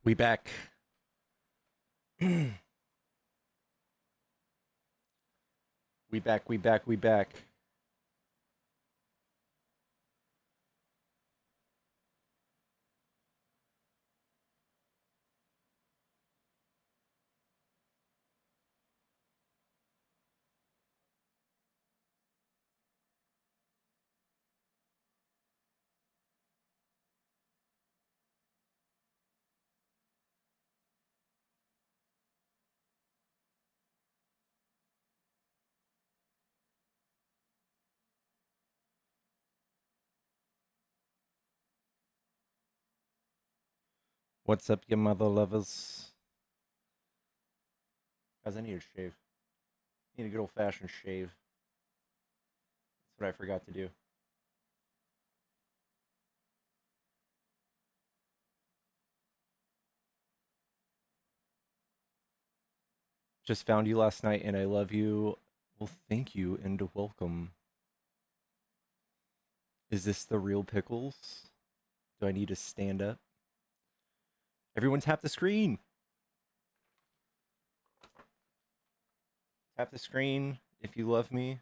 We back. we back. We back. We back. What's up, you mother lovers? Guys, I need a shave. I need a good old fashioned shave. That's what I forgot to do. Just found you last night and I love you. Well, thank you and welcome. Is this the real pickles? Do I need to stand up? Everyone tap the screen. Tap the screen if you love me.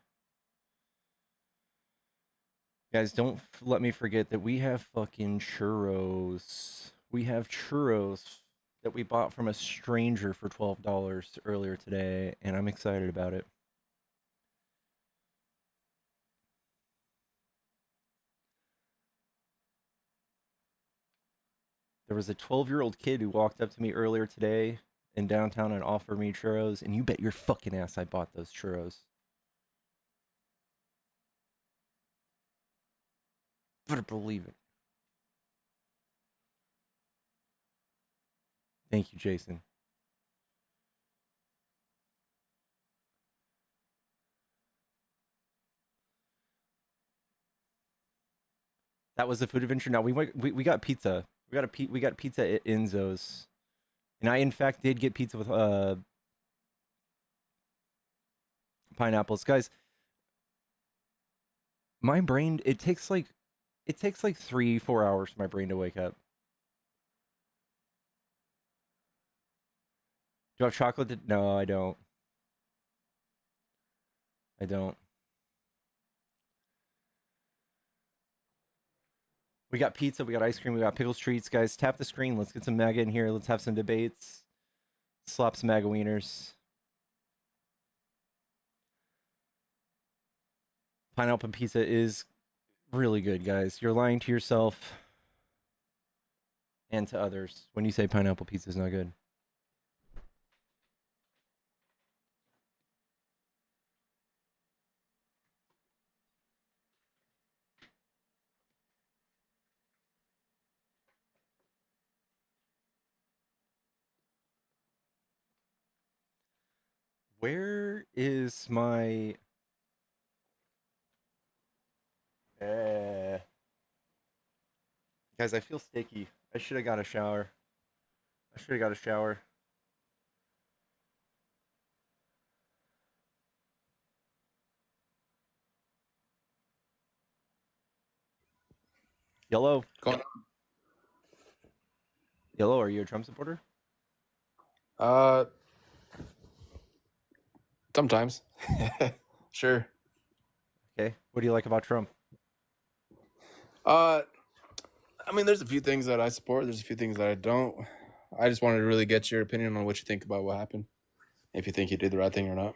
Guys, don't let me forget that we have fucking churros. We have churros that we bought from a stranger for $12 earlier today, and I'm excited about it. There was a 12-year-old kid who walked up to me earlier today in downtown and offered me churros, and you bet your fucking ass I bought those churros. Better believe it. Thank you, Jason. That was the food adventure. Now we got pizza. We got pizza at Enzo's, and I in fact did get pizza with pineapples, guys. My brain it takes like 3-4 hours for my brain to wake up. Do I have chocolate? No, I don't. I don't. We got pizza, we got ice cream, we got pickles treats, guys. Tap the screen. Let's get some MAGA in here. Let's have some debates. Slap some MAGA wieners. Pineapple pizza is really good, guys. You're lying to yourself and to others when you say pineapple pizza is not good. Where is my guys, I feel sticky. I should have got a shower. I should have got a shower. Yellow. Going Yellow, are you a Trump supporter? Uh, sometimes. Sure. Okay. What do you like about Trump? Uh, I mean, there's a few things that I support. There's a few things that I don't. I just wanted to really get your opinion on what you think about what happened. If you think he did the right thing or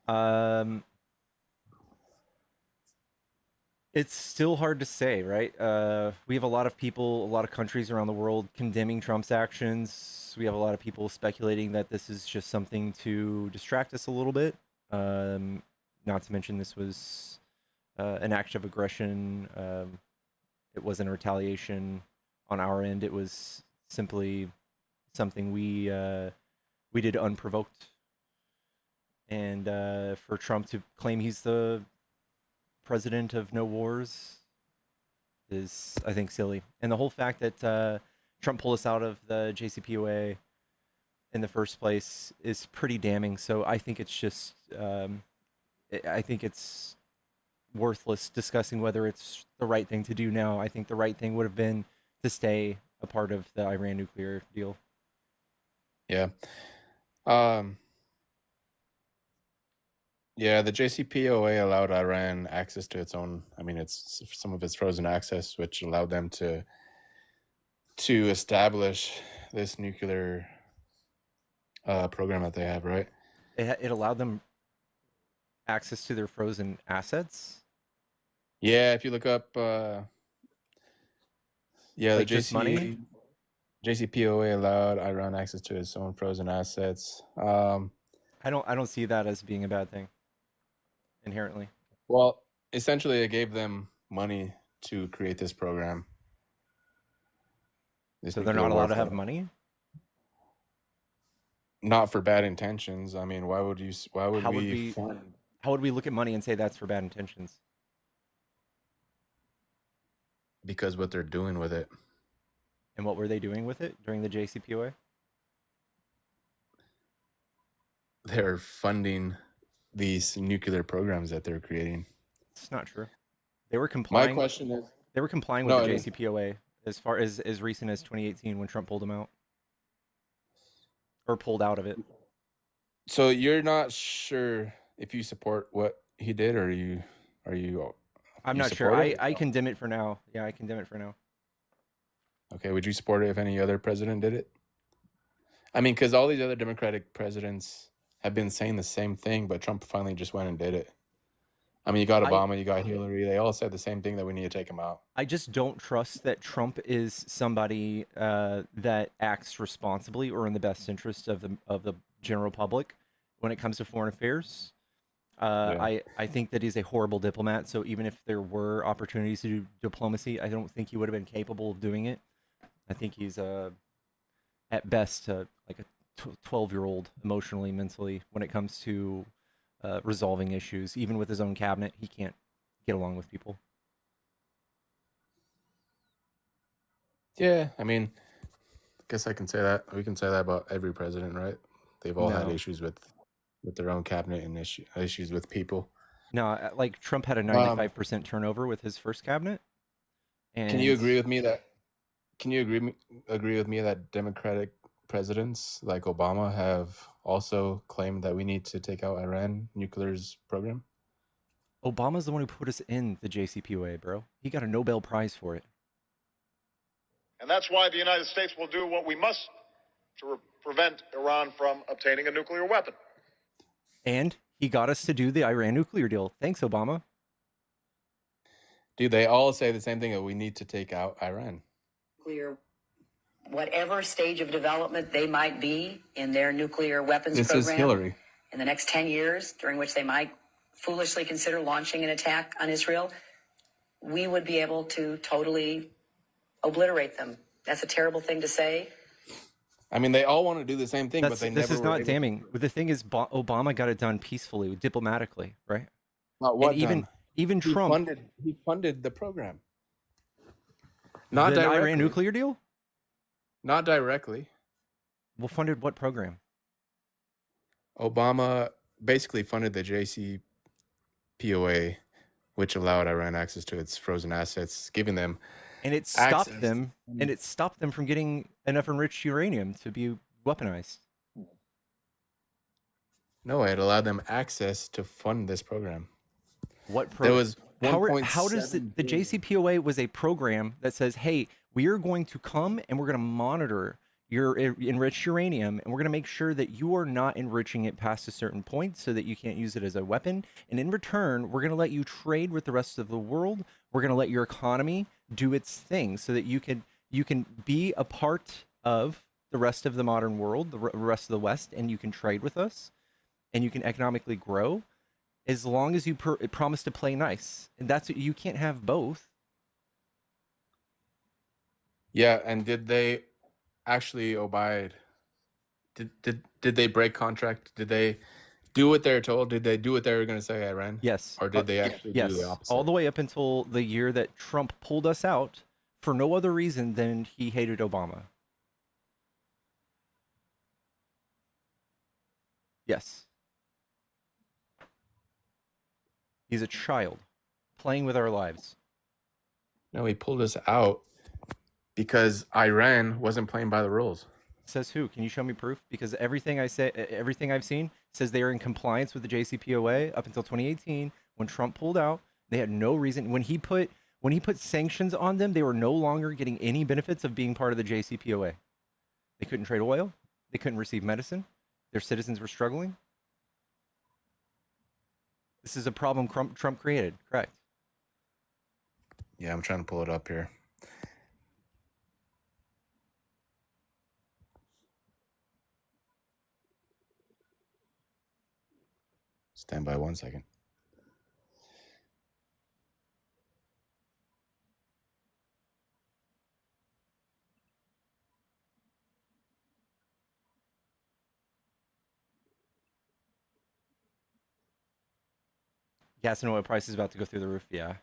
not. Um, it's still hard to say, right? We have a lot of people, a lot of countries around the world condemning Trump's actions. We have a lot of people speculating that this is just something to distract us a little bit. Um, Not to mention this was an act of aggression. It wasn't a retaliation on our end. It was simply something we did unprovoked. And for Trump to claim he's the president of no wars is, I think, silly. And the whole fact that Trump pulled us out of the JCPOA in the first place is pretty damning. So I think it's just, I think it's worthless discussing whether it's the right thing to do now. I think the right thing would have been to stay a part of the Iran nuclear deal. Yeah. Um, yeah, the JCPOA allowed Iran access to its own, I mean, it's some of its frozen access, which allowed them to establish this nuclear program that they have, right? It allowed them access to their frozen assets, Yeah, if you look up, yeah, the like just money. JCPOA allowed Iran access to its own frozen assets. I don't see that as being a bad thing inherently. Well, essentially, it gave them money to create this program, this So they're nuclear not allowed to warfare. have money. Not for bad intentions. I mean, why would you? Why would How would we we fund? how would we look at money and say that's for bad intentions? Because what they're doing with it, And what were they doing with it during the JCPOA? they're funding these nuclear programs that they're creating. It's not true. They were My complying. question is, They were complying with no, the it is. JCPOA as far as recent as 2018 when Trump pulled them out or pulled out of it. So you're not sure if you support what he did, or are you I'm you not sure. support I it? I condemn it for now. Yeah, I condemn it for now. Okay, would you support it if any other president did it? I mean, because all these other Democratic presidents have been saying the same thing, but Trump finally just went and did it. I mean, you got I Obama, you got Hillary. They all said the same thing, that we need to take him out. I just don't trust that Trump is somebody that acts responsibly or in the best interest of the general public when it comes to foreign affairs. Yeah. I think that he's a horrible diplomat. So even if there were opportunities to do diplomacy, I don't think he would have been capable of doing it. I think he's at best like a 12-year-old emotionally, mentally when it comes to resolving issues. Even with his own cabinet, he can't get along with people. Yeah, I mean, I guess I can say that. We can say that about every president, right? They've all had No, issues with their own cabinet and issues with people. no, like Trump had a Um, 95% turnover with his first cabinet, can you and agree with me that can you agree with me that Democratic presidents like Obama have also claimed that we need to take out Iran nuclear's program? Obama's the one who put us in the JCPOA, bro. He got a Nobel Prize for it. And that's why the United States will do what we must to prevent Iran from obtaining a nuclear weapon. And he got us to do the Iran nuclear deal. Thanks, Obama. Dude, they all say the same thing, that we need to take out Iran. Nuclear, whatever stage of development they might be in their nuclear weapons This program is Hillary. in the next 10 years, during which they might foolishly consider launching an attack on Israel, we would be able to totally obliterate them. That's a terrible thing to say. I mean, they all want to do the same thing, but This they never is were not able damning. But the thing is, Obama got it done peacefully, diplomatically, right? Not And what done? even Trump, He funded the program. the Not Iran directly. nuclear deal. Not directly. Well, funded what program? Obama basically funded the JCPOA, which allowed Iran access to its frozen assets, giving them And it stopped access. them. And it stopped them from getting enough enriched uranium to be weaponized. No, it allowed them access to fund this program. What There program? was How does the 1.7 billion. JCPOA was a program that says, hey, we are going to come and we're going to monitor your enriched uranium, and we're going to make sure that you are not enriching it past a certain point so that you can't use it as a weapon. And in return, we're going to let you trade with the rest of the world. We're going to let your economy do its thing so that you can be a part of the rest of the modern world, the rest of the West, and you can trade with us and you can economically grow as long as you promise to play nice. And that's you can't have both. Yeah, and did they actually abide? Did they break contract? Did they do what they're told? Did they do what they were going to say, Iran? Yes. Or did they actually do the Yes. opposite? All the way up until the year that Trump pulled us out for no other reason than he hated Obama. Yes. He's a child playing with our lives. No, he pulled us out Because Iran wasn't playing by the rules. Says who? Can you show me proof? Because everything everything I've seen says they are in compliance with the JCPOA up until 2018 when Trump pulled out. They had no reason when he put sanctions on them, they were no longer getting any benefits of being part of the JCPOA. They couldn't trade oil, they couldn't receive medicine, their citizens were struggling. This is a problem Trump created, correct? Yeah, I'm trying to pull it up here. Stand by 1 second. Gas and oil prices about to go through the roof. Yeah.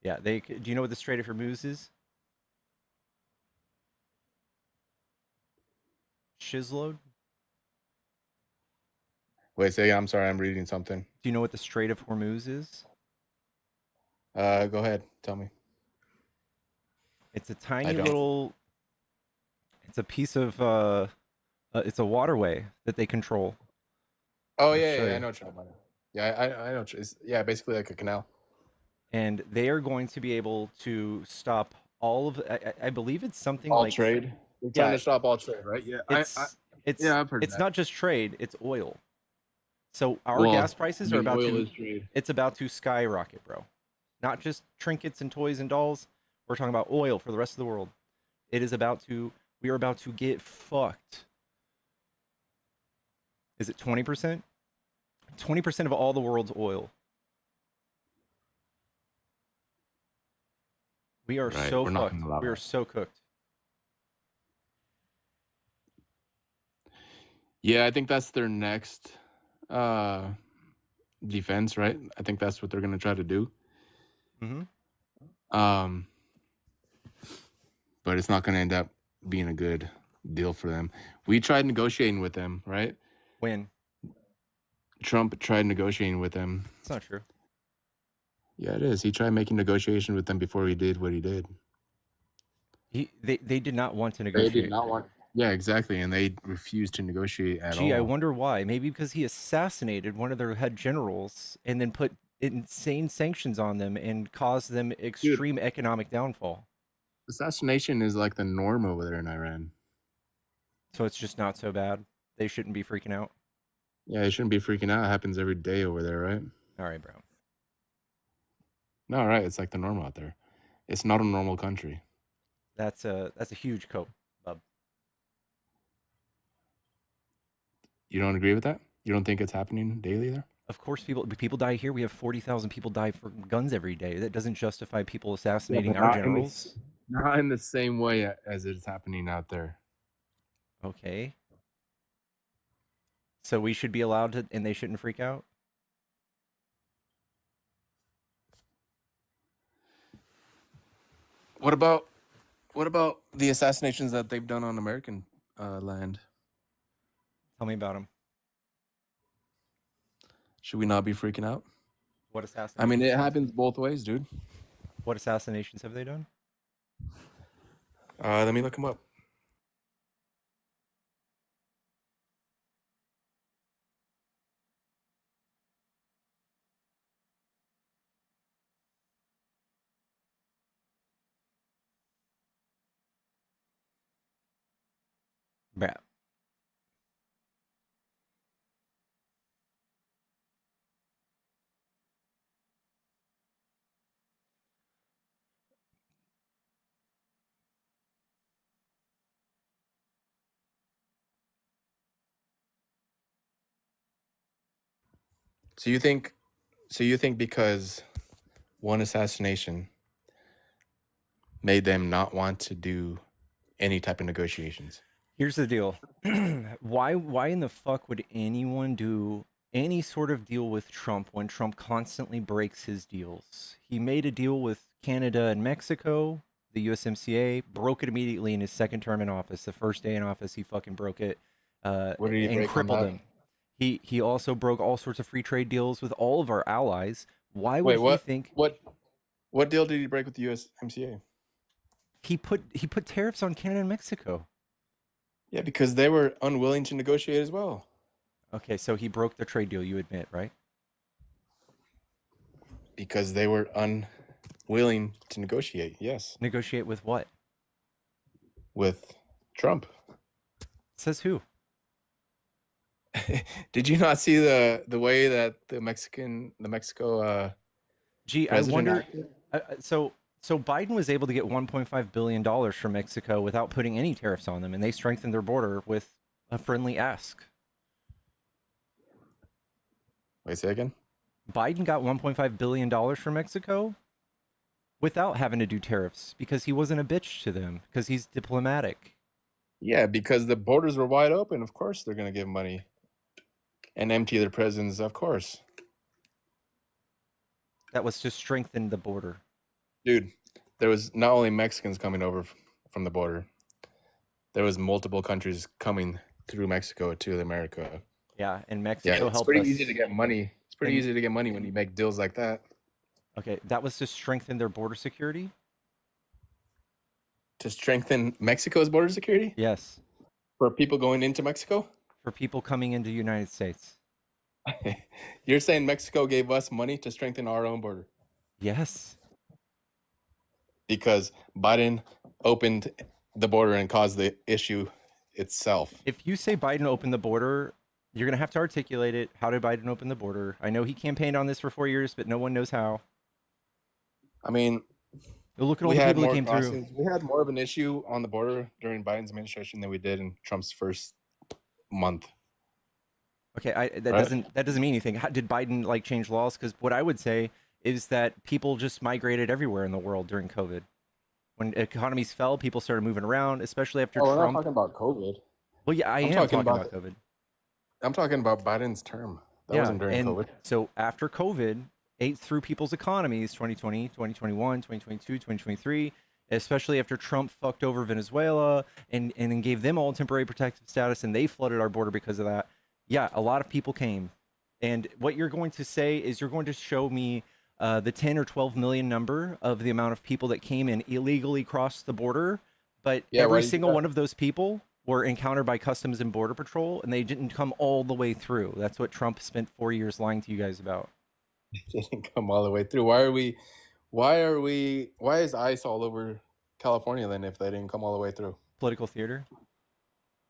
Do you know what the Strait of Hormuz is? Shizload? Wait, say again. I'm sorry. I'm reading something. Do you know what the Strait of Hormuz is? Go ahead. Tell me. It's a I tiny don't. little. It's a piece of. It's a waterway that they control. Oh I'll yeah, show yeah, I you. know what you're talking about. Yeah, I know. It's, yeah, basically like a canal. And they are going to be able to stop all of. I believe it's something All like. trade. They're Yeah, trying to stop all trade, right? Yeah, it's yeah, I've heard it's that. not just trade; it's oil. So our Well, gas prices are about oil to. is trade. It's about to skyrocket, bro. Not just trinkets and toys and dolls. We're talking about oil for the rest of the world. It is about to. We are about to get fucked. Is it 20%? 20% of all the world's oil. We are Right, so we're not fucked. gonna allow We are that. so cooked. Yeah, I think that's their next defense, right? I think that's what they're gonna try to do. Mm-hmm. But it's not gonna end up being a good deal for them. We tried negotiating with them, right? When? Trump tried negotiating with them. It's not true. Yeah, it is. He tried making negotiation with them before he did what he did. They did not want to They did negotiate. not want. Yeah, exactly, and they refused to negotiate at Gee, I all. wonder why. Maybe because he assassinated one of their head generals and then put insane sanctions on them and caused them extreme economic downfall. Assassination is like the norm over there in Iran. So it's just not so bad. They shouldn't be freaking out. Yeah, you shouldn't be freaking out. It happens every day over there, right? All right, bro. No, right. It's like the norm out there. It's not a normal country. That's a huge cope, bub. You don't agree with that? You don't think it's happening daily there? Of course, people die here. We have 40,000 people die for guns every day. That doesn't justify people assassinating our generals. Not in the same way as it's happening out there. Okay. So we should be allowed to, and they shouldn't freak out? What about the assassinations that they've done on American land? Tell me about them. Should we not be freaking out? What assassinations? I mean, it happens both ways, dude. What assassinations have they done? Let me look them up. Bruh. So you think because one assassination made them not want to do any type of negotiations? Here's the deal. Why in the fuck would anyone do any sort of deal with Trump when Trump constantly breaks his deals? He made a deal with Canada and Mexico, the USMCA, broke it immediately in his second term in office. The first day in office, he fucking broke it What did he and break on crippled that? him. He also broke all sorts of free trade deals with all of our allies. Why would Wait, he what? think What deal did he break with the USMCA? He put tariffs on Canada and Mexico. Yeah, because they were unwilling to negotiate as well. Okay, so he broke the trade deal, you admit, right? Because they were unwilling to negotiate. Yes, Negotiate with what? with Trump. Says who? Did you not see the way that the Mexico Gee, I president wonder. acted? So Biden was able to get 1.5 billion dollars from Mexico without putting any tariffs on them, and they strengthened their border with a friendly ask. Wait, say again. Biden got 1.5 billion dollars from Mexico without having to do tariffs because he wasn't a bitch to them because he's diplomatic. Yeah, because the borders were wide open. Of course, they're gonna give money and empty their prisons. Of course, That was to strengthen the border. dude. There was not only Mexicans coming over from the border. There was multiple countries coming through Mexico to America. Yeah, and Yeah, Mexico it's helped pretty us. easy to get money. It's pretty And- easy to get money when you make deals like that. Okay, that was to strengthen their border security. To strengthen Mexico's border security Yes, for people going into Mexico. for people coming into the United States. You're saying Mexico gave us money to strengthen our own border Yes. because Biden opened the border and caused the issue itself. If you say Biden opened the border, you're going to have to articulate it. How did Biden open the border? I know he campaigned on this for 4 years, but no one knows how. I mean, Look at all we the had people who more came through. crossings. We had more of an issue on the border during Biden's administration than we did in Trump's first month. Okay, that Right. doesn't mean anything. How, did Biden like change laws? Because what I would say is that people just migrated everywhere in the world during COVID. When economies fell, people started moving around, especially after Oh, we're not Trump. talking about COVID. Well, yeah, I I'm am talking talking about about COVID. I'm talking about Biden's term. That Yeah, wasn't during and COVID. so after COVID ate through people's economies, 2020, 2021, 2022, 2023, especially after Trump fucked over Venezuela and then gave them all temporary protective status and they flooded our border because of that. Yeah, a lot of people came. And what you're going to say is you're going to show me the 10 or 12 million number of the amount of people that came and illegally crossed the border, but Yeah, why every do you do single that? one of those people were encountered by Customs and Border Patrol, and they didn't come all the way through. That's what Trump spent 4 years lying to you guys about. Didn't come all the way through. Why is ICE all over California then if they didn't come all the way through? Political theater.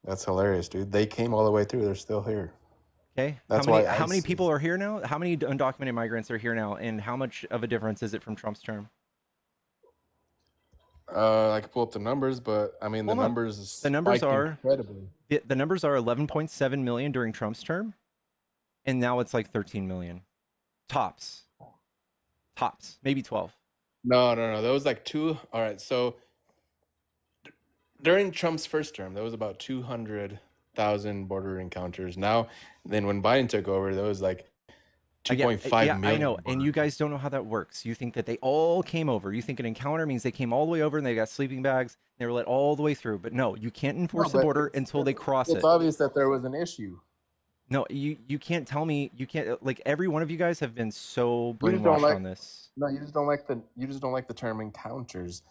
That's hilarious, dude. They came all the way through. They're still here. Okay. That's how many why how many ICE people is- are here now? How many undocumented migrants are here now? And how much of a difference is it from Trump's term? I could pull up the numbers, but I mean Well, the no. numbers The numbers spiked are- incredibly. The numbers are 11.7 million during Trump's term, and now it's like 13 million. Tops. Maybe 12. No. That was like two. All right, so during Trump's first term, there was about 200,000 border encounters. Now, then when Biden took over, there was like 2.5 yeah, million. I know. And you guys don't know how that works. You think that they all came over. You think an encounter means they came all the way over and they got sleeping bags. They were let all the way through. But no, you can't enforce the but border it's- until they cross It's it. obvious that there was an issue. No, you can't tell me. You can't, like, every one of you guys have been so You just don't brainwashed like- on this. No, you just don't like the term encounters.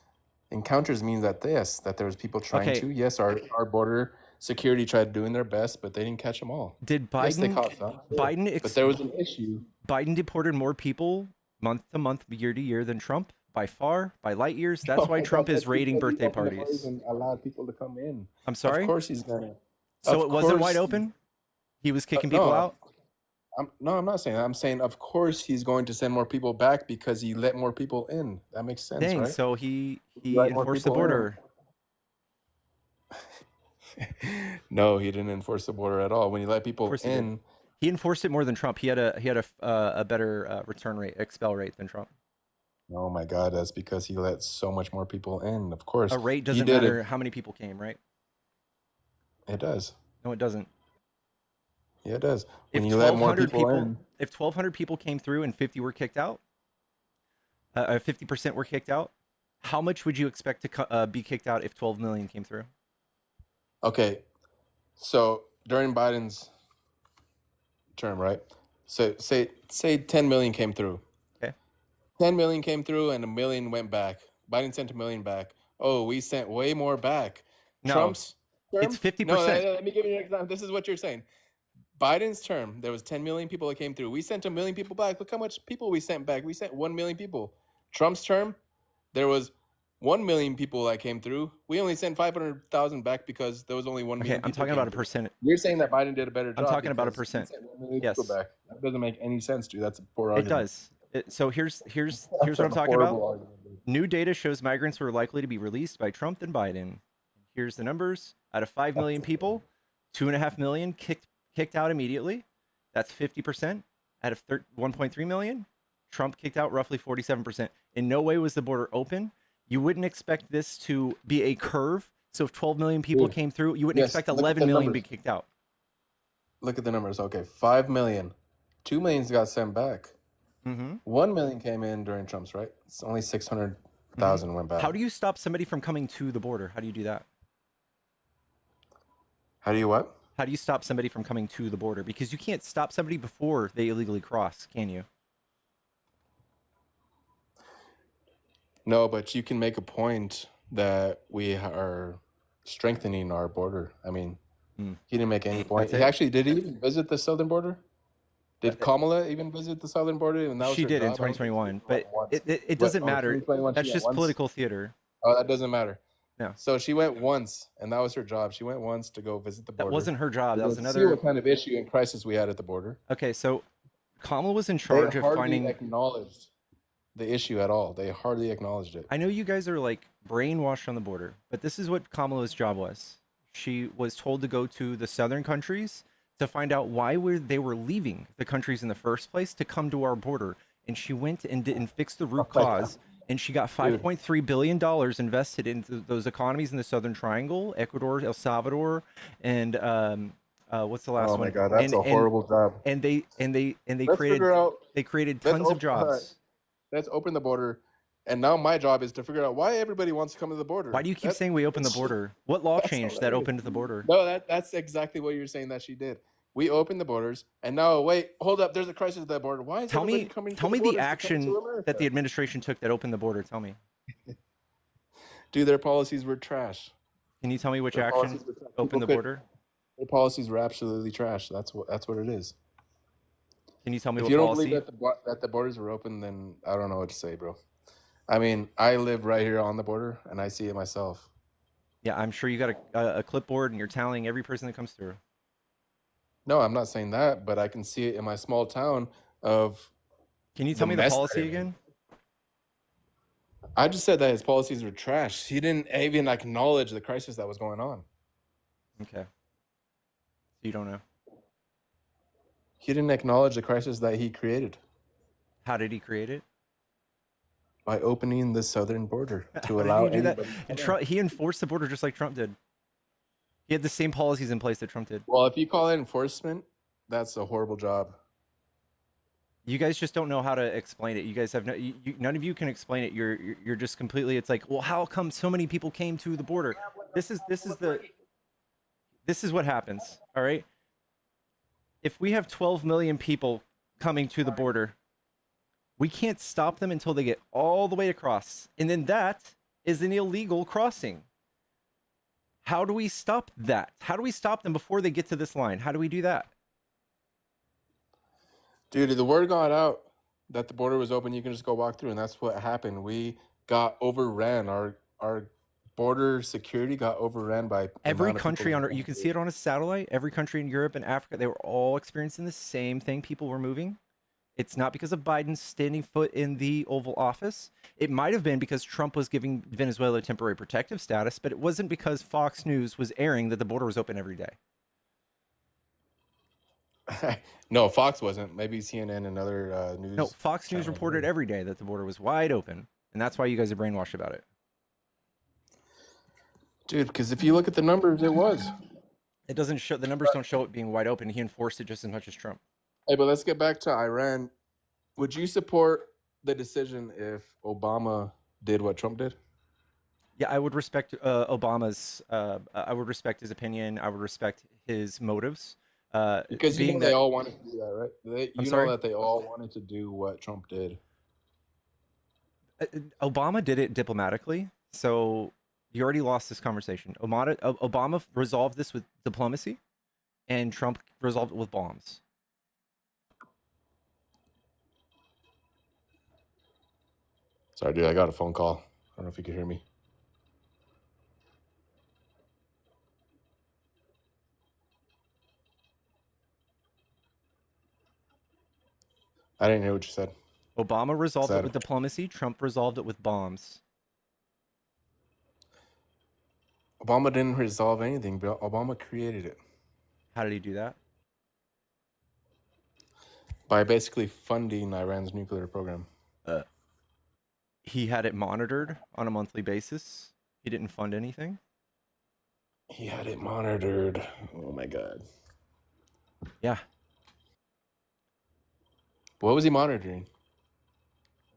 Encounters means that there was people trying Okay. to. Yes, our border security tried doing their best, but they didn't catch them all. Did Yes, they Biden caught some. Biden But there was an issue. Biden deported more people month to month, year to year than Trump by far, by light years? That's why Trump is raiding birthday parties. And allowed people to come in. I'm sorry. Of course he's gonna. So of it wasn't wide course- open. He was kicking no, people out. I'm not saying that. I'm saying of course he's going to send more people back because he let more people in. That makes sense, Dang. right? So he Let more enforced the people in. border. No, he didn't enforce the border at all. When he let people course he did. in, He enforced it more than Trump. He had a better return rate, expel rate than Trump. oh my God, that's because he let so much more people in. Of course, A rate he doesn't did matter how many people came, right? It does. No, it doesn't. Yeah, it does. If When you let more 1,200 people in, if 1,200 people came through and 50 were kicked out, 50% were kicked out, how much would you expect to be kicked out if 12 million came through? okay. So during Biden's term, right? So say 10 million came through. Okay. 10 million came through and a million went back. Biden sent a million back. oh, we sent way more back. No, Trump's term? it's 50%. No, let me give you an example. This is what you're saying. Biden's term, there was 10 million people that came through. We sent 1 million people back. Look how much people we sent back. We sent 1 million people. Trump's term, there was 1 million people that came through. We only sent 500,000 back because there was only 1 million. Okay, I'm talking about a percent. You're saying that Biden did a better job. I'm talking about a percent. Yes. Back. That doesn't make any sense, dude. That's a poor It argument. does. So here's what I'm talking about. Argument. New data shows migrants were likely to be released by Trump and Biden. Here's the numbers. Out of 5 million people, 2.5 million kicked out immediately. That's 50%. Out of 1.3 million, Trump kicked out roughly 47%. In no way was the border open. You wouldn't expect this to be a curve. So if 12 million people came through, you wouldn't expect 11 million to be kicked out. Look at the numbers. Okay, 5 million. 2 million got sent back. 1 million came in during Trump's, right? It's only 600,000 went back. How do you stop somebody from coming to the border? How do you do that? How do you what? How do you stop somebody from coming to the border? Because you can't stop somebody before they illegally cross, can you? No, but you can make a point that we are strengthening our border. I mean, he didn't make any point. Did he even visit the southern border? Did Kamala even visit the southern border? And she did in 2021, but it doesn't matter. That's just political theater. Oh, that doesn't matter. No. So she went once, and that was her job. She went once to go visit the border. That wasn't her job. That was another. See what kind of issue and crisis we had at the border. Okay, so Kamala was in charge of finding. Acknowledged the issue at all. They hardly acknowledged it. I know you guys are like brainwashed on the border, but this is what Kamala's job was. She was told to go to the southern countries to find out why they were leaving the countries in the first place to come to our border, and she went and didn't fix the root cause. And she got $5.3 billion invested into those economies in the Southern Triangle, Ecuador, El Salvador, and what's the last one? Oh my God, that's a horrible job. And they created tons of jobs. Let's open the border, and now my job is to figure out why everybody wants to come to the border. Why do you keep saying we opened the border? What law changed that opened the border? No, that's exactly what you're saying that she did. We opened the borders, and now wait, hold up. There's a crisis at that border. Why is everybody coming? Tell me the action that the administration took that opened the border. Tell me. Dude, their policies were trash. Can you tell me which action opened the border? Their policies were absolutely trash. That's what it is. Can you tell me if what you policy? don't believe that the borders were open, then I don't know what to say, bro. I mean, I live right here on the border, and I see it myself. Yeah, I'm sure you got a clipboard, and you're tallying every person that comes through. No, I'm not saying that, but I can see it in my small town of. Can you tell me the policy again? I just said that his policies were trash. He didn't even acknowledge the crisis that was going on. Okay. So you don't know. He didn't acknowledge the crisis that he created. How did he create it? By opening the southern border to How allow did he do that? anybody. And he enforced the border just like Trump did. He had the same policies in place that Trump did. Well, if you call it enforcement, that's a horrible job. You guys just don't know how to explain it. You guys have none of you can explain it. You're just completely. It's like, well, how come so many people came to the border? This is what happens. All right. If we have 12 million people coming to the border, we can't stop them until they get all the way across, and then that is an illegal crossing. How do we stop that? How do we stop them before they get to this line? How do we do that? Dude, the word got out that the border was open. You can just go walk through, and that's what happened. We got overran. Our border security got overran by every country on. You can see it on a satellite. Every country in Europe and Africa, they were all experiencing the same thing. People were moving. It's not because of Biden standing foot in the Oval Office. It might have been because Trump was giving Venezuela temporary protective status, but it wasn't because Fox News was airing that the border was open every day. No, Fox wasn't. Maybe CNN and other news. No, Fox News reported every day that the border was wide open, and that's why you guys are brainwashed about it. Dude, because if you look at the numbers, it was. It doesn't show. The numbers don't show it being wide open. He enforced it just as much as Trump. Hey, but let's get back to Iran. Would you support the decision if Obama did what Trump did? Yeah, I would respect Obama's. I would respect his opinion. I would respect his motives. Because you know they all wanted to do that, right? You sorry? know that they all wanted to do what Trump did. Obama did it diplomatically, so You already lost this conversation. Obama resolved this with diplomacy, and Trump resolved it with bombs. Sorry, dude. I got a phone call. I don't know if you can hear me. I didn't hear what you said. Obama resolved it Sad. with diplomacy. Trump resolved it with bombs. Obama didn't resolve anything, but Obama created it How did he do that? by basically funding Iran's nuclear program. He had it monitored on a monthly basis. He didn't fund anything. He had it monitored. Oh my God. Yeah, What was he monitoring?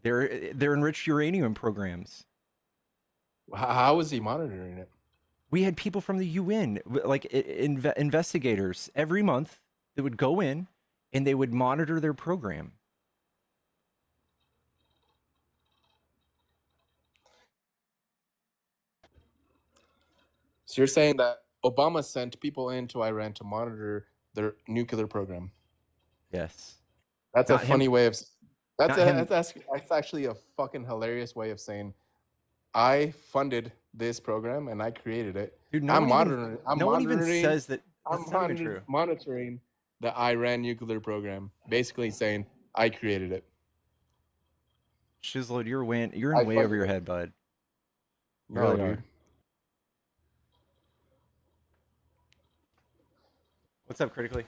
they're enriched uranium programs. How was he monitoring it? We had people from the UN, like investigators, every month that would go in and they would monitor their program. So you're saying that Obama sent people into Iran to monitor their nuclear program? Yes. That's Not a him. funny way of. Not him. That's actually a fucking hilarious way of saying, I funded this program and I created it. Dude, no one even says that. That's not even true. Monitoring the Iran nuclear program, basically saying I created it. Shizlord, you're in way over your head, bud. You No, really dude. are. What's up, critically?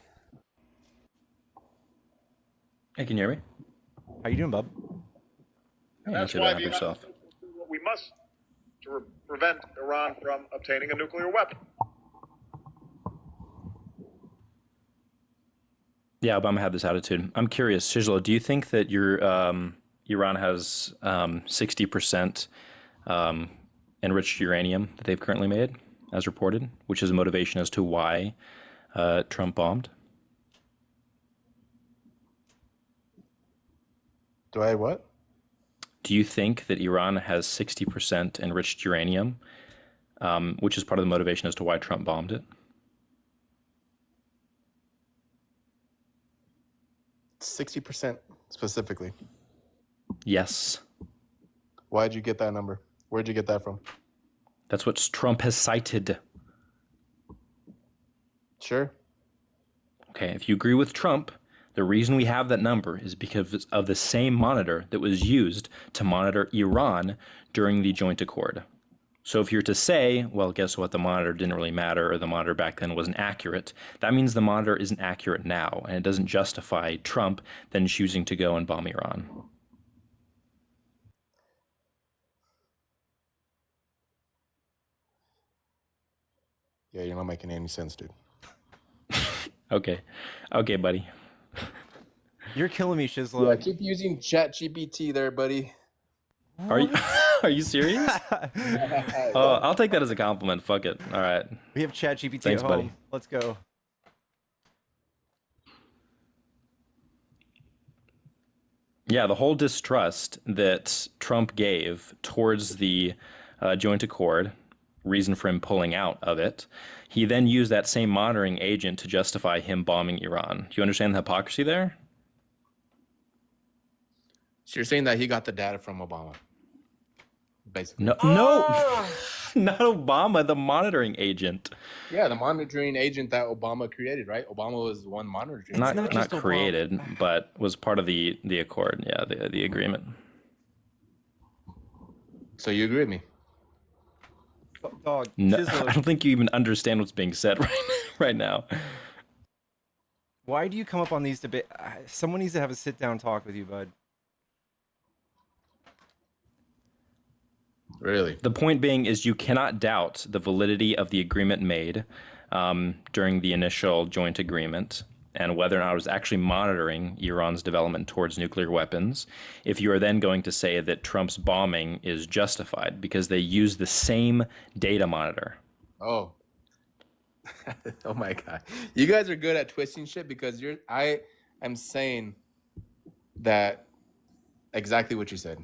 Hey, can you hear me? How you doing, bub? And Hey, that's not why too the bad. United Yourself. States will do what we must to prevent Iran from obtaining a nuclear weapon. Yeah, Obama had this attitude. I'm curious, Shizlo, do you think that Iran has 60% enriched uranium that they've currently made, as reported, which is a motivation as to why Trump bombed? Do I what? Do you think that Iran has 60% enriched uranium, which is part of the motivation as to why Trump bombed it? 60% specifically. Yes. Why'd you get that number? Where'd you get that from? That's what Trump has cited. Sure. Okay, if you agree with Trump, the reason we have that number is because of the same monitor that was used to monitor Iran during the joint accord. So if you're to say, well, guess what, the monitor didn't really matter, or the monitor back then wasn't accurate, that means the monitor isn't accurate now, and it doesn't justify Trump then choosing to go and bomb Iran. Yeah, you're not making any sense, dude. Okay, buddy. You're killing me, Shizlo. Yeah, keep using ChatGPT there, buddy. Are you are you serious? I'll take that as a compliment. Fuck it. All right. We have ChatGPT Thanks, at home. buddy. Let's go. Yeah, the whole distrust that Trump gave towards the joint accord, reason for him pulling out of it, he then used that same monitoring agent to justify him bombing Iran. Do you understand the hypocrisy there? So you're saying that he got the data from Obama, basically? No, not Obama, the monitoring agent. Yeah, the monitoring agent that Obama created, right? Obama was the one monitoring. not Not just Obama. created, but was part of the accord. Yeah, the agreement. So you agree with me? Dog, No, Shizlo, I don't think you even understand what's being said right now. why do you come up on these debates? Someone needs to have a sit-down talk with you, bud. Really? The point being is you cannot doubt the validity of the agreement made during the initial joint agreement and whether or not it was actually monitoring Iran's development towards nuclear weapons if you are then going to say that Trump's bombing is justified because they use the same data monitor. Oh. Oh my God. You guys are good at twisting shit because I am saying that exactly what you said.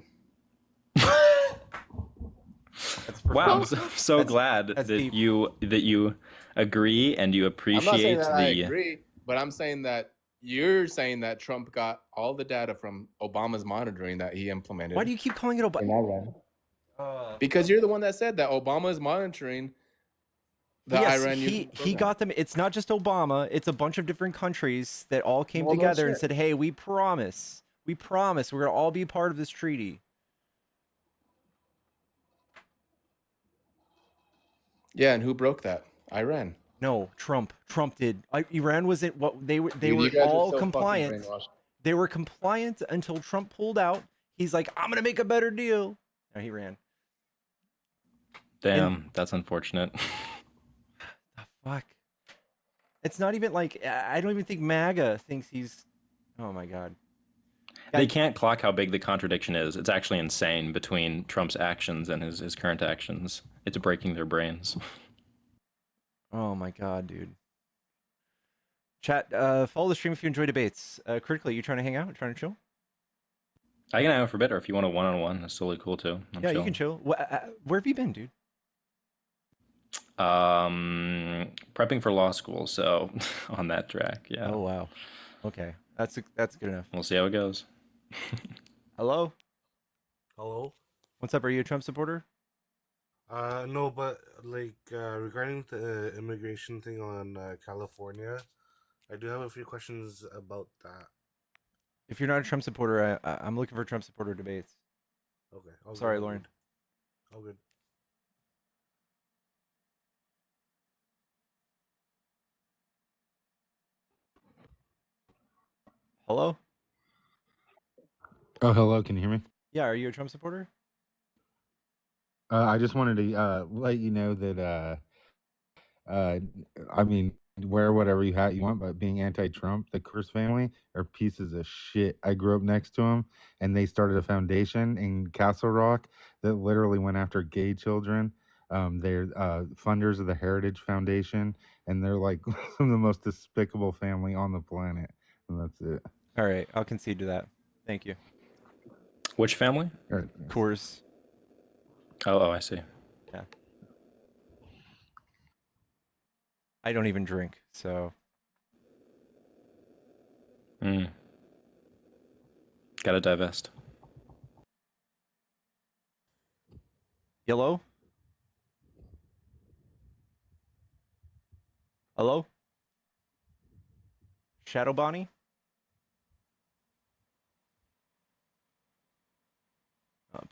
That's Wow, I'm so That's- glad that's that deep. you agree and you I'm not saying appreciate that I the. agree, but I'm saying that you're saying that Trump got all the data from Obama's monitoring that he implemented. Why do you keep calling it in Obama? Iran? Because you're the one that said that Obama is monitoring the Yes, Iran he nuclear program. got them. It's not just Obama. It's a bunch of different countries that all came Well, no together and shit. said, "Hey, we promise we're gonna all be part of this treaty." Yeah, and who broke that? Iran. No, Trump. Trump did. Iran was it. What they were. They Dude, were you guys are all so fucking compliant. brainwashed. They were compliant until Trump pulled out. He's like, "I'm gonna make a better deal." No, he ran. Damn, that's unfortunate. The fuck. It's not even like I don't even think MAGA thinks he's. Oh my god. They can't clock how big the contradiction is. It's actually insane between Trump's actions and his current actions. It's breaking their brains. Oh my god, dude. Chat, follow the stream if you enjoy debates. Critically, you trying to hang out? Trying to chill? I can hang out for a bit, or if you want a one-on-one, that's totally cool too. Yeah, you can chill. Where have you been, dude? Prepping for law school, so on that track, yeah. Oh wow. Okay, that's good enough. We'll see how it goes. Hello. Hello? What's up? Are you a Trump supporter? No, but like regarding the immigration thing on California, I do have a few questions about that. If you're not a Trump supporter, I'm looking for Trump supporter debates. Okay. Sorry, Lauren. All good. Hello. Oh, hello. Can you hear me? Yeah, are you a Trump supporter? I just wanted to let you know that I mean, wear whatever you hat you want, but being anti-Trump, the Kurz family are pieces of shit. I grew up next to them, and they started a foundation in Castle Rock that literally went after gay children. They're funders of the Heritage Foundation, and they're like some of the most despicable family on the planet. And that's it. All right, I'll concede to that. Thank you. Which family? All right. Coors. Oh, I see. Yeah. I don't even drink, so. Gotta divest. Yellow. Hello. Shadow Bonnie.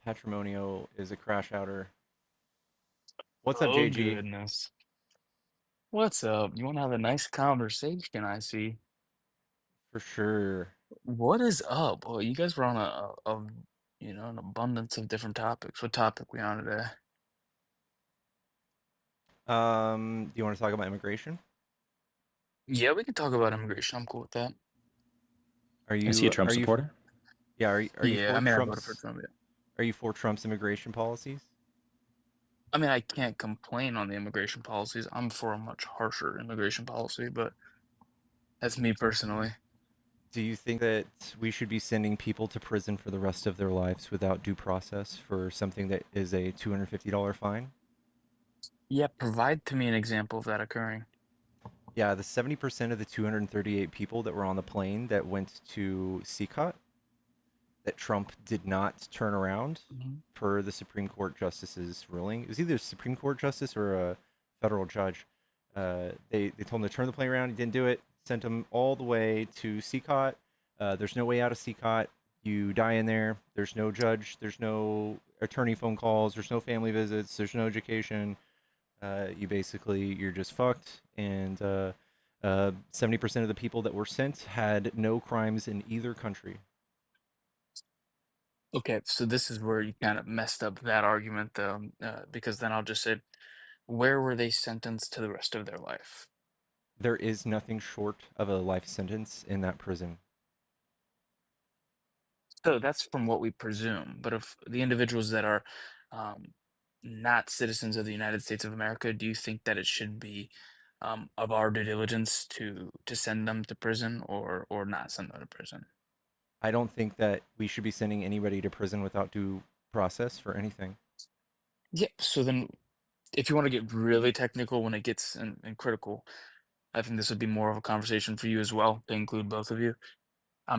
Patrimonio is a crash outer. What's up, Oh, JG? goodness. What's up? You want to have a nice conversation, I see. For sure. What is up? Well, you guys were on an abundance of different topics. What topic we on today? Do you want to talk about immigration? Yeah, we can talk about immigration. I'm cool with that. Are Is he a you Trump supporter? Yeah, are you Yeah, for I mean, I voted Trump's for Trump. Yeah. Are you for Trump's immigration policies? I mean, I can't complain on the immigration policies. I'm for a much harsher immigration policy, but that's me personally. Do you think that we should be sending people to prison for the rest of their lives without due process for something that is a $250 fine? Yeah, provide to me an example of that occurring. Yeah, the 70% of the 238 people that were on the plane that went to CCOT that Trump did not turn around per the Supreme Court justice's ruling. It was either a Supreme Court justice or a federal judge. They told him to turn the plane around. He didn't do it. Sent him all the way to CCOT. There's no way out of CCOT. You die in there. There's no judge. There's no attorney phone calls. There's no family visits. There's no education. You're just fucked. And 70% of the people that were sent had no crimes in either country. Okay, so this is where you kind of messed up that argument, though, because then I'll just say, where were they sentenced to the rest of their life? There is nothing short of a life sentence in that prison. So that's from what we presume. But if the individuals that are not citizens of the United States of America, do you think that it should be of our due diligence to send them to prison or not send them to prison? I don't think that we should be sending anybody to prison without due process for anything. Yeah. So then, if you want to get really technical when it gets and critical, I think this would be more of a conversation for you as well to include both of you.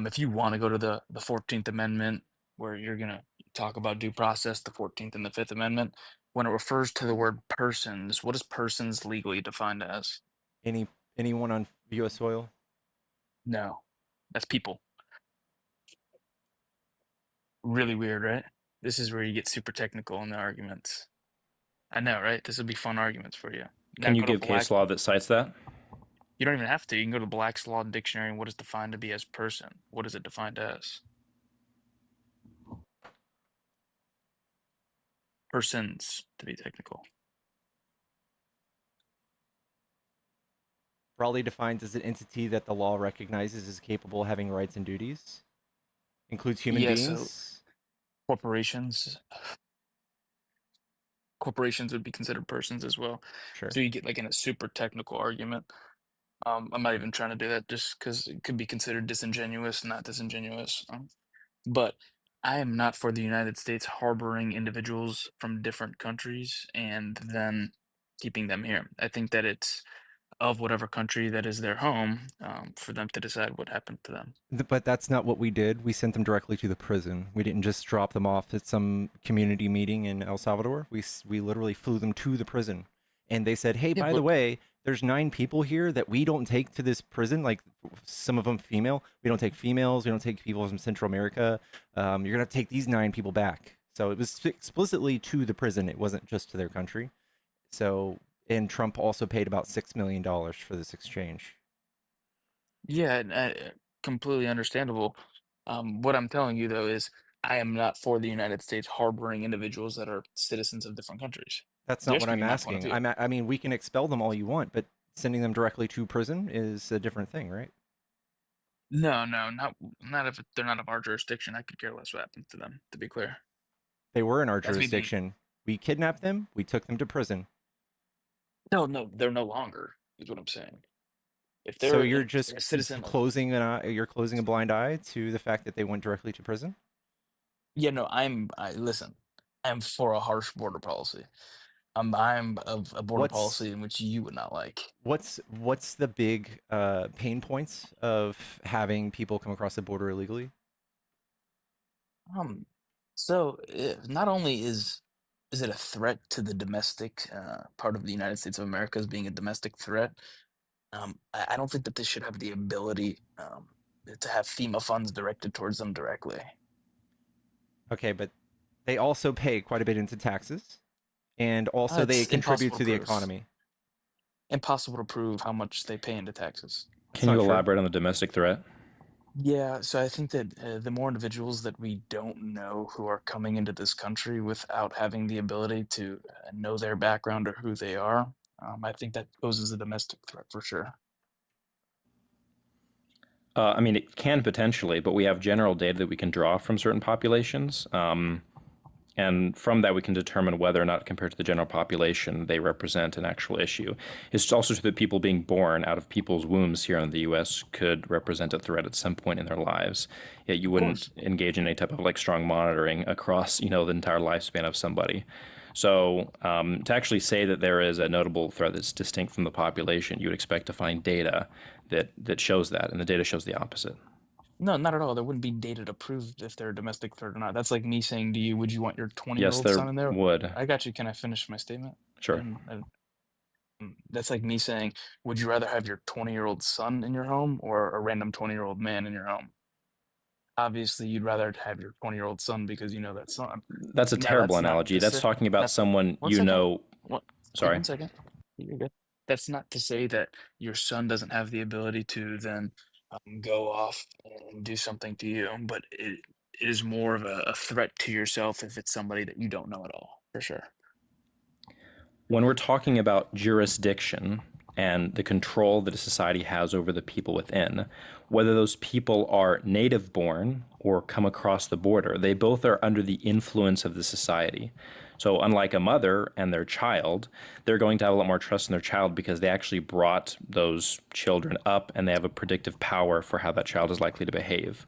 If you want to go to the 14th Amendment, where you're gonna talk about due process, the 14th and the Fifth Amendment, when it refers to the word persons, what is persons legally defined as? Any anyone on U.S. soil? No, that's people. Really weird, right? This is where you get super technical in the arguments. I know, right? This would be fun arguments for you. Now Can you go to give case law that cites that? You don't even have to. You can go to Black's Law Dictionary and what is defined to be as person. What is it defined as? Persons, to be technical. Broadly defined as an entity that the law recognizes as capable of having rights and duties. Includes human Yeah, so beings. corporations corporations would be considered persons as well. Sure. So you get like in a super technical argument. I'm not even trying to do that just because it could be considered disingenuous, not disingenuous. But I am not for the United States harboring individuals from different countries and then keeping them here. I think that it's of whatever country that is their home for them to decide what happened to them. But that's not what we did. We sent them directly to the prison. We didn't just drop them off at some community meeting in El Salvador. We literally flew them to the prison, and they said, "Hey, Yeah, by the but way, there's 9 people here that we don't take to this prison. Like some of them female. We don't take females. We don't take people from Central America. You're gonna take these 9 people back." So it was explicitly to the prison. It wasn't just to their country. So, and Trump also paid about $6 million for this exchange. yeah, completely understandable. What I'm telling you though is I am not for the United States harboring individuals that are citizens of different countries. That's not Just what gonna be I'm my point of asking. view. I mean, we can expel them all you want, but sending them directly to prison is a different thing, right? No, no, not if they're not of our jurisdiction. I could care less what happens to them, to be clear. They were in our That's me being jurisdiction. We kidnapped them. We took them to prison. no, no, they're no longer, is what I'm saying. If So they're you're just a citizen of closing an eye, you're closing a blind eye to the fact that they went directly to prison. yeah, no, I listen, I'm for a harsh border policy. I'm of a border What's policy in which you would not like. what's the big pain points of having people come across the border illegally? Um, so not only is it a threat to the domestic part of the United States of America as being a domestic threat, I don't think that they should have the ability to have FEMA funds directed towards them directly. Okay, but they also pay quite a bit into taxes, and also they It's contribute impossible to to the prove. economy. Impossible to prove how much they pay into taxes. That's Can you not true. elaborate on the domestic threat? Yeah, so I think that the more individuals that we don't know who are coming into this country without having the ability to know their background or who they are, I think that poses a domestic threat for sure. I mean, it can potentially, but we have general data that we can draw from certain populations. And from that, we can determine whether or not, compared to the general population, they represent an actual issue. It's also true that people being born out of people's wombs here in the U.S. could represent a threat at some point in their lives. Yet you Of wouldn't course. engage in any type of like strong monitoring across, the entire lifespan of somebody. So to actually say that there is a notable threat that's distinct from the population, you would expect to find data that shows that, and the data shows the opposite. No, not at all. There wouldn't be data to prove if they're a domestic threat or not. That's like me saying to you, would you want your 20-year-old Yes, old there son in there? would. I got you. Can I finish my statement? Sure. That's like me saying, would you rather have your 20-year-old son in your home or a random 20-year-old man in your home? Obviously, you'd rather have your 20-year-old son because you know that son. That's a Now, terrible that's not analogy. to That's say talking about that someone one second. What? Wait Sorry. 1 second. You're good. That's not to say that your son doesn't have the ability to then go off and do something to you, but it is more of a threat to yourself if it's somebody that you don't know at all, for sure. When we're talking about jurisdiction and the control that a society has over the people within, whether those people are native born or come across the border, they both are under the influence of the society. So unlike a mother and their child, they're going to have a lot more trust in their child because they actually brought those children up and they have a predictive power for how that child is likely to behave.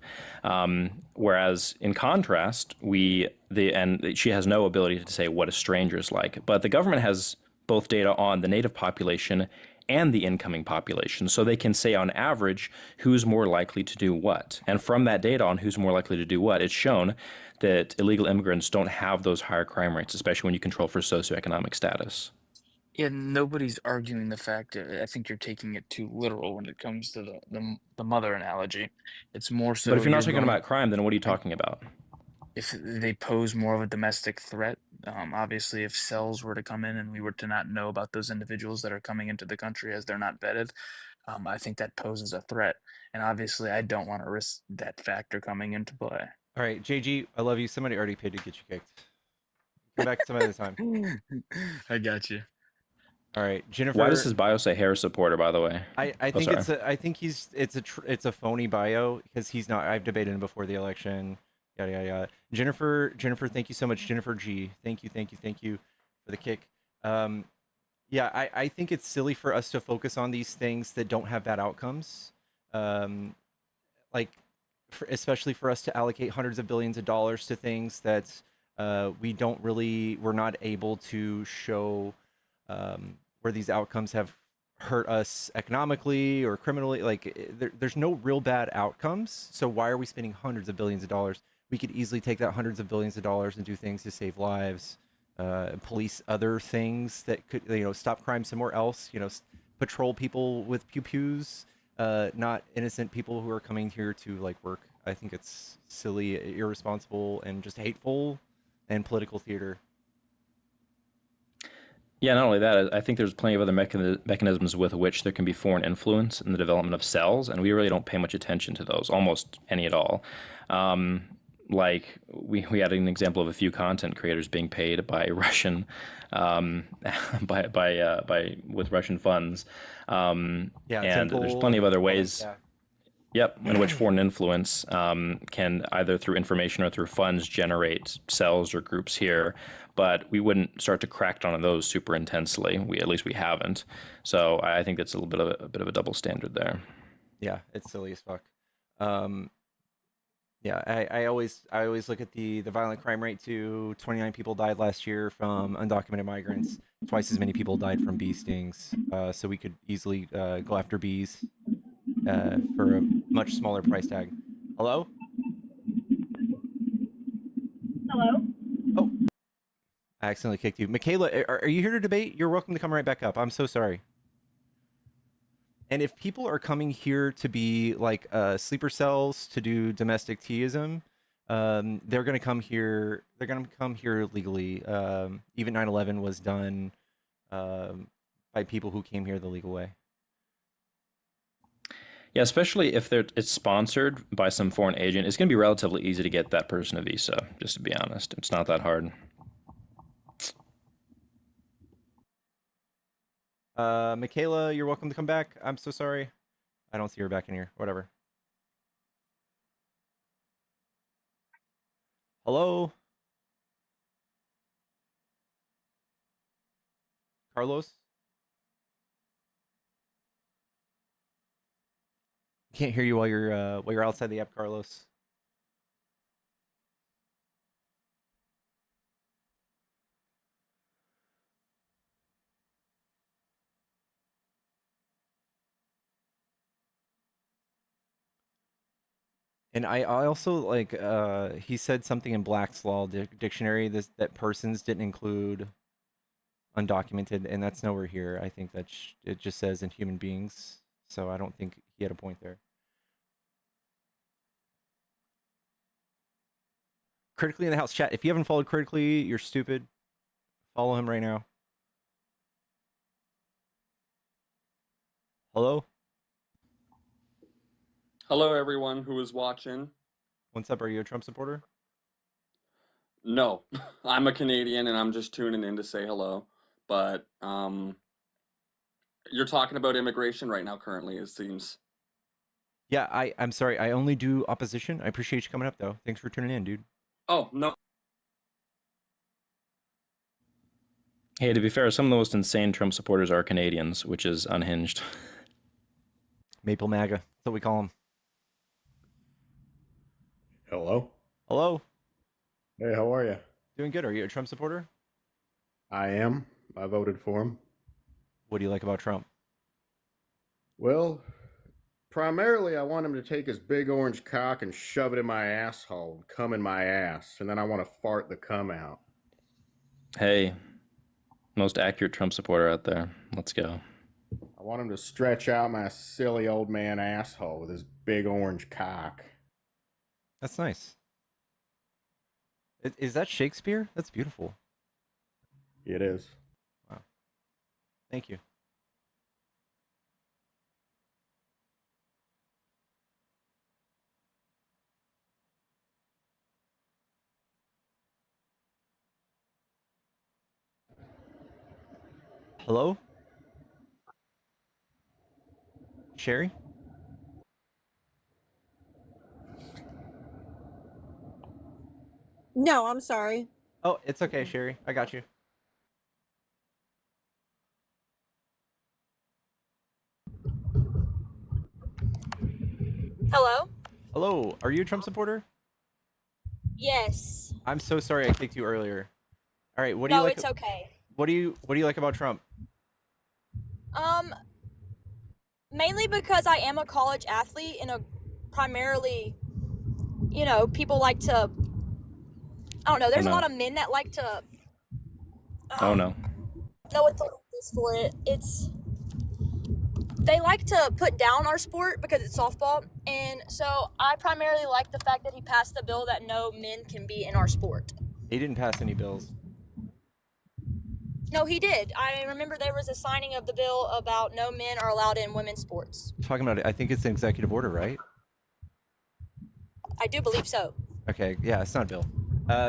Whereas in contrast, and she has no ability to say what a stranger is like, but the government has both data on the native population and the incoming population. So they can say on average who's more likely to do what. And from that data on who's more likely to do what, it's shown that illegal immigrants don't have those higher crime rates, especially when you control for socioeconomic status. Yeah, nobody's arguing the fact. I think you're taking it too literal when it comes to the mother analogy. It's more But so if you're not you're talking going. about crime, then what are you talking about? If they pose more of a domestic threat, obviously, if cells were to come in and we were to not know about those individuals that are coming into the country as they're not vetted, I think that poses a threat. And obviously, I don't want to risk that factor coming into play. All right, JG, I love you. Somebody already paid to get you kicked. Come back some other time. I got you. All right, Jennifer. Why does his bio say Harris supporter, by the way? I think it's a phony bio because he's not. I've debated him before the election. Yada yada yada. Jennifer, thank you so much. Jennifer G, thank you for the kick. Yeah, I think it's silly for us to focus on these things that don't have bad outcomes. Like, especially for us to allocate hundreds of billions of dollars to things that we're not able to show where these outcomes have hurt us economically or criminally. Like, there's no real bad outcomes. So why are we spending hundreds of billions of dollars? We could easily take that hundreds of billions of dollars and do things to save lives, police other things that could, stop crime somewhere else. Patrol people with pew pews, not innocent people who are coming here to like work. I think it's silly, irresponsible, and just hateful, and political theater. Yeah, not only that, I think there's plenty of other mechanisms with which there can be foreign influence in the development of cells, and we really don't pay much attention to those, almost any at all. Like we had an example of a few content creators being paid by Russian, with Russian funds, and there's plenty of other ways. Yeah. Yep, in which foreign influence can either through information or through funds generate cells or groups here, but we wouldn't start to crack down on those super intensely. At least we haven't. So I think that's a little bit of a double standard there. Yeah, it's silly as fuck. Yeah, I always look at the violent crime rate too. 29 people died last year from undocumented migrants. Twice as many people died from bee stings. So we could easily go after bees for a much smaller price tag. Hello? Hello? Oh, I accidentally kicked you. Michaela, are you here to debate? You're welcome to come right back up. I'm so sorry. And if people are coming here to be like sleeper cells to do domestic teaism, they're going to come here. They're going to come here legally. Even 9/11 was done by people who came here the legal way. Yeah, especially if it's sponsored by some foreign agent, it's going to be relatively easy to get that person a visa, just to be honest. It's not that hard. Michaela, you're welcome to come back. I'm so sorry. I don't see her back in here. Whatever. Hello? Carlos? Can't hear you while you're outside the app, Carlos. And I also like he said something in Black's Law dictionary that persons didn't include undocumented, and that's nowhere here. I think that it just says in human beings. So I don't think he had a point there. Critically in the house chat. If you haven't followed Critically, you're stupid. Follow him right now. Hello? Hello, everyone who is watching. What's up? Are you a Trump supporter? No, I'm a Canadian and I'm just tuning in to say hello. But you're talking about immigration right now currently, it seems. Yeah, I'm sorry. I only do opposition. I appreciate you coming up, though. Thanks for tuning in, dude. Oh, no. Hey, to be fair, some of the most insane Trump supporters are Canadians, which is unhinged. Maple MAGA. That's what we call them. Hello. Hello. Hey, how are you? Doing good. Are you a Trump supporter? I am. I voted for him. What do you like about Trump? Well, primarily I want him to take his big orange cock and shove it in my asshole, come in my ass, and then I want to fart the cum out. Hey, most accurate Trump supporter out there. Let's go. I want him to stretch out my silly old man asshole with his big orange cock. That's nice. Is that Shakespeare? That's beautiful. It is. Wow. Thank you. Hello? Sherry? No, I'm sorry. Oh, it's okay, Sherry. I got you. Hello? Hello. Are you a Trump supporter? Yes. I'm so sorry I kicked you earlier. All right, what do you No, like? it's okay. What do you like about Trump? Um, Mainly because I am a college athlete and a primarily, people like to, I don't know, there's a lot of men that like to, Oh no. know what the word is for it. They like to put down our sport because it's softball. And so I primarily like the fact that he passed the bill that no men can be in our sport. He didn't pass any bills. No, he did. I remember there was a signing of the bill about no men are allowed in women's sports. Talking about it, I think it's an executive order, right? I do believe so. Okay, yeah, it's not a bill.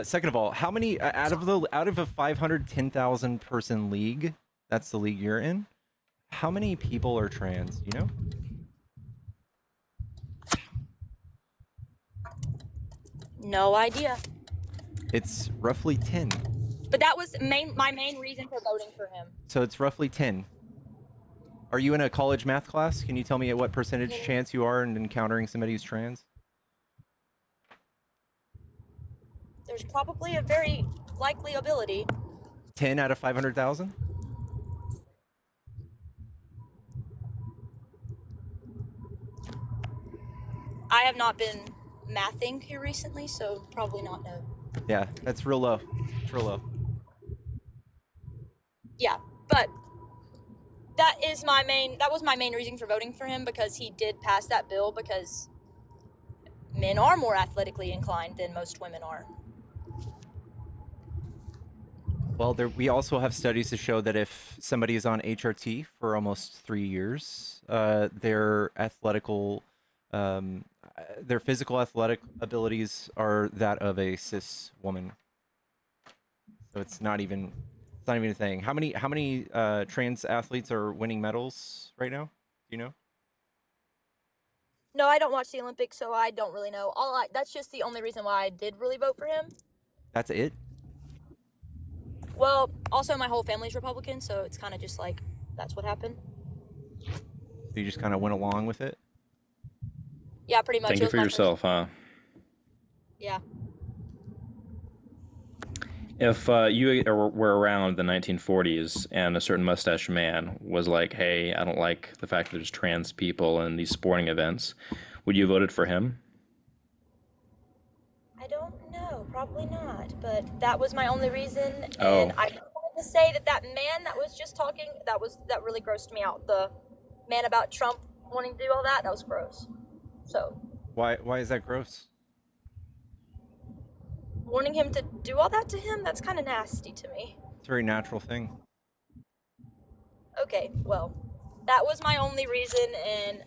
Second of all, how many out of a 510,000 person league? That's the league you're in. How many people are trans? You know? No idea. It's roughly 10. But that was my main reason for voting for him. So it's roughly 10. Are you in a college math class? Can you tell me at what percentage chance you are in encountering somebody who's trans? There's probably a very likely ability. 10 out of 500,000? I have not been mathing here recently, so probably not no. Yeah, that's real low. It's real low. Yeah, but that was my main reason for voting for him, because he did pass that bill, because men are more athletically inclined than most women are. Well, we also have studies to show that if somebody is on HRT for almost 3 years, their their physical athletic abilities are that of a cis woman. So it's not even a thing. How many trans athletes are winning medals right now? Do you know? No, I don't watch the Olympics, so I don't really know. That's just the only reason why I did really vote for him. That's it? Well, also my whole family's Republican, so it's kind of just like that's what happened. You just kind of went along with it? Yeah, pretty much. Think it for yourself, huh? Yeah. If you were around the 1940s and a certain mustache man was like, hey, I don't like the fact that there's trans people in these sporting events, would you have voted for him? I don't know, probably not, but that was my only reason. Oh. And I just wanted to say that man that was just talking, that really grossed me out. The man about Trump wanting to do all that was gross. So Why is that gross? wanting him to do all that to him, that's kind of nasty to me. It's a very natural thing. Okay, well, that was my only reason, and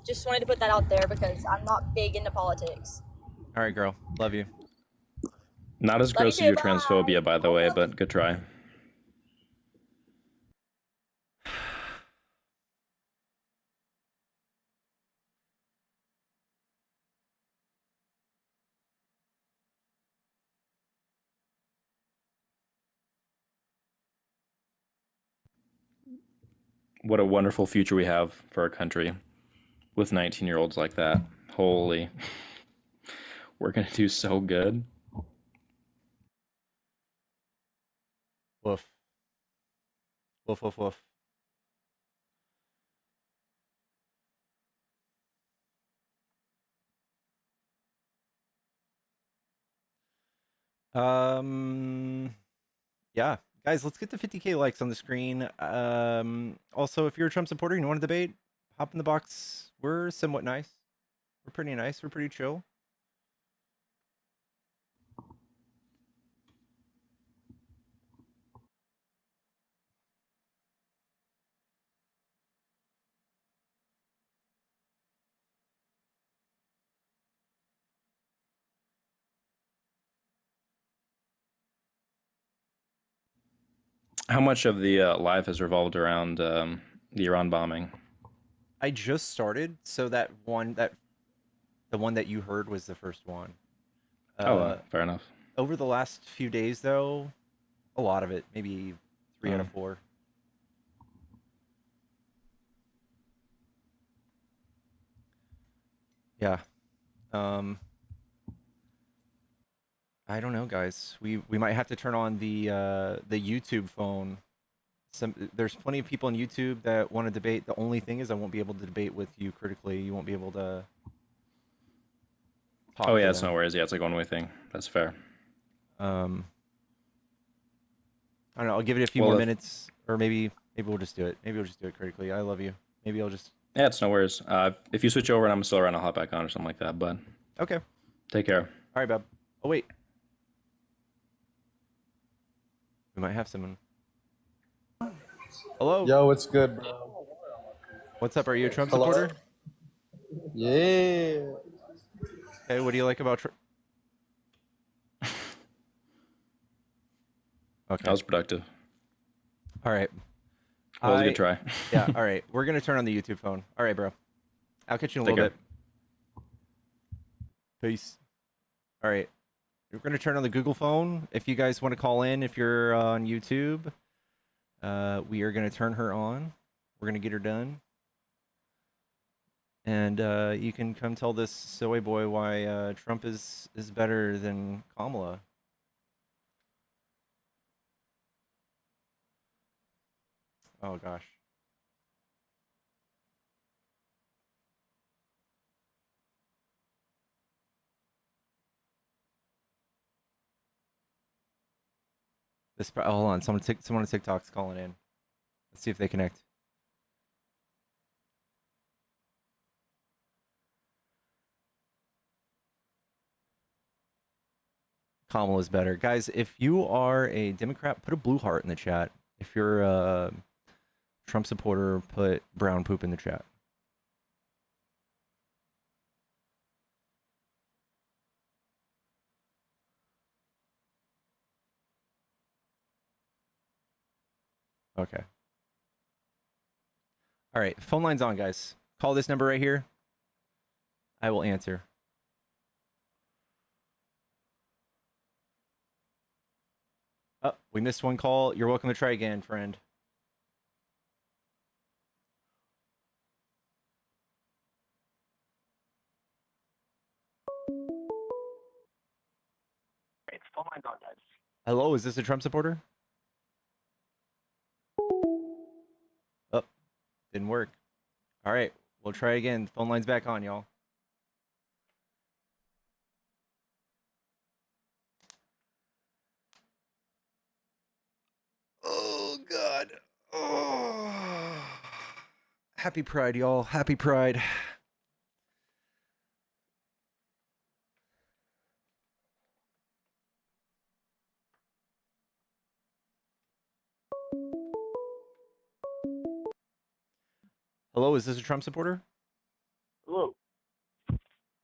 just wanted to put that out there because I'm not big into politics. All right, girl. Love you. Not as gross as your transphobia, by the way, but good try. What a wonderful future we have for our country with 19-year-olds like that. Holy. We're going to do so good. Woof. Woof, woof, woof. Yeah, guys, let's get to 50K likes on the screen. Also, if you're a Trump supporter and you want to debate, hop in the box. We're somewhat nice. We're pretty nice. We're pretty chill. How much of the live has revolved around the Iran bombing? I just started, so the one that you heard was the first one. Fair enough. Over the last few days, though, a lot of it, maybe 3 out of 4. Yeah. I don't know, guys. We might have to turn on the YouTube phone. There's plenty of people on YouTube that want to debate. The only thing is I won't be able to debate with you critically. You won't be able to talk Oh yeah, to it's them. no worries. Yeah, it's like a one-way thing. That's fair. I don't know. I'll give it a few more minutes, or maybe we'll just do it. Maybe we'll just do it critically. I love you. Maybe I'll just. Yeah, it's no worries. If you switch over and I'm still around, I'll hop back on or something like that. But Okay. Take care. All right, Bob. Oh wait. We might have someone. Hello. Yo, what's good, bro? What's up? Are you a Trump supporter? Yeah. Okay. What do you like about Trump? Okay. That was productive. All right. That was a good try. Yeah. All right. We're gonna turn on the YouTube phone. All right, bro. I'll catch you in a little bit. Peace. All right. We're gonna turn on the Google phone. If you guys want to call in, if you're on YouTube, we are gonna turn her on. We're gonna get her done, and you can come tell this soy boy why Trump is better than Kamala. Oh gosh. Hold on. Someone on TikTok's calling in. Let's see if they connect. Kamala's better. Guys, if you are a Democrat, put a blue heart in the chat. If you're a Trump supporter, put brown poop in the chat. Okay. All right. Phone line's on, guys. Call this number right here. I will answer. Oh, we missed one call. You're welcome to try again, friend. Phone line's on, guys. Hello, is this a Trump supporter? Oh, didn't work. All right, we'll try again. Phone line's back on, y'all. Oh, God. Oh. Happy Pride, y'all. Happy Pride. Hello, is this a Trump supporter? Hello.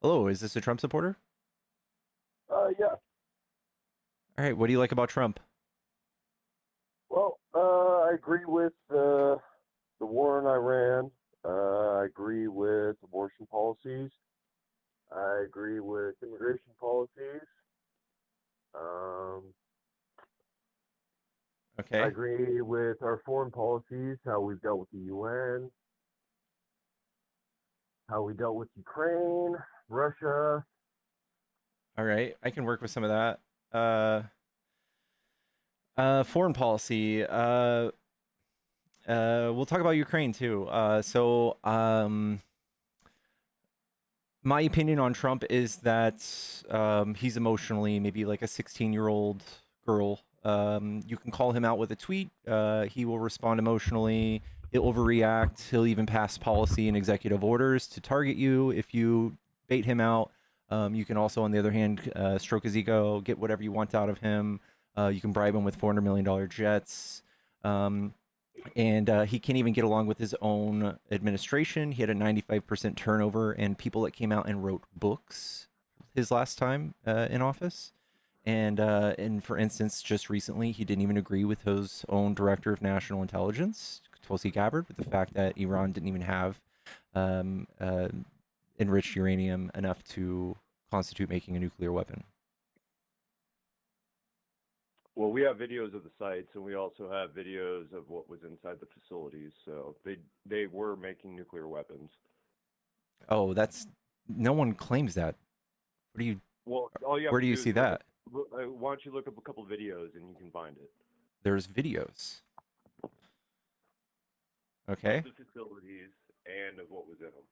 Hello, is this a Trump supporter? Yeah. All right, what do you like about Trump? Well, I agree with the war in Iran. I agree with abortion policies. I agree with immigration policies. Okay. I agree with our foreign policies, how we've dealt with the UN, how we dealt with Ukraine, Russia. All right, I can work with some of that. Foreign policy. We'll talk about Ukraine too. My opinion on Trump is that he's emotionally maybe like a 16-year-old girl. You can call him out with a tweet. He will respond emotionally. He'll overreact. He'll even pass policy and executive orders to target you if you bait him out. You can also, on the other hand, stroke his ego, get whatever you want out of him. You can bribe him with $400 million jets. And he can't even get along with his own administration. He had a 95% turnover, and people that came out and wrote books his last time in office. And for instance, just recently, he didn't even agree with his own director of national intelligence, Tulsi Gabbard, with the fact that Iran didn't even have enriched uranium enough to constitute making a nuclear weapon. Well, we have videos of the sites, and we also have videos of what was inside the facilities. So they were making nuclear weapons. Oh, no one claims that. What do you? Well, all you have Where to do you is see look that? up- why don't you look up a couple videos and you can find it? There's videos. Okay. Of the facilities and of what was in them.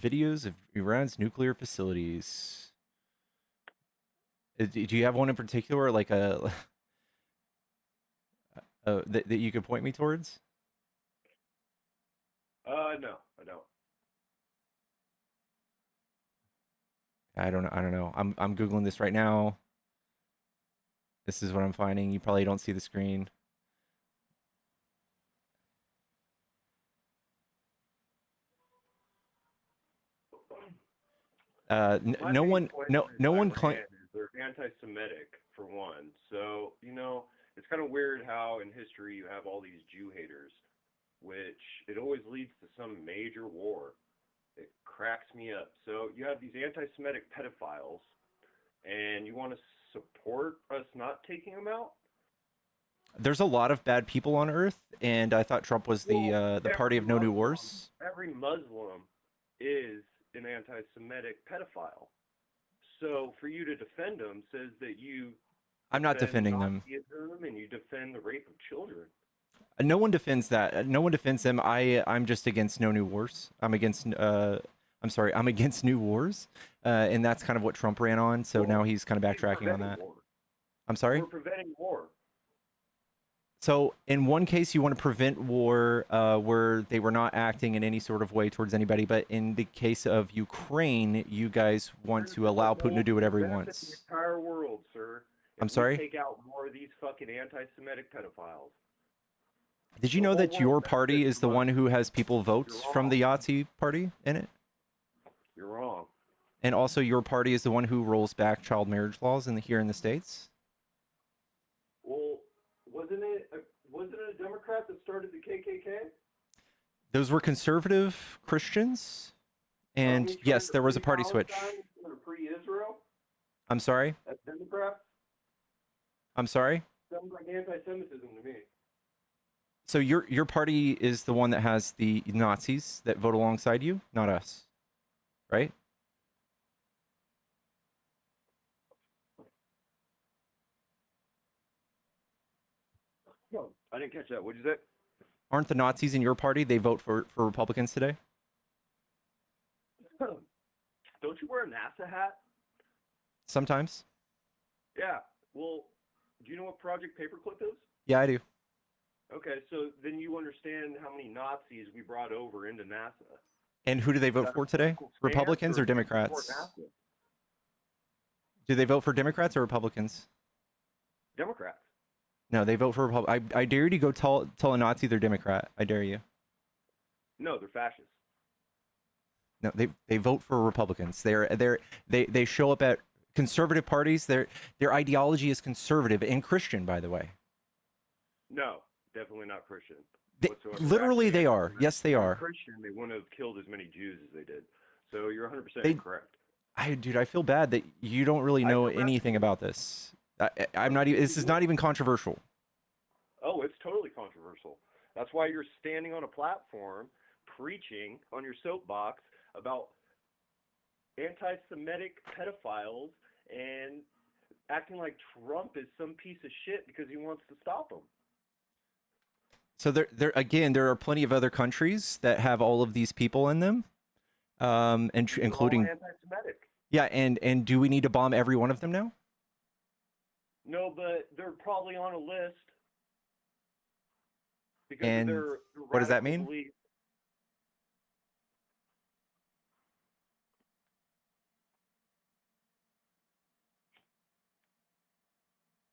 Videos of Iran's nuclear facilities. Do you have one in particular, like that you could point me towards? No, I don't. I don't know. I'm Googling this right now. This is what I'm finding. You probably don't see the screen. No one claims. They're anti-Semitic for one. So it's kind of weird how in history you have all these Jew haters, which it always leads to some major war. It cracks me up. So you have these anti-Semitic pedophiles, and you want to support us not taking them out? There's a lot of bad people on Earth, and I thought Trump was the party of no new wars. Every Muslim is an anti-Semitic pedophile. So for you to defend them says that you I'm not defending them. Nazism and you defend the rape of children. No one defends that. No one defends them. I'm just against no new wars. I'm against new wars, and that's kind of what Trump ran on. So now he's kind of backtracking on that. War. I'm sorry? We're preventing war. So in one case, you want to prevent war where they were not acting in any sort of way towards anybody. But in the case of Ukraine, you guys want to allow Putin to do whatever he wants. The entire world, sir. I'm sorry? Take out more of these fucking anti-Semitic pedophiles. Did you know that your party is the one who has people vote from the Yahtzee party in it? You're wrong. And also your party is the one who rolls back child marriage laws here in the States? Well, wasn't it a Democrat that started the KKK? Those were conservative Christians. And yes, there was a party switch. Free Israel? I'm sorry? That's Democrat? I'm sorry? Sounds like anti-Semitism to me. So your party is the one that has the Nazis that vote alongside you, not us, right? No, I didn't catch that. What'd you say? Aren't the Nazis in your party? They vote for Republicans today? Don't you wear a NASA hat? Sometimes. Yeah. Well, do you know what Project Paperclip is? Yeah, I do. Okay, so then you understand how many Nazis we brought over into NASA. And who do they vote for today? Republicans or Democrats? Do they vote for Democrats or Republicans? Democrats. No, they vote for Republicans. I dare you to go tell a Nazi they're Democrat. I dare you. No, they're fascists. No, they vote for Republicans. They show up at conservative parties. Their ideology is conservative and Christian, by the way. No, definitely not Christian. Literally, they are. Yes, they are. Christian, they wouldn't have killed as many Jews as they did. So you're 100% correct. Dude, I feel bad that you don't really I know feel bad anything too. about this. I'm not even. This is not even controversial. Oh, it's totally controversial. That's why you're standing on a platform preaching on your soapbox about anti-Semitic pedophiles and acting like Trump is some piece of shit because he wants to stop them. So there are plenty of other countries that have all of these people in them, and They're all including anti-Semitic. yeah, and do we need to bomb every one of them now? No, but they're probably on a list because of And their what does that radical mean? beliefs.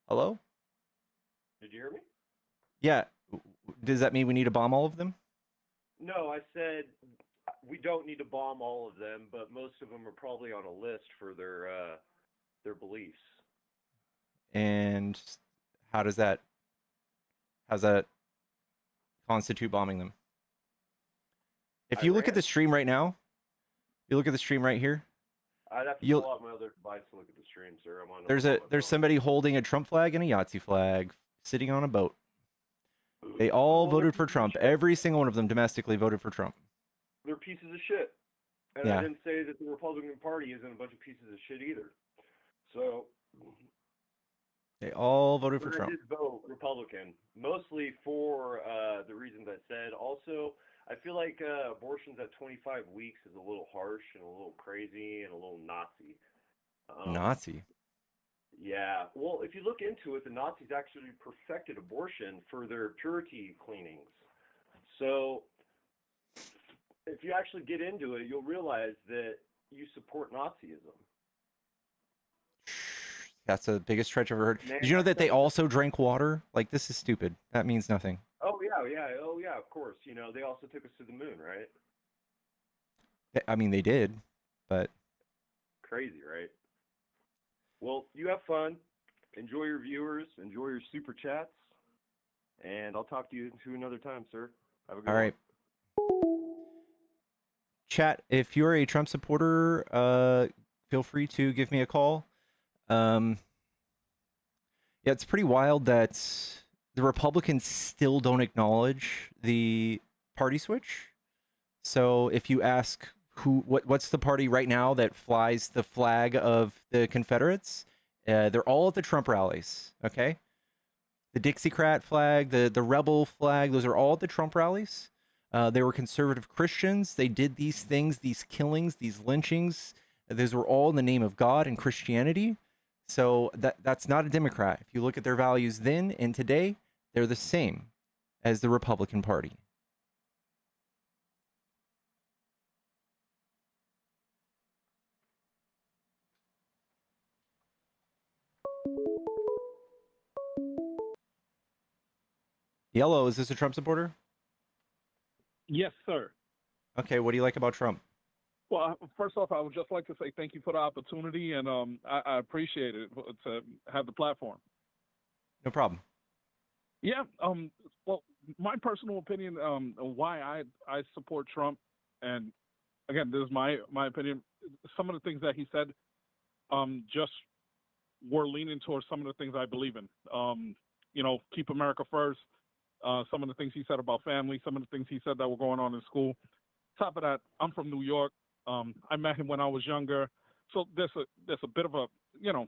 Hello? Did you hear me? Yeah. Does that mean we need to bomb all of them? No, I said we don't need to bomb all of them, but most of them are probably on a list for their beliefs. And how does that constitute bombing them? If you look at Iran? the stream right now, you look at the stream right here. I'd have to You'll pull out my other device to look at the stream, sir. I'm on my there's phone. somebody holding a Trump flag and a Yahtzee flag sitting on a boat. They all Well, they're voted for pieces of Trump. shit. Every single one of them domestically voted for Trump. They're pieces of shit. And I Yeah. didn't say that the Republican Party isn't a bunch of pieces of shit either. So They all voted for but I Trump. did vote Republican, mostly for the reasons I said. Also, I feel like abortions at 25 weeks is a little harsh and a little crazy and a little Nazi. Nazi. Yeah. Well, if you look into it, the Nazis actually perfected abortion for their purity cleanings. So if you actually get into it, you'll realize that you support Nazism. That's the biggest stretch I've ever heard. Man, Did you know that they that's- also drank water? Like, this is stupid. That means nothing. Oh yeah, of course. You know, they also took us to the moon, right? I mean, they did, but Crazy, right? Well, you have fun. Enjoy your viewers. Enjoy your super chats. And I'll talk to you another time, sir. Have a good all one. right. Chat, if you're a Trump supporter, feel free to give me a call. Yeah, it's pretty wild that the Republicans still don't acknowledge the party switch. So if you ask what's the party right now that flies the flag of the Confederates, they're all at the Trump rallies. Okay, the Dixiecrat flag, the rebel flag, those are all at the Trump rallies. They were conservative Christians. They did these things, these killings, these lynchings. Those were all in the name of God and Christianity. So that's not a Democrat. If you look at their values then and today, they're the same as the Republican Party. Yellow, is this a Trump supporter? Yes, sir. Okay, what do you like about Trump? Well, first off, I would just like to say thank you for the opportunity, and I appreciate it to have the platform. No problem. Yeah. Well, my personal opinion, why I support Trump, and again, this is my opinion. Some of the things that he said, just were leaning towards some of the things I believe in. You know, keep America first. Some of the things he said about family, some of the things he said that were going on in school. Top of that, I'm from New York. I met him when I was younger, so there's a bit of a, you know,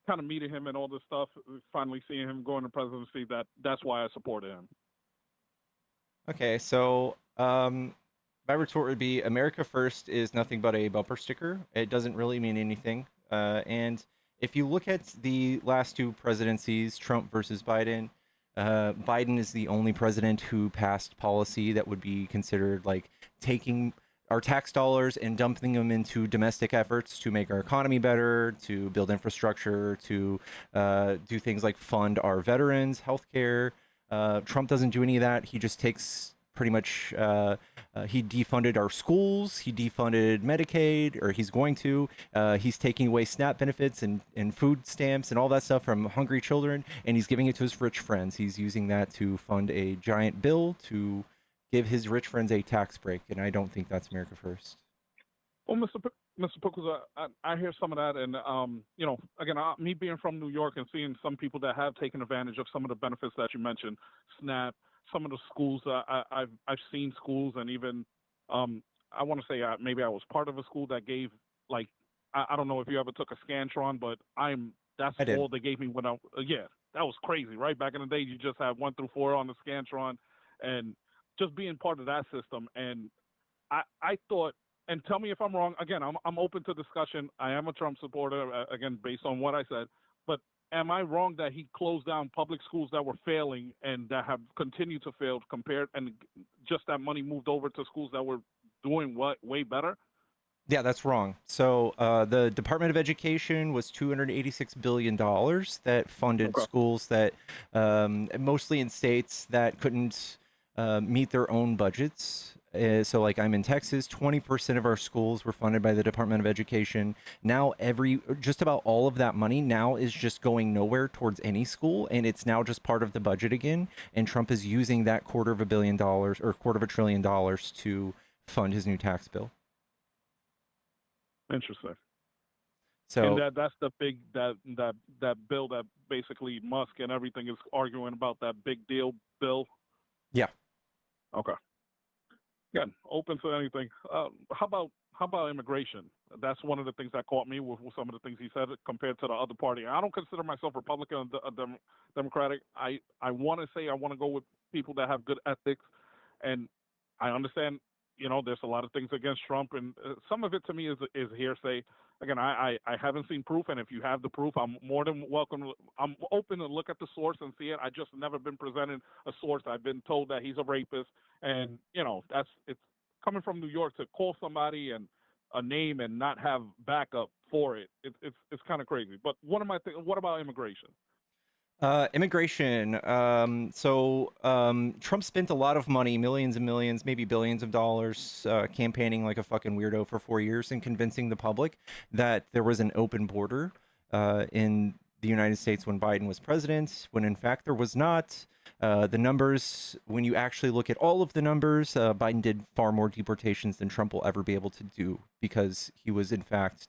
kind of meeting him and all this stuff. Finally seeing him go into presidency, that's why I supported him. Okay, so my retort would be America First is nothing but a bumper sticker. It doesn't really mean anything. And if you look at the last two presidencies, Trump versus Biden, Biden is the only president who passed policy that would be considered like taking our tax dollars and dumping them into domestic efforts to make our economy better, to build infrastructure, to do things like fund our veterans, healthcare. Trump doesn't do any of that. He just takes pretty much, he defunded our schools, he defunded Medicaid, or he's going to. He's taking away SNAP benefits and food stamps and all that stuff from hungry children, and he's giving it to his rich friends. He's using that to fund a giant bill to give his rich friends a tax break, and I don't think that's America First. Well, Mr. Pickles, I hear some of that, and again, me being from New York and seeing some people that have taken advantage of some of the benefits that you mentioned, SNAP, some of the schools I've seen schools, and even I want to say maybe I was part of a school that gave like I don't know if you ever took a Scantron, but that's I did. all they gave me when that was crazy, right? Back in the day, you just had 1 through 4 on the Scantron, and just being part of that system, and I thought, and tell me if I'm wrong. Again, I'm open to discussion. I am a Trump supporter, again, based on what I said. But am I wrong that he closed down public schools that were failing and that have continued to fail compared, and just that money moved over to schools that were doing way better? Yeah, that's wrong. So the Department of Education was $286 billion that funded Okay. schools that mostly in states that couldn't meet their own budgets. So like I'm in Texas, 20% of our schools were funded by the Department of Education. Now just about all of that money now is just going nowhere towards any school, and it's now just part of the budget again. And Trump is using that $250 million or $250 billion to fund his new tax bill. Interesting. So And that's the big that bill that basically Musk and everything is arguing about, that big deal bill. yeah. Okay. Again, open to anything. How about immigration? That's one of the things that caught me with some of the things he said compared to the other party. I don't consider myself Republican or Democratic. I want to say I want to go with people that have good ethics, and I understand. There's a lot of things against Trump, and some of it to me is hearsay. Again, I haven't seen proof, and if you have the proof, I'm more than welcome. I'm open to look at the source and see it. I just never been presented a source. I've been told that he's a rapist, and it's coming from New York to call somebody and a name and not have backup for it. It's kind of crazy. But what what about immigration? Immigration. Trump spent a lot of money, millions and millions, maybe billions of dollars, campaigning like a fucking weirdo for 4 years and convincing the public that there was an open border in the United States when Biden was president, when in fact there was not. The numbers, when you actually look at all of the numbers, Biden did far more deportations than Trump will ever be able to do, because he was in fact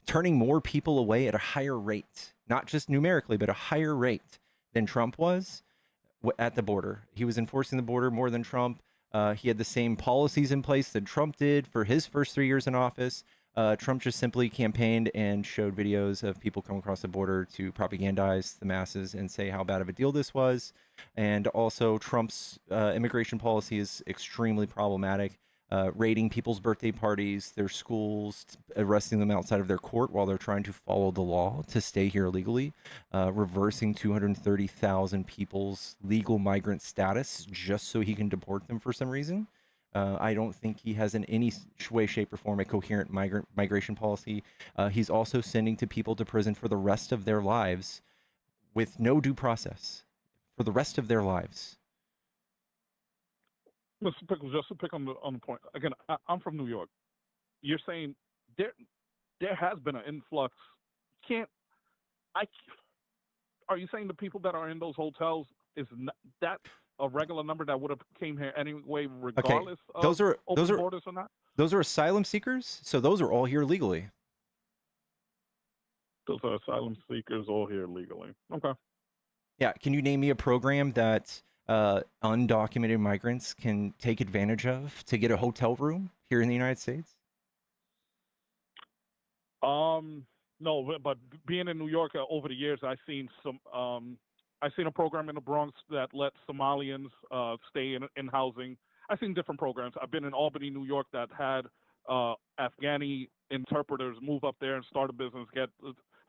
turning more people away at a higher rate, not just numerically, but a higher rate than Trump was at the border. He was enforcing the border more than Trump. He had the same policies in place that Trump did for his first 3 years in office. Trump just simply campaigned and showed videos of people coming across the border to propagandize the masses and say how bad of a deal this was. And also, Trump's immigration policy is extremely problematic, raiding people's birthday parties, their schools, arresting them outside of their court while they're trying to follow the law to stay here legally, reversing 230,000 people's legal migrant status just so he can deport them for some reason. I don't think he has in any way, shape, or form a coherent migration policy. He's also sending people to prison for the rest of their lives with no due process for the rest of their lives. Mr. Pickles, just to pick on the point again, I'm from New York. You're saying there has been an influx. Are you saying the people that are in those hotels is that a regular number that would have came here anyway, regardless of open borders or not? Those are asylum seekers, so those are all here legally. Those are asylum seekers all here legally. Okay. Yeah, can you name me a program that undocumented migrants can take advantage of to get a hotel room here in the United States? No, but being in New York over the years, I've seen a program in the Bronx that let Somalians stay in housing. I've seen different programs. I've been in Albany, New York, that had Afghani interpreters move up there and start a business, get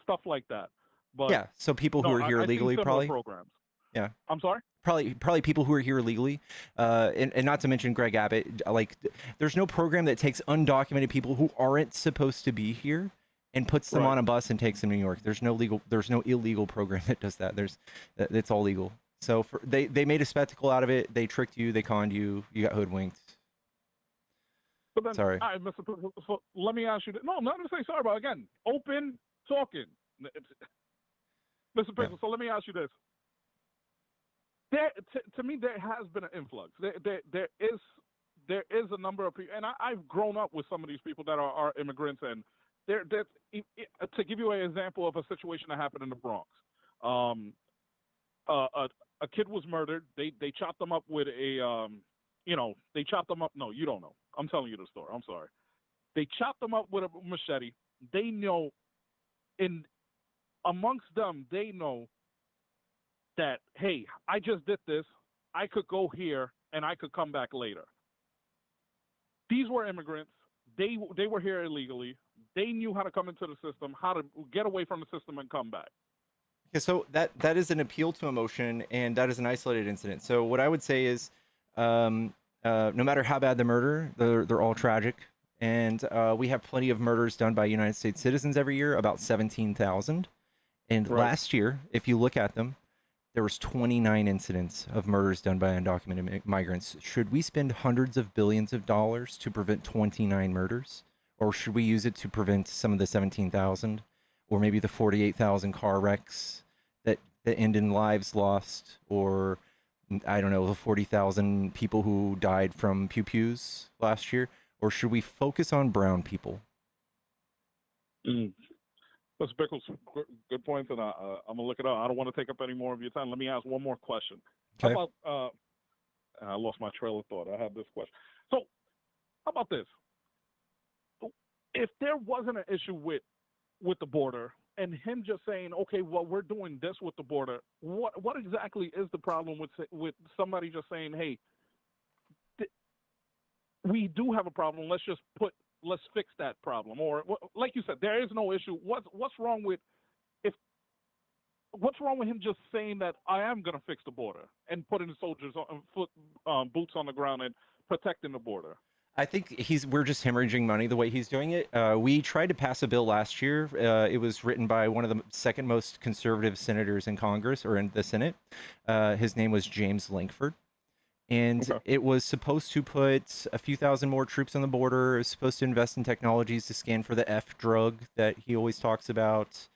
stuff like that. But yeah, so people who are here legally, probably programs. Yeah, I'm sorry. Probably people who are here legally, and not to mention Greg Abbott. Like, there's no program that takes undocumented people who aren't supposed to be here and puts them on a bus and takes them to New York. There's no illegal program that does that. It's all legal. So they made a spectacle out of it. They tricked you. They conned you. You got hoodwinked. But then, sorry. All right, Mr. Pickles, so let me ask you. No, not to say sorry, but again, open talking. Mr. Pickles, so let me ask you this. To me, there has been an influx. There is there is a number of people, and I've grown up with some of these people that are immigrants, and to give you an example of a situation that happened in the Bronx. A kid was murdered. They chopped them up with a they chopped them up. No, you don't know. I'm telling you the story. I'm sorry. They chopped them up with a machete. They know, in amongst them, they know that, hey, I just did this. I could go here and I could come back later. These were immigrants. They were here illegally. They knew how to come into the system, how to get away from the system and come back. Okay, so that is an appeal to emotion, and that is an isolated incident. So what I would say is, no matter how bad the murder, they're all tragic, and we have plenty of murders done by United States citizens every year, about 17,000. And Right. last year, if you look at them, there was 29 incidents of murders done by undocumented migrants. Should we spend hundreds of billions of dollars to prevent 29 murders, or should we use it to prevent some of the 17,000, or maybe the 48,000 car wrecks that end in lives lost, or I don't know, the 40,000 people who died from pew-pews last year? Or should we focus on brown people? That's Bickles, good points, and I'm gonna look it up. I don't want to take up any more of your time. Let me ask one more question. Okay. How about I lost my trail of thought. I had this question. So, how about this? If there wasn't an issue with the border, and him just saying, okay, well, we're doing this with the border, what exactly is the problem with somebody just saying, hey, we do have a problem. Let's fix that problem. Or like you said, there is no issue. What's wrong with him just saying that I am going to fix the border and putting the soldiers boots on the ground and protecting the border? I think we're just hemorrhaging money the way he's doing it. We tried to pass a bill last year. It was written by one of the second most conservative senators in Congress, or in the Senate. His name was James Lankford. And it was supposed to put a few thousand more troops on the border. It was supposed to invest in technologies to scan for the F drug that he always talks about.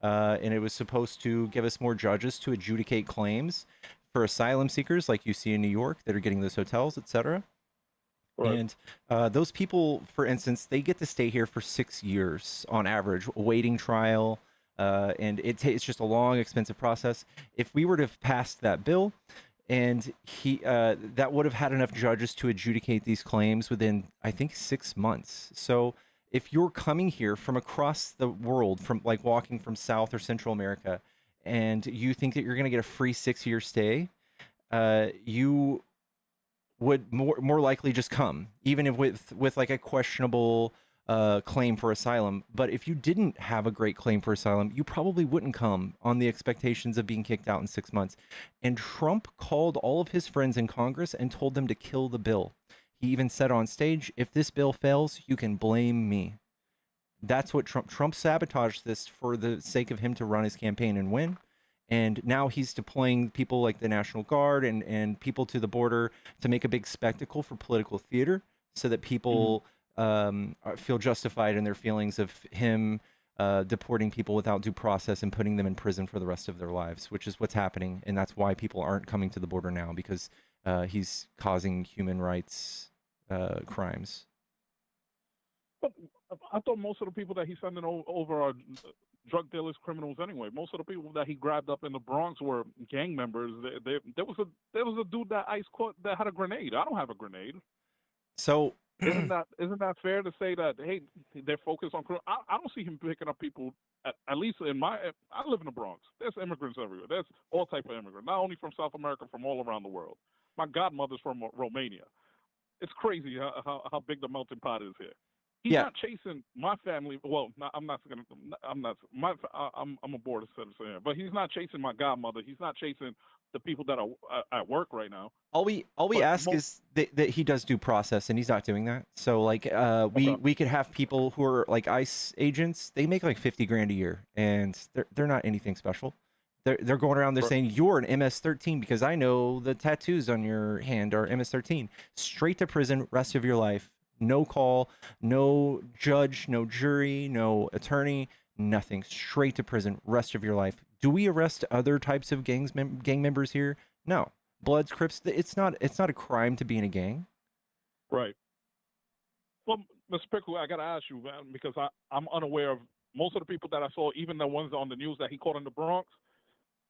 And it was supposed to give us more judges to adjudicate claims for asylum seekers like you see in New York that are getting those hotels, etc. Right. And those people, for instance, they get to stay here for 6 years on average, awaiting trial. And it's just a long, expensive process. If we were to have passed that bill, and that would have had enough judges to adjudicate these claims within, I think, 6 months. So if you're coming here from across the world, from like walking from South or Central America, and you think that you're going to get a free 6-year stay, you would more likely just come, even if with like a questionable claim for asylum. But if you didn't have a great claim for asylum, you probably wouldn't come on the expectations of being kicked out in 6 months. And Trump called all of his friends in Congress and told them to kill the bill. He even said on stage, if this bill fails, you can blame me. That's what Trump sabotaged this for the sake of him to run his campaign and win. And now he's deploying people like the National Guard and people to the border to make a big spectacle for political theater so that people feel justified in their feelings of him deporting people without due process and putting them in prison for the rest of their lives, which is what's happening. And that's why people aren't coming to the border now, because he's causing human rights crimes. But I thought most of the people that he's sending over are drug dealers, criminals anyway. Most of the people that he grabbed up in the Bronx were gang members. There was a dude that ICE caught that had a grenade. I don't have a grenade. So isn't that fair to say that, hey, they're focused on criminal? I don't see him picking up people. At least I live in the Bronx. There's immigrants everywhere. There's all type of immigrants, not only from South America, from all around the world. My godmother's from Romania. It's crazy how big the melting pot is here. He's not chasing my family. Well, I'm a border citizen here, but he's not chasing my godmother. He's not chasing the people that are at work right now. All we ask is that he does due process, and he's not doing that. So like we could have people who are like ICE agents. They make like $50,000 a year, and they're not anything special. They're going around there saying you're an MS-13 because I know the tattoos on your hand are MS-13. Straight to prison, rest of your life. No call, no judge, no jury, no attorney, nothing. Straight to prison, rest of your life. Do we arrest other types of gang members here? No. Bloods, Crips. It's not a crime to be in a gang. Right. Well, Mr. Pickle, I got to ask you, man, because I'm unaware of most of the people that I saw, even the ones on the news that he caught in the Bronx.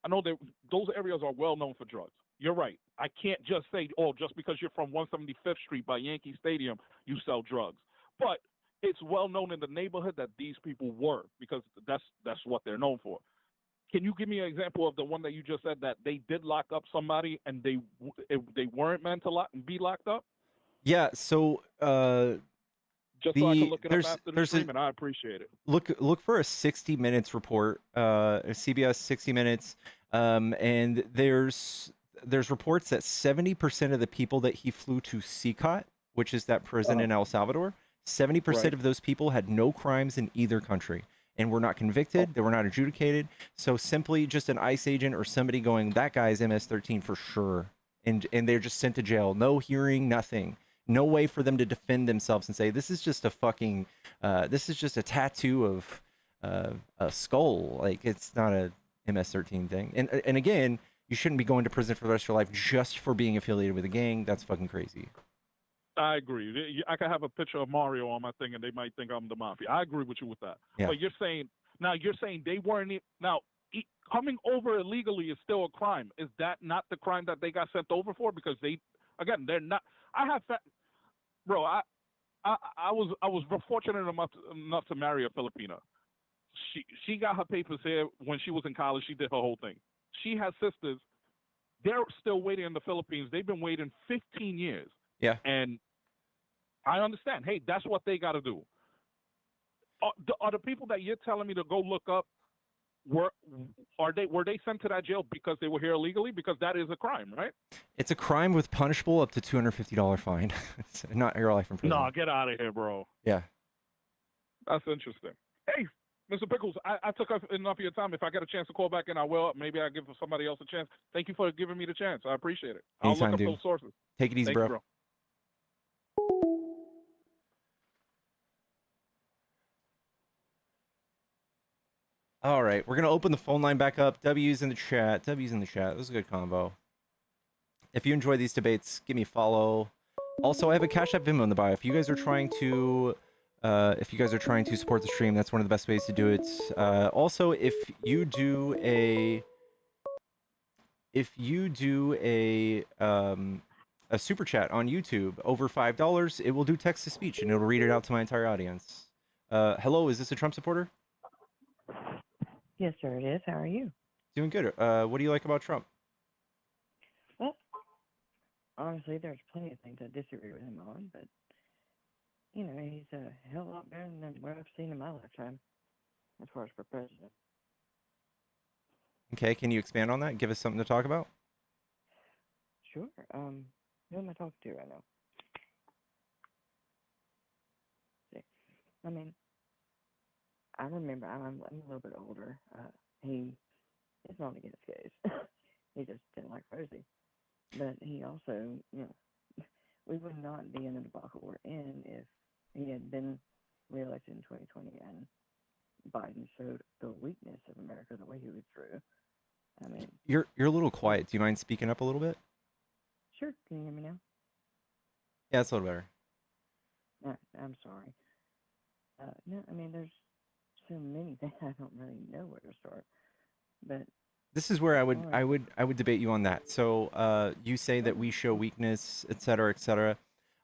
I know that those areas are well known for drugs. You're right. I can't just say, oh, just because you're from 175th Street by Yankee Stadium, you sell drugs. But it's well known in the neighborhood that these people were, because that's what they're known for. Can you give me an example of the one that you just said that they did lock up somebody and they weren't meant to be locked up? Yeah. So Just so I can look it up there's after the there's a stream, and I appreciate it. look for a 60 minutes report, a CBS 60 minutes, and there's reports that 70% of the people that he flew to CCOT, which is that prison in El Salvador, 70% Right. of those people had no crimes in either country and were not convicted. They were not adjudicated. So simply just an ICE agent or somebody going, that guy's MS-13 for sure, and they're just sent to jail. No hearing, nothing. No way for them to defend themselves and say this is just a fucking this is just a tattoo of a skull. Like, it's not a MS-13 thing. And again, you shouldn't be going to prison for the rest of your life just for being affiliated with a gang. That's fucking crazy. I agree. I could have a picture of Mario on my thing, and they might think I'm the mafia. I agree with you with that. Yeah. But you're saying they weren't coming over illegally is still a crime. Is that not the crime that they got sent over for? Because they're not. I have, bro. I was fortunate enough to marry a Filipina. She got her papers here when she was in college. She did her whole thing. She has sisters. They're still waiting in the Philippines. They've been waiting 15 years. Yeah. And I understand. Hey, that's what they got to do. Are the people that you're telling me to go look up, were they sent to that jail because they were here illegally? Because that is a crime, right? It's a crime with punishable up to $250 fine. It's not your life in prison. No, get out of here, bro. Yeah. That's interesting. Hey, Mr. Pickles, I took up enough of your time. If I get a chance to call back in, I will. Maybe I'll give somebody else a chance. Thank you for giving me the chance. I appreciate it. I'll Anytime, look up dude. those sources. Take it easy, Thank you, bro. All right, we're gonna open the phone line back up. W's in the chat. W's in the chat. This is a good combo. If you enjoy these debates, give me a follow. Also, I have a Cash App Venmo in the bio. If you guys are trying to support the stream, that's one of the best ways to do it. Also, if you do a super chat on YouTube over $5, it will do text to speech and it'll read it out to my entire audience. Hello, is this a Trump supporter? Yes, sir, it is. How are you? Doing good. What do you like about Trump? Well, honestly, there's plenty of things I disagree with him on, but, you know, he's a hell of a lot better than what I've seen in my lifetime as far as for president. Okay, can you expand on that? Give us something to talk about? Sure. Who am I talking to right now? See, I mean, I remember, I'm a little bit older. It's not against gays. He just didn't like Rosie. But he also, you know, we would not be in the debacle we're in if he had been reelected in 2020 and Biden showed the weakness of America the way he withdrew. I mean, You're a little quiet. Do you mind speaking up a little bit? sure. Can you hear me now? Yeah, it's a little better. I'm sorry. No, I mean, there's so many things I don't really know where to start. But This is where I would debate you on that. So you say that we show weakness, et cetera, et cetera.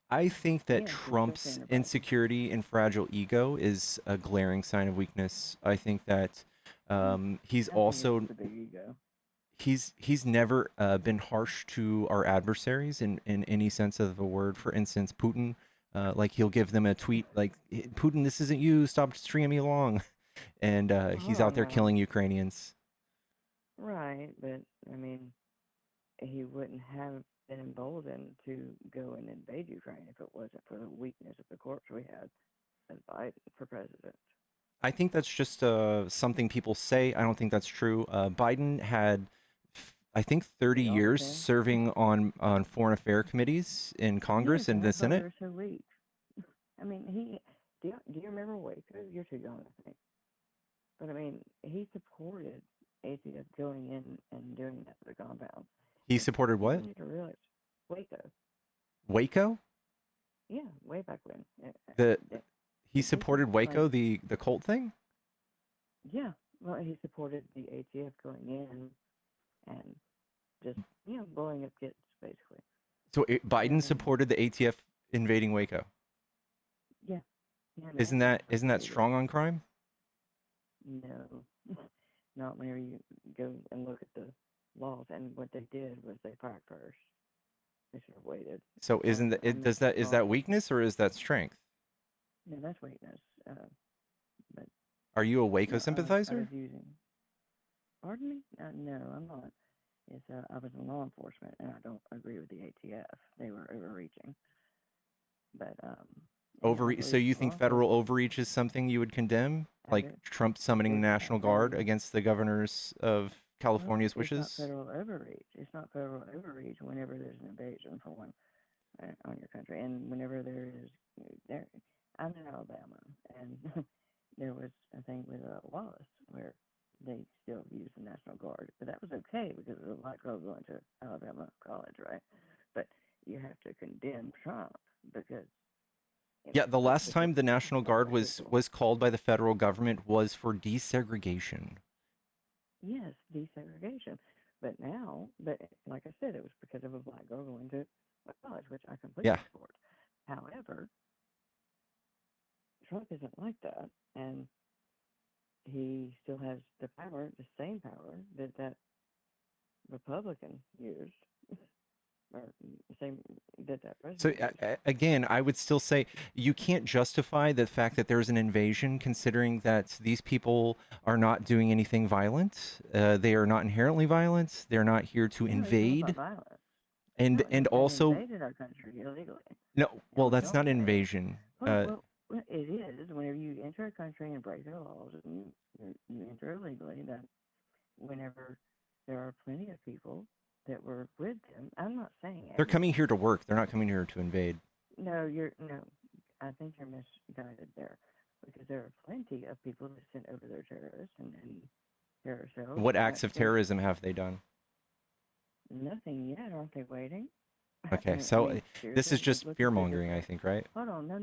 I think that Yeah, Trump's insecurity and fragile ego is a glaring sign of weakness. I think that he's also the big ego. he's never been harsh to our adversaries in any sense of the word. For instance, Putin, like he'll give them a tweet like, Putin, this isn't you, stop stringing me along. And he's out there killing Ukrainians. Right, but I mean, he wouldn't have been emboldened to go and invade Ukraine if it wasn't for the weakness of the corpse we had as Biden for president. I think that's just something people say. I don't think that's true. Biden had, I think, 30 years serving on foreign affair committees in Congress and the Senate. They're so weak. I mean, do you remember Waco? You're too young, I think. But I mean, he supported atheists going in and doing that to the compound. He supported what? You need to realize Waco. Waco? Yeah, way back when. The It- he this is supported Waco, like, the cult thing. yeah, well, he supported the ATF going in and just, blowing up kids, basically. So Biden And supported the ATF invading Waco. yeah, yeah, Isn't man, that strong on crime? no, not whenever you go and look at the laws. And what they did was they fired first. They should have waited. So isn't that it? Does that is that weakness or is that strength? No, that's weakness. But Are you a Waco no, I was sympathizer? using. Pardon me? No, I'm not. It's I was in law enforcement, and I don't agree with the ATF. They were overreaching. But I Overreach. So believe you law think federal enforcement. overreach is something you would condemn, I like do. Trump summoning the It's National Guard against the governors of well, California's it's not wishes? federal overreach. It's not federal overreach whenever there's an invasion for one on your country, and whenever there. I'm in Alabama, and there was a thing with Wallace where they still used the National Guard, but that was okay because it was a black girl going to Alabama college, right? But you have to condemn Trump because Yeah, the last because time the National of Guard black was people. was called by the federal government was for desegregation. Yes, desegregation. But now, but like I said, it was because of a black girl going to a college, which I completely Yeah. support. However, Trump isn't like that, and he still has the power, the same power that Republican used, or the same that So president used. again, I would still say you can't justify the fact that there's an invasion, considering that these people are not doing anything violent. They are not inherently violent. They're not here to No, it's not about invade, violence. and No, and they also invaded our country illegally, no. and Well, we that's don't not pay. invasion. Well, it is whenever you enter a country and break their laws, and you enter illegally. That whenever there are plenty of people that were with them. I'm not saying They're coming everyone. here to work. They're not coming here to invade. No. I think you're misguided there, because there are plenty of people that sent over their terrorists and terror cells What acts that of sent terrorism have they done? nothing yet. Aren't they waiting? Okay, I so mean, this is seriously, just look fear at the mongering, I different. think, right? Hold on, no.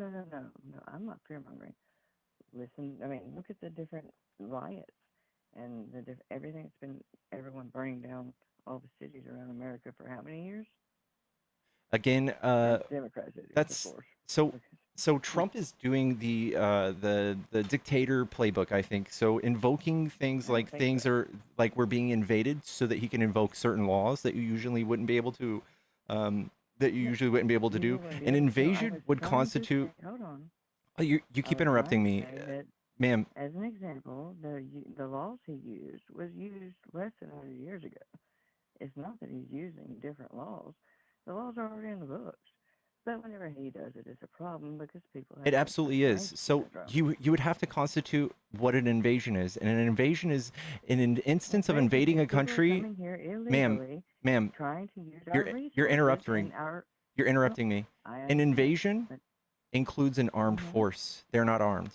I'm not fear mongering. Listen, I mean, look at the different riots and everything that's been everyone burning down all the cities around America for how many years? Again, And Democrat cities, of that's course. so. So Trump is doing the dictator playbook, I think. So invoking things I don't like think so. things are like we're being invaded, so that he can invoke certain laws that you usually wouldn't be able to, that you No, usually wouldn't be able to do. you wouldn't be An able. No, I invasion was would trying to constitute. say. Hold on. Oh, you I keep was trying interrupting to me, say that, ma'am. as an example, the laws he used was used less than 100 years ago. It's not that he's using different laws. The laws are already in the books. But whenever he does it, it's a problem because people It have absolutely is. ranking So syndrome. you would have to constitute what an invasion is, and an invasion is in an Well, instance of invading basically, a people are country. coming here Ma'am, illegally, ma'am, trying to use our you're resources interrupting. and our. You're Well, interrupting me. I An understand, invasion but includes an armed force. They're not armed.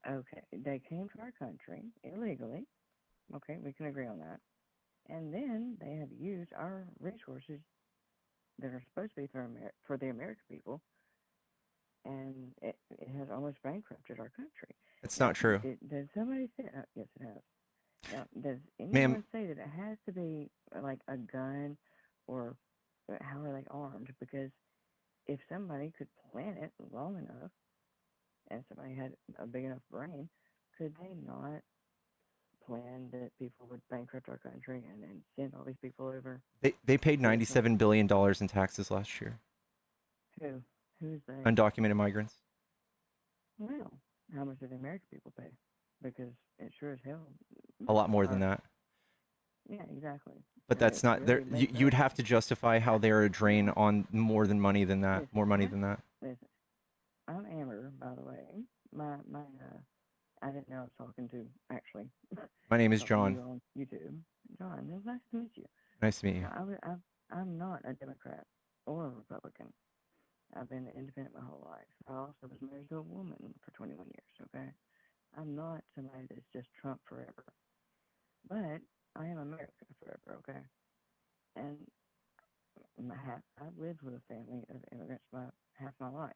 okay, they came to our country illegally. Okay, we can agree on that. And then they have used our resources that are supposed to be for the American people, and it has almost bankrupted our country. It's Now, not true. does somebody say? Yes, it has. Now, does Ma'am, anyone say that it has to be like a gun, or how are they armed? Because if somebody could plan it long enough, and somebody had a big enough brain, could they not plan that people would bankrupt our country and send all these people over? they paid To some, $97 billion in taxes last year. who? Who's they? Undocumented migrants. Well, how much did the American people pay? Because it sure as hell. A lot more than that. Yeah, exactly. But And that's it not there. really makes You would us. have to justify how they're a drain No, on more than money than that. More money listen, than that. listen. I'm Amber, by the way. My I didn't know I was talking to actually My name is talking to John. you on YouTube. John, it was nice to meet you. Nice to meet you. I'm not a Democrat or a Republican. I've been independent my whole life. I also was married to a woman for 21 years, okay? I'm not somebody that's just Trump forever. But I am America forever, okay? And half I've lived with a family of immigrants half my life,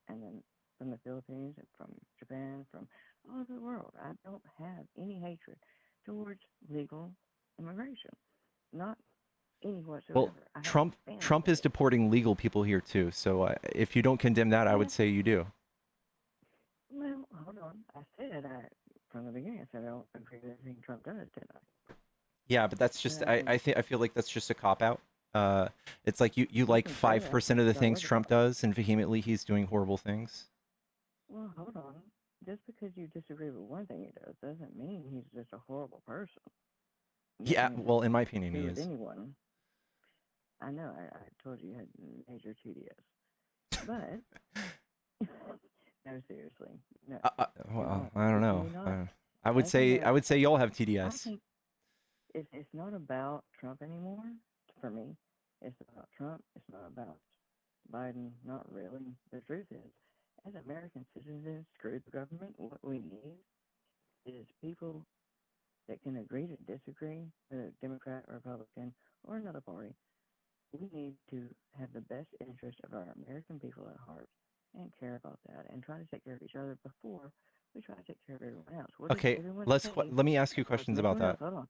and then from the Philippines and from Japan, from all over the world. I don't have any hatred towards legal immigration, not any whatsoever. Well, I have Trump family Trump that is deporting legal people here too. So if you don't condemn that, I would say you do. Well, hold on. I said from the beginning. I said I don't agree with everything Trump does, didn't I? Yeah, but that's just I think I feel like that's just a cop out. It's like you like can say that, 5% but of the don't things live Trump by it. does, and vehemently he's doing horrible things. Well, hold on. Just because you disagree with one thing he does doesn't mean he's just a horrible person. Yeah, I mean, well, in my opinion, he do with is. anyone. I know. I told you you had major TDS, but no, seriously, no. Well, No, I don't can know. we not? I would Nothing say y'all have I TDS. think it's not about Trump anymore. For me, it's about Trump. It's not about Biden. Not really. The truth is, as American citizens, screw the government. What we need is people that can agree to disagree with a Democrat or Republican or another party. We need to have the best interest of our American people at heart and care about that and try to take care of each other before we try to take care of everyone else. What does Okay, everyone say let me ask you as far as questions mental about that. health? Hold on.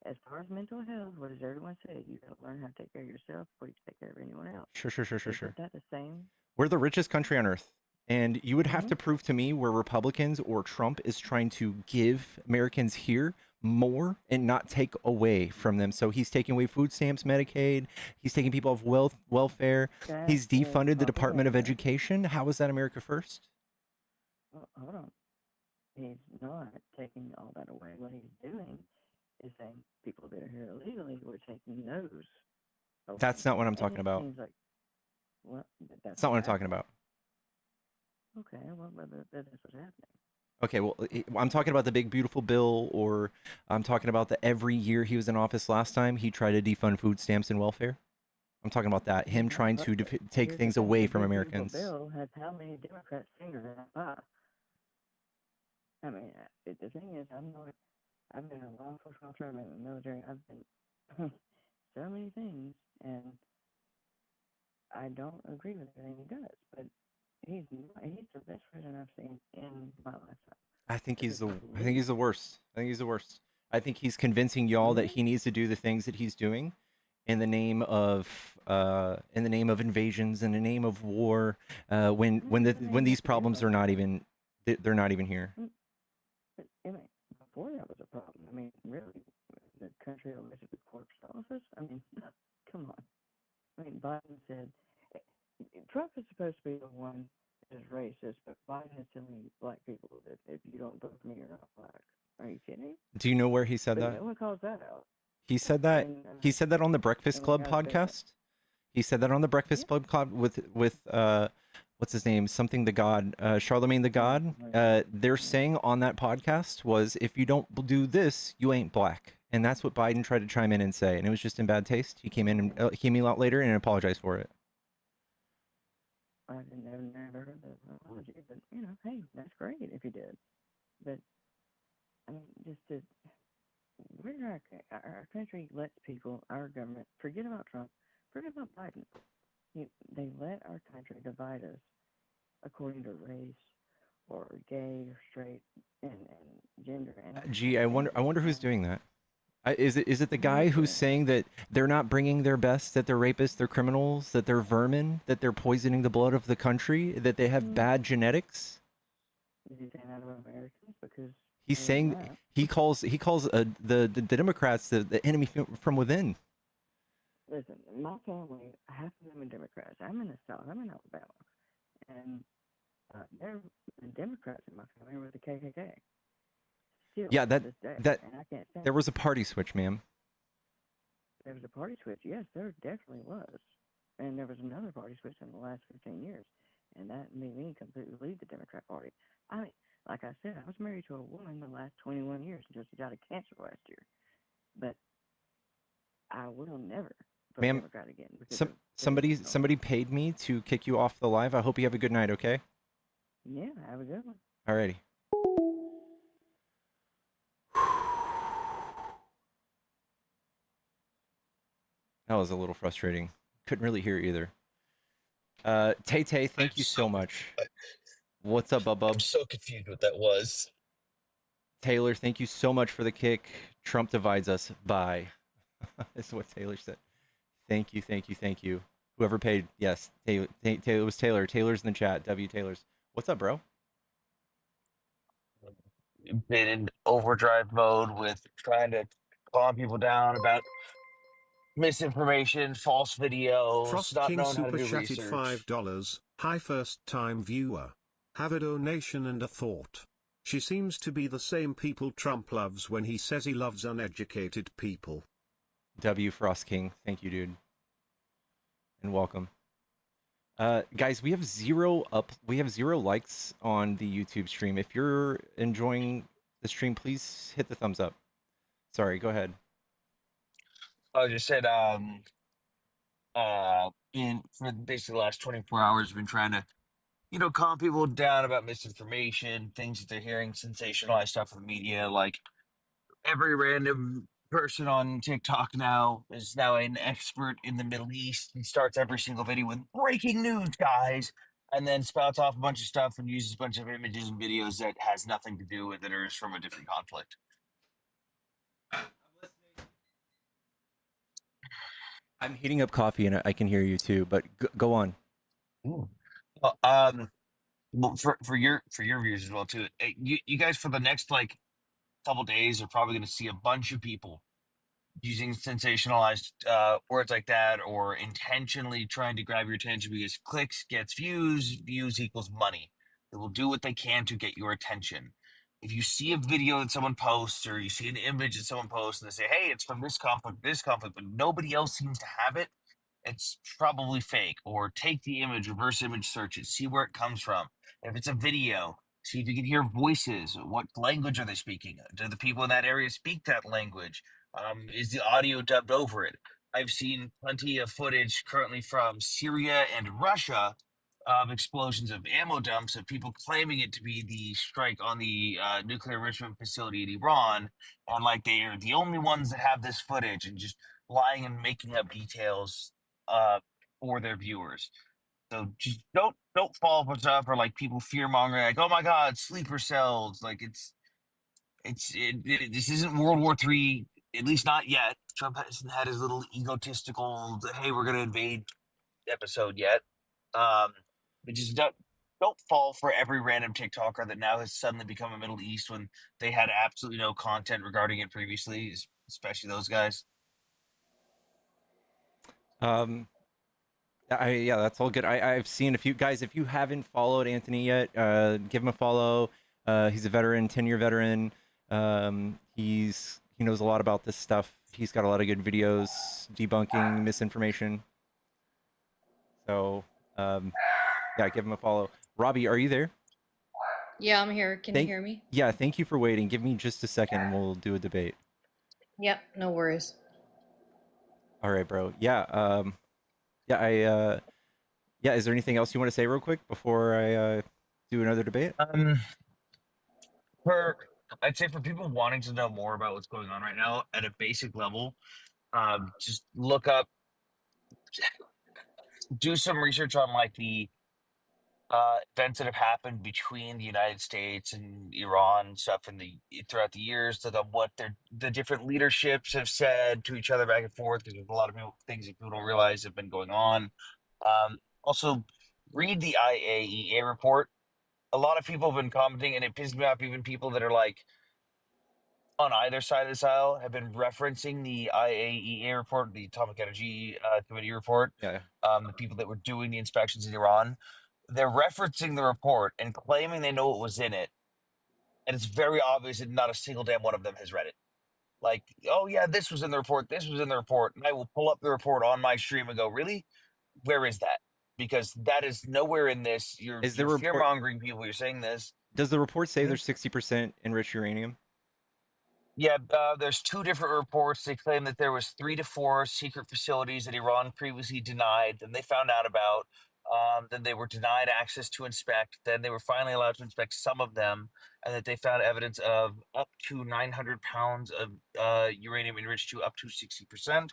As far as mental health, what does everyone say? You got to learn how to take care of yourself before you take care of anyone else. Sure. Isn't that the same? We're the richest country on earth. And you would have Mm-hmm. to prove to me where Republicans or Trump is trying to give Americans here more and not take away from them. So he's taking away food stamps, Medicaid. He's taking people off welfare. That He's is defunded the Department of propaganda. Education. How is that America first? Well, hold on. He's not taking all that away. What he's doing is saying people that are here illegally, we're taking those away. That's not what I'm And talking it about. seems like, well, that's That's not what I'm what's talking happening. about. Okay, well, that's what's happening. Okay, well, I'm talking about the big beautiful bill, or I'm talking about the every year he was in office last time, he tried to defund food stamps and welfare. I'm talking about that. Him trying to take Here's things the thing, away the from big beautiful Americans. bill has how many Democrats' fingers in that pie? I mean, the thing is, I've been a law enforcement officer, I've been in the military, I've been so many things, and I don't agree with everything he does, but he's the best president I've seen in my lifetime. I think he's Because the I think he's the worst. I think he's the worst. I think he's convincing y'all that he needs to do the things that he's doing in the name of invasions, in the name of war, when these problems are not even they're not even here. But I mean, before that was a problem. I mean, really, the country elected the corpse office. I mean, come on. I mean, Biden said Trump is supposed to be the one that is racist, but Biden is telling black people that if you don't vote for me, you're not black. Are you kidding? Do you know where he said But that? no one calls that out. He said that on the Breakfast in the Club United States. podcast. He said that on the Breakfast Club with what's his name? Something the God, Charlemagne the God. They're saying on that podcast was, if you don't do this, you ain't black. And that's what Biden tried to chime in and say, and it was just in bad taste. He came in and came out later and apologized for it. I never heard the apology, but you know, hey, that's great if you did. But I mean, just to where our country lets people, our government, forget about Trump, forget about Biden. They let our country divide us according to race or gay or straight and gender. And Gee, I wonder who's doing that. Is it the guy who's saying that they're not bringing their best, that they're rapists, they're criminals, that they're vermin, that they're poisoning the blood of the country, that they have bad genetics? Is he saying that about Americans? Because He's saying he calls the Democrats the enemy from within. Listen, my family, half of them are Democrats. I'm in the South. I'm in Alabama, and the Democrats in my family were the KKK. Still, Yeah, to this day, that and I can't stand there was a party switch, ma'am. There was a party switch. Yes, there definitely was. And there was another party switch in the last 15 years. And that made me completely leave the Democrat Party. I mean, like I said, I was married to a woman the last 21 years until she died of cancer last year. But I will never vote Ma'am, Democrat again. somebody paid me to kick you off the live. I hope you have a good night, okay? Yeah, have a good one. Alrighty. That was a little frustrating. couldn't really hear either. Tay Tay, thank you so much. What's up, Bub? I'm so confused what that was. Taylor, thank you so much for the kick. Trump divides us by. That's what Taylor said. Thank you, thank you, thank you. Whoever paid, yes, Taylor. Taylor was Taylor. Taylor's in the chat. W Taylor's. What's up, bro? Been in overdrive mode with trying to calm people down about misinformation, false videos, Frost not King knowing how to super do chatted research. $5. Hi, first time viewer. Have a donation and a thought. She seems to be the same people Trump loves when he says he loves uneducated people. W Frost King. Thank you, dude. And welcome. Guys, we have zero likes on the YouTube stream. If you're enjoying the stream, please hit the thumbs up. Sorry, go ahead. I just said, in for basically the last 24 hours, been trying to, calm people down about misinformation, things that they're hearing, sensationalized stuff from the media, like every random person on TikTok now is now an expert in the Middle East and starts every single video with breaking news, guys, and then spouts off a bunch of stuff and uses a bunch of images and videos that has nothing to do with it or is from a different conflict. I'm heating up coffee and I can hear you too, but go on. Ooh. Well, for your views as well too. You guys for the next like couple days are probably going to see a bunch of people using sensationalized words like that or intentionally trying to grab your attention because clicks gets views equals money. They will do what they can to get your attention. If you see a video that someone posts or you see an image that someone posts and they say, hey, it's from this conflict, but nobody else seems to have it, it's probably fake. Or take the image, reverse image search it, see where it comes from. If it's a video, see if you can hear voices. What language are they speaking? Do the people in that area speak that language? Is the audio dubbed over it? I've seen plenty of footage currently from Syria and Russia of explosions of ammo dumps of people claiming it to be the strike on the nuclear enrichment facility in Iran, and like they are the only ones that have this footage and just lying and making up details for their viewers. So just don't fall for stuff or like people fear mongering like, oh my god, sleeper cells. Like this isn't World War III, at least not yet. Trump hasn't had his little egotistical hey, we're gonna invade episode yet. But just don't fall for every random TikToker that now has suddenly become a Middle East when they had absolutely no content regarding it previously, especially those guys. Yeah, that's all good. I've seen a few guys. If you haven't followed Anthony yet, give him a follow. He's a veteran, 10-year veteran. He knows a lot about this stuff. He's got a lot of good videos debunking misinformation. So, yeah, give him a follow. Robbie, are you there? Yeah, I'm here. Can you hear me? Yeah, thank you for waiting. Give me just a second and we'll do a debate. Yep, no worries. All right, bro. Yeah, yeah, is there anything else you want to say real quick before I do another debate? I'd say for people wanting to know more about what's going on right now at a basic level, just look up, do some research on like the events that have happened between the United States and Iran stuff throughout the years, to what the different leaderships have said to each other back and forth. Because there's a lot of things that people don't realize have been going on. Also, read the IAEA report. A lot of people have been commenting, and it pisses me off. Even people that are like on either side of this aisle have been referencing the IAEA report, the Atomic Energy Committee report. Yeah. The people that were doing the inspections in Iran, they're referencing the report and claiming they know what was in it, and it's very obvious that not a single damn one of them has read it. Like, oh yeah, this was in the report, this was in the report, and I will pull up the report on my stream and go, really? Where is that? Because that is nowhere in this. You're fear mongering people. You're saying this. Does the report say there's 60% enriched uranium? Yeah, there's two different reports. They claim that there was 3 to 4 secret facilities that Iran previously denied. Then they found out about. Then they were denied access to inspect. Then they were finally allowed to inspect some of them. and that they found evidence of up to 900 pounds of uranium enriched to up to 60%.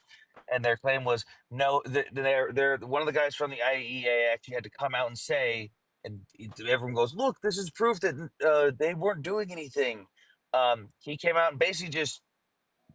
And their claim was no, they're one of the guys from the IAEA actually had to come out and say, and everyone goes, look, this is proof that they weren't doing anything. He came out and basically just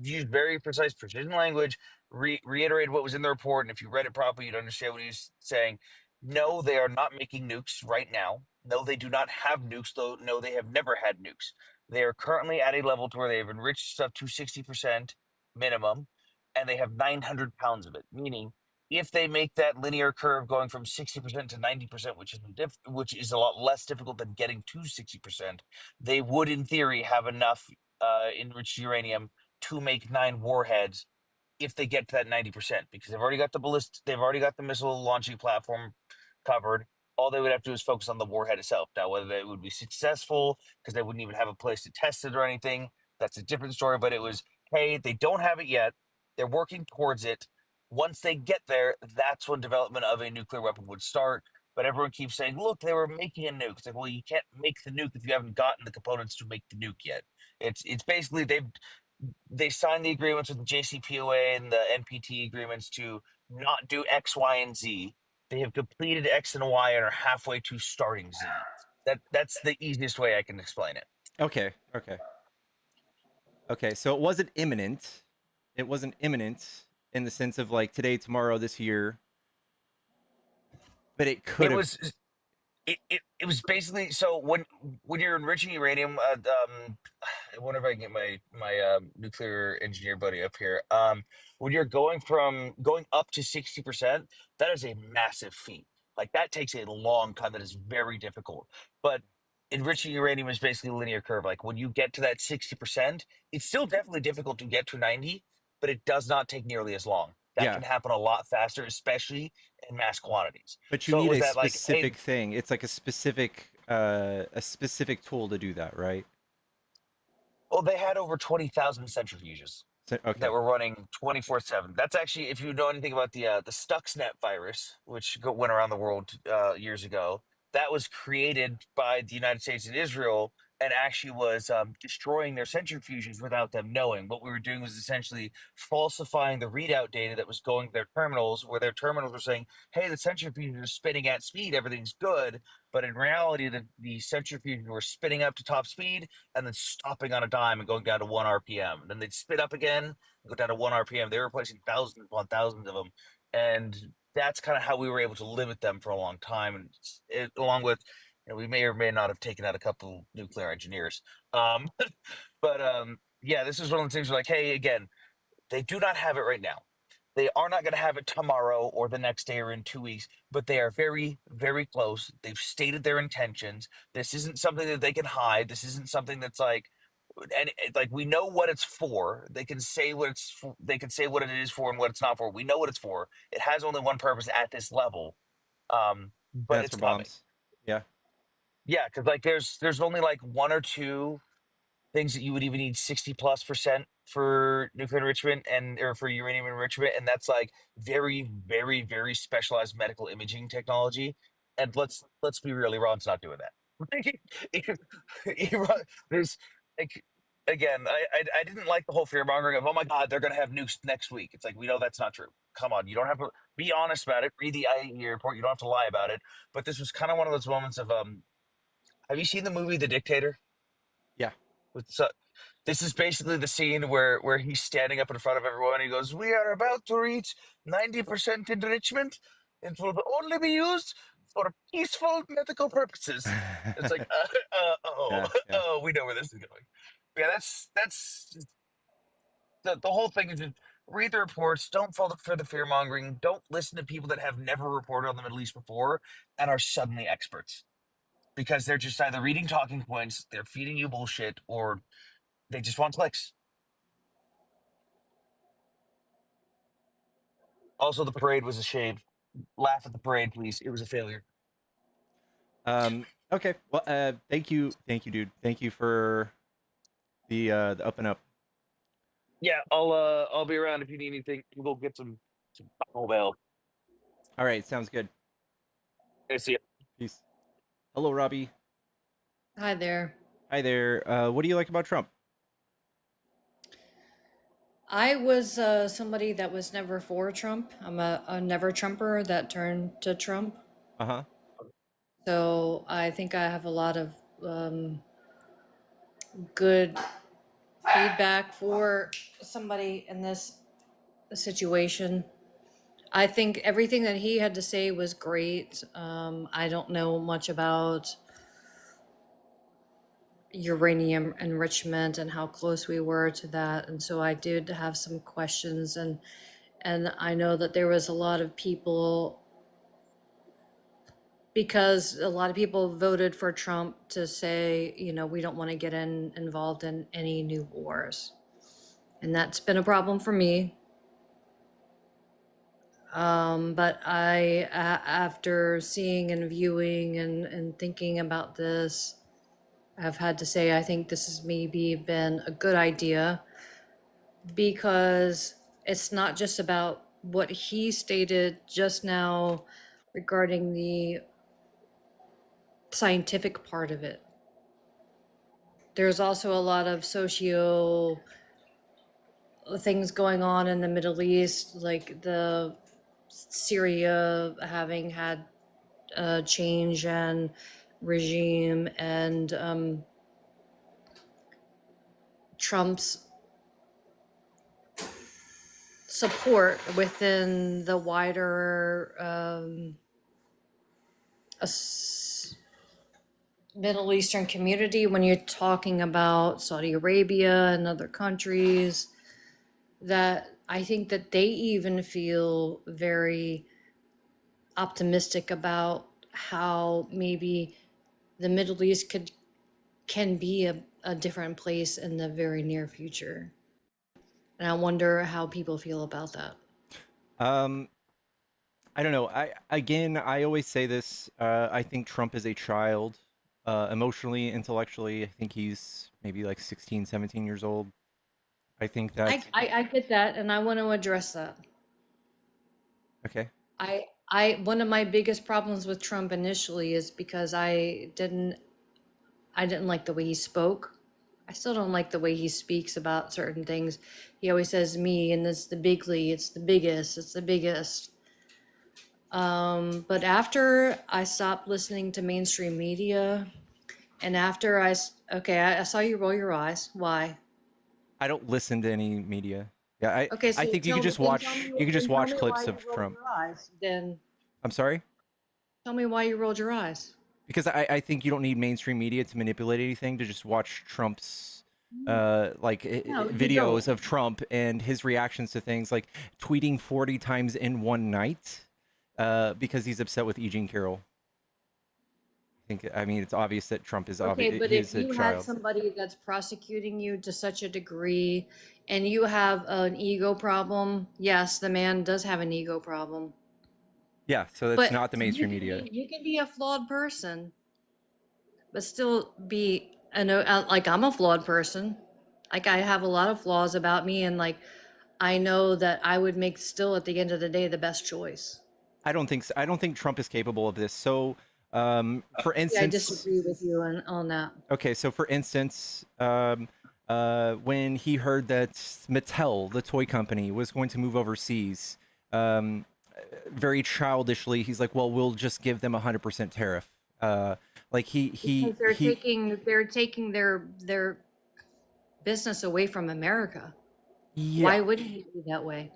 used very precise precision language, reiterated what was in the report, and if you read it properly, you'd understand what he's saying. No, they are not making nukes right now. No, they do not have nukes, though. No, they have never had nukes. They are currently at a level to where they have enriched stuff to 60% minimum, and they have 900 pounds of it, meaning if they make that linear curve going from 60% to 90%, which is a lot less difficult than getting to 60%, they would, in theory, have enough enriched uranium to make 9 warheads if they get to that 90%, because they've already got they've already got the missile launching platform covered. All they would have to do is focus on the warhead itself. Now, whether they would be successful, because they wouldn't even have a place to test it or anything, that's a different story. But it was, hey, they don't have it yet. They're working towards it. Once they get there, that's when development of a nuclear weapon would start. But everyone keeps saying, look, they were making a nuke. It's like, well, you can't make the nuke if you haven't gotten the components to make the nuke yet. It's basically they signed the agreements with the JCPOA and the NPT agreements to not do X, Y, and Z. They have completed X and Y and are halfway to starting Z. That's the easiest way I can explain it. Okay. So it wasn't imminent. It wasn't imminent in the sense of like today, tomorrow, this year. But it could have. It was basically, so when you're enriching uranium, I wonder if I can get my nuclear engineer buddy up here. When you're going up to 60%, that is a massive feat. Like that takes a long time. That is very difficult. But enriching uranium is basically a linear curve. Like when you get to that 60%, it's still definitely difficult to get to 90, but it does not take nearly as long. That Yeah. can happen a lot faster, especially in mass quantities. But you So it need was a that like, hey, specific thing. It's like a specific tool to do that, right? well, they had over 20,000 centrifuges So, okay. that were running 24/7. That's actually, if you know anything about the Stuxnet virus, which went around the world years ago, that was created by the United States and Israel, and actually was destroying their centrifuges without them knowing. What we were doing was essentially falsifying the readout data that was going to their terminals, where their terminals were saying, "Hey, the centrifuges are spinning at speed, everything's good." But in reality, the centrifuges were spinning up to top speed and then stopping on a dime and going down to 1 RPM. And then they'd spit up again and go down to 1 RPM. They were replacing thousands upon thousands of them. And that's kind of how we were able to limit them for a long time. And along with, we may or may not have taken out a couple nuclear engineers. Yeah, this is one of the things where like, hey, again, they do not have it right now. They are not going to have it tomorrow or the next day or in 2 weeks, but they are very, very close. They've stated their intentions. This isn't something that they can hide. This isn't something that's like, and like we know what it's for. They can say what it's for, they can say what it is for and what it's not for. We know what it's for. It has only one purpose at this level, but That's it's for coming. bombs. Yeah. Yeah, because like there's only like one or two things that you would even need 60+% for nuclear enrichment or for uranium enrichment, and that's like very, very, very specialized medical imaging technology. And let's be real, Iran's not doing that. There's like, again, I didn't like the whole fear mongering of, oh my god, they're gonna have nukes next week. It's like, we know that's not true. Come on, you don't have to be honest about it. Read the IAEA report. You don't have to lie about it. But this was kind of one of those moments of have you seen the movie The Dictator? Yeah. This is basically the scene where he's standing up in front of everyone. And he goes, "We are about to reach 90% enrichment. It will only be used for peaceful medical purposes." It's like, Yeah. oh, we know where this is going. Yeah, that's the whole thing is just read the reports. Don't fall for the fear mongering. Don't listen to people that have never reported on the Middle East before and are suddenly experts, because they're just either reading talking points, they're feeding you bullshit, or they just want clicks. Also, the parade was a shame. Laugh at the parade, please. It was a failure. Okay. Well, thank you, dude. Thank you for the up and up. Yeah, I'll be around if you need anything. We'll go get some Taco Bell. All right, sounds good. I see you. Peace. Hello, Robbie. Hi there. Hi there. What do you like about Trump? I was somebody that was never for Trump. I'm a never Trumper that turned to Trump. Uh-huh. So I think I have a lot of good feedback for somebody in this situation. I think everything that he had to say was great. I don't know much about uranium enrichment and how close we were to that, and so I did have some questions, and I know that there was a lot of people, because a lot of people voted for Trump to say, you know, we don't want to get involved in any new wars, and that's been a problem for me. But after seeing and viewing and thinking about this, I've had to say I think this has maybe been a good idea, because it's not just about what he stated just now regarding the scientific part of it. There's also a lot of socio things going on in the Middle East, like the Syria having had a change and regime, and Trump's support within the wider Middle Eastern community, when you're talking about Saudi Arabia and other countries, that I think that they even feel very optimistic about how maybe the Middle East can be a different place in the very near future. And I wonder how people feel about that. Um, I don't know. I always say this. I think Trump is a child, emotionally, intellectually. I think he's maybe like 16, 17 years old. I think that. I get that, and I want to address that. Okay. One of my biggest problems with Trump initially is because I didn't like the way he spoke. I still don't like the way he speaks about certain things. He always says me, and it's the bigly, it's the biggest, it's the biggest. But after I stopped listening to mainstream media, and after I saw you roll your eyes. Why? I don't listen to any media. Yeah, Okay, I so think you could just watch tell me why clips you of rolled Trump. your eyes. Then I'm sorry? tell me why you rolled your eyes. Because I think you don't need mainstream media to manipulate anything, to just watch Trump's No, you videos don't. of Trump and his reactions to things, like tweeting 40 times in one night because he's upset with Eugene Carroll. I mean, it's obvious that Trump is Okay, but if he's a you had child. somebody that's prosecuting you to such a degree and you have an ego problem, yes, the man does have an ego problem. Yeah, so that's But not the mainstream media. you can be a flawed person, but still be like I'm a flawed person. Like I have a lot of flaws about me, and like I know that I would make still at the end of the day the best choice. I don't think so. I don't think Trump is capable of this. So, for Yeah, I instance, disagree with you on that. okay, so for instance, when he heard that Mattel, the toy company, was going to move overseas, um, very childishly, he's like, "Well, we'll just give them 100% tariff." Like Because they're taking their business away from America. yeah, Why wouldn't he be that way?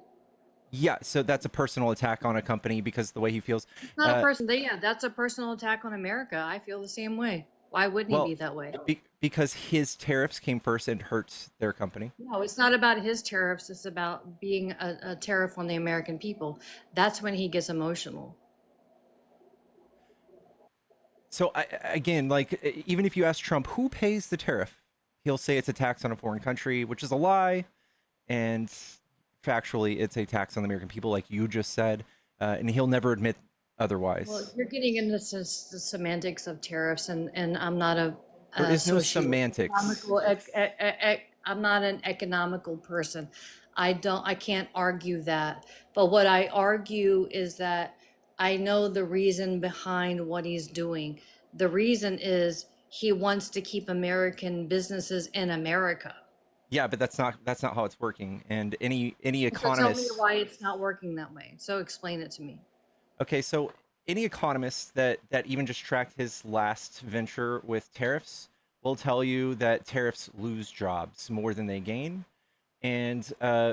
yeah. So that's a personal attack on a company because the way he feels. It's not a person. Yeah, that's a personal attack on America. I feel the same way. Why wouldn't he Well, be that way? because his tariffs came first and hurts their company. No, it's not about his tariffs. It's about being a tariff on the American people. That's when he gets emotional. So again, like even if you ask Trump who pays the tariff, he'll say it's a tax on a foreign country, which is a lie, and factually, it's a tax on the American people, like you just said, and he'll never admit otherwise. Well, you're getting into the semantics of tariffs, and I'm not There is no semantics. I'm not an economical person. I can't argue that. But what I argue is that I know the reason behind what he's doing. The reason is he wants to keep American businesses in America. Yeah, but that's not how it's working. And any So tell me economist. why it's not working that way. So explain it to me. Okay, so any economist that even just tracked his last venture with tariffs will tell you that tariffs lose jobs more than they gain. And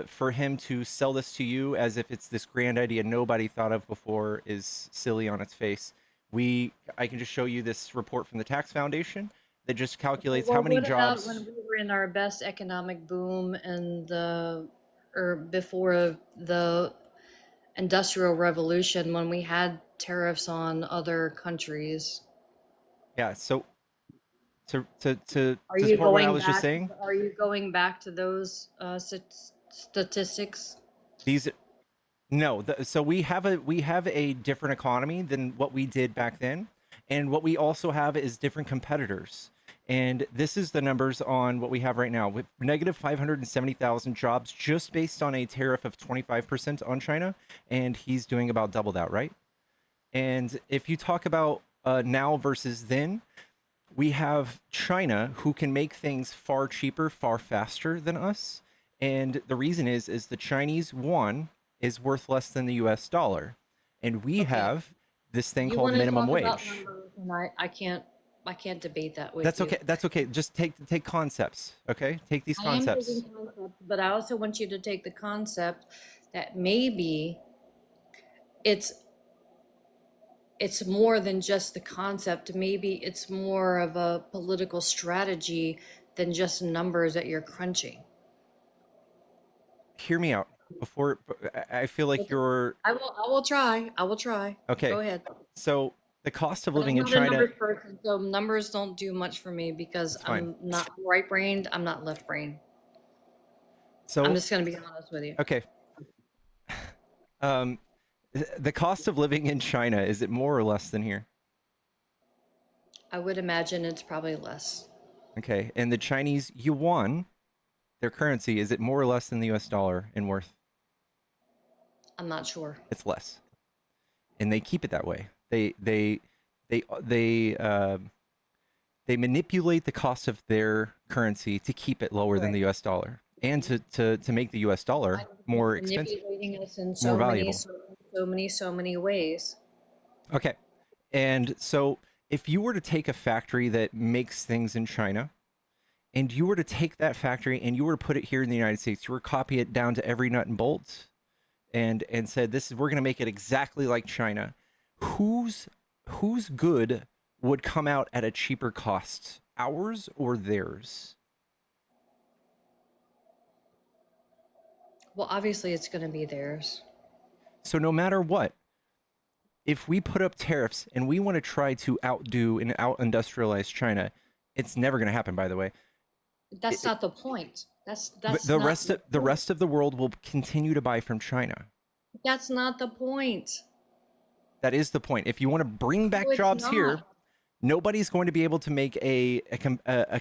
for him to sell this to you as if it's this grand idea nobody thought of before is silly on its face. I can just show you this report from the Tax Foundation that just calculates how many What about jobs. when we were in our best economic boom and or before the Industrial Revolution, when we had tariffs on other countries? Yeah, so to Are to you support what I going was just back? saying, Are you going back to those statistics? these no, so we have a different economy than what we did back then, and what we also have is different competitors. And this is the numbers on what we have right now with negative 570,000 jobs just based on a tariff of 25% on China, and he's doing about double that, right? And if you talk about now versus then, we have China who can make things far cheaper, far faster than us. And the reason is the Chinese yuan is worth less than the US dollar. And we have this thing You called want to minimum talk about wage. numbers, and I can't debate that with That's you. okay. That's okay. Just take concepts, okay? Take these I am concepts. taking concepts, but I also want you to take the concept that maybe it's more than just the concept. Maybe it's more of a political strategy than just numbers that you're crunching. Hear me out. Before I feel like you're I will try. okay. Go ahead. So the cost of But I'm living in not a China, numbers person, so numbers don't do much for me because that's fine. I'm not right-brained. I'm not left-brained. So I'm just gonna be honest with you. okay. The cost of living in China, is it more or less than here? I would imagine it's probably less. Okay. And the Chinese yuan, their currency, is it more or less than the US dollar in worth? I'm not sure. It's less. And they keep it that way. They manipulate the cost of their currency to keep it lower than the US dollar and to make the US dollar more expensive, Manipulating us in more valuable. so many ways. Okay. And so if you were to take a factory that makes things in China and you were to take that factory and you were to put it here in the United States, you were to copy it down to every nut and bolt and said, we're going to make it exactly like China. Whose good would come out at a cheaper cost, ours or theirs? Well, obviously it's going to be theirs. So no matter what, if we put up tariffs and we want to try to outdo and out-industrialize China, it's never going to happen, by the way. That's not the point. That's the not rest of the world will continue to buy from China. That's not the point. That is the point. If you want to bring back No, it's jobs here, not. nobody's going to be able to make a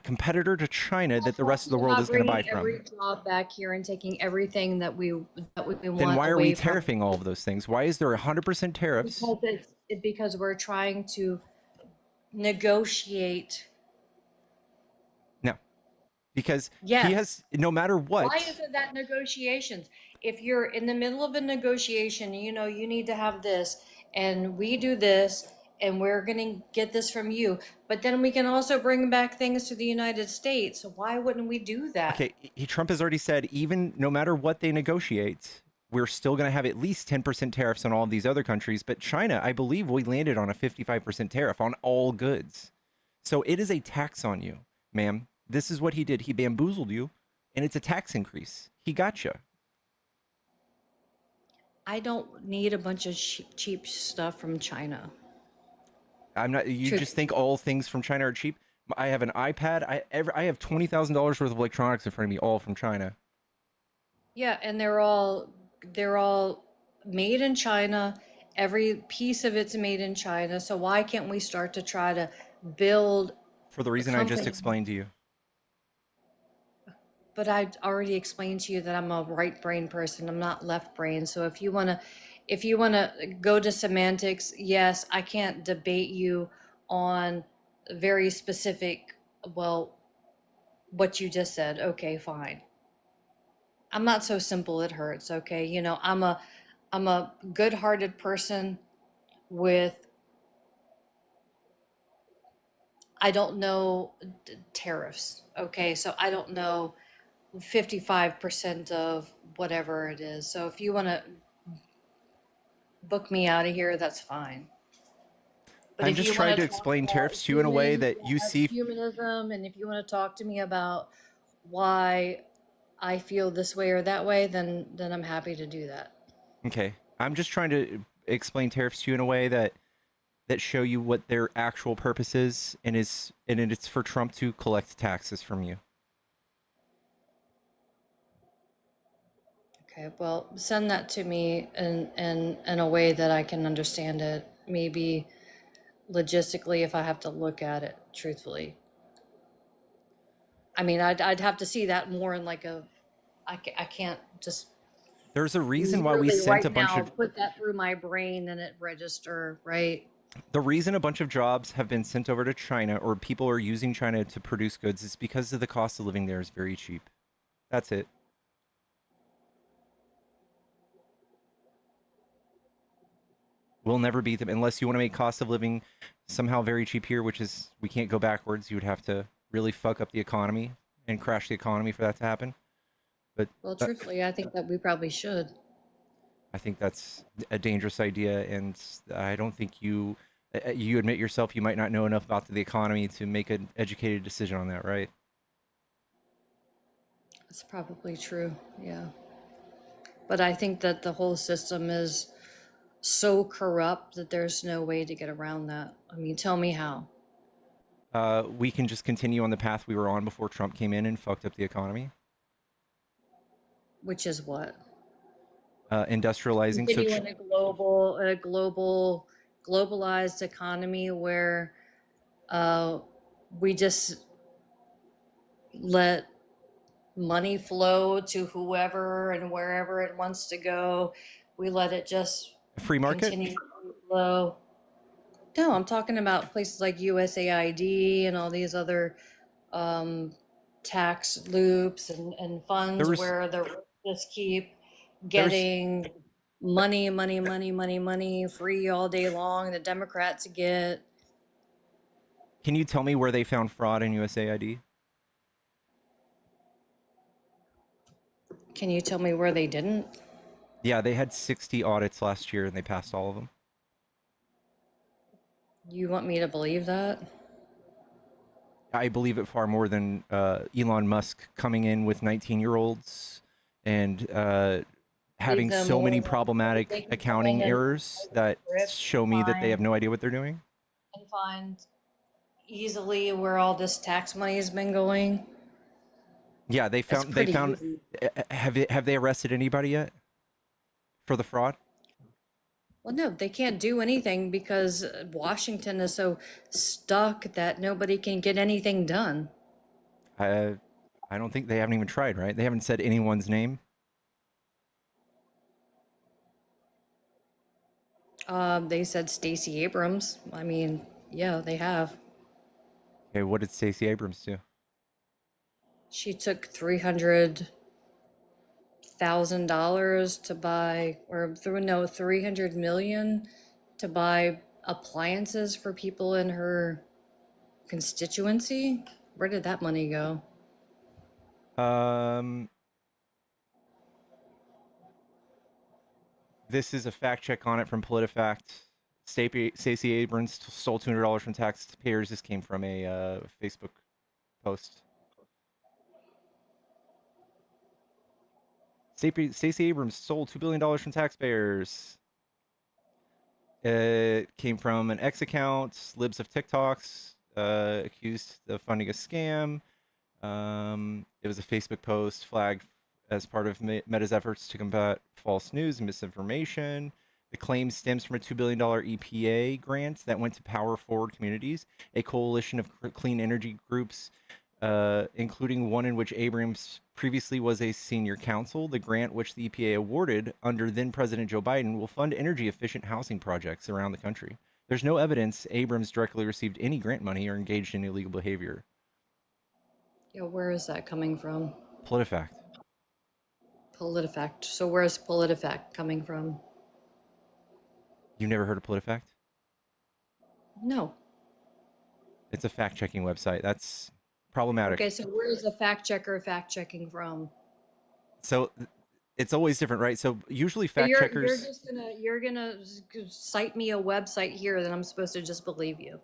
competitor to China that the rest of the world is going to buy from. Every job back here and taking everything that we want. Then why are we away from- tariffing all of those things? Why is there 100% tariffs? Because we're trying to negotiate. No, because Yes. he has, no matter what. Why isn't that negotiations? If you're in the middle of a negotiation, you need to have this, and we do this, and we're going to get this from you, but then we can also bring back things to the United States. So why wouldn't we do that? Okay, Trump has already said, even no matter what they negotiate, we're still going to have at least 10% tariffs on all of these other countries. But China, I believe we landed on a 55% tariff on all goods. So it is a tax on you, ma'am. This is what he did. He bamboozled you, and it's a tax increase. He got you. I don't need a bunch of cheap stuff from China. I'm not. You just think all things from China are cheap? I have an iPad. I have $20,000 worth of electronics in front of me, all from China. Yeah, and they're all made in China. Every piece of it's made in China. So why can't we start to try to build? For the reason I just explained to you. But I already explained to you that I'm a right brain person. I'm not left brain. So if you wanna go to semantics, yes, I can't debate you on very specific, well, what you just said, okay, fine. I'm not so simple it hurts, okay? You know, I'm a good-hearted person with, I don't know tariffs, okay? So I don't know 55% of whatever it is. So if you want to book me out of here, that's fine. But I'm if just you want trying to to talk explain about tariffs to you in a way that you see. humanism, and if you want to talk to me about why I feel this way or that way, then I'm happy to do that. Okay, I'm just trying to explain tariffs to you in a way that show you what their actual purpose is, and it's for Trump to collect taxes from you. Okay, well, send that to me in a way that I can understand it. Maybe logistically, if I have to look at it truthfully. I mean, I'd have to see that more in like a, I can't just There's a reason why we literally sent a right bunch now of put that through my brain and it register, right? the reason a bunch of jobs have been sent over to China, or people are using China to produce goods, is because of the cost of living there is very cheap. That's it. We'll never beat them unless you want to make cost of living somehow very cheap here, which is, we can't go backwards. You would have to really fuck up the economy and crash the economy for that to happen. But Well, truthfully, I think that we probably should. I think that's a dangerous idea, and I don't think you admit yourself you might not know enough about the economy to make an educated decision on that, right? That's probably true, yeah. But I think that the whole system is so corrupt that there's no way to get around that. I mean, tell me how. We can just continue on the path we were on before Trump came in and fucked up the economy. Which is what? Industrializing. Continue in a globalized economy where we just let money flow to whoever and wherever it wants to go. We let it just Free market? continue to flow. No, I'm talking about places like USAID and all these other tax loops and funds where the rich just keep getting money free all day long. The Democrats get. Can you tell me where they found fraud in USAID? Can you tell me where they didn't? Yeah, they had 60 audits last year and they passed all of them. You want me to believe that? I believe it far more than Elon Musk coming in with 19-year-olds and having so many problematic accounting errors that show me that they have no idea what they're doing. And find easily where all this tax money has been going. Yeah, they found easy. Have they arrested anybody yet for the fraud? Well, no, they can't do anything because Washington is so stuck that nobody can get anything done. I don't think they haven't even tried, right? They haven't said anyone's name. They said Stacey Abrams. I mean, yeah, they have. Okay, what did Stacey Abrams do? She took $300,000 to buy, or no, 300 million to buy appliances for people in her constituency. Where did that money go? This is a fact check on it from PolitiFact. Stacey Abrams stole $200 from taxpayers. This came from a Facebook post. Stacey Abrams stole $2 billion from taxpayers. It came from an X account, Libs of TikToks, accused of funding a scam. It was a Facebook post flagged as part of Meta's efforts to combat false news and misinformation. The claim stems from a $2 billion EPA grant that went to Power Forward Communities, a coalition of clean energy groups, including one in which Abrams previously was a senior counsel. The grant, which the EPA awarded under then President Joe Biden, will fund energy-efficient housing projects around the country. There's no evidence Abrams directly received any grant money or engaged in illegal behavior. Yeah, where is that coming from? PolitiFact. PolitiFact. So where's PolitiFact coming from? You never heard of PolitiFact? No. It's a fact-checking website. That's problematic. Okay, so where is a fact checker fact-checking from? So it's always different, right? So usually So fact you're checkers. just gonna cite me a website here that I'm supposed to just believe you.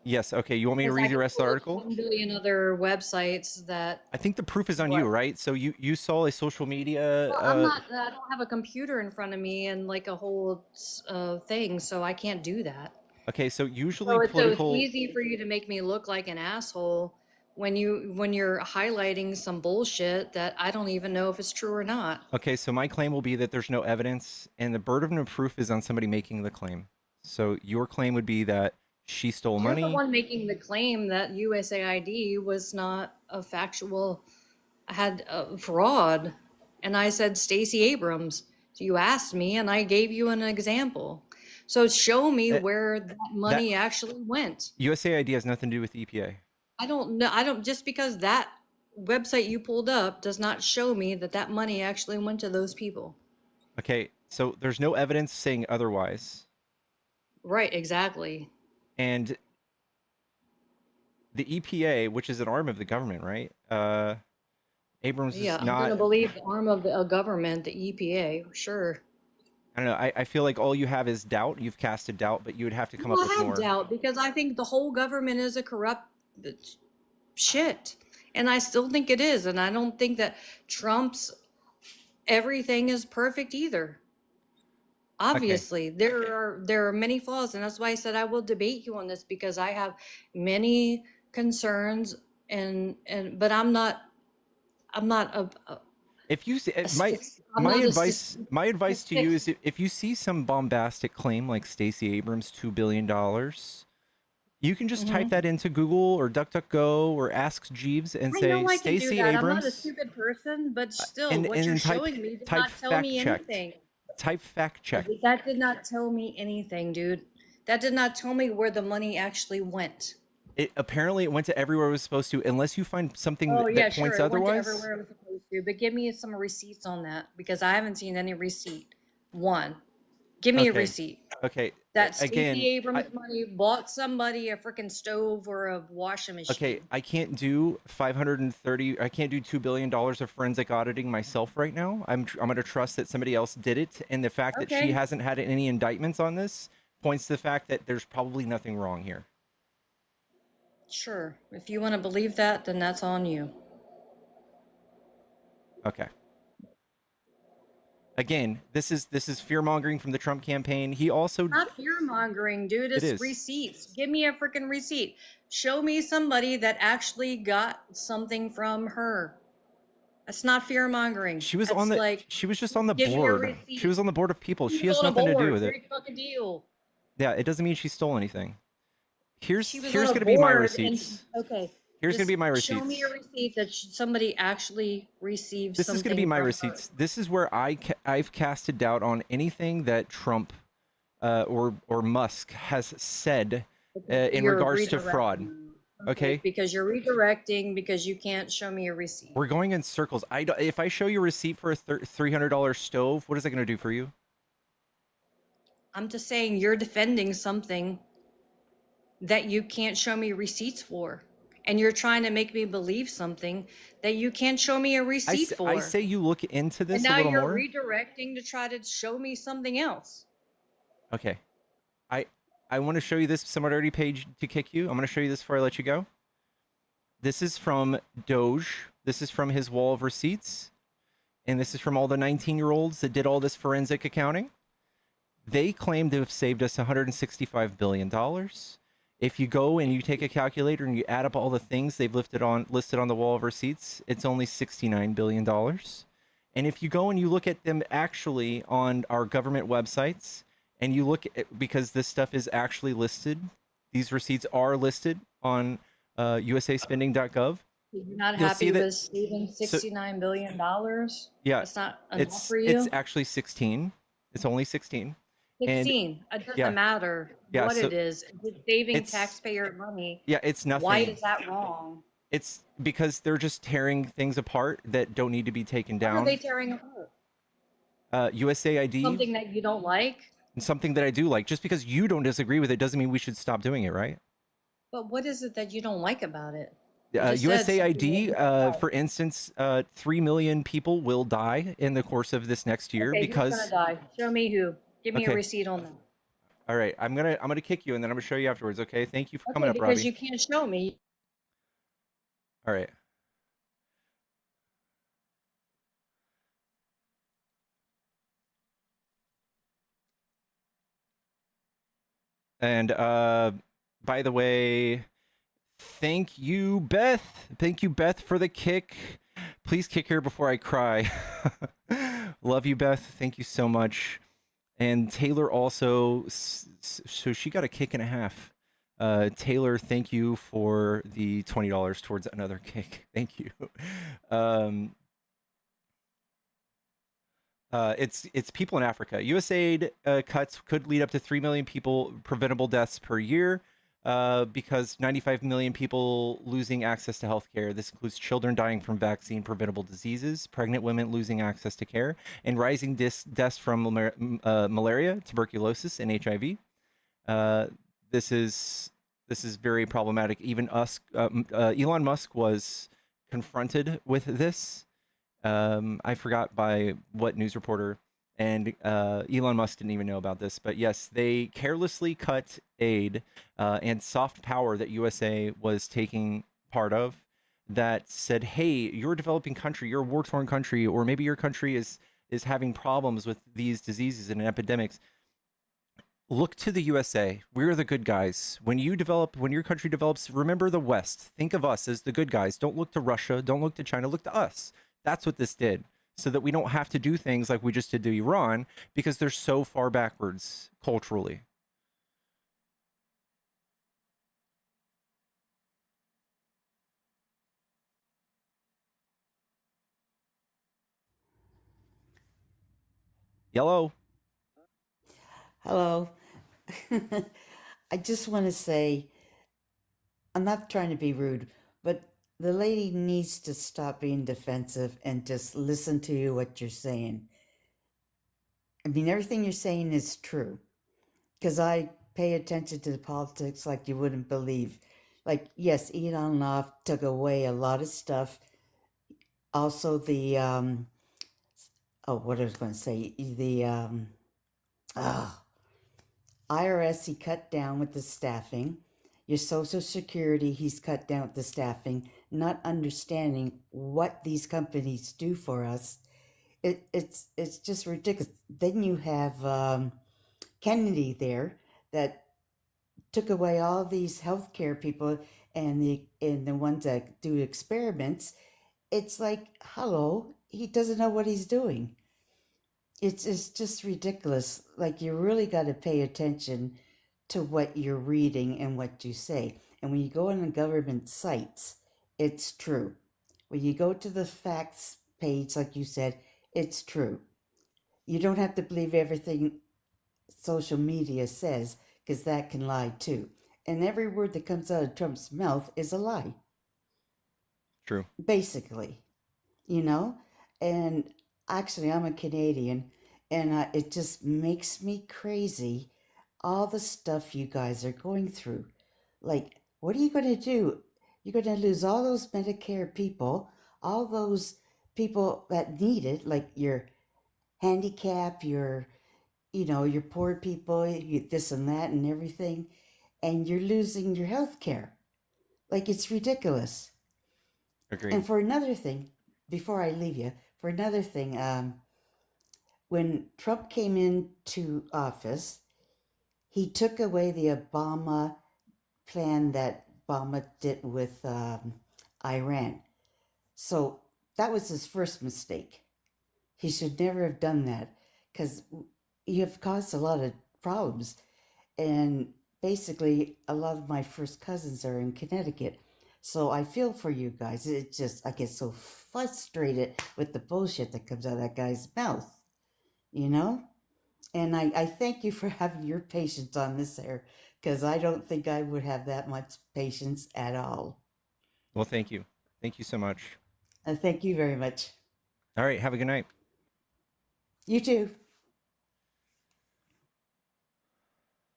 Yes. Okay. You want me to Because I read the can rest of the pull up article? 10 billion other websites that. I think the proof is on you, right? So you saw a social media. Well, I'm not. I don't have a computer in front of me and like a whole thing, so I can't do that. Okay. So usually So it's political. easy for you to make me look like an asshole when you're highlighting some bullshit that I don't even know if it's true or not. Okay. So my claim will be that there's no evidence, and the burden of proof is on somebody making the claim. So your claim would be that she stole You're the money. one making the claim that USAID was not a factual, had a fraud, and I said Stacey Abrams. So you asked me, and I gave you an example. So show me where that money actually went. USAID has nothing to do with the EPA. I don't know. I don't, just because that website you pulled up does not show me that that money actually went to those people. Okay. So there's no evidence saying otherwise. Right, exactly. And the EPA, which is an arm of the government, right? Abrams Yeah, is I'm not. gonna believe the arm of the government, the EPA, sure. I don't know. I feel like all you have is doubt. You've casted doubt, but you would have to come up with I have more. doubt because I think the whole government is a corrupt shit. And I still think it is. And I don't think that Trump's everything is perfect either. Obviously, there are many flaws, and that's why I said I will debate you on this because I have many concerns but I'm not If you see I'm my not a advice to you is if you see some bombastic claim like Stacey Abrams $2 billion, you can just type that into Google or DuckDuckGo or Ask Jeeves and I say know I can do Stacey that. I'm not a Abrams. stupid person, but still, and what then you're type showing me did type not tell fact me checked. anything. Type fact check. That did not tell me anything, dude. That did not tell me where the money actually went. It apparently it went to everywhere it was supposed to, unless you find something Oh, yeah, that points sure. It otherwise. went to everywhere it was supposed to. But give me some receipts on that because I haven't seen any receipt. One. Give me a receipt. Okay. That Stacey Again, Abrams money bought somebody a freaking stove or a washing machine. okay, I can't do 530. I can't do $2 billion of forensic auditing myself right now. I'm going to trust that somebody else did it, and the fact that she hasn't had any indictments on this points to the fact that there's probably nothing wrong here. Sure. If you want to believe that, then that's on you. Okay. Again, this is fear mongering from the Trump campaign. He also Not fear mongering, dude. It's It is. receipts. Give me a freaking receipt. Show me somebody that actually got something from her. That's not fear mongering. she was That's on the like, she was just on the give me a board. receipt. She was on the board of people. She She was has on a nothing to do board. with it. Big fucking deal. Yeah, it doesn't mean she stole anything. Here's She was here's on a going to be my board receipts. okay. Here's going to just be my Show me receipts. a receipt that somebody actually received This something is going to be my from her. receipts. This is where I've casted doubt on anything that Trump or Musk has said in You're regards to fraud. redirecting. Okay, Because you're redirecting because you can't show me a receipt. we're going in circles. If I show you a receipt for a $300 stove, what is that going to do for you? I'm just saying you're defending something that you can't show me receipts for. And you're trying to make me believe something that you can't show me a receipt for. I say you look into this and now a little you're more. redirecting to try to show me something else. Okay. I want to show you this. Someone already paid to kick you. I'm going to show you this before I let you go. This is from Doge. This is from his wall of receipts. And this is from all the 19-year-olds that did all this forensic accounting. They claim to have saved us $165 billion. If you go and you take a calculator and you add up all the things they've listed on the wall of receipts, it's only $69 billion. And if you go and you look at them actually on our government websites, and you look at, because this stuff is actually listed, these receipts are listed on usaspending.gov. You're not You'll happy see that- with saving $69 billion? Yeah, That's not enough for you? It's actually 16. It's only 16. And 16. It doesn't yeah, matter yeah. what So it is. If it's saving it's taxpayer money. yeah, it's Why nothing. is that wrong? It's because they're just tearing things apart that don't need to be taken What are they down. tearing apart? USAID, Something that you don't like? something that I do like. Just because you don't disagree with it doesn't mean we should stop doing it, right? But what is it that you don't like about it? You just said something that USAID, you don't like. for instance, 3 million people will die in the course of this next year Okay, who's gonna because. die? Show me who. Give me a Okay, receipt on that. all right. I'm gonna kick you, and then I'm gonna show you afterwards. Okay. Thank you for coming Okay, up, because Robbie. you can't show me. All right. And by the way, thank you, Beth. Thank you, Beth, for the kick. Please kick her before I cry. Love you, Beth. Thank you so much. And Taylor also, so she got a kick and a half. Taylor, thank you for the $20 towards another kick. Thank you. It's people in Africa. USAID cuts could lead up to 3 million people preventable deaths per year, because 95 million people losing access to healthcare. This includes children dying from vaccine preventable diseases, pregnant women losing access to care, and rising deaths from malaria, tuberculosis, and HIV. This is very problematic. Even us, Elon Musk was confronted with this. I forgot by what news reporter, and Elon Musk didn't even know about this. But yes, they carelessly cut aid and soft power that USA was taking part of. That said, hey, you're a developing country, you're a war-torn country, or maybe your country is having problems with these diseases and epidemics. Look to the USA. We're the good guys. When your country develops, remember the West. Think of us as the good guys. Don't look to Russia. Don't look to China. Look to us. That's what this did, so that we don't have to do things like we just did to Iran because they're so far backwards culturally. Yellow. Hello. I just want to say, I'm not trying to be rude, but the lady needs to stop being defensive and just listen to you what you're saying. I mean, everything you're saying is true because I pay attention to the politics like you wouldn't believe. Like, yes, Elon Musk took away a lot of stuff. Also, the what I was going to say, the IRS, he cut down with the staffing. Your Social Security, he's cut down with the staffing, not understanding what these companies do for us. It's just ridiculous. Then you have Kennedy there that took away all these healthcare people and the ones that do experiments. It's like, hello, he doesn't know what he's doing. It's just ridiculous. Like, you really got to pay attention to what you're reading and what you say. And when you go on the government sites, it's true. When you go to the facts page, like you said, it's true. You don't have to believe everything social media says, because that can lie too. And every word that comes out of Trump's mouth is a lie. True. Basically, you know? And actually, I'm a Canadian, and it just makes me crazy, all the stuff you guys are going through. Like, what are you going to do? You're going to lose all those Medicare people, all those people that need it, like your handicap, your poor people, this and that and everything, and you're losing your health care. Like, it's ridiculous. Agreed. And for another thing, before I leave you, when Trump came into office, he took away the Obama plan that Obama did with Iran. So that was his first mistake. He should never have done that because you have caused a lot of problems. And basically, a lot of my first cousins are in Connecticut. So I feel for you guys. I get so frustrated with the bullshit that comes out of that guy's mouth, you know? And I thank you for having your patience on this there, because I don't think I would have that much patience at all. Well, thank you. Thank you so much. Thank you very much. All right. Have a good night. You too.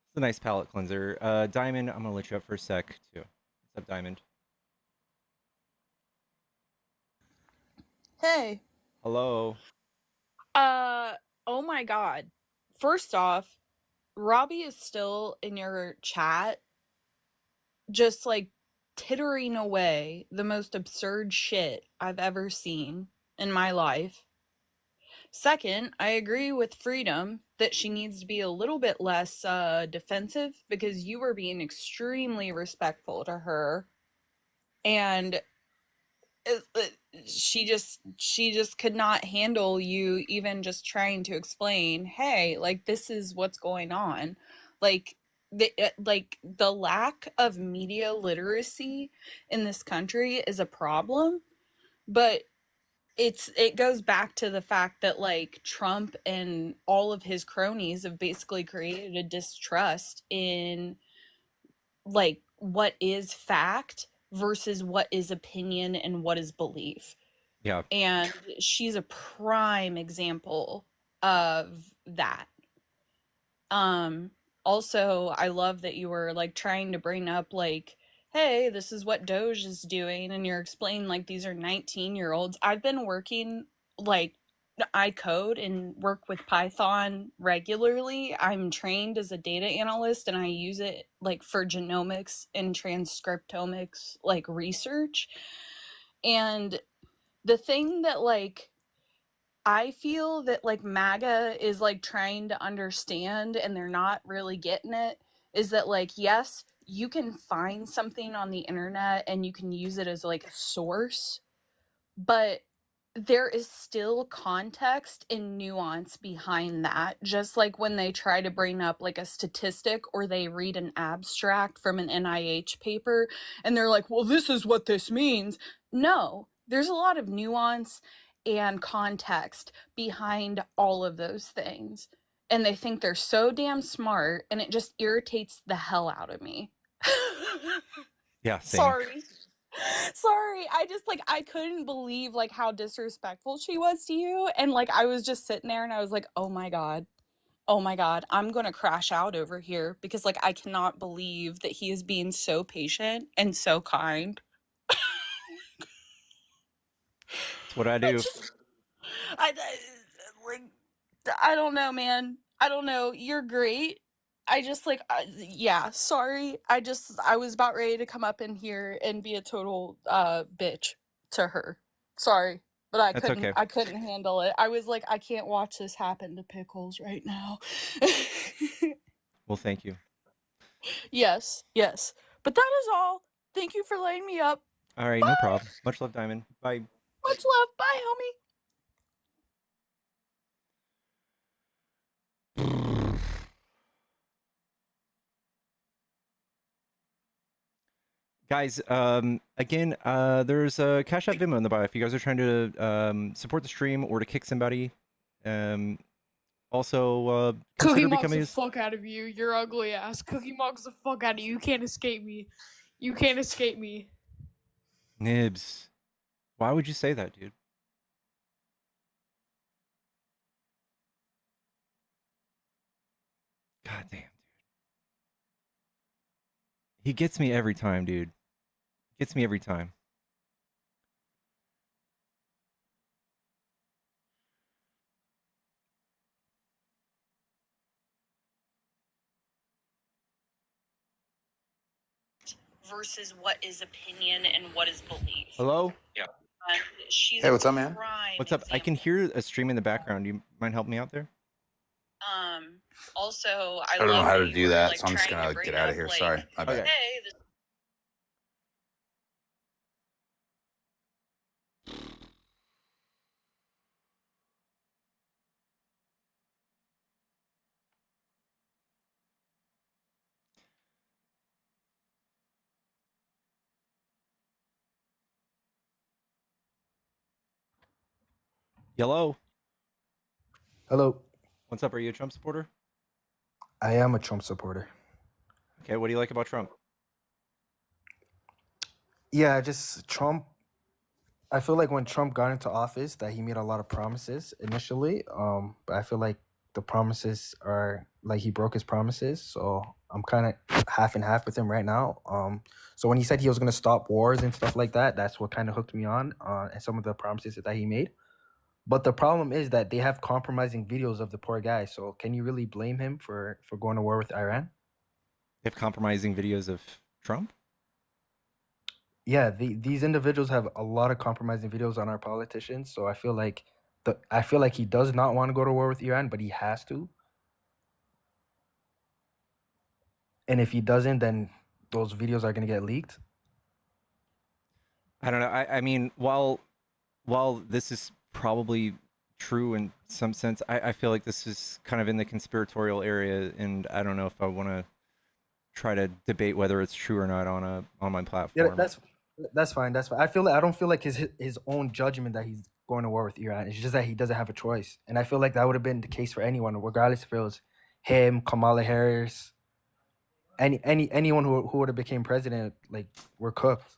It's a nice palate cleanser. Diamond, I'm gonna let you up for a sec too. What's up, Diamond? Hey. Hello. Oh my god. First off, Robbie is still in your chat, just like tittering away the most absurd shit I've ever seen in my life. Second, I agree with Freedom that she needs to be a little bit less defensive because you were being extremely respectful to her. And she just could not handle you even just trying to explain, hey, like, this is what's going on. Like the lack of media literacy in this country is a problem, but it goes back to the fact that, like, Trump and all of his cronies have basically created a distrust in, like, what is fact versus what is opinion and what is belief. Yeah. And she's a prime example of that. Also, I love that you were, like, trying to bring up, like, hey, this is what Doge is doing, and you're explaining, like, these are 19-year-olds. I've been working, like, I code and work with Python regularly. I'm trained as a data analyst, and I use it, like, for genomics and transcriptomics, like, research. And the thing that, like, I feel that, like, MAGA is, like, trying to understand and they're not really getting it is that, like, yes, you can find something on the internet and you can use it as, like, a source, but there is still context and nuance behind that. Just like when they try to bring up, like, a statistic or they read an abstract from an NIH paper and they're like, well, this is what this means. No, there's a lot of nuance and context behind all of those things. And they think they're so damn smart, and it just irritates the hell out of me. Yeah, same. Sorry, I just, like, I couldn't believe, like, how disrespectful she was to you, and, like, I was just sitting there and I was like, oh my god, I'm gonna crash out over here because, like, I cannot believe that he is being so patient and so kind. That's what I do. I like, I don't know, man. I don't know. You're great. I just, like, yeah, sorry. I was about ready to come up in here and be a total bitch to her. Sorry, but That's okay. I couldn't handle it. I was like, I can't watch this happen to Pickles right now. Well, thank you. Yes. But that is all. Thank you for letting me up. All right, no problem. Much love, Diamond. Bye. Much love. Bye, homie. Guys, again, there's a Cash App Venmo in the bio if you guys are trying to support the stream or to kick somebody. Also, Cookie consider Monks becoming the fuck out of you. You're ugly ass. Cookie Monks the fuck out of you. You can't escape me. You can't escape me. Nibs. Why would you say that, dude? God damn, dude. He gets me every time, dude. Gets me every time. Versus what is opinion and what is belief. Hello? Yeah. She's Hey, what's up, man? What's up? I can hear a stream in the background. You mind helping me out there? Also, I don't know how to do that, so I'm just gonna get out of here. Sorry, my bad. Okay. Hey, Hello? Hello. What's up? Are you a Trump supporter? I am a Trump supporter. Okay, what do you like about Trump? Yeah, just Trump. I feel like when Trump got into office, that he made a lot of promises initially. But I feel like the promises are like he broke his promises. So I'm kind of half and half with him right now. So when he said he was gonna stop wars and stuff like that, that's what kind of hooked me on. And some of the promises that he made. But the problem is that they have compromising videos of the poor guy. So can you really blame him for going to war with Iran? They have compromising videos of Trump? Yeah, these individuals have a lot of compromising videos on our politicians. So I feel like he does not want to go to war with Iran, but he has to. And if he doesn't, then those videos are gonna get leaked. I don't know. I mean, while this is probably true in some sense, I feel like this is kind of in the conspiratorial area, and I don't know if I want to try to debate whether it's true or not on my platform. Yeah, that's fine. That's fine. I don't feel like his own judgment that he's going to war with Iran. It's just that he doesn't have a choice, and I feel like that would have been the case for anyone, regardless if it was him, Kamala Harris, anyone who would have became president. Like, we're cooked.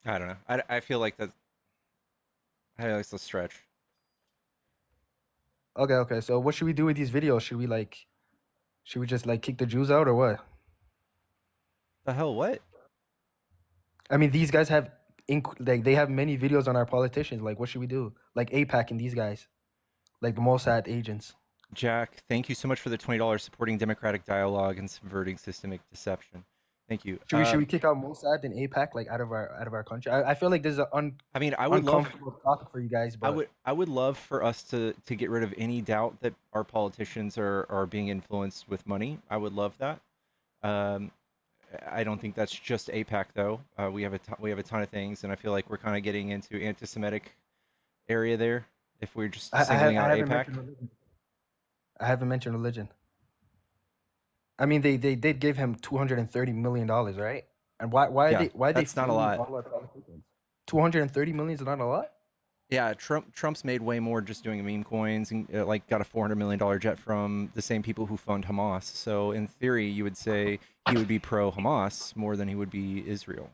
I don't know. I feel like that. I feel like it's a stretch. Okay. So what should we do with these videos? Should we just like kick the Jews out or what? The hell, what? I mean, these guys have they have many videos on our politicians. Like, what should we do? Like APAC and these guys, like the Mossad agents. Jack, thank you so much for the $20 supporting democratic dialogue and subverting systemic deception. Thank you. Should we kick out Mossad and APAC like out of our country? I feel like there's an I mean, I would love uncomfortable topic for you guys, but I would love for us to get rid of any doubt that our politicians are being influenced with money. I would love that. I don't think that's just APAC though. We have a ton of things, and I feel like we're kind of getting into anti-Semitic area there. If we're just singling out APAC, I haven't mentioned religion. I mean, they did give him $230 million, right? And why Yeah, they that's not a lot. $230 million is not a lot. Yeah, Trump's made way more just doing meme coins and like got a $400 million jet from the same people who fund Hamas. So in theory, you would say he would be pro Hamas more than he would be Israel.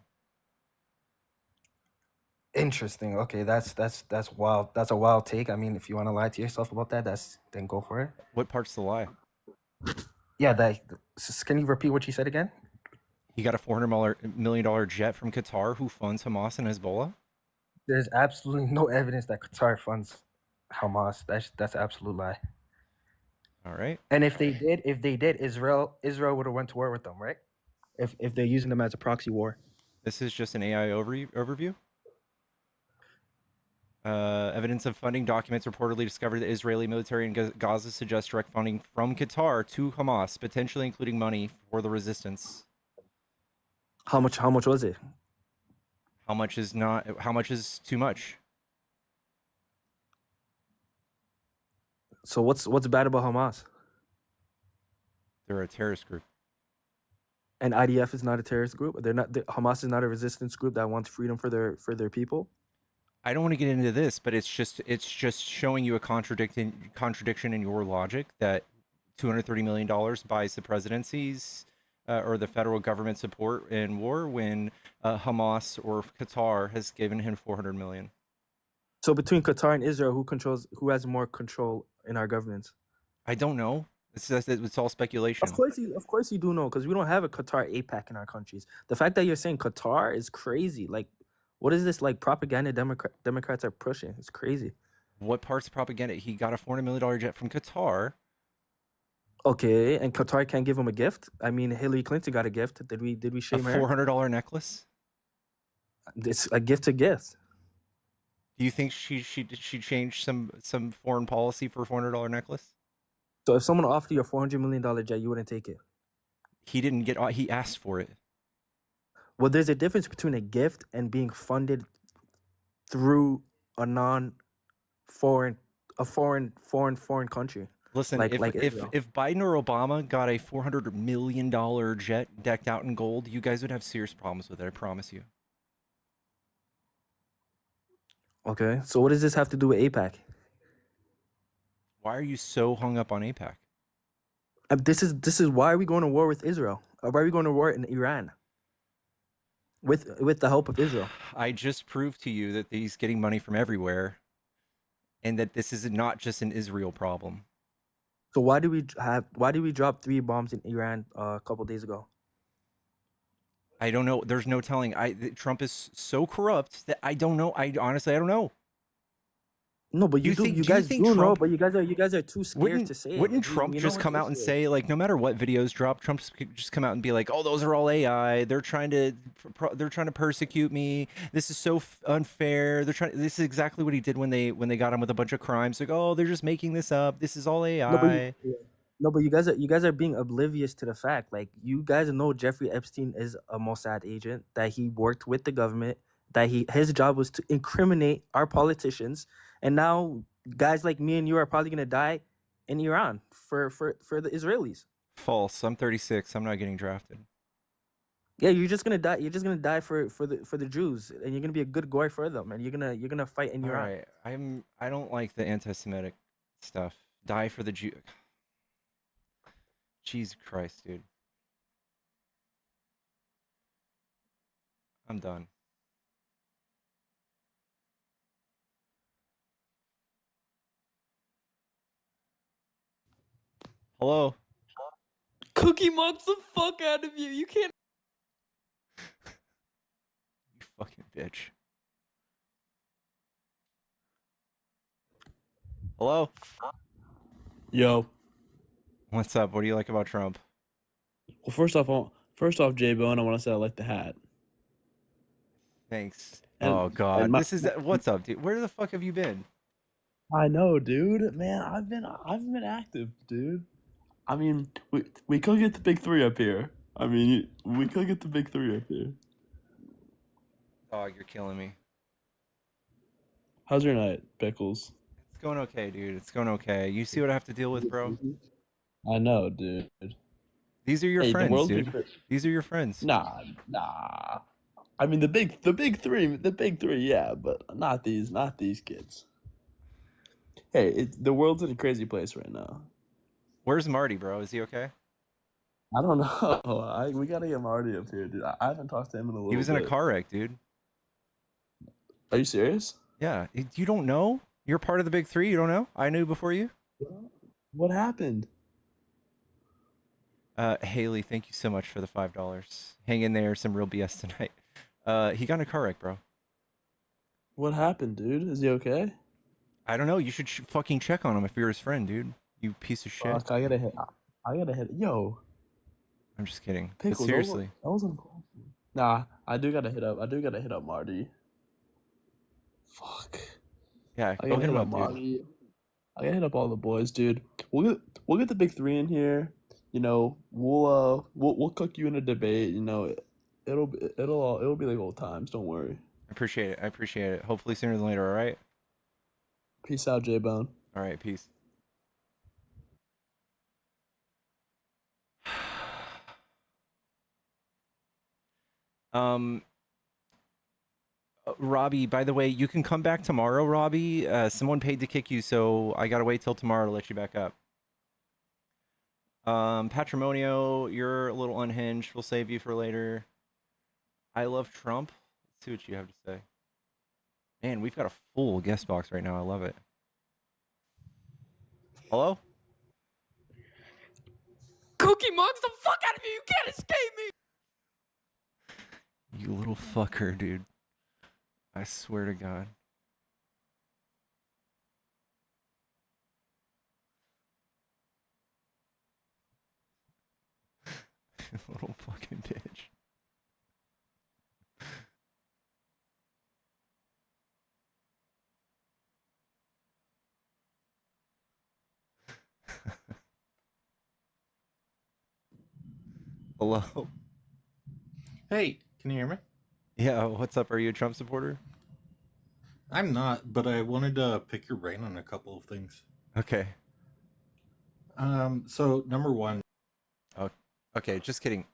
Interesting. Okay, that's wild. That's a wild take. I mean, if you want to lie to yourself about that, then go for it. What part's the lie? Yeah, can you repeat what you said again? He got a $400 million jet from Qatar, who funds Hamas and Hezbollah. There's absolutely no evidence that Qatar funds Hamas. That's an absolute lie. All right. And if they did, Israel would have went to war with them, right? If they're using them as a proxy war. This is just an AI overview. Evidence of funding documents reportedly discovered that Israeli military in Gaza suggest direct funding from Qatar to Hamas, potentially including money for the resistance. How much was it? How much is too much? So what's bad about Hamas? They're a terrorist group. And IDF is not a terrorist group. Hamas is not a resistance group that wants freedom for their people. I don't want to get into this, but it's just showing you a contradiction in your logic that $230 million buys the presidency's or the federal government support in war when Hamas or Qatar has given him $400 million. So between Qatar and Israel, who has more control in our governments? I don't know. It's all speculation. Of course you do know, because we don't have a Qatar APAC in our countries. The fact that you're saying Qatar is crazy. Like, what is this like propaganda Democrats are pushing? It's crazy. What part's propaganda? He got a $400 million jet from Qatar. Okay, and Qatar can't give him a gift. I mean, Hillary Clinton got a gift. Did we shame her? $400 necklace. It's a gift to gift. Do you think she changed some foreign policy for a $400 necklace? So if someone offered you a $400 million jet, you wouldn't take it? He didn't get. He asked for it. Well, there's a difference between a gift and being funded through a foreign country. Listen, like if Biden or Obama got a $400 million jet decked out in gold, you guys would have serious problems with it. I promise you. Okay, so what does this have to do with APAC? Why are you so hung up on APAC? This is why are we going to war with Israel? Why are we going to war in Iran? With the help of Israel. I just proved to you that he's getting money from everywhere, and that this is not just an Israel problem. So why did we drop 3 bombs in Iran a couple days ago? I don't know. There's no telling. Trump is so corrupt that I don't know. Honestly, I don't know. No, but you guys do know, Trump but you guys are too scared to say it. Wouldn't Like, Trump we know just what come the out and issue is. say, like, no matter what videos drop, Trump could just come out and be like, "Oh, those are all AI. They're trying to persecute me. This is so unfair. This is exactly what he did when they got him with a bunch of crimes. Like, oh, they're just making this up. This is all AI." No, but you guys are being oblivious to the fact. Like, you guys know Jeffrey Epstein is a Mossad agent, that he worked with the government, that his job was to incriminate our politicians, and now guys like me and you are probably gonna die in Iran for the Israelis. False. I'm 36. I'm not getting drafted. Yeah, you're just gonna die. You're just gonna die for the Jews, and you're gonna be a good goy for them, and you're gonna fight in All Iran. right. I don't like the anti-Semitic stuff. Die for the Jew. Jesus Christ, dude. I'm done. Hello? Cookie Monster the fuck out of you. You can't. You fucking bitch. Hello? Yo. What's up? What do you like about Trump? Well, first off, J Bone, I want to say I like the hat. Thanks. And- Oh God, and my- this is what's up, dude? Where the fuck have you been? I know, dude. Man, I've been active, dude. I mean, we could get the big 3 up here. I mean, we could get the big 3 up here. Dog, you're killing me. How's your night, Pickles? It's going okay, dude. It's going okay. You see what I have to deal with, bro? I know, dude. These are your Hey, the friends, world's dude. been- These are your friends. Nah. I mean, the big 3, yeah, but not these kids. Hey, the world's in a crazy place right now. Where's Marty, bro? Is he okay? I don't know. We gotta get Marty up here, dude. I haven't talked to him in a little bit. He was in a car wreck, dude. Are you serious? Yeah. You don't know? You're part of the big 3. You don't know? I knew before you. What happened? Haley, thank you so much for the $5. Hang in there. Some real BS tonight. He got in a car wreck, bro. What happened, dude? Is he okay? I don't know. You should fucking check on him if you're his friend, dude. You piece of shit. Fuck, I gotta hit. Yo, I'm just kidding. But Pickles, seriously. that wasn't. Nah, I do gotta hit up Marty. Fuck. Yeah, I go gotta hit him up, Marty. dude. I gotta hit up all the boys, dude. We'll get the big 3 in here. You know, we'll cook you in a debate. You know, it'll be like old times. Don't worry. I appreciate it. I appreciate it. Hopefully sooner than later, all right? Peace out, J Bone. All right, peace. Robbie, by the way, you can come back tomorrow, Robbie. Someone paid to kick you, so I gotta wait till tomorrow to let you back up. Patrimonio, you're a little unhinged. We'll save you for later. I love Trump. Let's see what you have to say. Man, we've got a full guest box right now. I love it. Hello? Cookie Monster the fuck out of you. You can't escape me. You little fucker, dude. I swear to God. Little fucking bitch. Hello? Hey, can you hear me? Yeah, what's up? Are you a Trump supporter? I'm not, but I wanted to pick your brain on a couple of things. Okay. So number one. Oh, okay, just kidding.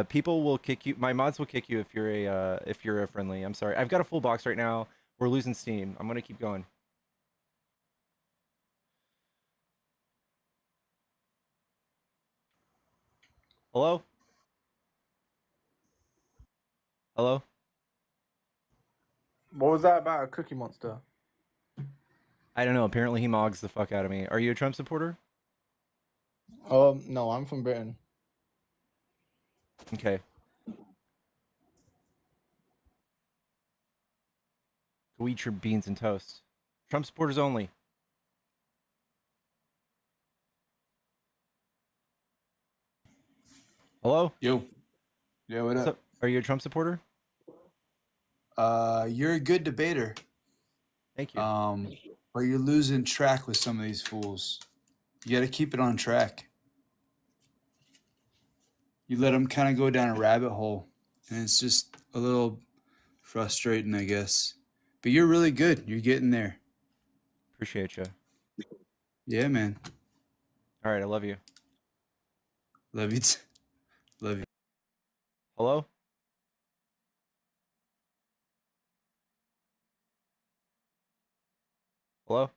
People will kick you. My mods will kick you if you're a friendly. I'm sorry. I've got a full box right now. We're losing steam. I'm gonna keep going. Hello? Hello? What was that about, Cookie Monster? I don't know. Apparently he mogs the fuck out of me. Are you a Trump supporter? No, I'm from Britain. Okay. Go eat your beans and toast. Trump supporters only. Hello? Yo. Yo, what What's up? up? Are you a Trump supporter? You're a good debater. Thank you. But you're losing track with some of these fools. You got to keep it on track. You let them kind of go down a rabbit hole, and it's just a little frustrating, I guess. But you're really good. You're getting there. Appreciate you. Yeah, man. All right, I love you. Love you. Love you. Hello? Hello?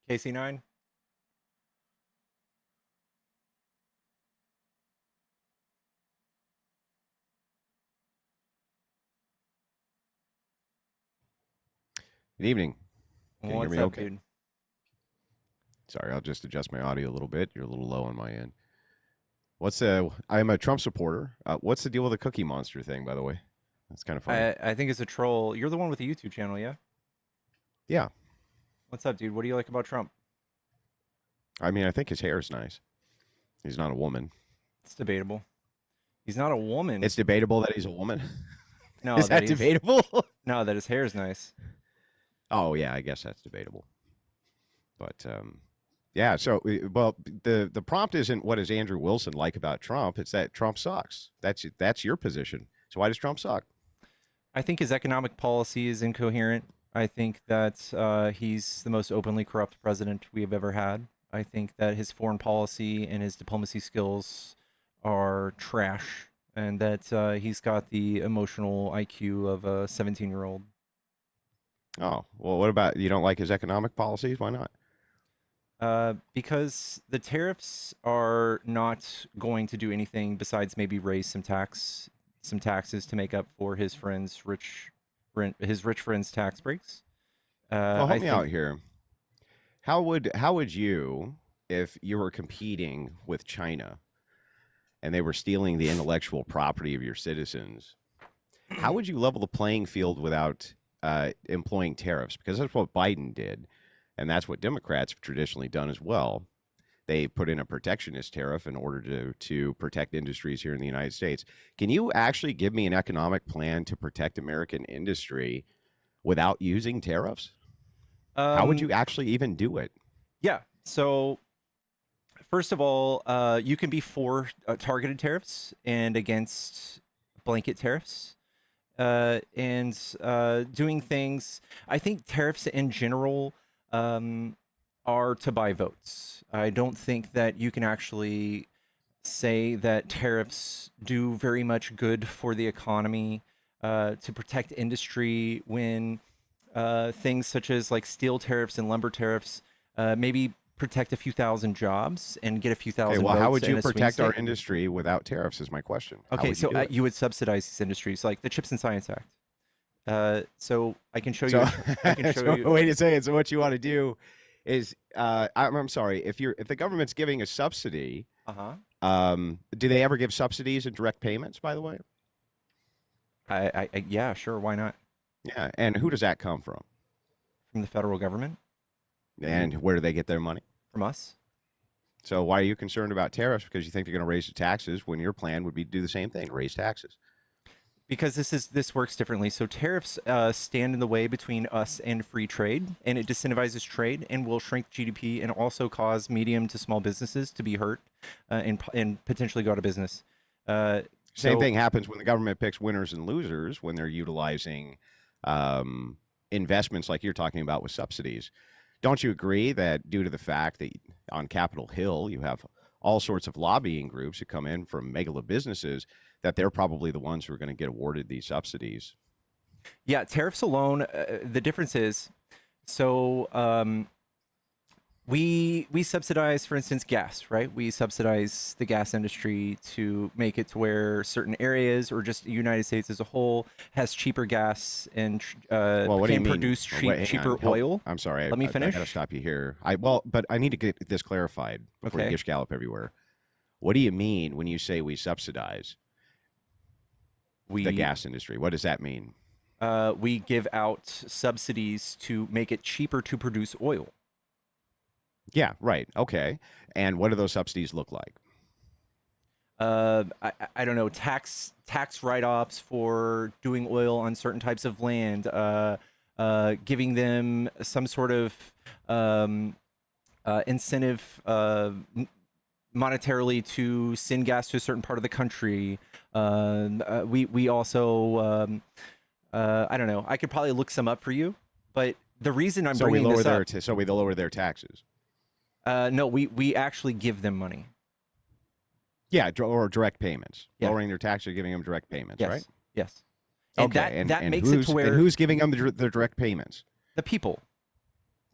KC9? Good evening. Can you hear What's me up, okay? dude? Sorry, I'll just adjust my audio a little bit. You're a little low on my end. I'm a Trump supporter. What's the deal with the Cookie Monster thing, by the way? That's kind of funny. I think it's a troll. You're the one with the YouTube channel, yeah? Yeah. What's up, dude? What do you like about Trump? I mean, I think his hair is nice. He's not a woman. It's debatable. He's not a woman. It's debatable that he's a woman? No, Is that he's- debatable? No, that his hair is nice. Oh, yeah, I guess that's debatable. But, yeah, so, well, the prompt isn't what does Andrew Wilson like about Trump. It's that Trump sucks. That's your position. So why does Trump suck? I think his economic policy is incoherent. I think that he's the most openly corrupt president we have ever had. I think that his foreign policy and his diplomacy skills are trash, and that he's got the emotional IQ of a 17-year-old. Oh, well, what about you don't like his economic policies? Why not? Because the tariffs are not going to do anything besides maybe raise some taxes to make up for his rich friend's tax breaks. Well, I help me out think- here. How would you, if you were competing with China and they were stealing the intellectual property of your citizens, how would you level the playing field without employing tariffs? Because that's what Biden did, and that's what Democrats have traditionally done as well. They put in a protectionist tariff in order to protect industries here in the United States. Can you actually give me an economic plan to protect American industry without using tariffs? How would you actually even do it? Yeah. So, first of all, you can be for targeted tariffs and against blanket tariffs. And doing things. I think tariffs in general are to buy votes. I don't think that you can actually say that tariffs do very much good for the economy to protect industry when things such as like steel tariffs and lumber tariffs maybe protect a few thousand jobs and get a few thousand Okay, well, votes how would in you a swing protect our state. industry without tariffs is my question. How Okay, would so do it? you would subsidize these industries, like the Chips and Science Act. So I can show So, you. I can show so you. wait a second. So what you want to do is, I'm sorry, if the government's giving a subsidy, do they ever give subsidies and direct payments? By the way, yeah, sure, why not? Yeah, and who does that come from? From the federal government. And where do they get their money? From us. So why are you concerned about tariffs? Because you think they're going to raise the taxes when your plan would be to do the same thing, raise taxes. Because this works differently. So tariffs stand in the way between us and free trade, and it disincentivizes trade and will shrink GDP and also cause medium to small businesses to be hurt and potentially go out of business. Same thing happens when the government picks winners and losers when they're utilizing investments like you're talking about with subsidies. Don't you agree that due to the fact that on Capitol Hill you have all sorts of lobbying groups that come in from megala businesses, that they're probably the ones who are going to get awarded these subsidies? Yeah, tariffs alone, the difference is, so We subsidize, for instance, gas, right? We subsidize the gas industry to make it to where certain areas or just the United States as a whole has cheaper gas and Well, what do you can mean? produce Wait, hang cheaper on. Help- oil. I'm sorry. Let me I finish. got to stop you here. But I need to get this clarified before you Okay. gish gallop everywhere. What do you mean when you say we subsidize the gas industry? What does that mean? We give out subsidies to make it cheaper to produce oil. Yeah, right. Okay. And what do those subsidies look like? I don't know, tax write-offs for doing oil on certain types of land, giving them some sort of incentive monetarily to send gas to a certain part of the country. We also I don't know. I could probably look some up for you, but the reason I'm bringing this up. So we lower their taxes. No, we actually give them money. Yeah, or direct payments. Yeah. Lowering their taxes, giving them direct payments, Yes. right? Yes. And Okay. that and makes it to where and who's giving them the direct payments? the people.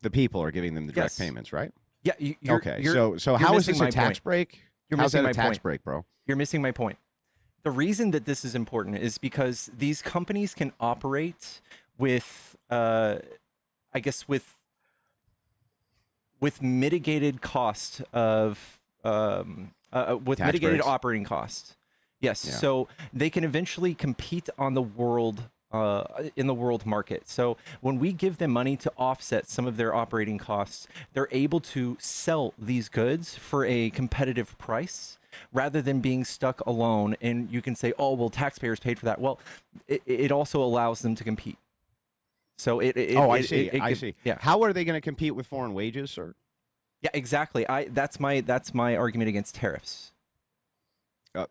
The people are giving them the direct Yes. payments, right? Yeah. Okay. So how is this a tax break? You're How's missing that my a tax point. break, bro? You're missing my point. The reason that this is important is because these companies can operate with, I guess, with mitigated cost of, with Tax mitigated breaks. operating costs. Yes. Yeah. So they can eventually compete on the world, in the world market. So when we give them money to offset some of their operating costs, they're able to sell these goods for a competitive price rather than being stuck alone. And you can say, oh, well, taxpayers paid for that. Well, it also allows them to compete. So I see. I could- see. Yeah. How are they going to compete with foreign wages, sir? Yeah, exactly. That's my argument against tariffs.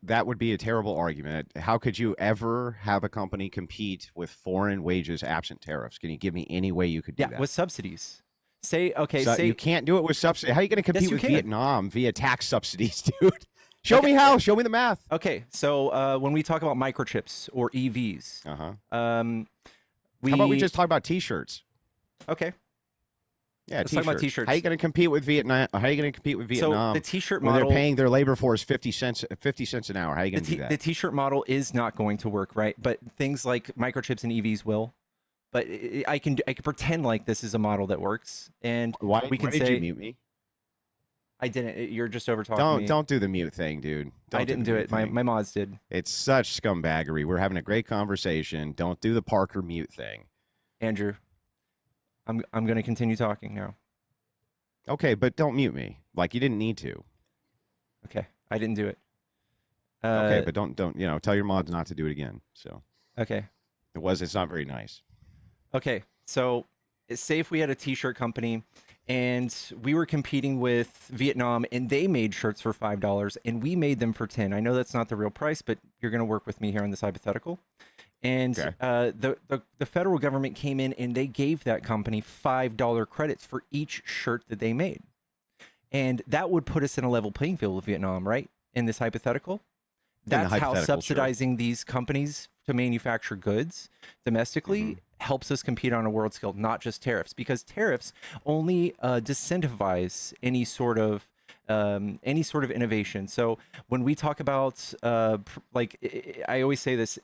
That would be a terrible argument. How could you ever have a company compete with foreign wages absent tariffs? Can you give me any way you could do that? With subsidies. Say, okay, So say you can't do it with subsidies. How are you going to compete you with can. Vietnam via tax subsidies, dude? Show me how. Show me the math. Okay, so when we talk about microchips or EVs, Uh-huh. How How about we just talk about T-shirts? Okay. Yeah, Let's T-shirts. talk about T-shirts. How are you going to compete with Vietnam? How are you going to compete with Vietnam? So the T-shirt when model, they're paying their labor force 50 cents an hour. How are you going to do that? the T-shirt model is not going to work, right? But things like microchips and EVs will. But I can pretend like this is a model that works, and Why did you mute me? I didn't. You're just over talking. Don't do the mute thing, dude. I didn't do it. My mods did. It's such scumbaggery. We're having a great conversation. Don't do the Parker mute thing. Andrew, I'm going to continue talking now. Okay, but don't mute me. Like you didn't need to. Okay, I didn't do it. Okay, but don't tell your mods not to do it again. So okay, it's not very nice. Okay, so say if we had a T-shirt company and we were competing with Vietnam and they made shirts for $5 and we made them for 10. I know that's not the real price, but you're going to work with me here on this hypothetical. And the federal government came in and they gave that company $5 credits for each shirt that they made. And that would put us in a level playing field with Vietnam, right? In this hypothetical. That's how subsidizing these companies to manufacture goods domestically helps us compete on a world scale, not just tariffs, because tariffs only disincentivize any sort of innovation. So when we talk about I always say this,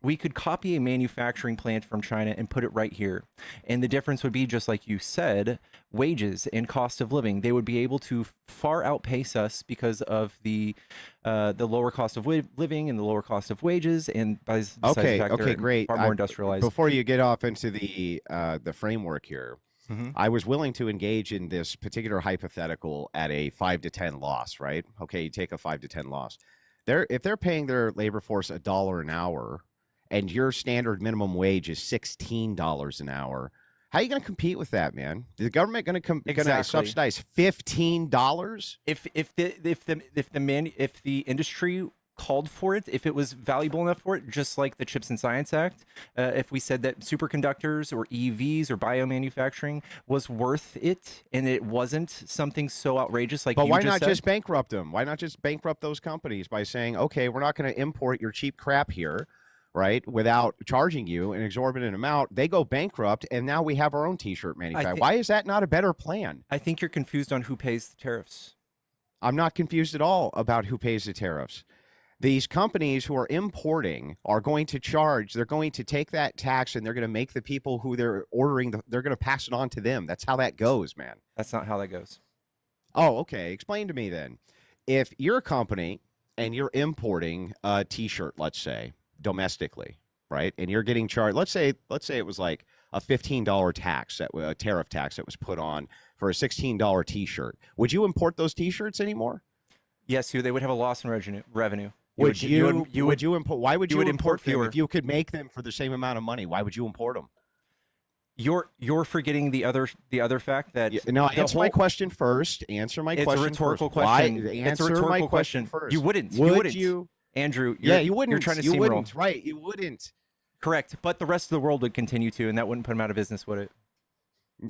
we could copy a manufacturing plant from China and put it right here. And the difference would be, just like you said, wages and cost of living. They would be able to far outpace us because of the lower cost of living and the lower cost of wages. And besides the fact they're great. far more industrialized. Before you get off into the framework here, Mhm. I was willing to engage in this particular hypothetical at a 5 to 10 loss, right? Okay, you take a 5 to 10 loss. If they're paying their labor force $1 an hour, and your standard minimum wage is $16 an hour, how are you going to compete with that, man? Is the government going to subsidize $15? If the industry called for it, if it was valuable enough for it, just like the Chips and Science Act, if we said that superconductors or EVs or biomanufacturing was worth it, and it wasn't something so outrageous like But you why just not said, just bankrupt them? Why not just bankrupt those companies by saying, okay, we're not going to import your cheap crap here. right, without charging you an exorbitant amount. They go bankrupt, and now we have our own T-shirt manufacturer. Why is that not a better plan? I think you're confused on who pays the tariffs. I'm not confused at all about who pays the tariffs. These companies who are importing are going to charge, they're going to take that tax and they're going to make the people who they're ordering, they're going to pass it on to them. That's how that goes, man. That's not how that goes. Oh, okay. Explain to me then. If you're a company and you're importing a T-shirt, let's say, domestically, right? And you're getting charged, let's say it was like a $15 tax, a tariff tax that was put on for a $16 T-shirt. Would you import those T-shirts anymore? Yes, they would have a loss in revenue. Would you import? Why would you import them fewer. if you could make them for the same amount of money? Why would you import them? You're forgetting the other fact that No, answer my question first. Answer my question. It's a rhetorical first. question. Why, It's a answer rhetorical my question first. You wouldn't. Would you? Andrew, you wouldn't. You're trying to you steamroll. wouldn't. Right, you wouldn't. Correct, but the rest of the world would continue to, and that wouldn't put them out of business, would it?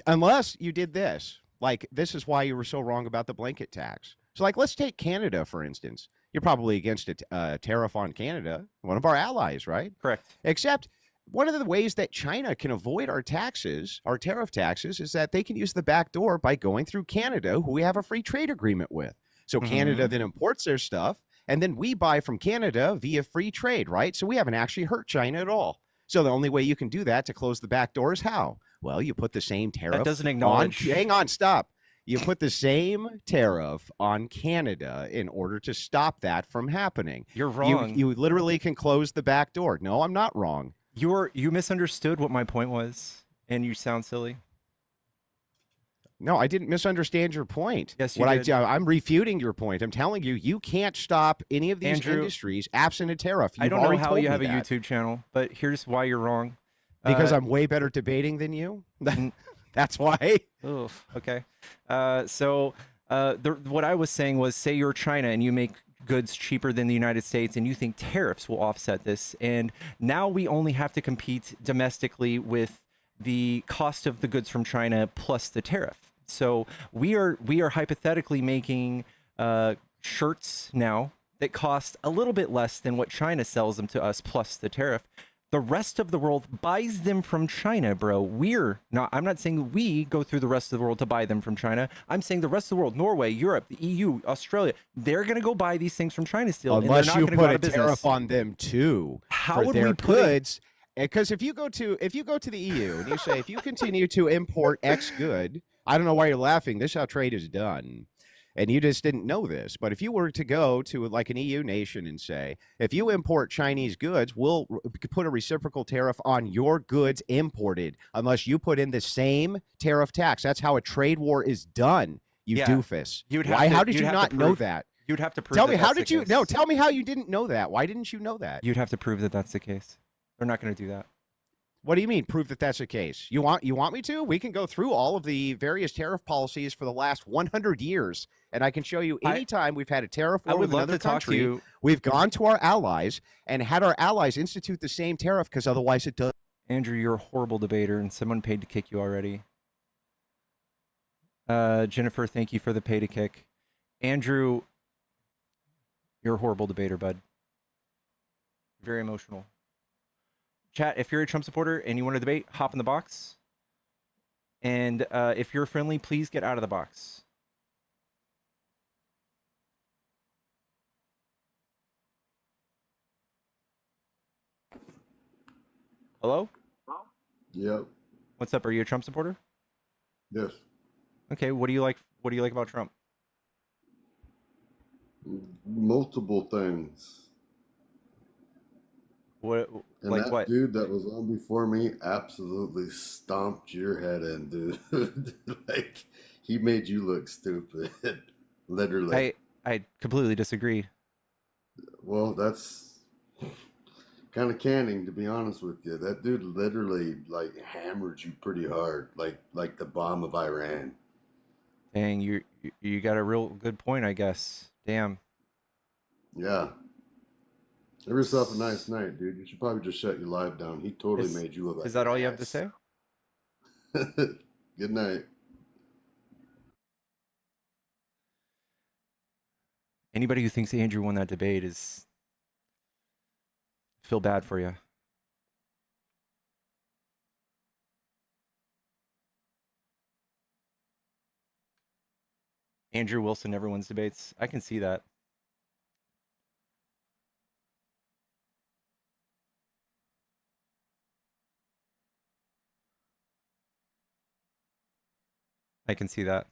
Unless you did this. Like, this is why you were so wrong about the blanket tax. So, like, let's take Canada, for instance. You're probably against a tariff on Canada, one of our allies, right? Correct. Except one of the ways that China can avoid our taxes, our tariff taxes, is that they can use the back door by going through Canada, who we have a free trade agreement with. So Canada then imports their stuff, and then we buy from Canada via free trade, right? So we haven't actually hurt China at all. So the only way you can do that to close the back door is how? Well, you put the same tariff. That doesn't acknowledge. Hang on, stop. You put the same tariff on Canada in order to stop that from happening. You're wrong. You literally can close the back door. No, I'm not wrong. You misunderstood what my point was, and you sound silly. No, I didn't misunderstand your point. Yes, you did. I'm refuting your point. I'm telling you, you can't stop any of these Andrew, industries absent a tariff. I don't know how you have a YouTube channel, but here's why you're wrong. Because I'm way better at debating than you. That's why. Oh, okay. What I was saying was, say you're China and you make goods cheaper than the United States and you think tariffs will offset this, and now we only have to compete domestically with the cost of the goods from China plus the tariff. So we are hypothetically making shirts now that cost a little bit less than what China sells them to us plus the tariff. The rest of the world buys them from China, bro. I'm not saying we go through the rest of the world to buy them from China. I'm saying the rest of the world, Norway, Europe, the EU, Australia, they're going to go buy these things from China still. Unless and you they're not put go a tariff on them too. How for would their we put goods? Because if you go to the EU and you say, if you continue to import X good, I don't know why you're laughing. This is how trade is done. And you just didn't know this. But if you were to go to like an EU nation and say, if you import Chinese goods, we'll put a reciprocal tariff on your goods imported unless you put in the same tariff tax. That's how a trade war is done, you doofus. How did you not know that? You'd have to prove Tell me, how that's did the you? case. No, tell me how you didn't know that. Why didn't you know that? You'd have to prove that that's the case. They're not going to do that. What do you mean, prove that that's the case? You want me to? We can go through all of the various tariff policies for the last 100 years, and I can show you anytime we've had a tariff war with another country, we've gone to our allies and had our allies institute the same tariff because otherwise it does. Andrew, you're a horrible debater, and someone paid to kick you already. Jennifer, thank you for the pay to kick. Andrew, you're a horrible debater, bud. Very emotional. Chat, if you're a Trump supporter and you want to debate, hop in the box. And if you're friendly, please get out of the box. Hello? Yep. What's up? Are you a Trump supporter? Yes. Okay, what do you like about Trump? Multiple things. What, and like that what? dude that was on before me absolutely stomped your head in, dude. Like, he made you look stupid. Literally. I completely disagree. Well, that's kind of canning, to be honest with you. That dude literally, like, hammered you pretty hard, like the bomb of Iran. Dang, you got a real good point, I guess. Damn. Yeah. Have yourself a nice night, dude. You should probably just shut your live down. He totally made you look. Is that all you have to say? Good night. Anybody who thinks Andrew won that debate feel bad for you. Andrew Wilson never wins debates. I can see that. I can see that.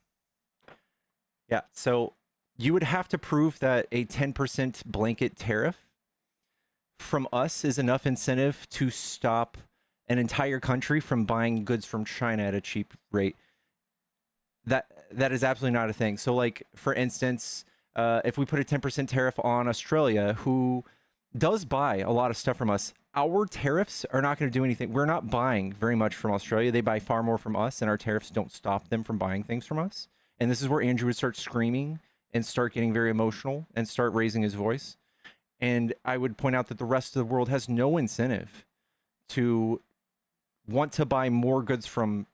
Yeah, so you would have to prove that a 10% blanket tariff from us is enough incentive to stop an entire country from buying goods from China at a cheap rate. That is absolutely not a thing. So, like, for instance, if we put a 10% tariff on Australia, who does buy a lot of stuff from us, our tariffs are not going to do anything. We're not buying very much from Australia. They buy far more from us, and our tariffs don't stop them from buying things from us. And this is where Andrew would start screaming and start getting very emotional and start raising his voice. And I would point out that the rest of the world has no incentive to want to buy more goods from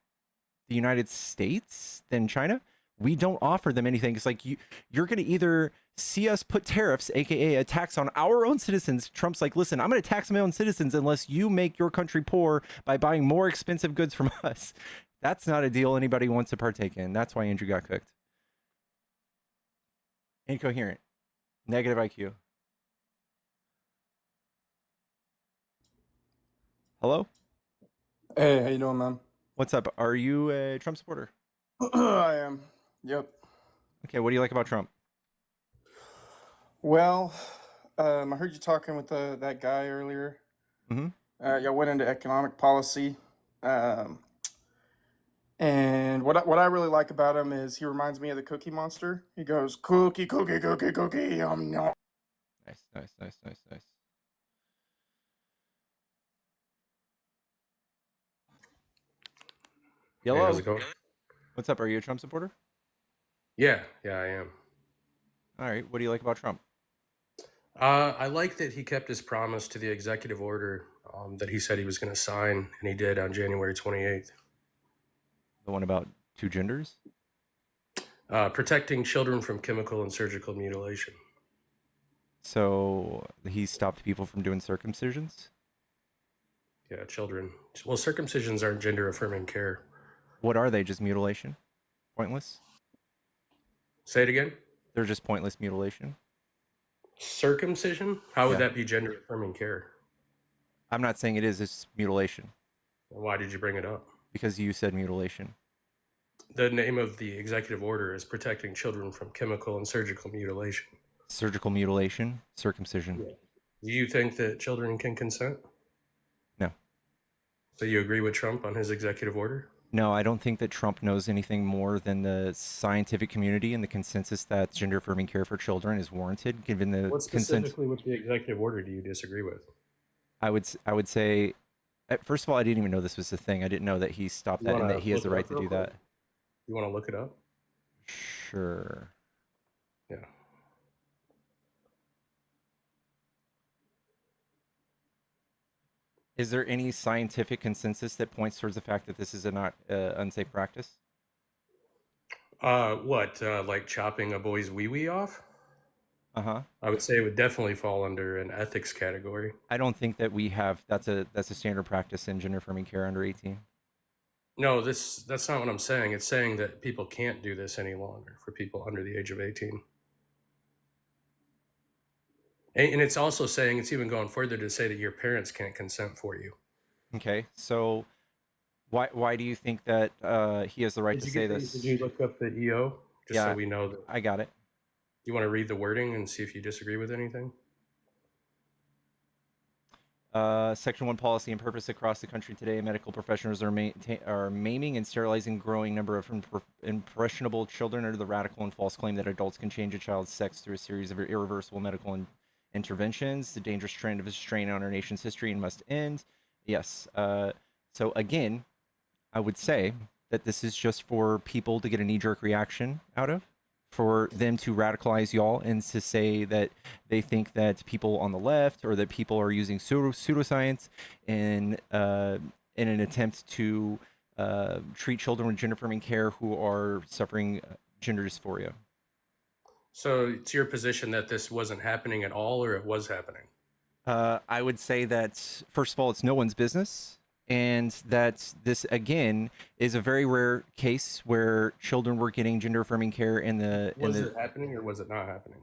the United States than China. We don't offer them anything. It's like you're going to either see us put tariffs, aka a tax on our own citizens. Trump's like, listen, I'm going to tax my own citizens unless you make your country poor by buying more expensive goods from us. That's not a deal anybody wants to partake in. That's why Andrew got cooked. Incoherent. Negative IQ. Hello? Hey, how you doing, man? What's up? Are you a Trump supporter? I am. Yep. Okay, what do you like about Trump? Well, I heard you talking with that guy earlier. Mm-hmm. Y'all went into economic policy, and what I really like about him is he reminds me of the Cookie Monster. He goes, "Cookie, cookie, cookie, cookie." No. Nice. Yellow. Hey, how's it going? What's up? Are you a Trump supporter? Yeah, I am. All right. What do you like about Trump? I like that he kept his promise to the executive order that he said he was going to sign, and he did on January 28th. The one about two genders? Protecting children from chemical and surgical mutilation. So he stopped people from doing circumcisions? Yeah, children. Well, circumcisions aren't gender-affirming care. What are they? Just mutilation? Pointless? Say it again? They're just pointless mutilation? Circumcision? How would Yeah. that be gender-affirming care? I'm not saying it is. It's mutilation. Why did you bring it up? Because you said mutilation. The name of the executive order is protecting children from chemical and surgical mutilation. Surgical mutilation? Circumcision? Yeah. Do you think that children can consent? No. So you agree with Trump on his executive order? No, I don't think that Trump knows anything more than the scientific community and the consensus that gender-affirming care for children is warranted, given the What specifically with the executive order do you disagree with? I would say, first of all, I didn't even know this was a thing. I didn't know that he stopped that and that he has the right to do that. You want to look it up? Sure. Yeah. Is there any scientific consensus that points towards the fact that this is a not unsafe practice? Like chopping a boy's wee-wee off? Uh-huh. I would say it would definitely fall under an ethics category. I don't think that we have that's a standard practice in gender affirming care under 18. No, that's not what I'm saying. It's saying that people can't do this any longer for people under the age of 18. And it's also saying, it's even going further to say that your parents can't consent for you. Okay, so why do you think that he has the right to say this? Did you look up the EO? Just Yeah, so we know that. I got it. You want to read the wording and see if you disagree with anything? Section 1 policy and purpose across the country today, medical professionals are maiming and sterilizing a growing number of impressionable children under the radical and false claim that adults can change a child's sex through a series of irreversible medical interventions. The dangerous trend of a strain on our nation's history and must end. Yes. So again, I would say that this is just for people to get a knee-jerk reaction out of, for them to radicalize y'all and to say that they think that people on the left or that people are using pseudoscience in an attempt to treat children with gender-affirming care who are suffering gender dysphoria. So it's your position that this wasn't happening at all, or it was happening? I would say that, first of all, it's no one's business. and that this again is a very rare case where children were getting gender affirming care in the Was it happening or was it not happening?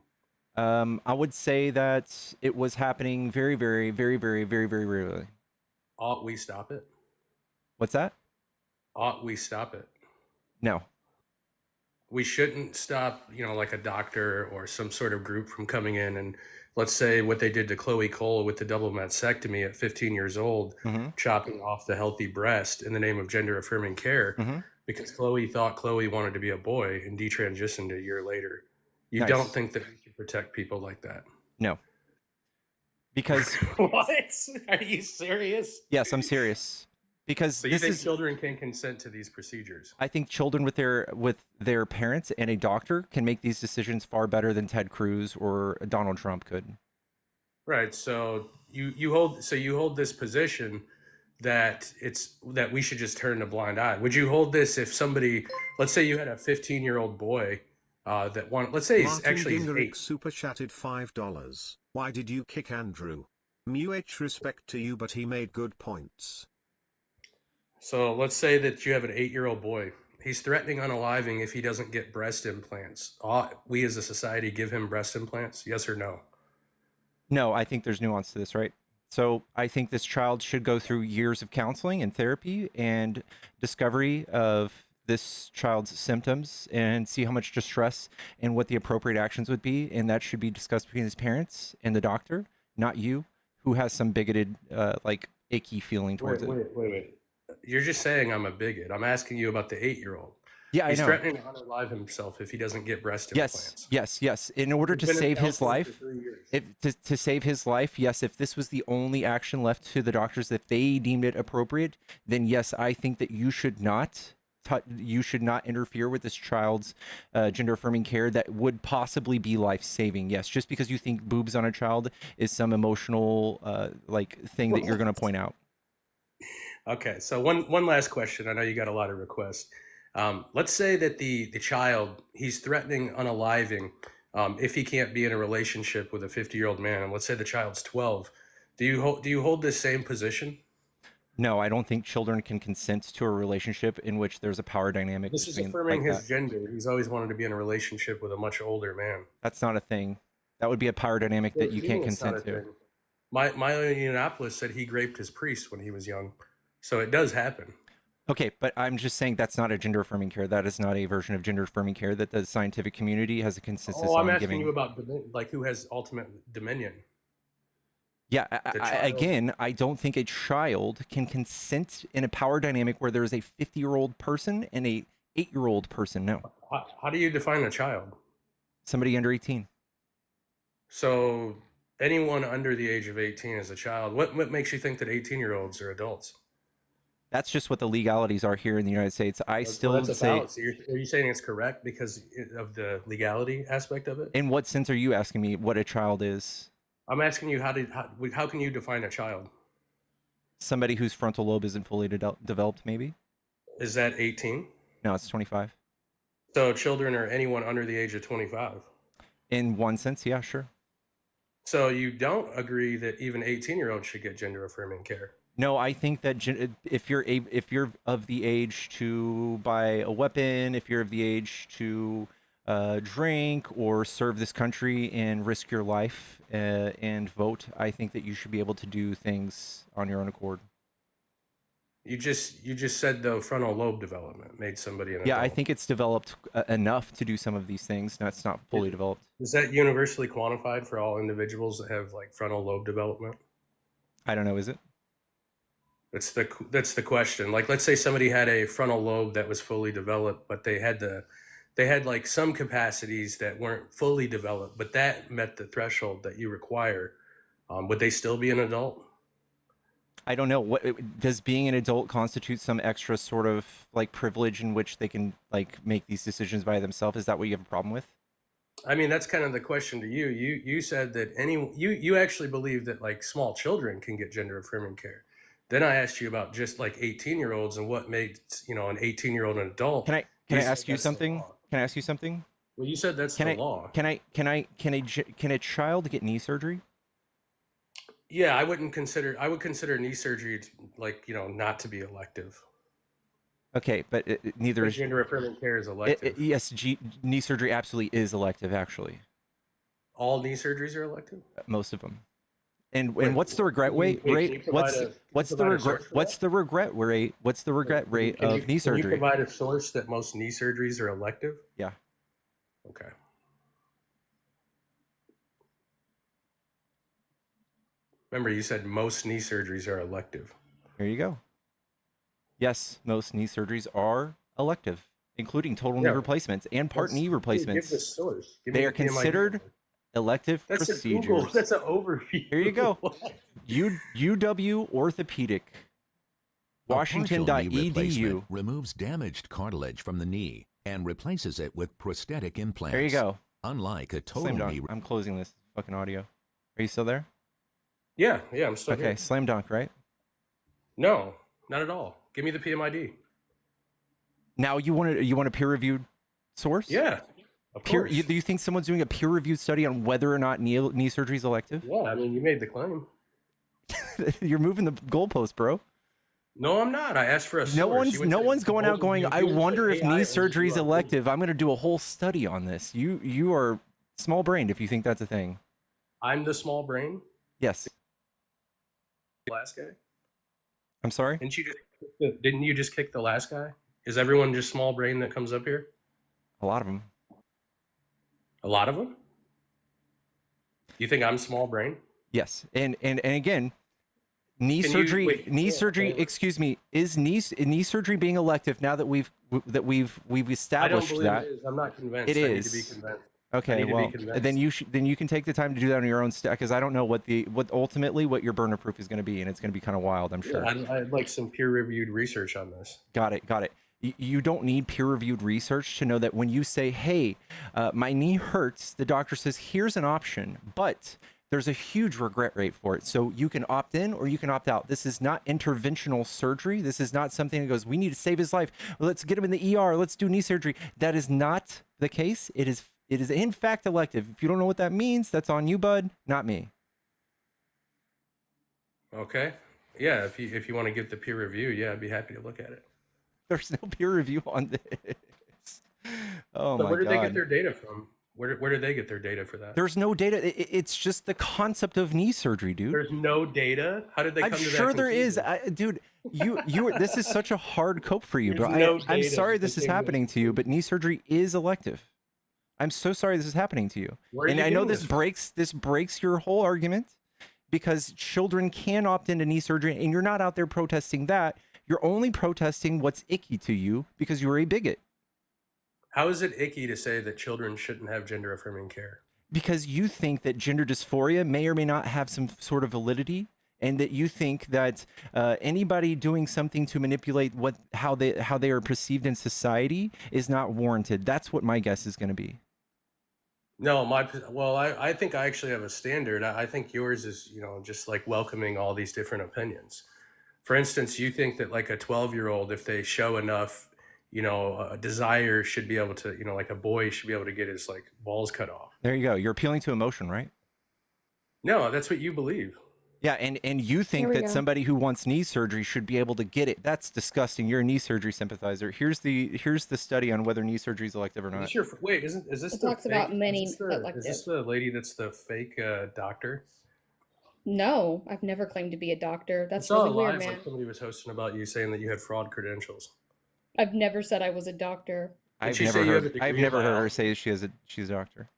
I would say that it was happening very, very, very, very, very, very rarely. Ought we stop it? What's that? Ought we stop it? No. We shouldn't stop, like a doctor or some sort of group from coming in and, let's say, what they did to Chloe Cole with the double mastectomy at 15 years old, chopping off the healthy breast in the name of gender affirming care, because Chloe thought Chloe wanted to be a boy and detransitioned a year later. You Nice. don't think that we should protect people like that? No. Because What? Are you serious? yes, I'm serious. Because So you this think is children can consent to these procedures? I think children with their parents and a doctor can make these decisions far better than Ted Cruz or Donald Trump could. Right. So you hold this position that we should just turn a blind eye. Would you hold this if somebody, let's say you had a 15-year-old boy that wanted, let's say he's Martin he's Gingerich 8. super chatted $5. Why did you kick Andrew? Much respect to you, but he made good points. So let's say that you have an 8-year-old boy. He's threatening unaliving if he doesn't get breast implants. Ought we as a society give him breast implants? Yes or no? No, I think there's nuance to this, right? So I think this child should go through years of counseling and therapy and discovery of this child's symptoms and see how much distress and what the appropriate actions would be. And that should be discussed between his parents and the doctor, not you, who has some bigoted, icky feeling towards it. Wait. You're just saying I'm a bigot. I'm asking you about the 8-year-old. Yeah, He's I know. threatening to unalive himself if he doesn't get breast implants. Yes. In order He's to been in save his counseling for life, 3 years. to save his life, yes. If this was the only action left to the doctors, if they deemed it appropriate, then yes, I think that you should not interfere with this child's gender affirming care that would possibly be life saving. Yes, just because you think boobs on a child is some emotional thing that you're going to point out. Okay, so one last question. I know you got a lot of requests. Let's say that the child, he's threatening unaliving if he can't be in a relationship with a 50-year-old man. And let's say the child's 12. Do you hold this same position? No, I don't think children can consent to a relationship in which there's a power dynamic. This is between, affirming like his that. gender. He's always wanted to be in a relationship with a much older man. That's not a thing. That would be a power dynamic that you can't consent to. My in Indianapolis said he raped his priest when he was young. So it does happen. Okay, but I'm just saying that's not a gender affirming care. That is not a version of gender affirming care that the scientific community has a consensus Oh, I'm on asking giving. you about who has ultimate dominion. Yeah, again, I don't think a child can consent in a power dynamic where there's a 50-year-old person and a 8-year-old person. No. How do you define a child? Somebody under 18. So anyone under the age of 18 is a child. What makes you think that 18-year-olds are adults? That's just what the legalities are here in the United States. I still That's a say. fallacy. Are you saying it's correct because of the legality aspect of it? In what sense are you asking me what a child is? I'm asking you how can you define a child? Somebody whose frontal lobe isn't fully developed, maybe. Is that 18? No, it's 25. So children are anyone under the age of 25. In one sense, yeah, sure. So you don't agree that even 18-year-olds should get gender affirming care? No, I think that if you're of the age to buy a weapon, if you're of the age to drink or serve this country and risk your life and vote, I think that you should be able to do things on your own accord. You just said the frontal lobe development made somebody an adult. Yeah, I think it's developed enough to do some of these things. No, it's not fully developed. Is that universally quantified for all individuals that have like frontal lobe development? I don't know. Is it? That's the question. Like, let's say somebody had a frontal lobe that was fully developed, but they had like some capacities that weren't fully developed, but that met the threshold that you require. Would they still be an adult? I don't know. What does being an adult constitute some extra sort of like privilege in which they can like make these decisions by themselves? Is that what you have a problem with? I mean, that's kind of the question to you. You said that you actually believe that like small children can get gender affirming care. Then I asked you about just like 18-year-olds and what made an 18-year-old an adult. Can I ask you something? Can I ask you something? Well, you said that's the law. Can a child get knee surgery? Yeah, I wouldn't consider. I would consider knee surgery like not to be elective. Okay, but neither But is gender affirming care is elective. yes. Knee surgery absolutely is elective. Actually, All knee surgeries are elective. most of them. And Wait, what's the regret can you rate? provide What's the regret? source for What's that? the regret rate? What's the regret rate Can you of knee surgery? provide a source that most knee surgeries are elective? Yeah. Okay. Remember, you said most knee surgeries are elective. Here you go. Yes, most knee surgeries are elective, including total knee Yeah. replacements and part knee replacements. Give the source. Give They me are the PMID considered number. elective That's a procedures. Google. That's an overview. Here you go. UW Orthopedic. A partial knee replacement Washington.edu. removes damaged cartilage from the knee and replaces it with prosthetic implants. There you go. Unlike a total Slam knee. dunk. I'm closing this fucking audio. Are you still there? Yeah, I'm still Okay, here. slam dunk, right? No, not at all. Give me the PMID. Now you want a peer reviewed source? Yeah, of course. Do you think someone's doing a peer reviewed study on whether or not knee surgery is elective? Yeah, I mean, you made the claim. You're moving the goalpost, bro. No, I'm not. I asked for a source. No one's going out going, I wonder if knee surgery is AI. elective. I'm going to do a whole study on this. You are small brained if you think that's a thing. I'm the small brain. Yes. Last guy. I'm sorry? Didn't you just kick the last guy? Is everyone just small brain that comes up here? A lot of them. A lot of them? You think I'm small brain? Yes. And again, knee Can you- surgery wait, knee yeah, surgery, okay. excuse me, is knee surgery being elective now that we've I don't established believe that? it is. I'm not convinced. It I is. need to be convinced. Okay, I need to be well, convinced. then you can take the time to do that on your own because I don't know what ultimately what your burner proof is going to be, and it's going to be kind of wild, I'm sure. Yeah, I'd like some peer-reviewed research on this. Got it. You don't need peer-reviewed research to know that when you say, hey, my knee hurts, the doctor says, here's an option, but there's a huge regret rate for it. So you can opt in or you can opt out. This is not interventional surgery. This is not something that goes, we need to save his life. Let's get him in the ER. Let's do knee surgery. That is not the case. It is in fact elective. If you don't know what that means, that's on you, bud, not me. Okay. Yeah, if you want to give the peer review, yeah, I'd be happy to look at it. There's no peer review on this. Oh But my where did God. they get their data from? Where did they get their data for that? There's no data. It's just the concept of knee surgery, dude. There's no data. How did they come I'm to that? sure there is, conclusion? dude. You. This is such a hard cope for you, bro. There's no I'm data sorry that this is came to happening to you, but knee surgery is elective. I'm so sorry this is happening to you. Where are And you I know getting this this from? breaks your whole argument because children can opt into knee surgery, and you're not out there protesting that. You're only protesting what's icky to you because you're a bigot. How is it icky to say that children shouldn't have gender affirming care? Because you think that gender dysphoria may or may not have some sort of validity, and that you think that anybody doing something to manipulate how they are perceived in society is not warranted. That's what my guess is going to be. No, I think I actually have a standard. I think yours is, just like welcoming all these different opinions. For instance, you think that like a 12-year-old, if they show enough, a desire, should be able to, like a boy should be able to get his like balls cut off. There you go. You're appealing to emotion, right? No, that's what you believe. Yeah, and you think that somebody who wants knee surgery should be able to get it. That's disgusting. You're a knee surgery sympathizer. Here's the study on whether knee surgery is elective or not. Wait, is this It the talks about fake- many is this the lady that's the fake doctor? No, I've never claimed to be a doctor. That's I saw really weird, live man. like somebody was hosting about you saying that you had fraud credentials. I've never said I was a doctor. I've she never say you have a heard. degree I've in never heard her biology? say she's a doctor.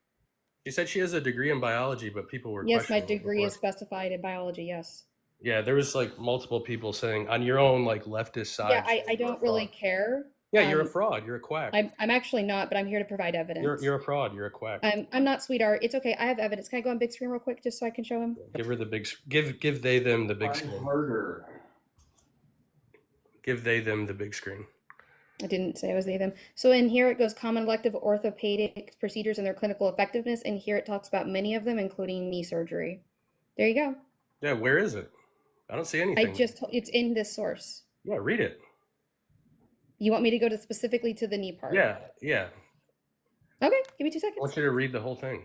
She said she has a degree in biology, but people were Yes, my questioning it degree before. is specified in biology. Yes. Yeah, there was like multiple people saying on your own like leftist side. Yeah, I you're a don't really fraud. care. Yeah, you're a fraud. You're a quack. I'm actually not, but I'm here to provide evidence. You're a fraud. You're a quack. I'm not sweetheart. It's okay. I have evidence. Can I go on big screen real quick just so I can show him? Give her the big. Give they them the big screen. Murder. Give they them the big screen. I didn't say I was they them. So in here it goes common elective orthopedic procedures and their clinical effectiveness, and here it talks about many of them, including knee surgery. There you go. Yeah, where is it? I don't see anything. It's in this source. Yeah, read it. You want me to go to specifically to the knee part? Yeah. Okay, give me 2 I seconds. want you to read the whole thing.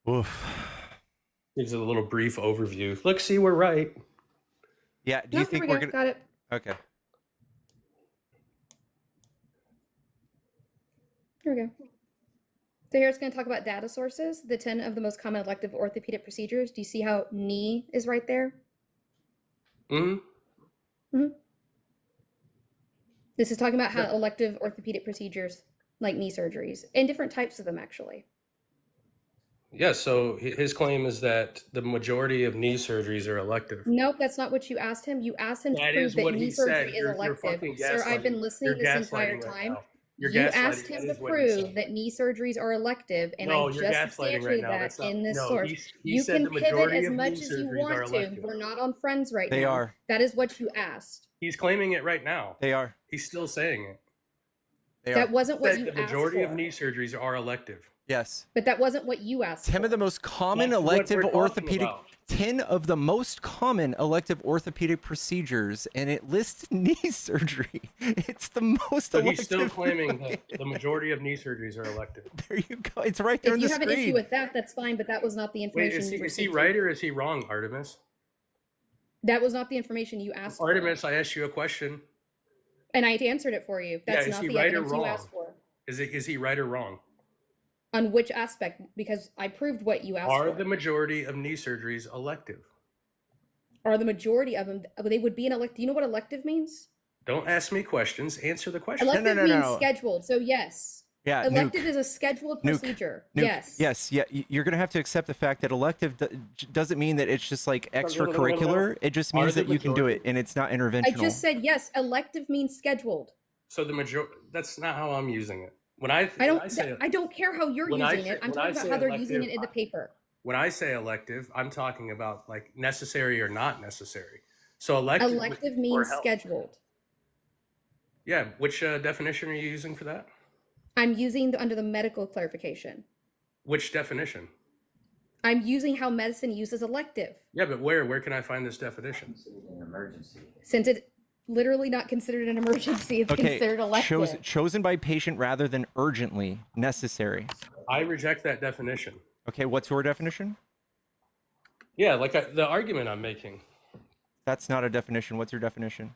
Oof. Gives it a little brief overview. Look, see, we're right. Yeah. Do you think we're gonna? Got it. Okay. Here we go. So here it's going to talk about data sources, the 10 of the most common elective orthopedic procedures. Do you see how knee is right there? Mm-hmm. This is talking about how elective orthopedic procedures, like knee surgeries, and different types of them, actually. Yeah, so his claim is that the majority of knee surgeries are elective. Nope, that's not what you asked him. You asked him to That prove is that what knee he surgery said. is You're elective. fucking Sir, I've been gaslighting. listening You're this entire gaslighting right time. now. You're You gaslighting. asked him That to is what he prove said. that knee surgeries are elective, and No, I you're just gaslighting right substantiated now. that That's not. in this No, source. he You said can the pivot majority as of much knee as you surgeries want are to. elective. We're not on Friends right They now. are. That is what you asked. He's claiming it right now. They are. He's still saying it. They That are. wasn't what Said you the asked majority of for. knee surgeries are elective. Yes. But that wasn't what you asked 10 for. of the most common That's what elective we're talking orthopedic about. 10 of the most common elective orthopedic procedures, and it lists knee surgery. It's the most So elective. he's still claiming that the majority of knee surgeries are elective. There you go. It's right there If on you the have screen. an issue with that, that's fine, but that was not the Wait, information is you he received. right or is he wrong, Artemis? That was not the information you asked for. Artemis, I asked you a question. And I answered it for you. That's is not he the right or evidence you wrong? asked for. Is he right or wrong? On which aspect? Because I proved what you asked Are for. the majority of knee surgeries elective? Are the majority of them, they would be an elective. Do you know what elective means? Don't ask me questions. Answer the question. Elective means scheduled. So yes. Yeah, Elective Nuke. is a scheduled Nuke. procedure. Nuke. Yes. Yes. Yeah. You're gonna have to accept the fact that elective doesn't mean that it's just like extracurricular. It just means that you can do it, and it's not interventional. I just said yes. Elective means scheduled. So the majority. That's not how I'm using it. I don't care how you're using it. I'm talking about how they're using it in the paper. When I say elective, I'm talking about like necessary or not necessary. So elective means scheduled. Yeah. Which definition are you using for that? I'm using under the medical clarification. Which definition? I'm using how medicine uses elective. Yeah, but where can I find this definition? An emergency. Since it's literally not considered an emergency, it's considered elective. Chosen by patient rather than urgently necessary. I reject that definition. Okay, what's your definition? Yeah, like the argument I'm making. That's not a definition. What's your definition?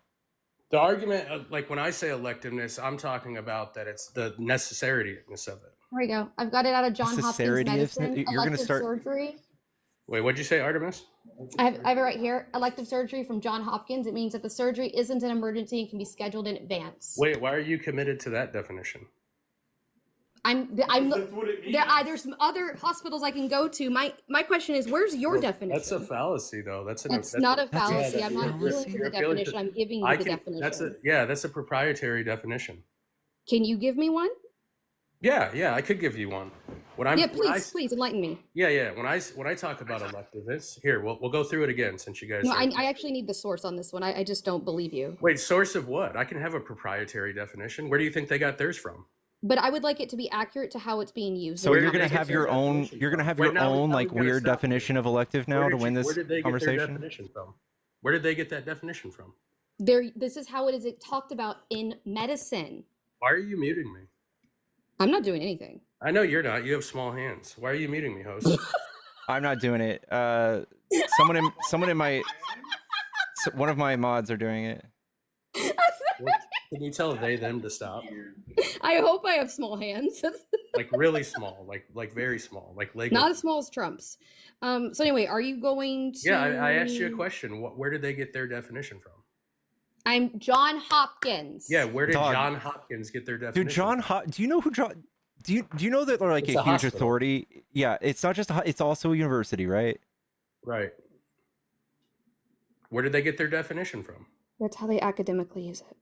The argument, like when I say electiveness, I'm talking about that it's the necessariness of it. Here we go. I've got it out of John Hopkins Medicine. You're gonna Elective start. surgery. Wait, what'd you say, Artemis? I have it right here. Elective surgery from John Hopkins. It means that the surgery isn't an emergency and can be scheduled in advance. Wait, why are you committed to that definition? There's some other hospitals I can go to. My question is, where's your definition? That's a fallacy, though. That's not a fallacy. I'm not dealing with the definition. I'm giving you the definition. That's a proprietary definition. Can you give me one? Yeah, I could give you one. Please enlighten me. Yeah. When I talk about electiveness, here we'll go through it again since you guys. No, I actually need the source on this one. I just don't believe you. Wait, source of what? I can have a proprietary definition. Where do you think they got theirs from? But I would like it to be accurate to how it's being used. So you're gonna have your own. You're gonna have your own like weird definition of elective now to win this conversation. Definition from? Where did they get that definition from? This is how it is talked about in medicine. Why are you muting me? I'm not doing anything. I know you're not. You have small hands. Why are you muting me, host? I'm not doing it. Someone in my one of my mods are doing it. Can you tell them to stop? I hope I have small hands. Like really small, like very small, like Lego. Not as small as Trump's. So anyway, are you going to? Yeah, I asked you a question. Where did they get their definition from? I'm John Hopkins. Yeah, where did John Hopkins get their definition? Dude, do you know who John? Do you know that they're like It's a a huge hospital. authority? Yeah, it's not just it's also a university, right? Right. Where did they get their definition from? That's how they academically use it.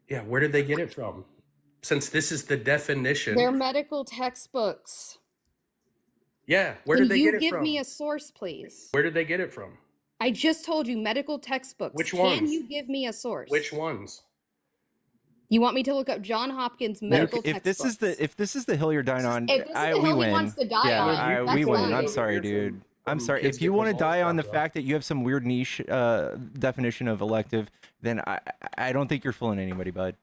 Yeah, where did they get it from? Since this is the definition. They're medical textbooks. Yeah, where did they get it from? Can you give me a source, please? Where did they get it from? I just told you medical textbooks. Which Can ones? you give me a source? Which ones? You want me to look up John Hopkins medical If textbooks? this is the hill you're dying on, If this is the hill we he win. wants to die yeah, on, we that's win. fine. I'm sorry, dude. I'm sorry. kids If you get want to their die balls on the chopped fact that you have some weird niche definition of elective, then I don't think you're fooling anybody, bud.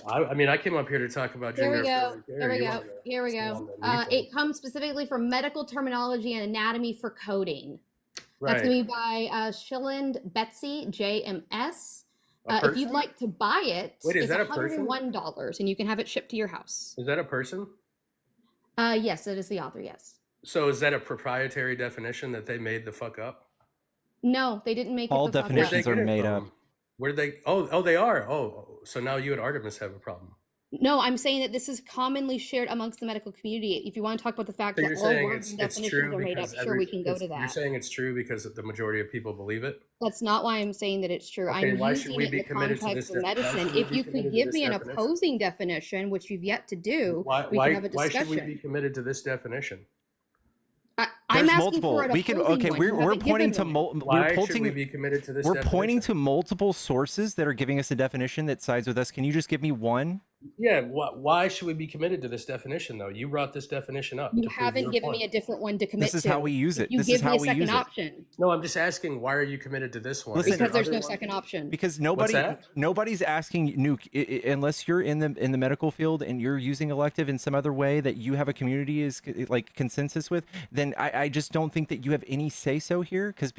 I mean, I came up here to talk about Here we gender go. affirming care. Here we You go. wanted to Here we stay go. on the knee thing. It comes specifically from medical terminology and anatomy for coding. That's Right. going to be by Shilland Betsy, JMS. A If you'd person? like to buy it, Wait, is it's that a person? $101 and you can have it shipped to your house. Is that a person? Yes, it is the author, yes. So is that a proprietary definition that they made the fuck up? No, they didn't make All it the fuck definitions up. are made up. Where did they? Oh, they are. Oh, so now you and Artemis have a problem. No, I'm saying that this is commonly shared amongst the medical community. If you want to talk about the fact So that you're all saying words and it's definitions true are made up, because sure, we can go to You're that. saying it's true because the majority of people believe it. That's not why I'm saying that it's true. Okay, I'm why should using we it in be the committed to context this of why medicine. should we If be you could committed to give this me an definition? opposing definition, which you've yet to do, we can have a Why discussion. should we be committed to this definition? I'm There's asking multiple. for an We can opposing okay. one. You We're haven't pointing given to one. Why we're should pointing we be committed to this we're definition? pointing to multiple sources that are giving us a definition that sides with us. Can you just give me one? Yeah. Why should we be committed to this definition, though? You brought this definition up. You to prove haven't your given point. me a different one to commit This is to. how we use If it. you This give is me how a we second use it. option. No, I'm just asking. Why are you committed to this one? Listen, Because there's no Other second option. Because What's that? nobody's asking Nuke unless you're in the medical field and you're using elective in some other way that you have a community is like consensus with, then I just don't think that you have any say so here, because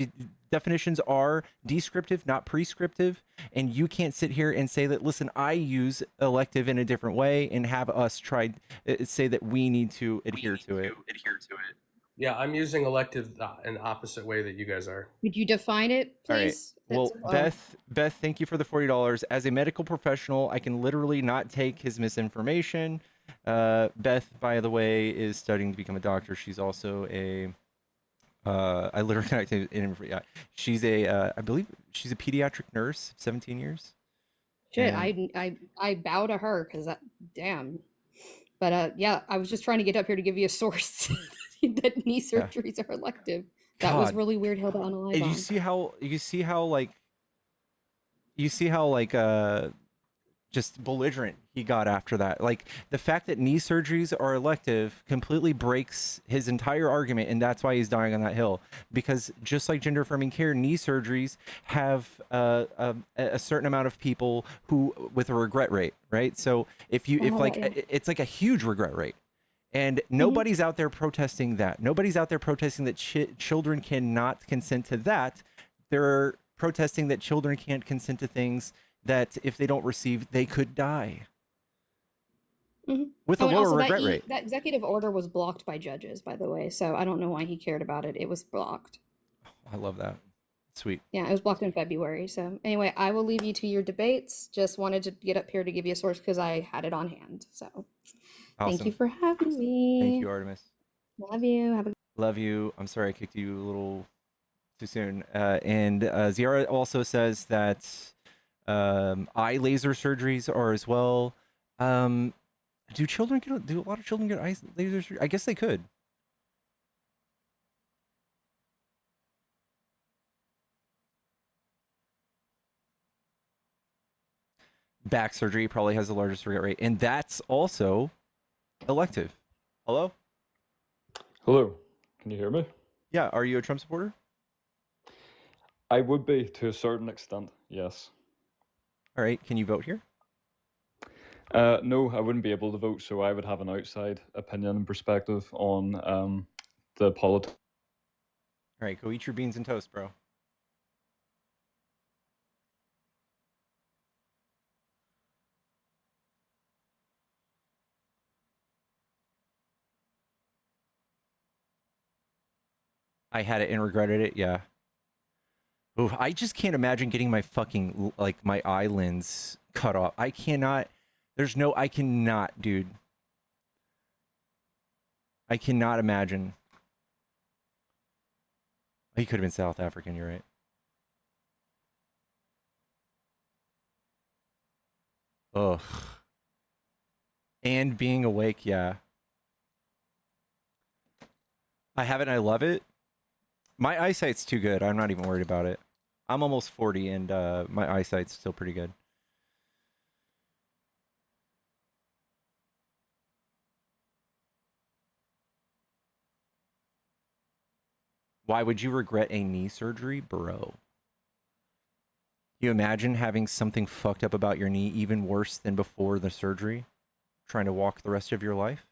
definitions are descriptive, not prescriptive, and you can't sit here and say that, listen, I use elective in a different way and have us try say that we need to adhere to it. Yeah, I'm using elective an opposite way that you guys are. Could you define it, All right. please? Well, Beth, thank you for the $40. As a medical professional, I can literally not take his misinformation. Beth, by the way, is studying to become a doctor. She's also a I literally connected in. Yeah, she's a I believe she's a pediatric nurse, 17 years. Shit, And I bow to her because damn. But yeah, I was just trying to get up here to give you a source that knee yeah. surgeries are elective. That was God, really weird hill to analyze and on. you see how just belligerent he got after that. Like, the fact that knee surgeries are elective completely breaks his entire argument, and that's why he's dying on that hill. Because just like gender affirming care, knee surgeries have a certain amount of people who with a regret rate, right? So if it's like a huge regret rate. And nobody's out there protesting that. Nobody's out there protesting that children cannot consent to that. They're protesting that children can't consent to things that if they don't receive, they could die. With a and lower also regret rate. that executive order was blocked by judges, by the way. So I don't know why he cared about it. It was blocked. I love that. Sweet. Yeah, it was blocked in February. So anyway, I will leave you to your debates. Just wanted to get up here to give you a source because I had it on hand. So thank you Awesome. for having me. Thank you, Artemis. Love you. Have a Love you. I'm sorry I kicked you a little too soon. And Ziara also says that eye laser surgeries are as well. Do a lot of children get eye laser surgery? I guess they could. Back surgery probably has the largest regret rate, and that's also elective. Hello? Hello, can you hear me? Yeah, are you a Trump supporter? I would be to a certain extent, yes. All right, can you vote here? No, I wouldn't be able to vote, so I would have an outside opinion and perspective on the politics. All right, go eat your beans and toast, bro. I had it and regretted it, yeah. Ooh, I just can't imagine getting my fucking, like, my eye lens cut off. I cannot, I cannot, dude. I cannot imagine. He could have been South African, you're right. Ugh. And being awake, yeah. I have it and I love it. My eyesight's too good. I'm not even worried about it. I'm almost 40 and my eyesight's still pretty good. Why would you regret a knee surgery, bro? You imagine having something fucked up about your knee even worse than before the surgery, trying to walk the rest of your life?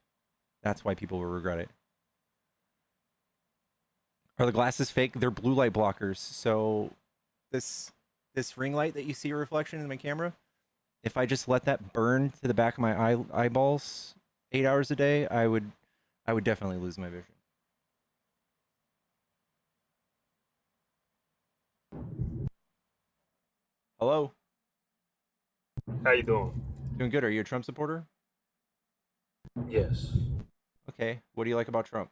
That's why people will regret it. Are the glasses fake? They're blue light blockers. So this ring light that you see a reflection in my camera, if I just let that burn to the back of my eyeballs 8 hours a day, I would definitely lose my vision. Hello? How you doing? Doing good. Are you a Trump supporter? Yes. Okay. What do you like about Trump?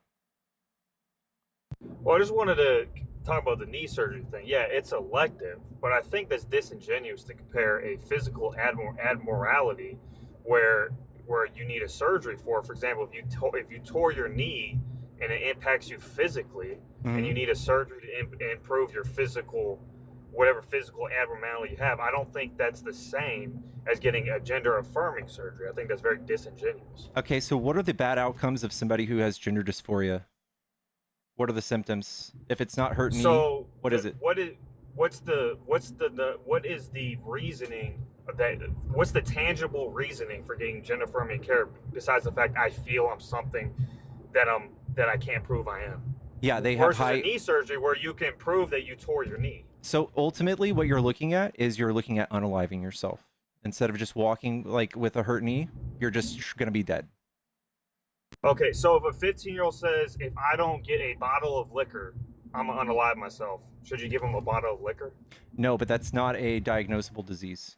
Well, I just wanted to talk about the knee surgery thing. Yeah, it's elective, but I think that's disingenuous to compare a physical abnormality where you need a surgery for. For example, if you tore your knee and it impacts you physically, and you need a surgery to improve your physical, whatever physical abnormality you have, I don't think that's the same as getting a gender affirming surgery. I think that's very disingenuous. Okay, so what are the bad outcomes of somebody who has gender dysphoria? What are the symptoms? If it's not hurt knee, So what is it? what is the reasoning that what's the tangible reasoning for getting gender affirming care besides the fact I feel I'm something that I can't prove I am? Yeah, they have Versus high. a knee surgery where you can prove that you tore your knee. So ultimately, what you're looking at is you're looking at unaliving yourself. Instead of just walking like with a hurt knee, you're just gonna be dead. Okay, so if a 15-year-old says, if I don't get a bottle of liquor, I'm gonna unalive myself, should you give him a bottle of liquor? No, but that's not a diagnosable disease.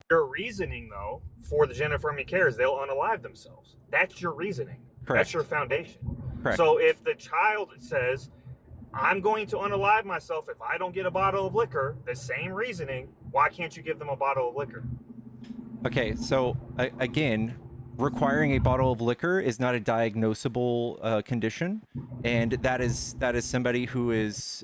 Your reasoning, though, for the gender affirming care is they'll unalive themselves. That's your reasoning. Correct. That's your foundation. Correct. So if the child says, I'm going to unalive myself if I don't get a bottle of liquor, the same reasoning, why can't you give them a bottle of liquor? Okay, so again, requiring a bottle of liquor is not a diagnosable condition, and that is somebody who is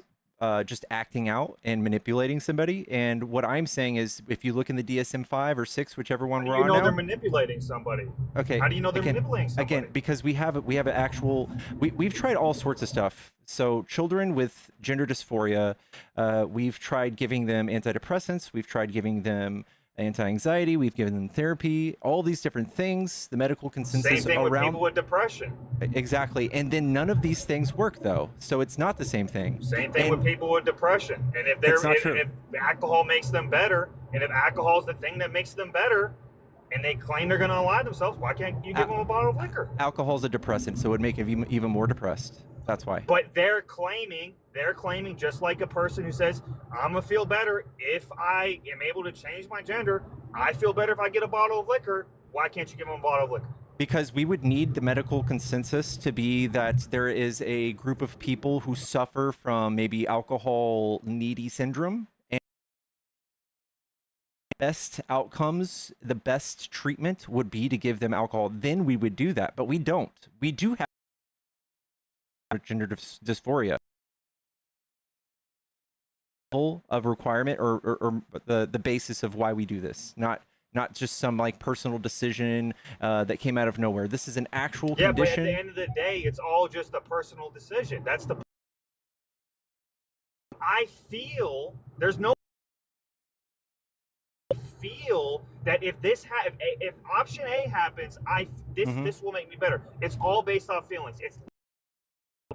just acting out and manipulating somebody. And what I'm saying is, if you look in the DSM-5 or 6, whichever one we're You on know now, they're manipulating somebody. okay. How do you know they're manipulating somebody? Again, because we have an actual. We've tried all sorts of stuff. So children with gender dysphoria, we've tried giving them antidepressants. We've tried giving them anti-anxiety. We've given them therapy. All these different things. The medical consensus Same thing with around. people with depression. Exactly, and then none of these things work though. So it's not the same thing. Same thing with people with depression. And if It's not true. if alcohol makes them better, and if alcohol is the thing that makes them better, and they claim they're going to unalive themselves, why can't you give them a bottle of liquor? Alcohol's a depressant, so it would make you even more depressed. That's why. But they're claiming just like a person who says, I'm gonna feel better if I am able to change my gender. I feel better if I get a bottle of liquor. Why can't you give them a bottle of liquor? Because we would need the medical consensus to be that there is a group of people who suffer from maybe alcohol needy syndrome, and best outcomes, the best treatment would be to give them alcohol. Then we would do that, but we don't. We do have gender dysphoria of requirement or the basis of why we do this, not just some like personal decision that came out of nowhere. This is an actual condition. But at the end of the day, it's all just a personal decision. That's the. I feel there's no. Feel that if if option A happens, this will make me better. It's all based off feelings. It's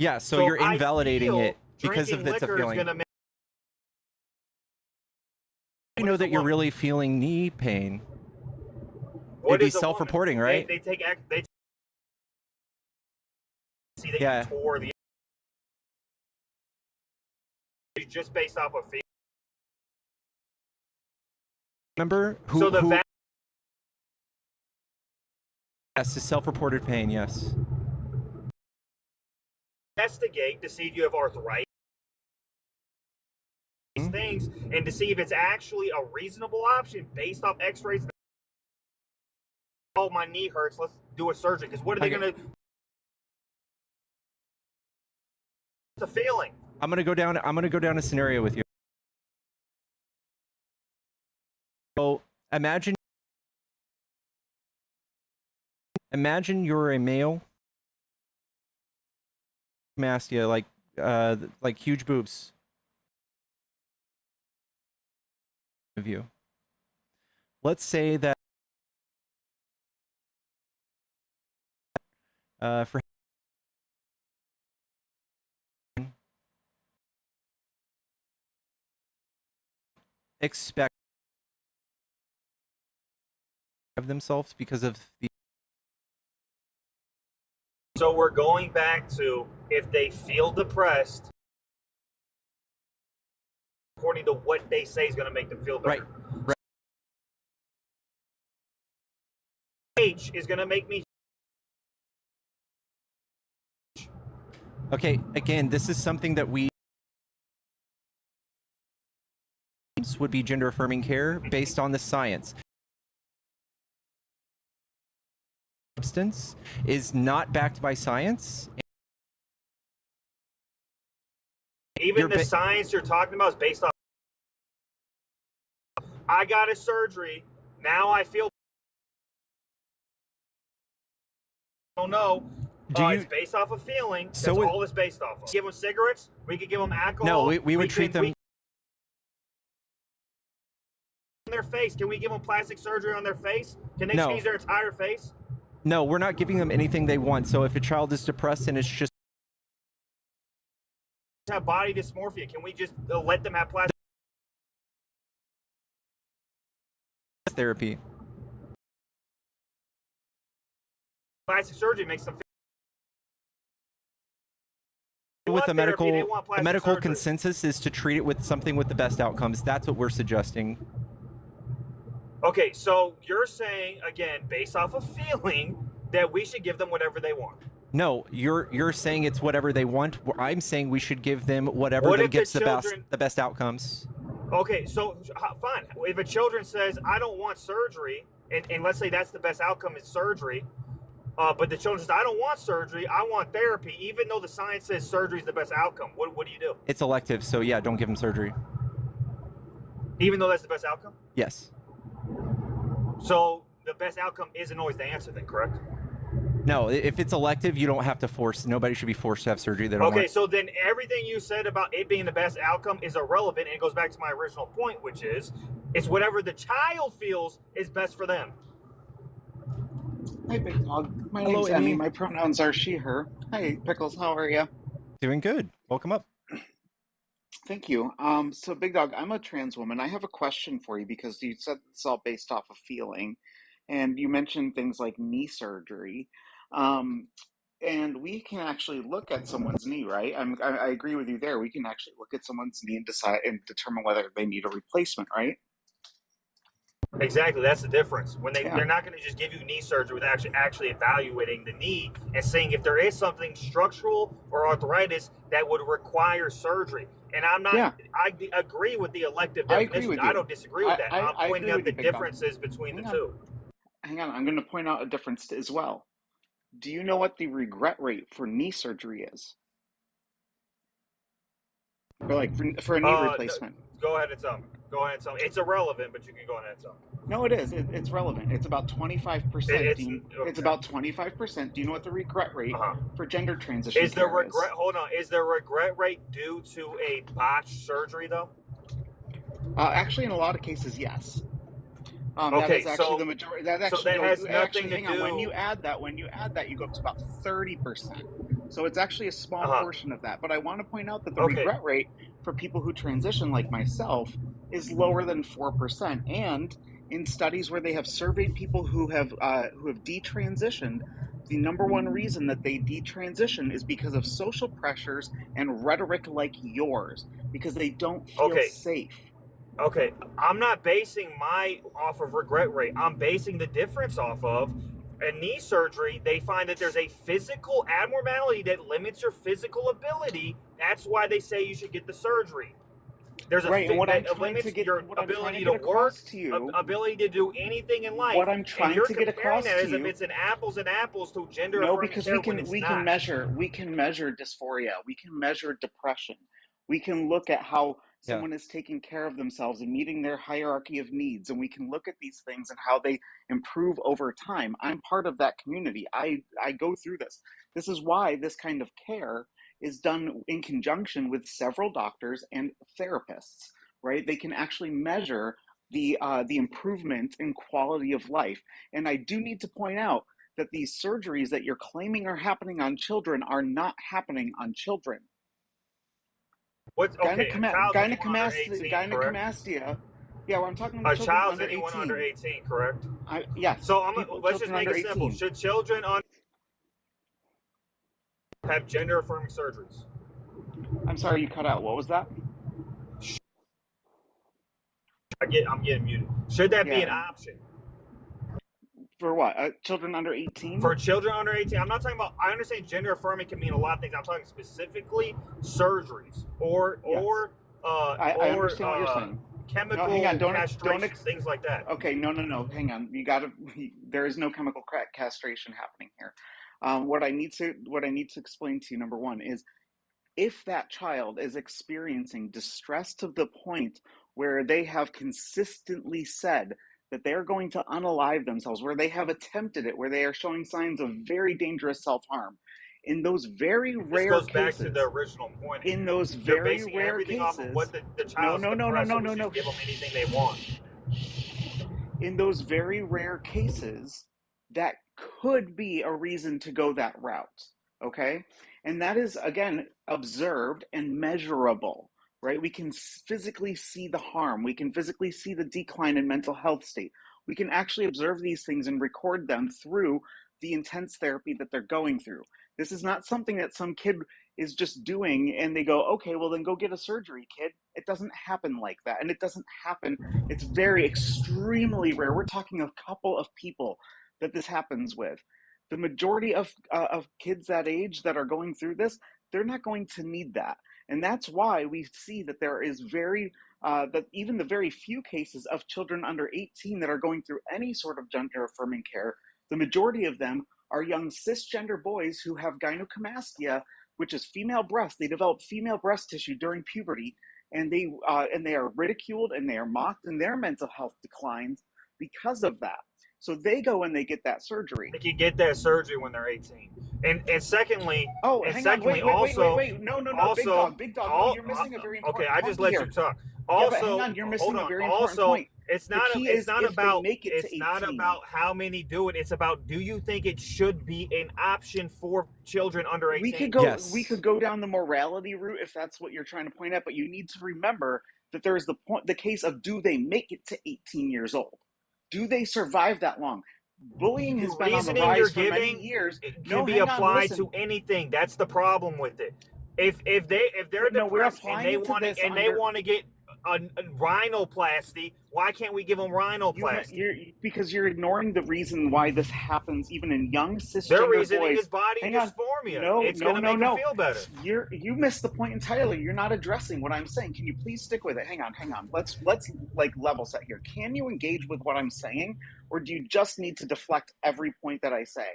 yeah. So you're invalidating it because of that's a feeling. I know that you're really feeling knee pain. It'd be self-reporting, right? They see that yeah. you tore the. It's just based off of feeling. Remember who? So the yes, the self-reported pain. Yes. Investigate to see if you have arthritis. These things, and to see if it's actually a reasonable option based off X-rays. Oh, my knee hurts. Let's do a surgery. Because what are they going to? It's a feeling. I'm gonna go down a scenario with you. So imagine you're a male. Mastia, like huge boobs. of you. Let's say that for expect of themselves because of the So we're going back to if they feel depressed, according to what they say is going to make them feel better. right. H is going to make me. Okay, again, this is something that we would be gender affirming care based on the science. Substance is not backed by science. Even the science you're talking about is based off. I got a surgery. Now I feel. I don't know. It's based off a feeling. That's all it's based off of. Give them cigarettes. We could give them alcohol. No, we would treat them. On their face. Can we give them plastic surgery on their face? Can they change their entire face? No, we're not giving them anything they want. So if a child is depressed and it's just have body dysmorphia, can we just let them have plastic therapy? Plastic surgery makes them with the medical consensus is to treat it with something with the best outcomes. That's what we're suggesting. Okay, so you're saying again, based off of feeling, that we should give them whatever they want. No, you're saying it's whatever they want. I'm saying we should give them whatever that gets the best outcomes. Okay, so fine. If a children says, I don't want surgery, and let's say that's the best outcome is surgery, but the children says, I don't want surgery, I want therapy, even though the science says surgery is the best outcome, what do you do? It's elective, so yeah, don't give them surgery. Even though that's the best outcome? Yes. So the best outcome isn't always the answer then, correct? No, if it's elective, you don't have to force. Nobody should be forced to have surgery. They don't Okay, want. so then everything you said about it being the best outcome is irrelevant, and it goes back to my original point, which is it's whatever the child feels is best for them. Hi, Big Dog. My name's Emmy. My pronouns are she, her. Hi, Pickles. How are you? Doing good. Welcome up. Thank you. So, Big Dog, I'm a trans woman. I have a question for you because you said it's all based off of feeling, and you mentioned things like knee surgery. And we can actually look at someone's knee, right? I agree with you there. We can actually look at someone's knee and decide and determine whether they need a replacement, right? Exactly, that's the difference. When they're not going to just give you knee surgery without actually evaluating the knee and seeing if there is something structural or arthritis that would require surgery. And I'm not. I agree with the elective definition. I don't disagree with that. I'm pointing out the differences between the two. Hang on, I'm going to point out a difference as well. Do you know what the regret rate for knee surgery is? Or like for a knee replacement? Go ahead and tell me. It's irrelevant, but you can go ahead and tell me. No, it is. It's relevant. It's about 25%. It's about 25%. Do you know what the regret rate for gender transition is? Hold on. Is the regret rate due to a botched surgery, though? Actually, in a lot of cases, yes. Okay, that is actually the majority. That has nothing to do. When you add that, you go up to about 30%. So it's actually a small portion of that. But I want to point out that the regret rate for people who transition, like myself, is lower than 4%. And in studies where they have surveyed people who have detransitioned, the number one reason that they detransition is because of social pressures and rhetoric like yours, because they don't feel safe. Okay, I'm not basing my off of regret rate. I'm basing the difference off of a knee surgery. They find that there's a physical abnormality that limits your physical ability. That's why they say you should get the surgery. There's a thing that limits your ability to work, ability to do anything in life. What I'm trying to get across to you, as if it's an apples and apples to gender. No, because we can measure dysphoria. We can measure depression. We can look at how someone is taking care of themselves and meeting their hierarchy of needs, and we can look at these things and how they improve over time. I'm part of that community. I go through this. This is why this kind of care is done in conjunction with several doctors and therapists, right? They can actually measure the improvement in quality of life. And I do need to point out that these surgeries that you're claiming are happening on children are not happening on children. What's okay? A child's anyone under 18, correct? Gynecomastia. Yeah, well, I'm talking A about children child's under anyone 18. under 18, correct? Yes. So let's just Children make under it simple. 18. Should children have gender affirming surgeries? I'm sorry, you cut out. What was that? I'm getting muted. Should that be an Yeah. option? For what? Children under 18? For children under 18, I'm not talking about. I understand gender affirming can mean a lot of things. I'm talking specifically surgeries or I understand what you're saying. chemical hang on, castration, things like that. Okay, no. Hang on. There is no chemical castration happening here. What I need to explain to you, number one, is if that child is experiencing distress to the point where they have consistently said that they're going to unalive themselves, where they have attempted it, where they are showing signs of very dangerous self-harm, in those very rare This goes cases, back to the original point. in those You're very basing rare everything cases, off of what the child's depressed, so we should give them anything they want. In those very rare cases, that could be a reason to go that route, okay? And that is, again, observed and measurable, right? We can physically see the harm. We can physically see the decline in mental health state. We can actually observe these things and record them through the intense therapy that they're going through. This is not something that some kid is just doing and they go, okay, well then go get a surgery, kid. It doesn't happen like that. And it doesn't happen. It's very extremely rare. We're talking a couple of people that this happens with. The majority of kids that age that are going through this, they're not going to need that. And that's why we see that there is that even the very few cases of children under 18 that are going through any sort of gender affirming care, the majority of them are young cisgender boys who have gynecomastia, which is female breast. They develop female breast tissue during puberty, and they are ridiculed and they are mocked, and their mental health declines because of that. So they go and they get that surgery. They can get that surgery when they're 18. And secondly, no, Big Dog, no, you're missing a very important point. Okay, I just let you talk. Also, yeah, hang on, you're missing a very important point. It's not about how many do it. It's about, do you think it should be an option for children under 18? We could go down the morality route if that's what you're trying to point at, but you need to remember that there is the case of, do they make it to 18 years old? Do they survive that long? Bullying has been on the rise for many years. It can be applied to anything. That's the problem with it. If they're depressed and they want to get a rhinoplasty, why can't we give them rhinoplasty? Because you're ignoring the reason why this happens even in young cisgender Their reasoning boys. is body dysphoria. It's going to make them feel better. You missed the point entirely. You're not addressing what I'm saying. Can you please stick with it? Hang on. Let's like level set here. Can you engage with what I'm saying, or do you just need to deflect every point that I say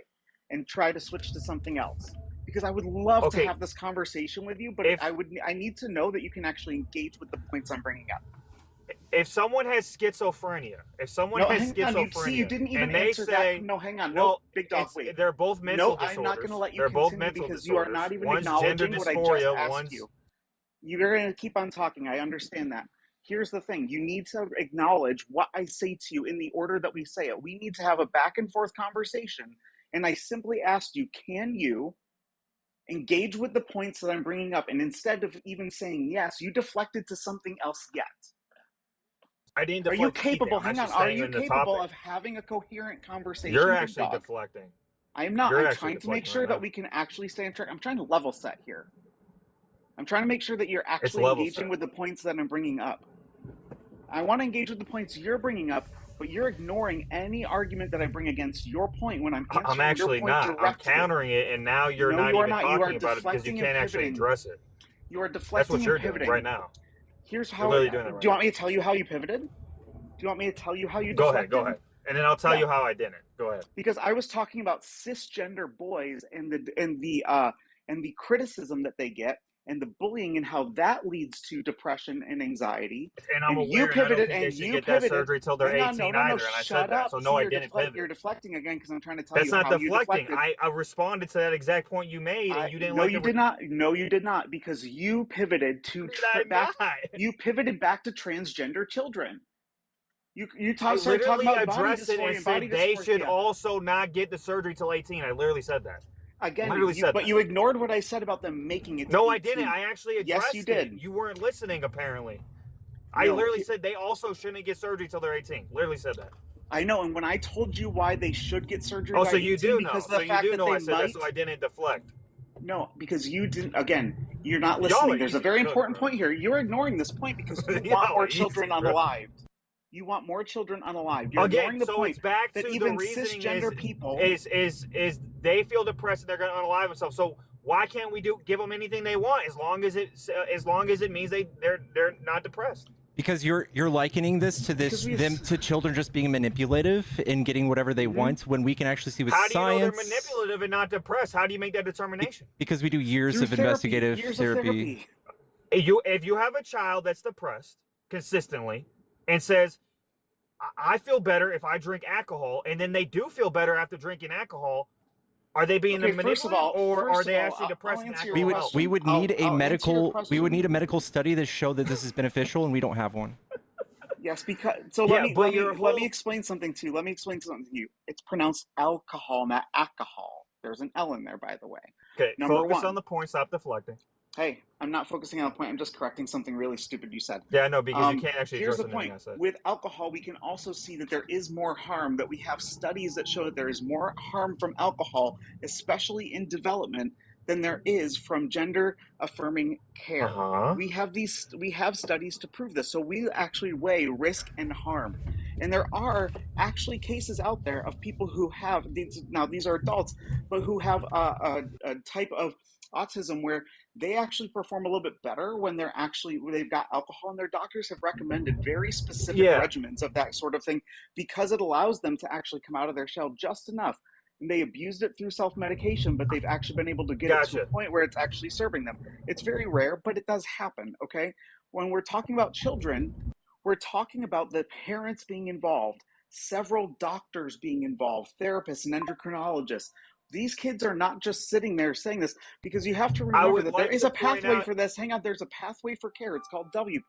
and try to switch to something else? Because I would love to have this conversation with you, but I need to know that you can actually engage with the points I'm bringing up. If someone has schizophrenia, you didn't even answer that. No, hang on. Well, Big Dog, wait. They're both mental disorders. I'm not going to let you They're both continue mental because disorders. you are not even One's gender acknowledging what I dysphoria, just asked you. You're going to keep on talking. I understand that. Here's the thing. You need to acknowledge what I say to you in the order that we say it. We need to have a back and forth conversation. And I simply asked you, can you engage with the points that I'm bringing up? And instead of even saying yes, you deflected to something else yet. I didn't deflect. Are you capable? Anything. Hang on. Are you capable of having a coherent conversation? You're actually deflecting. I'm not. I'm trying to make sure that we can actually stay on track. I'm trying to level set here. I'm trying to make sure that you're actually engaging with the points that I'm bringing up. I want to engage with the points you're bringing up, but you're ignoring any argument that I bring against your point when I'm answering I'm actually your point not. directly. I'm countering it, and now you're not even talking about it because you can't actually address it. You are deflecting. That's what you're and pivoting doing right now. Here's how. You're doing it right do you want me to tell you how you pivoted? Do you want me to tell you how you deflected? Go ahead. And then I'll tell you how I didn't. Go ahead. Because I was talking about cisgender boys and the criticism that they get, and the bullying, and how that leads to depression and anxiety. And I'm aware, you pivoted, and you get that surgery till they're 18 either, and I said that. So no, I didn't pivot. You're deflecting again because I'm trying to tell you. That's not how deflecting. You deflected. I responded to that exact point you made, and you didn't. No, you did not. No, you did not, because you pivoted to You pivoted back to transgender children. You I started talking literally about body addressed it dysphoria and and body said they should dysmorphia. also not get the surgery till 18. I literally said that. Again, Literally said but that. you ignored what I said about them making it to No, 18. I didn't. I actually addressed Yes, you it. did. You weren't listening, apparently. I No, literally said they also shouldn't get surgery till they're 18. Literally said that. I know, and when I told you why they should get surgery Oh, by so 18, you do know. because of So the you fact do that know they I said might. that, so I didn't deflect. No, because you didn't. Again, you're not Y'all listening. are There's a easy very to cook, important bro. point here. You're ignoring this point because you Y'all want more are children easy, bro. unalived. You want more children unalived. You're Again, ignoring the so point it's back that to the even reasoning cisgender people is they feel depressed and they're going to unalive themselves. So why can't we give them anything they want as long as it means they're not depressed? Because you're likening this to to children just being manipulative and getting whatever they want when we can actually see with How do you know science. they're manipulative and not depressed? How do you make that determination? Because we do years Through of therapy, investigative years of therapy. If you have a child that's depressed consistently and says, I feel better if I drink alcohol, and then they do feel better after drinking alcohol, are they being manipulative, or are they actually depressed and alcohol? We would need a medical study that showed that this is beneficial, and we don't have one. Yes, because let me explain something to you. Let me explain something to you. It's pronounced alcohol, not alcohol. There's an L in there, by the way. Okay, Number focus one. on the point. Stop deflecting. Hey, I'm not focusing on the point. I'm just correcting something really stupid you said. Yeah, I know, because you can't actually Here's address the anything point. I said. With alcohol, we can also see that there is more harm, that we have studies that show that there is more harm from alcohol, especially in development, than there is from gender affirming care. We have studies to prove this. So we actually weigh risk and harm. And there are actually cases out there of people who have these are adults, but who have a type of autism where they actually perform a little bit better when they've got alcohol, and their doctors have recommended very specific regimens of that sort of thing because it allows them to actually come out of their shell just enough. And they abused it through self-medication, but they've actually been able to get it to a point where it's actually serving them. It's very rare, but it does happen, okay? When we're talking about children, we're talking about the parents being involved, several doctors being involved, therapists and endocrinologists. These kids are not just sitting there saying this, because you have to remember that there is a pathway for this. Hang on, there's a pathway for care. It's called WPATH.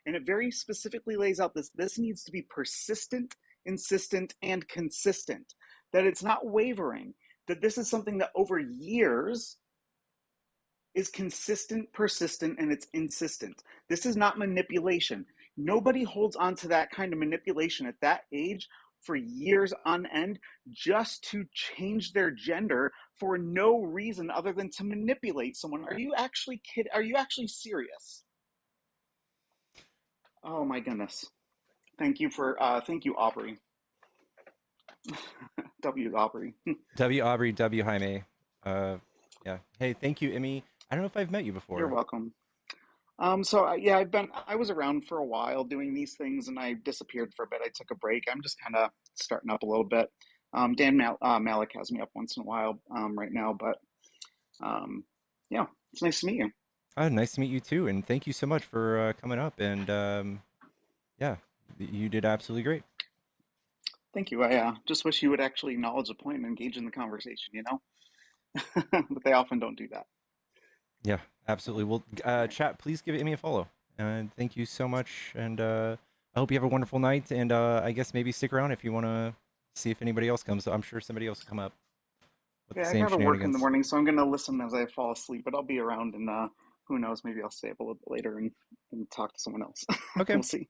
And it very specifically lays out this needs to be persistent, insistent, and consistent. That it's not wavering. That this is something that over years is consistent, persistent, and it's insistent. This is not manipulation. Nobody holds on to that kind of manipulation at that age for years on end just to change their gender for no reason other than to manipulate someone. Are you actually kidding? Are you actually serious? Oh my goodness. Thank you, Aubrey. W Aubrey. W Aubrey, W Jaime. Yeah. Hey, thank you, Emmy. I don't know if I've met you before. You're welcome. I was around for a while doing these things, and I disappeared for a bit. I took a break. I'm just kind of starting up a little bit. Dan Malik has me up once in a while right now, but yeah, it's nice to meet you. Oh, nice to meet you too, and thank you so much for coming up. And yeah, you did absolutely great. Thank you. I just wish you would actually acknowledge the point and engage in the conversation, but they often don't do that. Yeah, absolutely. Well, chat, please give Emmy a follow. And thank you so much. And I hope you have a wonderful night. And I guess maybe stick around if you want to see if anybody else comes. I'm sure somebody else will come up with the I same gotta work in the shenanigans. morning, so I'm gonna listen as I fall asleep. But I'll be around, and who knows? Maybe I'll stay up a little bit later and talk to someone else. Okay. We'll see.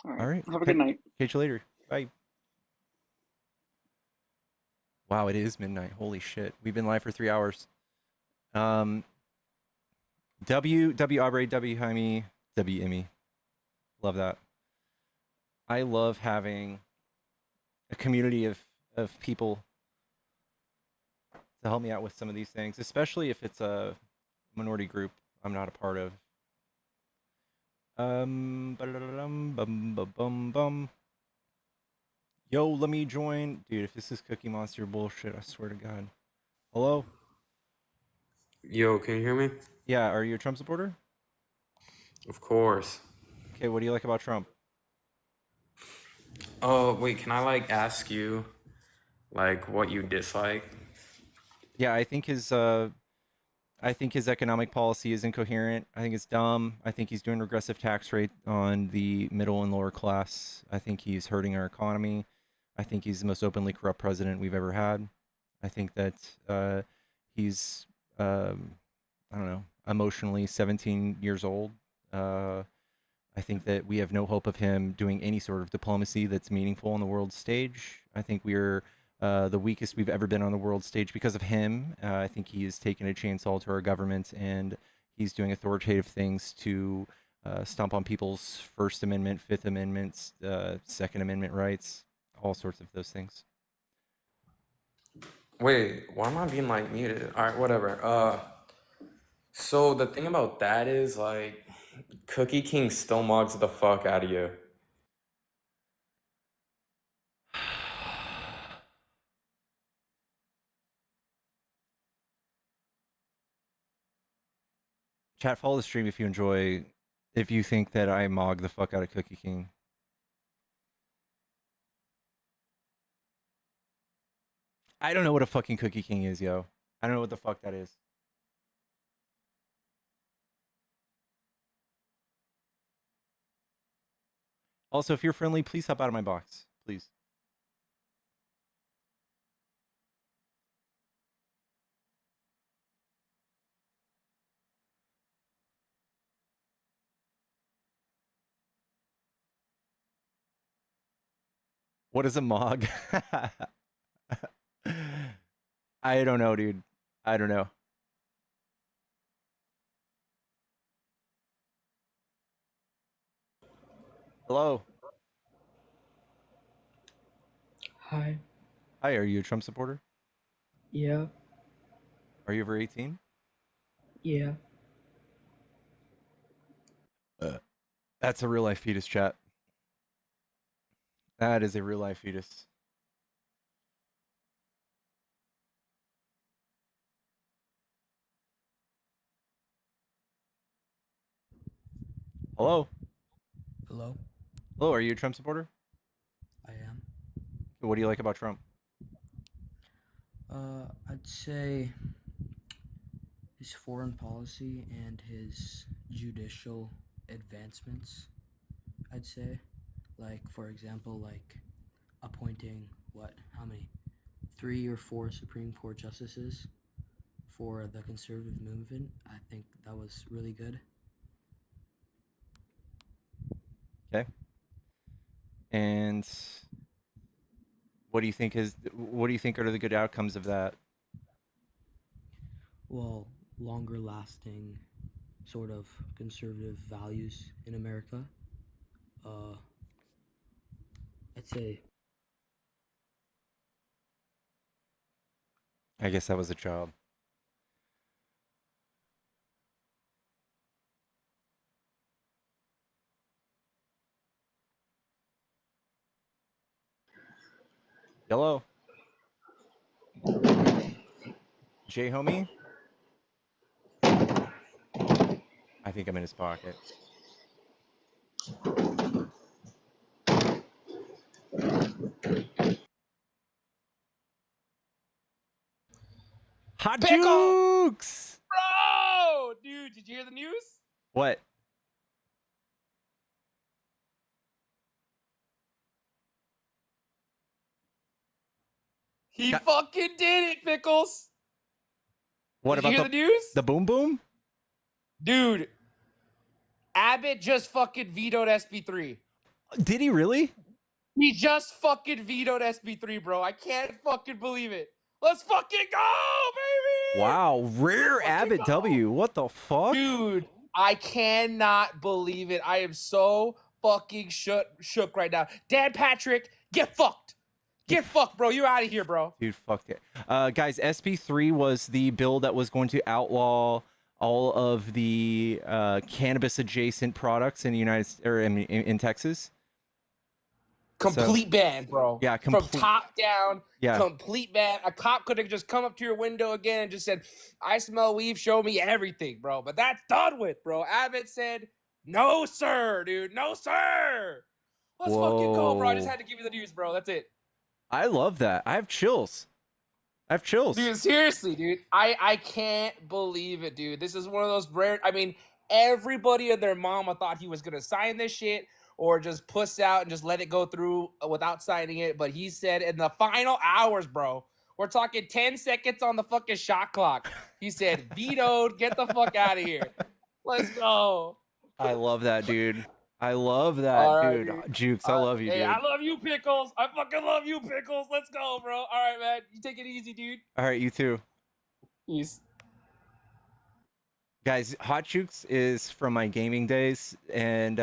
All right. Have a Okay. good night. Catch you later. Bye. Wow, it is midnight. Holy shit. We've been live for 3 hours. W Aubrey, W Jaime, W Emmy. Love that. I love having a community of people to help me out with some of these things, especially if it's a minority group I'm not a part of. Yo, let me join. Dude, if this is Cookie Monster bullshit, I swear to God. Hello? Yo, can you hear me? Yeah, are you a Trump supporter? Of course. Okay, what do you like about Trump? Oh, wait, can I ask you what you dislike? Yeah, I think his I think his economic policy is incoherent. I think it's dumb. I think he's doing regressive tax rate on the middle and lower class. I think he's hurting our economy. I think he's the most openly corrupt president we've ever had. I think that he's, I don't know, emotionally 17 years old. I think that we have no hope of him doing any sort of diplomacy that's meaningful on the world stage. I think we're the weakest we've ever been on the world stage because of him. I think he is taking a chainsaw to our government, and he's doing authoritative things to stomp on people's First Amendment, Fifth Amendments, Second Amendment rights, all sorts of those things. Wait, why am I being like muted? All right, whatever. So the thing about that is like, Cookie King still mugs the fuck out of you. Chat, follow the stream if you think that I mog the fuck out of Cookie King. I don't know what a fucking Cookie King is, yo. I don't know what the fuck that is. Also, if you're friendly, please hop out of my box, please. What is a mog? I don't know, dude. I don't know. Hello. Hi. Hi, are you a Trump supporter? Yeah. Are you over 18? Yeah. That's a real life fetus, chat. That is a real life fetus. Hello? Hello. Hello, are you a Trump supporter? I am. What do you like about Trump? I'd say his foreign policy and his judicial advancements. I'd say, like for example, like appointing how many, 3 or 4 Supreme Court justices for the conservative movement. I think that was really good. Okay. And what do you think are the good outcomes of that? Well, longer lasting sort of conservative values in America. I'd say I guess that was a job. Hello? J homie? I think I'm in his pocket. Hot Pickle! jukes! Bro! Dude, did you hear the news? What? He fucking did it, Pickles! What Did you about hear the news? the boom boom? Dude, Abbott just fucking vetoed SB3. Did he really? He just fucking vetoed SB3, bro. I can't fucking believe it. Let's fucking go, baby! Wow, rare Abbott W. What the fuck? Dude, I cannot believe it. I am so fucking shook right now. Dan Patrick, get fucked. Get fucked, bro. You're out of here, bro. Dude, fuck it. Guys, SB3 was the bill that was going to outlaw all of the cannabis adjacent products in the in Texas. Complete ban, bro. Yeah, From top down, Yeah. complete ban. A cop could have just come up to your window again and just said, I smell weed, show me everything, bro. But that's done with, bro. Abbott said, no, sir, dude. No, sir. Let's fucking go, bro. I just Whoa. had to give you the news, bro. That's it. I love that. I have chills. I have chills. Dude, seriously, dude. I can't believe it, dude. This is one of those rare. I mean, everybody and their mama thought he was gonna sign this shit or just puss out and just let it go through without signing it. But he said in the final hours, bro, we're talking 10 seconds on the fucking shot clock. He said, vetoed, get the fuck out of here. Let's go. I love that, dude. I love that, All right, dude. Jukes, I love you, hey, dude. I love you, Pickles. I fucking love you, Pickles. Let's go, bro. All right, man. You take it easy, dude. All right, you too. Peace. Guys, Hot Jukes is from my gaming days, and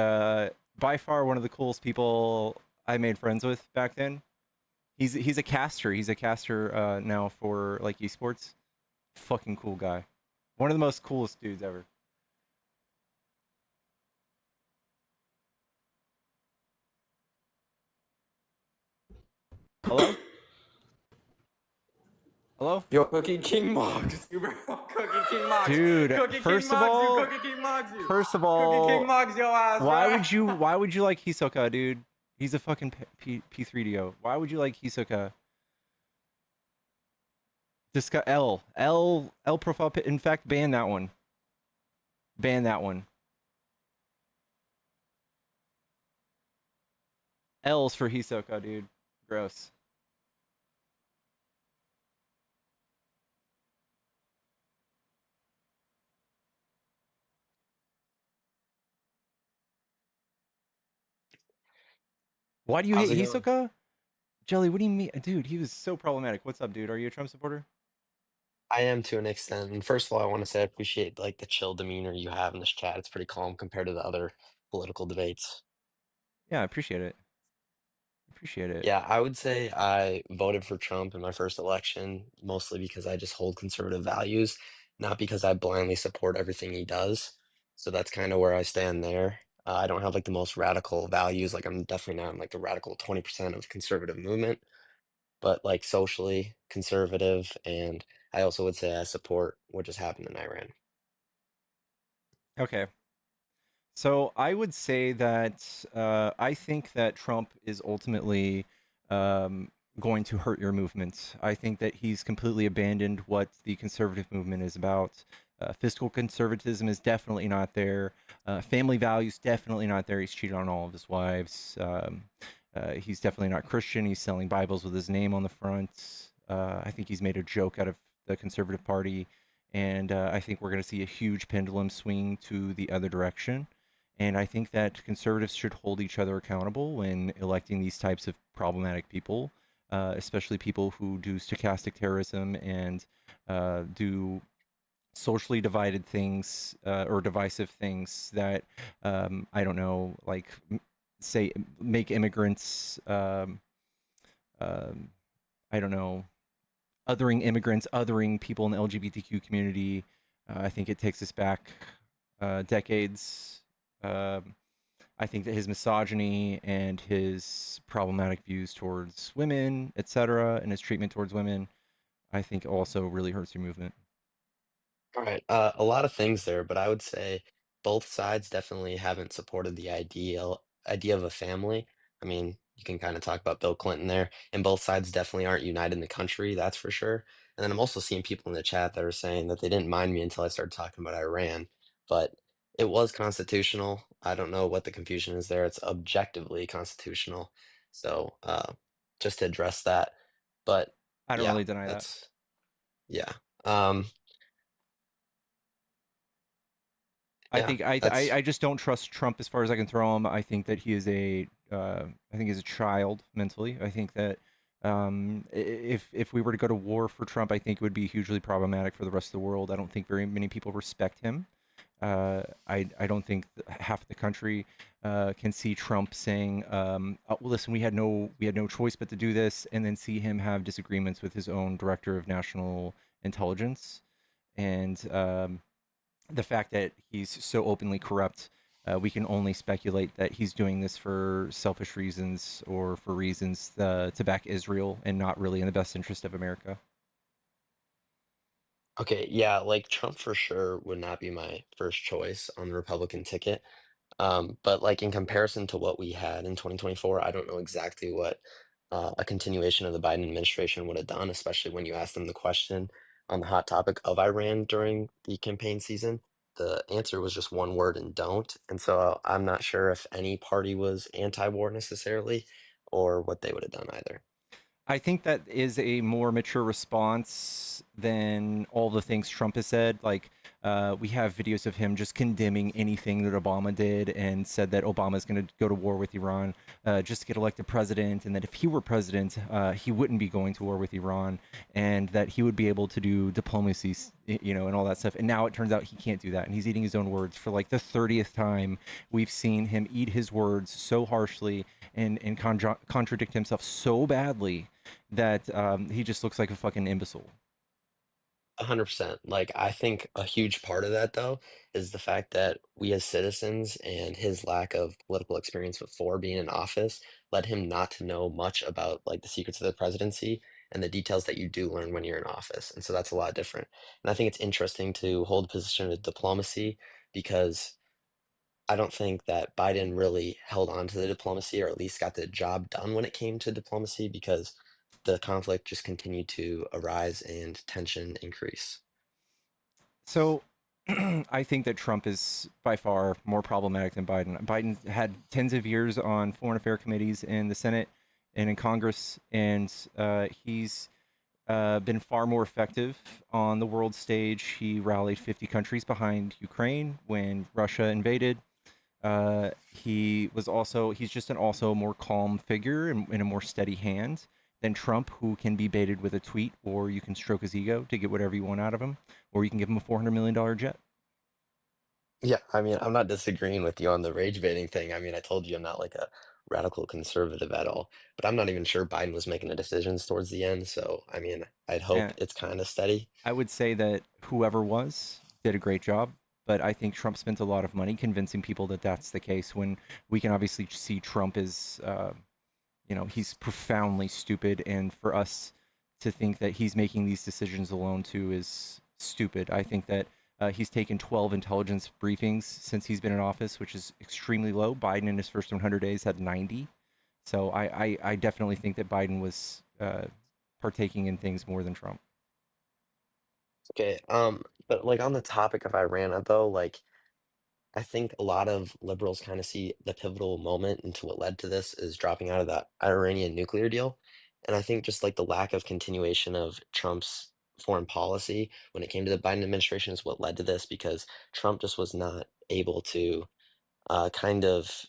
by far one of the coolest people I made friends with back then. He's a caster. He's a caster now for like esports. Fucking cool guy. One of the most coolest dudes ever. Hello? Hello? Yo, Cookie King Mogs, you bro. Cookie King Mogs. Dude, Cookie first King of Mogs, all, you. Cookie King Mogs, you. first of Cookie all, King Mogs, your ass, why would you like Hisoka, dude? He's a fucking P3DO. Why would you like Hisoka? This guy L profile. In fact, ban that one. Ban that one. L's for Hisoka, dude. Gross. Why do you How's hate it going? Hisoka? Jelly, what do you mean? Dude, he was so problematic. What's up, dude? Are you a Trump supporter? I am to an extent. And first of all, I want to say I appreciate like the chill demeanor you have in this chat. It's pretty calm compared to the other political debates. Yeah, I appreciate it. Appreciate it. Yeah, I would say I voted for Trump in my first election, mostly because I just hold conservative values, not because I blindly support everything he does. So that's kind of where I stand there. I don't have like the most radical values. Like I'm definitely not in like the radical 20% of the conservative movement, but like socially conservative. And I also would say I support what just happened in Iran. Okay. So I would say that I think that Trump is ultimately going to hurt your movement. I think that he's completely abandoned what the conservative movement is about. Fiscal conservatism is definitely not there. Family values definitely not there. He's cheated on all of his wives. He's definitely not Christian. He's selling Bibles with his name on the front. I think he's made a joke out of the Conservative Party, and I think we're going to see a huge pendulum swing to the other direction. And I think that conservatives should hold each other accountable when electing these types of problematic people, especially people who do stochastic terrorism and do socially divided things or divisive things that I don't know, like say make immigrants. I don't know, othering immigrants, othering people in the LGBTQ community. I think it takes us back decades. I think that his misogyny and his problematic views towards women, etc., and his treatment towards women, I think also really hurts your movement. All right, a lot of things there, but I would say both sides definitely haven't supported the idea of a family. I mean, you can kind of talk about Bill Clinton there, and both sides definitely aren't united in the country, that's for sure. And then I'm also seeing people in the chat that are saying that they didn't mind me until I started talking about Iran, but it was constitutional. I don't know what the confusion is there. It's objectively constitutional. So, just to address that. But I don't yeah, really deny that. that's yeah. Um, I yeah, think I that's just don't trust Trump as far as I can throw him. I think that he is I think he's a child mentally. I think that if we were to go to war for Trump, I think it would be hugely problematic for the rest of the world. I don't think very many people respect him. I don't think half the country can see Trump saying, oh, well, "Listen, we had no choice but to do this," and then see him have disagreements with his own director of national intelligence, and the fact that he's so openly corrupt. We can only speculate that he's doing this for selfish reasons or for reasons to back Israel and not really in the best interest of America. okay. Yeah, like Trump for sure would not be my first choice on the Republican ticket. But like in comparison to what we had in 2024, I don't know exactly what a continuation of the Biden administration would have done, especially when you asked them the question on the hot topic of Iran during the campaign season. The answer was just one word and don't. And so I'm not sure if any party was anti-war necessarily or what they would have done either. I think that is a more mature response than all the things Trump has said. Like, we have videos of him just condemning anything that Obama did and said that Obama's going to go to war with Iran just to get elected president, and that if he were president, he wouldn't be going to war with Iran, and that he would be able to do diplomacy, and all that stuff. And now it turns out he can't do that, and he's eating his own words for like the 30th time. We've seen him eat his words so harshly and contradict himself so badly that he just looks like a fucking imbecile. 100%. Like, I think a huge part of that, though, is the fact that we as citizens and his lack of political experience before being in office led him not to know much about like the secrets of the presidency and the details that you do learn when you're in office. And so that's a lot different. And I think it's interesting to hold a position of diplomacy because I don't think that Biden really held on to the diplomacy or at least got the job done when it came to diplomacy because the conflict just continued to arise and tension increase. So I think that Trump is by far more problematic than Biden. Biden had tens of years on foreign affair committees in the Senate and in Congress, and he's been far more effective on the world stage. He rallied 50 countries behind Ukraine when Russia invaded. He's just an also more calm figure and a more steady hand than Trump, who can be baited with a tweet, or you can stroke his ego to get whatever you want out of him, or you can give him a $400 million jet. Yeah, I mean, I'm not disagreeing with you on the rage baiting thing. I mean, I told you I'm not like a radical conservative at all, but I'm not even sure Biden was making the decisions towards the end. So, I mean, I'd hope And it's kind of steady. I would say that whoever was did a great job, but I think Trump spent a lot of money convincing people that that's the case, when we can obviously see Trump is, he's profoundly stupid, and for us to think that he's making these decisions alone too is stupid. I think that he's taken 12 intelligence briefings since he's been in office, which is extremely low. Biden in his first 100 days had 90. So I definitely think that Biden was partaking in things more than Trump. Okay, but like on the topic of Iran, though, like I think a lot of liberals kind of see the pivotal moment into what led to this is dropping out of that Iranian nuclear deal. And I think just like the lack of continuation of Trump's foreign policy when it came to the Biden administration is what led to this because Trump just was not able to kind of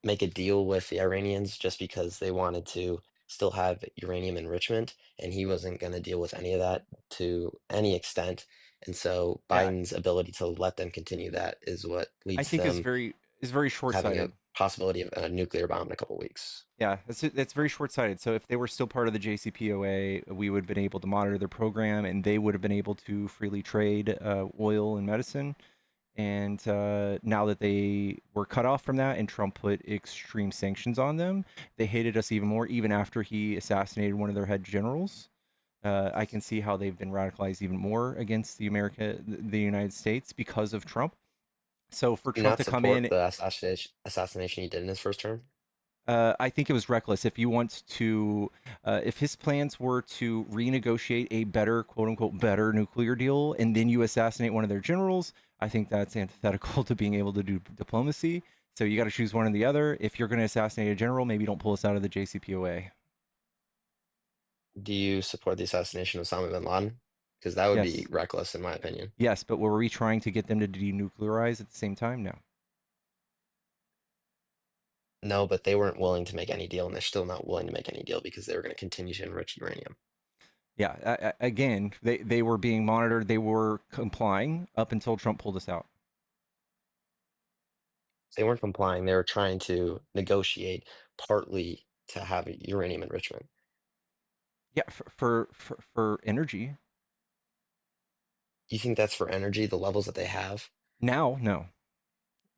make a deal with the Iranians just because they wanted to still have uranium enrichment, and he wasn't going to deal with any of that to any extent. And so Yeah, Biden's ability to let them continue that is what I leads to think is them very having a short-sighted. possibility of a nuclear bomb in a couple weeks. Yeah, that's very short-sighted. So if they were still part of the JCPOA, we would have been able to monitor their program, and they would have been able to freely trade oil and medicine. And now that they were cut off from that, and Trump put extreme sanctions on them, they hated us even more. Even after he assassinated one of their head generals, I can see how they've been radicalized even more against the United States because of Trump. So for Do you Trump not to come support in, the assassination he did in his first term? I think it was reckless. If you want to, if his plans were to renegotiate a better, quote unquote, better nuclear deal, and then you assassinate one of their generals, I think that's antithetical to being able to do diplomacy. So you got to choose one or the other. If you're going to assassinate a general, maybe don't pull us out of the JCPOA. Do you support the assassination of Osama bin Laden? Because that would be Yes. reckless, in my opinion. Yes, but were we trying to get them to denuclearize at the same time? No. No, but they weren't willing to make any deal, and they're still not willing to make any deal because they were going to continue to enrich uranium. Yeah. Again, they were being monitored. They were complying up until Trump pulled us out. They weren't complying. They were trying to negotiate partly to have uranium enrichment. Yeah, for energy. You think that's for energy, the levels that they have? Now, no.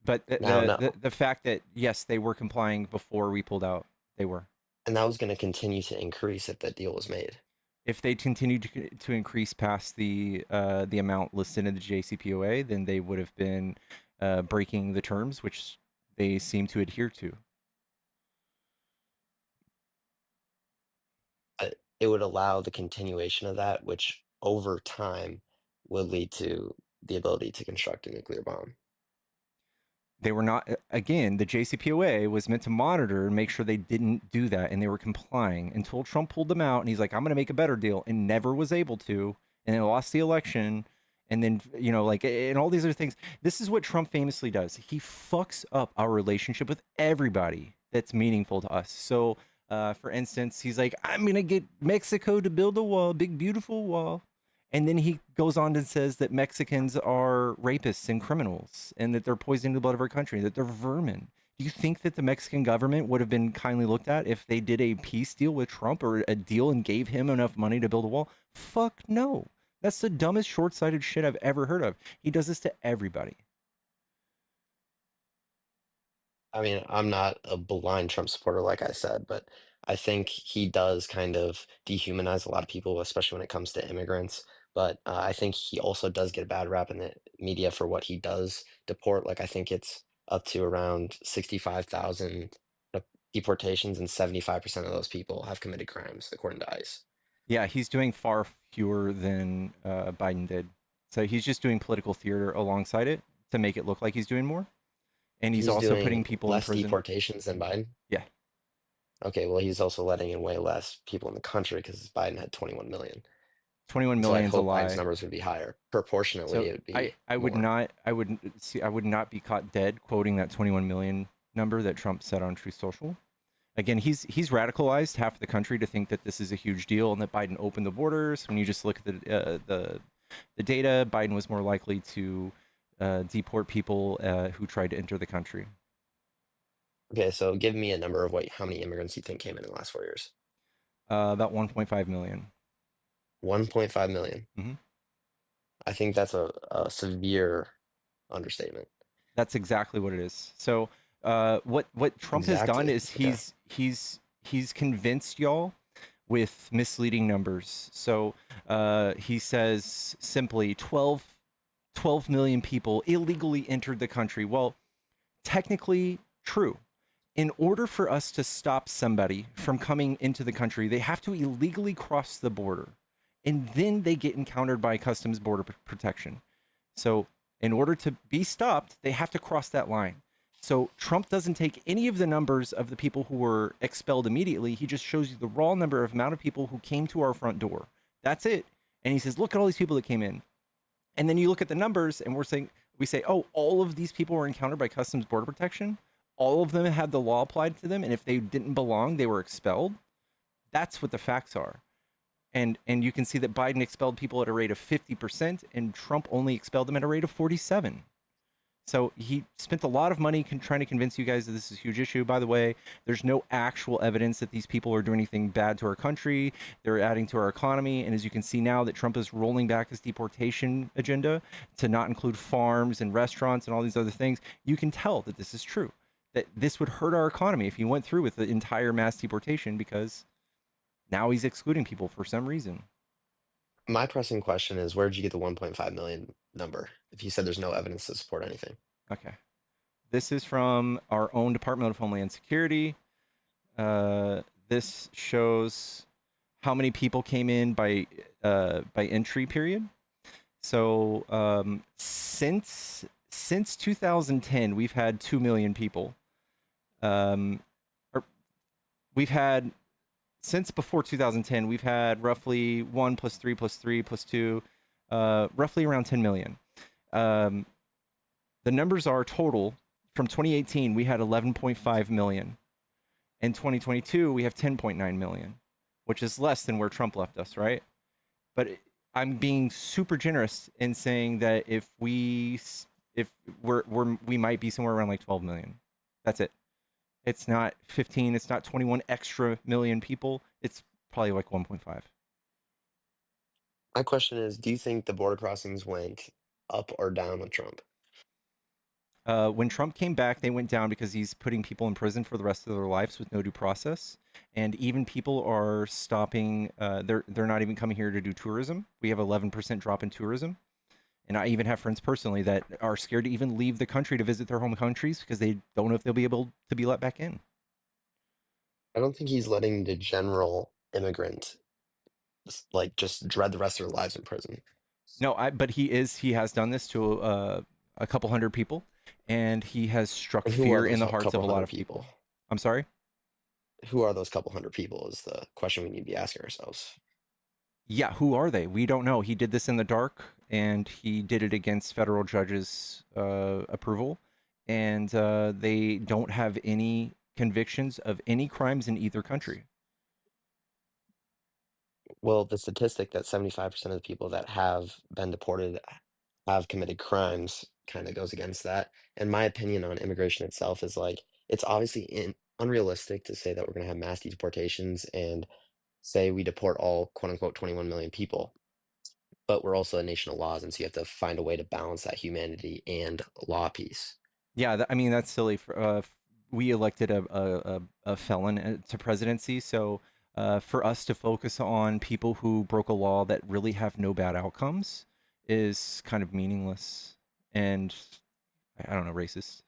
But Now, no. the fact that, yes, they were complying before we pulled out, they were. And that was going to continue to increase if that deal was made. If they continued to increase past the amount listed in the JCPOA, then they would have been breaking the terms, which they seem to adhere to. it would allow the continuation of that, which over time would lead to the ability to construct a nuclear bomb. They were not, again, the JCPOA was meant to monitor and make sure they didn't do that, and they were complying until Trump pulled them out, and he's like, I'm going to make a better deal, and never was able to, and then lost the election, and then, you know, like, and all these other things. This is what Trump famously does. He fucks up our relationship with everybody that's meaningful to us. So, for instance, he's like, I'm going to get Mexico to build a wall, big, beautiful wall. And then he goes on and says that Mexicans are rapists and criminals and that they're poisoning the blood of our country, that they're vermin. Do you think that the Mexican government would have been kindly looked at if they did a peace deal with Trump or a deal and gave him enough money to build a wall? Fuck no. That's the dumbest short-sighted shit I've ever heard of. He does this to everybody. I mean, I'm not a blind Trump supporter, like I said, but I think he does kind of dehumanize a lot of people, especially when it comes to immigrants. But I think he also does get a bad rap in the media for what he does deport. Like, I think it's up to around 65,000 deportations, and 75% of those people have committed crimes, according to ICE. Yeah, he's doing far fewer than Biden did. So he's just doing political theater alongside it to make it look like he's doing more. And he's also doing putting people in less prison. deportations than Biden? Yeah. Okay, well, he's also letting in way less people in the country because Biden had 21 million. 21 So I million is a hope lie. Biden's numbers would be higher. Proportionately, So it would be I would more. not I would not be caught dead quoting that 21 million number that Trump said on Truth Social. Again, he's radicalized half of the country to think that this is a huge deal and that Biden opened the borders. When you just look at the data, Biden was more likely to deport people who tried to enter the country. Okay, so give me a number of how many immigrants you think came in the last 4 years. About 1.5 million. 1.5 million. Mm-hmm. I think that's a severe understatement. That's exactly what it is. So what Trump has done is he's convinced y'all with misleading numbers. So he says simply 12 million people illegally entered the country. Well, technically true. In order for us to stop somebody from coming into the country, they have to illegally cross the border, and then they get encountered by Customs Border Protection. So in order to be stopped, they have to cross that line. So Trump doesn't take any of the numbers of the people who were expelled immediately. He just shows you the raw number of amount of people who came to our front door. That's it. And he says, look at all these people that came in. And then you look at the numbers and we say, oh, all of these people were encountered by Customs Border Protection. All of them had the law applied to them. And if they didn't belong, they were expelled. That's what the facts are. And you can see that Biden expelled people at a rate of 50% and Trump only expelled them at a rate of 47. So he spent a lot of money trying to convince you guys that this is a huge issue. By the way, there's no actual evidence that these people are doing anything bad to our country. They're adding to our economy. And as you can see now that Trump is rolling back his deportation agenda to not include farms and restaurants and all these other things, you can tell that this is true, that this would hurt our economy if he went through with the entire mass deportation, because now he's excluding people for some reason. My pressing question is, where did you get the 1.5 million number if you said there's no evidence to support anything? Okay. This is from our own Department of Homeland Security. This shows how many people came in by entry period. So since 2010, we've had 2 million people. Since before 2010, we've had roughly 1 plus 3 plus 3 plus 2, roughly around 10 million. The numbers are total. From 2018, we had 11.5 million. In 2022, we have 10.9 million, which is less than where Trump left us, right? But I'm being super generous in saying that if we might be somewhere around like 12 million. That's it. It's not 15, it's not 21 extra million people. It's probably like 1.5. My question is, do you think the border crossings went up or down with Trump? When Trump came back, they went down because he's putting people in prison for the rest of their lives with no due process. And even people are stopping, they're not even coming here to do tourism. We have 11% drop in tourism. And I even have friends personally that are scared to even leave the country to visit their home countries because they don't know if they'll be able to be let back in. I don't think he's letting the general immigrant like just dread the rest of their lives in prison. No, but he has done this to a couple hundred people, and he has struck And who are fear in those the hearts of couple a lot hundred of people. people? I'm sorry? Who are those couple hundred people is the question we need to be asking ourselves. Yeah, who are they? We don't know. He did this in the dark, and he did it against federal judges' approval, and they don't have any convictions of any crimes in either country. Well, the statistic that 75% of the people that have been deported have committed crimes kind of goes against that. And my opinion on immigration itself is like it's obviously unrealistic to say that we're going to have mass deportations and say we deport all quote unquote 21 million people. But we're also a nation of laws, and so you have to find a way to balance that humanity and law piece. Yeah, I mean that's silly. We elected a felon to presidency, so for us to focus on people who broke a law that really have no bad outcomes is kind of meaningless and I don't know, racist.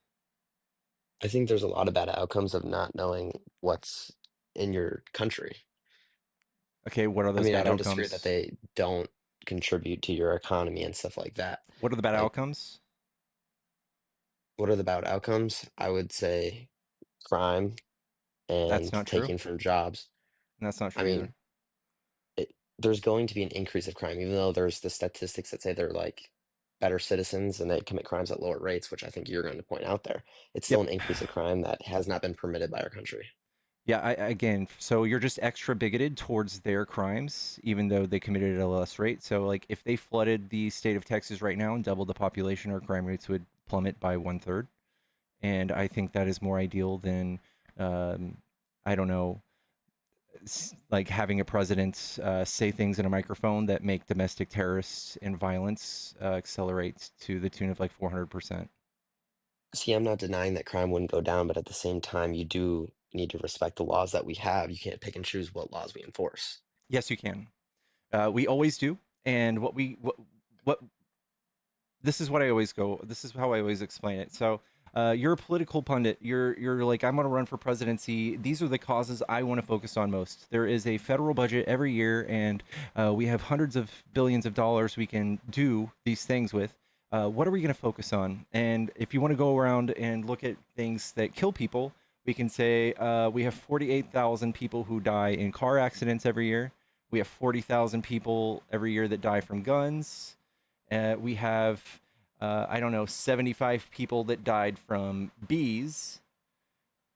I think there's a lot of bad outcomes of not knowing what's in your country. Okay, what are I those mean, I bad don't disagree that outcomes? they don't contribute to your economy and stuff like that. What are the bad Like, outcomes? what are the bad outcomes? I would say crime That's and not true. taking from jobs. That's not I true either. mean, there's going to be an increase of crime, even though there's the statistics that say they're like better citizens and they commit crimes at lower rates, which I think you're going to point out there. It's still Yep. an increase of crime that has not been permitted by our country. Yeah, again, so you're just extra bigoted towards their crimes, even though they committed at a less rate. So, like, if they flooded the state of Texas right now and doubled the population, our crime rates would plummet by 1/3. And I think that is more ideal than, I don't know, like having a president say things in a microphone that make domestic terrorists and violence accelerate to the tune of like 400%. See, I'm not denying that crime wouldn't go down, but at the same time, you do need to respect the laws that we have. You can't pick and choose what laws we enforce. Yes, you can. We always do. And what this is what I always go. This is how I always explain it. So you're a political pundit. You're like, I'm going to run for presidency. These are the causes I want to focus on most. There is a federal budget every year, and we have hundreds of billions of dollars we can do these things with. What are we going to focus on? And if you want to go around and look at things that kill people, we can say we have 48,000 people who die in car accidents every year. We have 40,000 people every year that die from guns. We have, I don't know, 75 people that died from bees.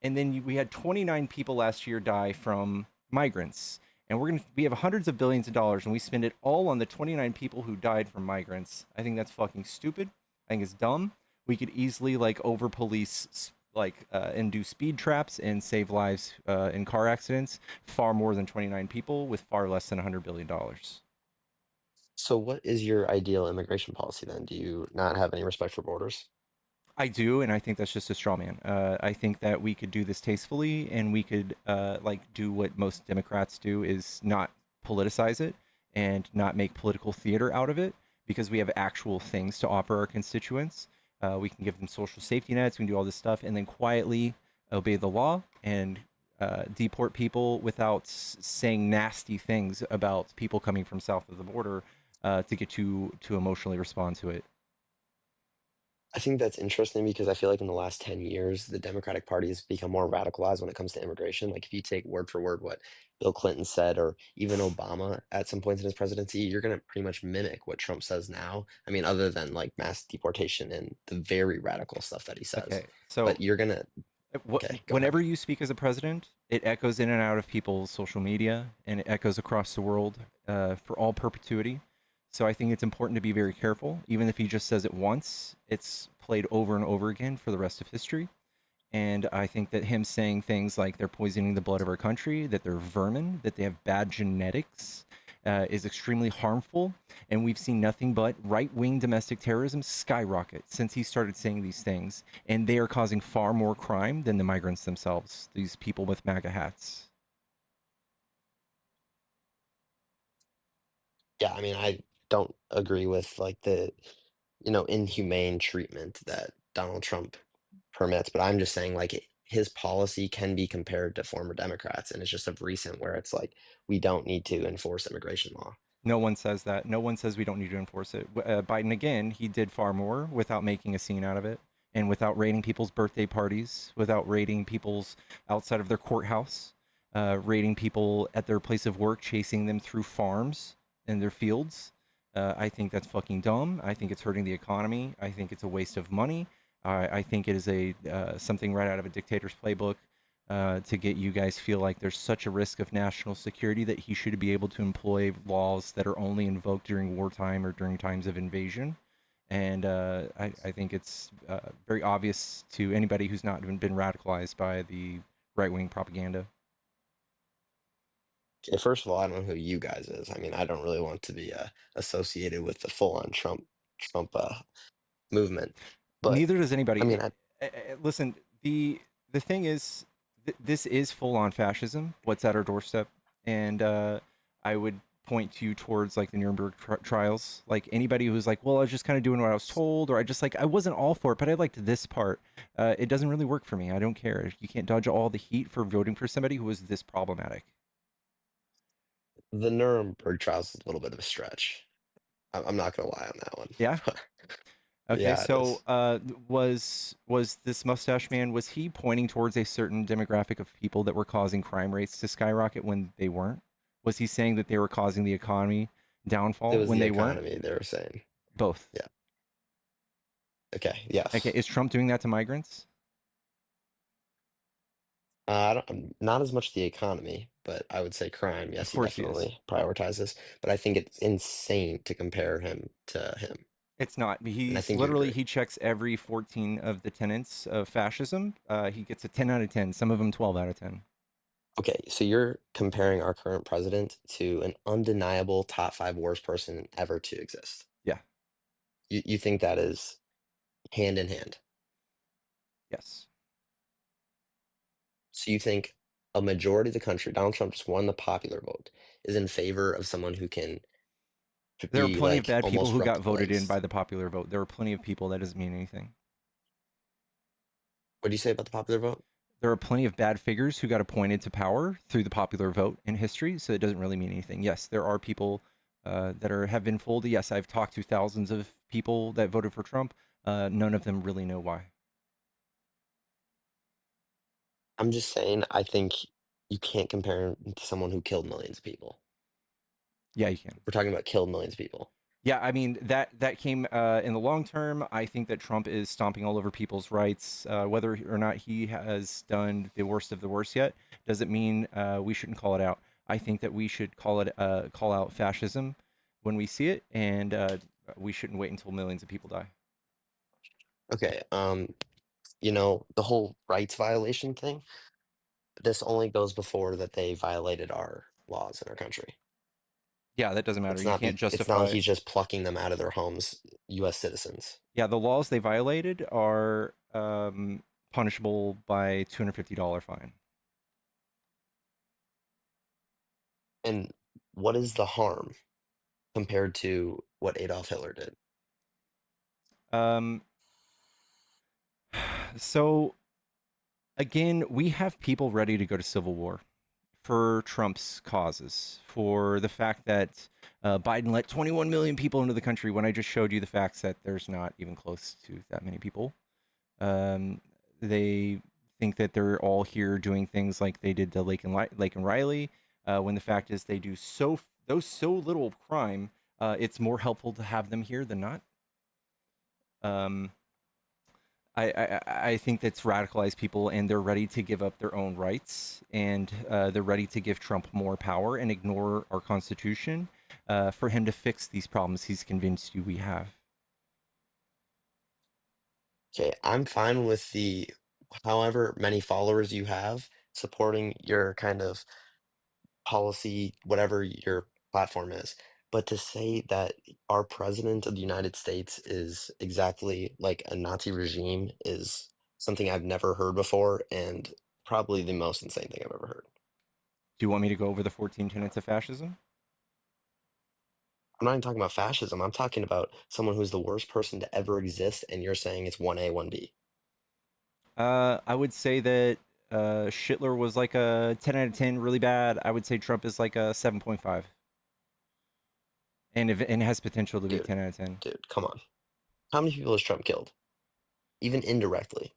And then we had 29 people last year die from migrants. And we have hundreds of billions of dollars and we spend it all on the 29 people who died from migrants. I think that's fucking stupid. I think it's dumb. We could easily like over police and do speed traps and save lives in car accidents far more than 29 people with far less than $100 billion. So, what is your ideal immigration policy then? Do you not have any respect for borders? I do, and I think that's just a straw man. I think that we could do this tastefully, and we could do what most Democrats do is not politicize it and not make political theater out of it, because we have actual things to offer our constituents. We can give them social safety nets, we can do all this stuff, and then quietly obey the law and deport people without saying nasty things about people coming from south of the border to get you to emotionally respond to it. I think that's interesting because I feel like in the last 10 years, the Democratic Party has become more radicalized when it comes to immigration. Like, if you take word for word what Bill Clinton said, or even Obama at some points in his presidency, you're going to pretty much mimic what Trump says now. I mean, other than like mass deportation and the very radical stuff that he says. Okay, so But you're going to. Okay, go ahead. whenever you speak as a president, it echoes in and out of people's social media, and it echoes across the world for all perpetuity. So I think it's important to be very careful. Even if he just says it once, it's played over and over again for the rest of history. And I think that him saying things like they're poisoning the blood of our country, that they're vermin, that they have bad genetics, is extremely harmful. And we've seen nothing but right-wing domestic terrorism skyrocket since he started saying these things. And they are causing far more crime than the migrants themselves, these people with MAGA hats. Yeah, I mean, I don't agree with like the, inhumane treatment that Donald Trump permits, but I'm just saying like his policy can be compared to former Democrats, and it's just of recent where it's like we don't need to enforce immigration law. No one says that. No one says we don't need to enforce it. Biden, again, he did far more without making a scene out of it and without raiding people's birthday parties, without raiding people's outside of their courthouse, raiding people at their place of work, chasing them through farms and their fields. I think that's fucking dumb. I think it's hurting the economy. I think it's a waste of money. I think it is a something right out of a dictator's playbook. To get you guys feel like there's such a risk of national security that he should be able to employ laws that are only invoked during wartime or during times of invasion. And I think it's very obvious to anybody who's not been radicalized by the right-wing propaganda. Okay, first of all, I don't know who you guys is. I mean, I don't really want to be associated with the full-on Trump movement. But Neither does anybody. I mean, Listen, the thing is, this is full-on fascism. What's at our doorstep, and I would point you towards like the Nuremberg trials. Like anybody who's like, well, I was just kind of doing what I was told, or I wasn't all for it, but I liked this part. It doesn't really work for me. I don't care. You can't dodge all the heat for voting for somebody who was this problematic. the Nuremberg trials is a little bit of a stretch. I'm not gonna lie on that one. Yeah. Okay, Yeah, it so is. was this mustache man, was he pointing towards a certain demographic of people that were causing crime rates to skyrocket when they weren't? Was he saying that they were causing the economy It downfall was when the they weren't? economy they were saying. Both. Yeah. Okay. Yes. Okay, is Trump doing that to migrants? I don't, not as much the economy, but I would say crime. Yes, Of he course he is. definitely prioritizes. But I think it's insane to compare him to him. It's not. And I He's think you literally, agree. he checks every 14 of the tenets of fascism. He gets a 10 out of 10, some of them 12 out of 10. Okay, so you're comparing our current president to an undeniable top 5 worst person ever to exist. Yeah. You think that is hand in hand? Yes. So you think a majority of the country, Donald Trump just won the popular vote, is in favor of someone who can There are be plenty of like bad people almost who got voted in replaced? by the popular vote. There are plenty of people. That doesn't mean anything. What do you say about the popular vote? There are plenty of bad figures who got appointed to power through the popular vote in history, so it doesn't really mean anything. Yes, there are people that have been fooled. Yes, I've talked to thousands of people that voted for Trump. None of them really know why. I'm just saying, I think you can't compare him to someone who killed millions of people. Yeah, you can. We're talking about killed millions of people. Yeah, I mean that came in the long term. I think that Trump is stomping all over people's rights. Whether or not he has done the worst of the worst yet doesn't mean we shouldn't call it out. I think that we should call out fascism when we see it, and we shouldn't wait until millions of people die. Okay, you know, the whole rights violation thing, this only goes before that they violated our laws in our country. Yeah, that doesn't matter. You can't It's not like justify. he's just plucking them out of their homes, US citizens. Yeah, the laws they violated are punishable by $250 fine. And what is the harm compared to what Adolf Hitler did? So again, we have people ready to go to civil war for Trump's causes, for the fact that Biden let 21 million people into the country when I just showed you the facts that there's not even close to that many people. They think that they're all here doing things like they did to Lake and Riley, when the fact is they do so little crime. It's more helpful to have them here than not. I think that's radicalized people, and they're ready to give up their own rights, and they're ready to give Trump more power and ignore our Constitution for him to fix these problems he's convinced you we have. Okay, I'm fine with the however many followers you have supporting your kind of policy, whatever your platform is. But to say that our president of the United States is exactly like a Nazi regime is something I've never heard before and probably the most insane thing I've ever heard. Do you want me to go over the 14 tenets of fascism? I'm not even talking about fascism. I'm talking about someone who's the worst person to ever exist, and you're saying it's 1A, 1B. I would say that Schindler was like a 10 out of 10, really bad. I would say Trump is like a 7.5, and has potential to be 10 out of 10. Dude, come on. How many people has Trump killed? Even indirectly.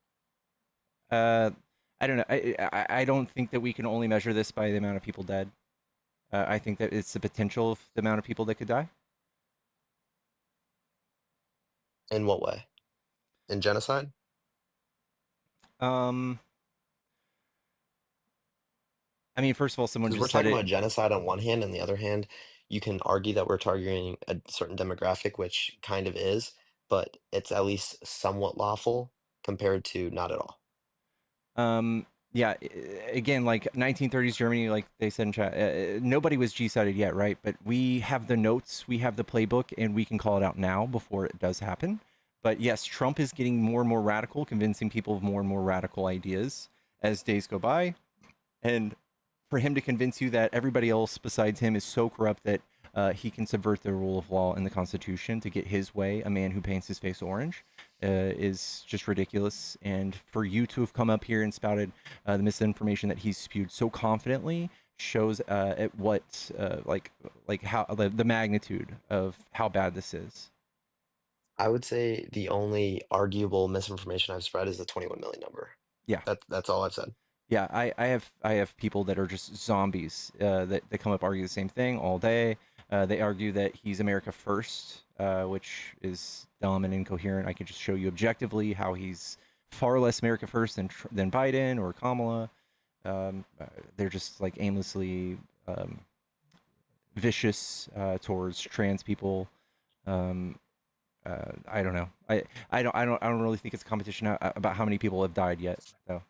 I don't know. I don't think that we can only measure this by the amount of people dead. I think that it's the potential of the amount of people that could die. In what way? In genocide? I mean, first of all, someone Because we're just said talking it. about genocide on one hand, on the other hand, you can argue that we're targeting a certain demographic, which kind of is, but it's at least somewhat lawful compared to not at all. Yeah, again, like 1930s Germany, like they said in chat, nobody was G-sided yet, right? But we have the notes, we have the playbook, and we can call it out now before it does happen. But yes, Trump is getting more and more radical, convincing people of more and more radical ideas as days go by. And for him to convince you that everybody else besides him is so corrupt that he can subvert the rule of law and the Constitution to get his way, a man who paints his face orange, is just ridiculous. And for you to have come up here and spouted the misinformation that he's spewed so confidently shows at what like how the magnitude of how bad this is. I would say the only arguable misinformation I've spread is the 21 million number. Yeah. That's all I've said. Yeah, I have people that are just zombies that come up argue the same thing all day. They argue that he's America first, which is dumb and incoherent. I can just show you objectively how he's far less America first than Biden or Kamala. They're just like aimlessly vicious towards trans people. I don't know. I don't really think it's a competition about how many people have died yet, though.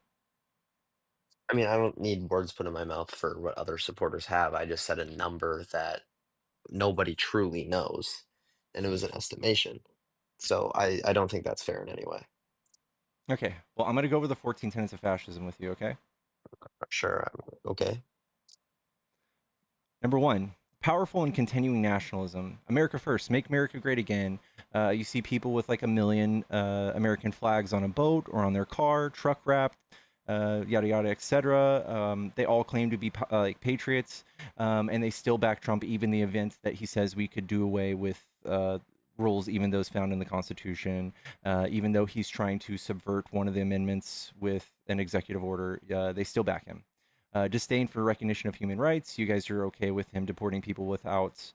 I mean, I don't need words put in my mouth for what other supporters have. I just said a number that nobody truly knows, and it was an estimation. So I don't think that's fair in any way. Okay. Well, I'm going to go over the 14 tenets of fascism with you, okay? Sure. Okay. Number 1, powerful and continuing nationalism. America first. Make America great again. You see people with like a million American flags on a boat or on their car, truck wrapped, yada yada, etc. They all claim to be like patriots, and they still back Trump, even the event that he says we could do away with rules, even those found in the Constitution, even though he's trying to subvert one of the amendments with an executive order. They still back him. Disdain for recognition of human rights. You guys are okay with him deporting people without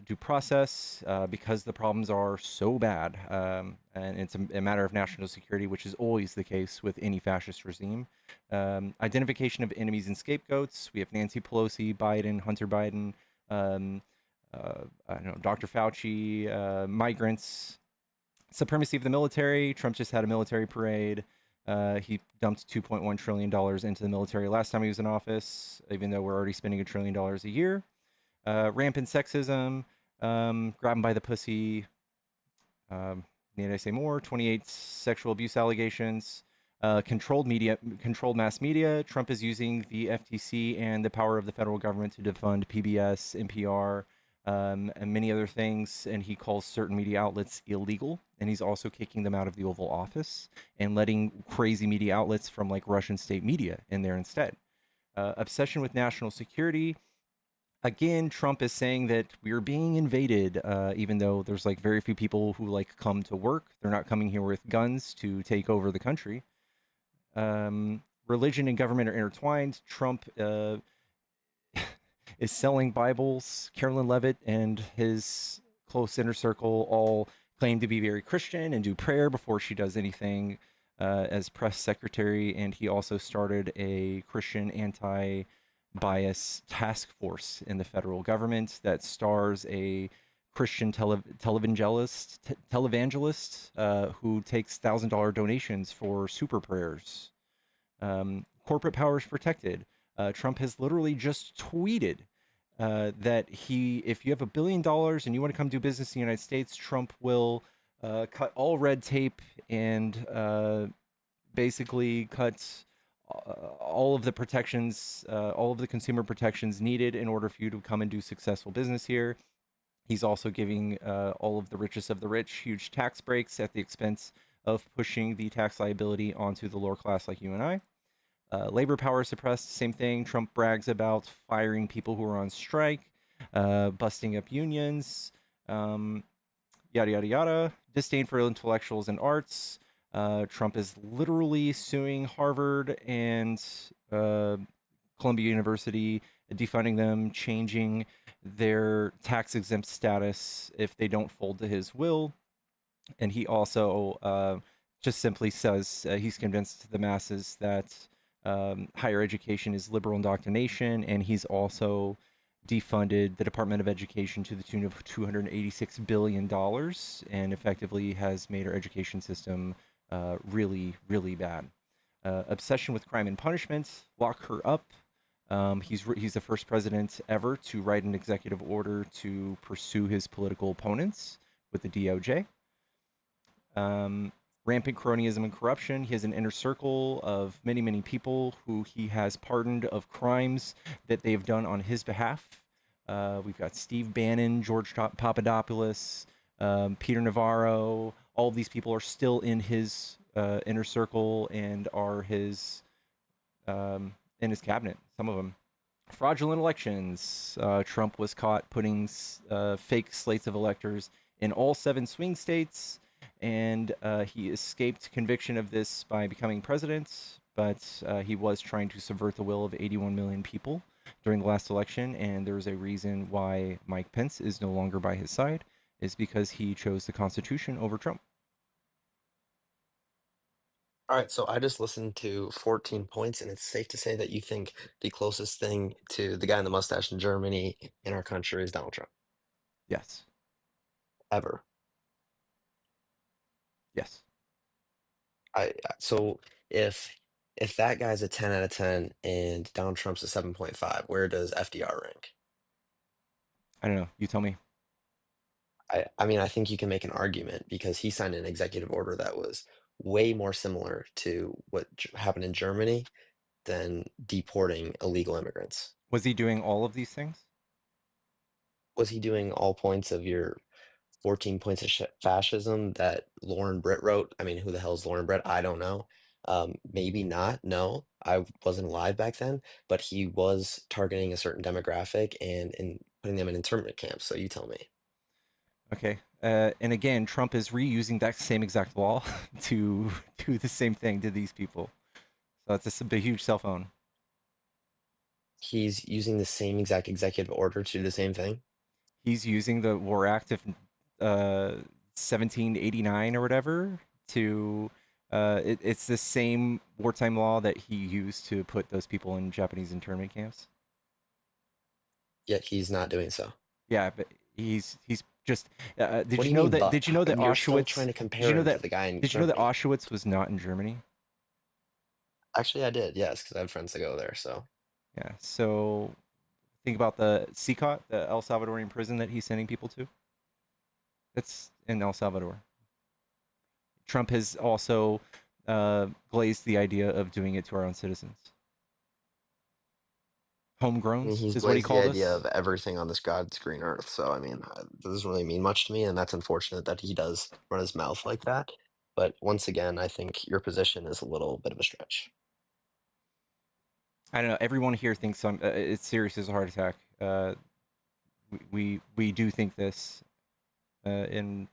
due process because the problems are so bad, and it's a matter of national security, which is always the case with any fascist regime. Identification of enemies and scapegoats. We have Nancy Pelosi, Biden, Hunter Biden, I don't know, Dr. Fauci, migrants, supremacy of the military. Trump just had a military parade. He dumped $2.1 trillion into the military last time he was in office, even though we're already spending $1 trillion a year. Rampant sexism, grab him by the pussy. Need I say more? 28 sexual abuse allegations. Controlled mass media. Trump is using the FTC and the power of the federal government to defund PBS, NPR, and many other things, and he calls certain media outlets illegal, and he's also kicking them out of the Oval Office and letting crazy media outlets from like Russian state media in there instead. Obsession with national security. Again, Trump is saying that we're being invaded, even though there's like very few people who like come to work. They're not coming here with guns to take over the country. Religion and government are intertwined. Trump is selling Bibles. Carolyn Levitt and his close inner circle all claim to be very Christian and do prayer before she does anything as press secretary. And he also started a Christian anti-bias task force in the federal government that stars a Christian televangelist who takes $1,000 donations for super prayers. Corporate power is protected. Trump has literally just tweeted that if you have $1 billion and you want to come do business in the United States, Trump will cut all red tape and basically cut all of the protections, all of the consumer protections needed in order for you to come and do successful business here. He's also giving all of the richest of the rich huge tax breaks at the expense of pushing the tax liability onto the lower class like you and I. Labor power suppressed, same thing. Trump brags about firing people who are on strike, busting up unions, yada, yada, yada. Disdain for intellectuals and arts. Trump is literally suing Harvard and Columbia University, defunding them, changing their tax exempt status if they don't fold to his will. And he also just simply says he's convinced the masses that higher education is liberal indoctrination, and he's also defunded the Department of Education to the tune of $286 billion and effectively has made our education system really, really bad. Obsession with crime and punishment, lock her up. He's the first president ever to write an executive order to pursue his political opponents with the DOJ. Rampant cronyism and corruption. He has an inner circle of many, many people who he has pardoned of crimes that they've done on his behalf. We've got Steve Bannon, George Papadopoulos, Peter Navarro. All of these people are still in his inner circle and are in his cabinet, some of them. Fraudulent elections. Trump was caught putting fake slates of electors in all 7 swing states, and he escaped conviction of this by becoming president, but he was trying to subvert the will of 81 million people during the last election, and there's a reason why Mike Pence is no longer by his side, is because he chose the Constitution over Trump. All right, so I just listened to 14 points, and it's safe to say that you think the closest thing to the guy in the mustache in Germany in our country is Donald Trump. Yes. Ever. Yes. So if that guy's a 10 out of 10 and Donald Trump's a 7.5, where does FDR rank? I don't know. You tell me. I mean, I think you can make an argument because he signed an executive order that was way more similar to what happened in Germany than deporting illegal immigrants. Was he doing all of these things? Was he doing all points of your 14 points of fascism that Lauren Britt wrote? I mean, who the hell is Lauren Britt? I don't know. Maybe not. No, I wasn't alive back then, but he was targeting a certain demographic and putting them in internment camps. So you tell me. Okay. And again, Trump is reusing that same exact law to do the same thing to these people. So it's a huge cell phone. He's using the same exact executive order to do the same thing? He's using the War Act of 1789 or whatever to... it's the same wartime law that he used to put those people in Japanese internment camps. Yet he's not doing so. Yeah, but he's just... What do did you you know mean, that? but? Did you know that You're still Auschwitz? trying to compare Did you know him to that the guy in Did you know that Germany. Auschwitz was not in Germany? Actually, I did, yes, because I have friends that go there. So Yeah. So think about the CICOT, the El Salvadorian prison that he's sending people to. It's in El Salvador. Trump has also glazed the idea of doing it to our own citizens. I mean, Homegrowns he's is what he glazed the called idea us. of everything on this God's green earth. So I mean, it doesn't really mean much to me, and that's unfortunate that he does run his mouth like that. But once again, I think your position is a little bit of a stretch. I don't know. Everyone here thinks it's serious as a heart attack. We do think this, and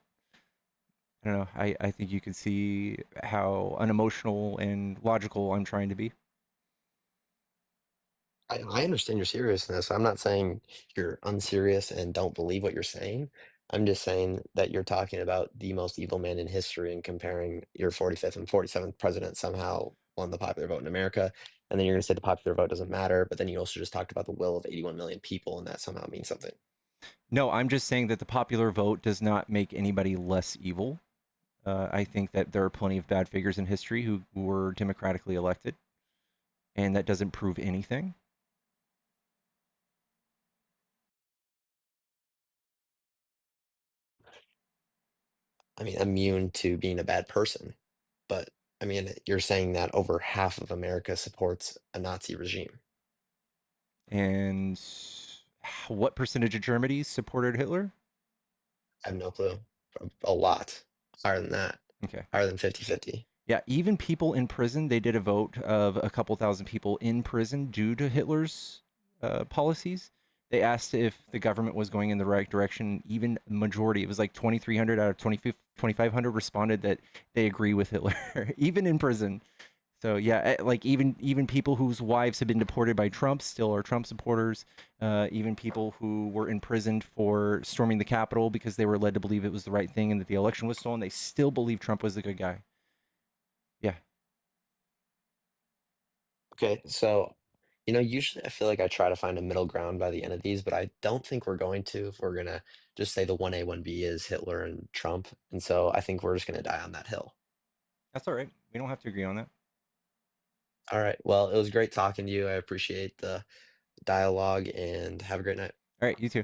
I don't know. I think you can see how unemotional and logical I'm trying to be. I understand your seriousness. I'm not saying you're unserious and don't believe what you're saying. I'm just saying that you're talking about the most evil man in history and comparing your 45th and 47th president somehow won the popular vote in America. And then you're going to say the popular vote doesn't matter. But then you also just talked about the will of 81 million people, and that somehow means something. No, I'm just saying that the popular vote does not make anybody less evil. I think that there are plenty of bad figures in history who were democratically elected, and that doesn't prove anything. I mean, immune to being a bad person. But I mean, you're saying that over half of America supports a Nazi regime. And what percentage of Germany supported Hitler? I have no clue. A lot higher than that. Okay. Higher than 50-50. Yeah, even people in prison, they did a vote of a couple thousand people in prison due to Hitler's policies. They asked if the government was going in the right direction. Even majority, it was like 2,300 out of 2,500 responded that they agree with Hitler, even in prison. So yeah, like even people whose wives have been deported by Trump still are Trump supporters. Even people who were imprisoned for storming the Capitol because they were led to believe it was the right thing and that the election was stolen, they still believe Trump was the good guy. Yeah. Okay, so usually I feel like I try to find a middle ground by the end of these, but I don't think we're going to if we're gonna just say the 1A, 1B is Hitler and Trump. And so I think we're just gonna die on that hill. That's all right. We don't have to agree on that. All right. Well, it was great talking to you. I appreciate the dialogue and have a great night. All right, you too.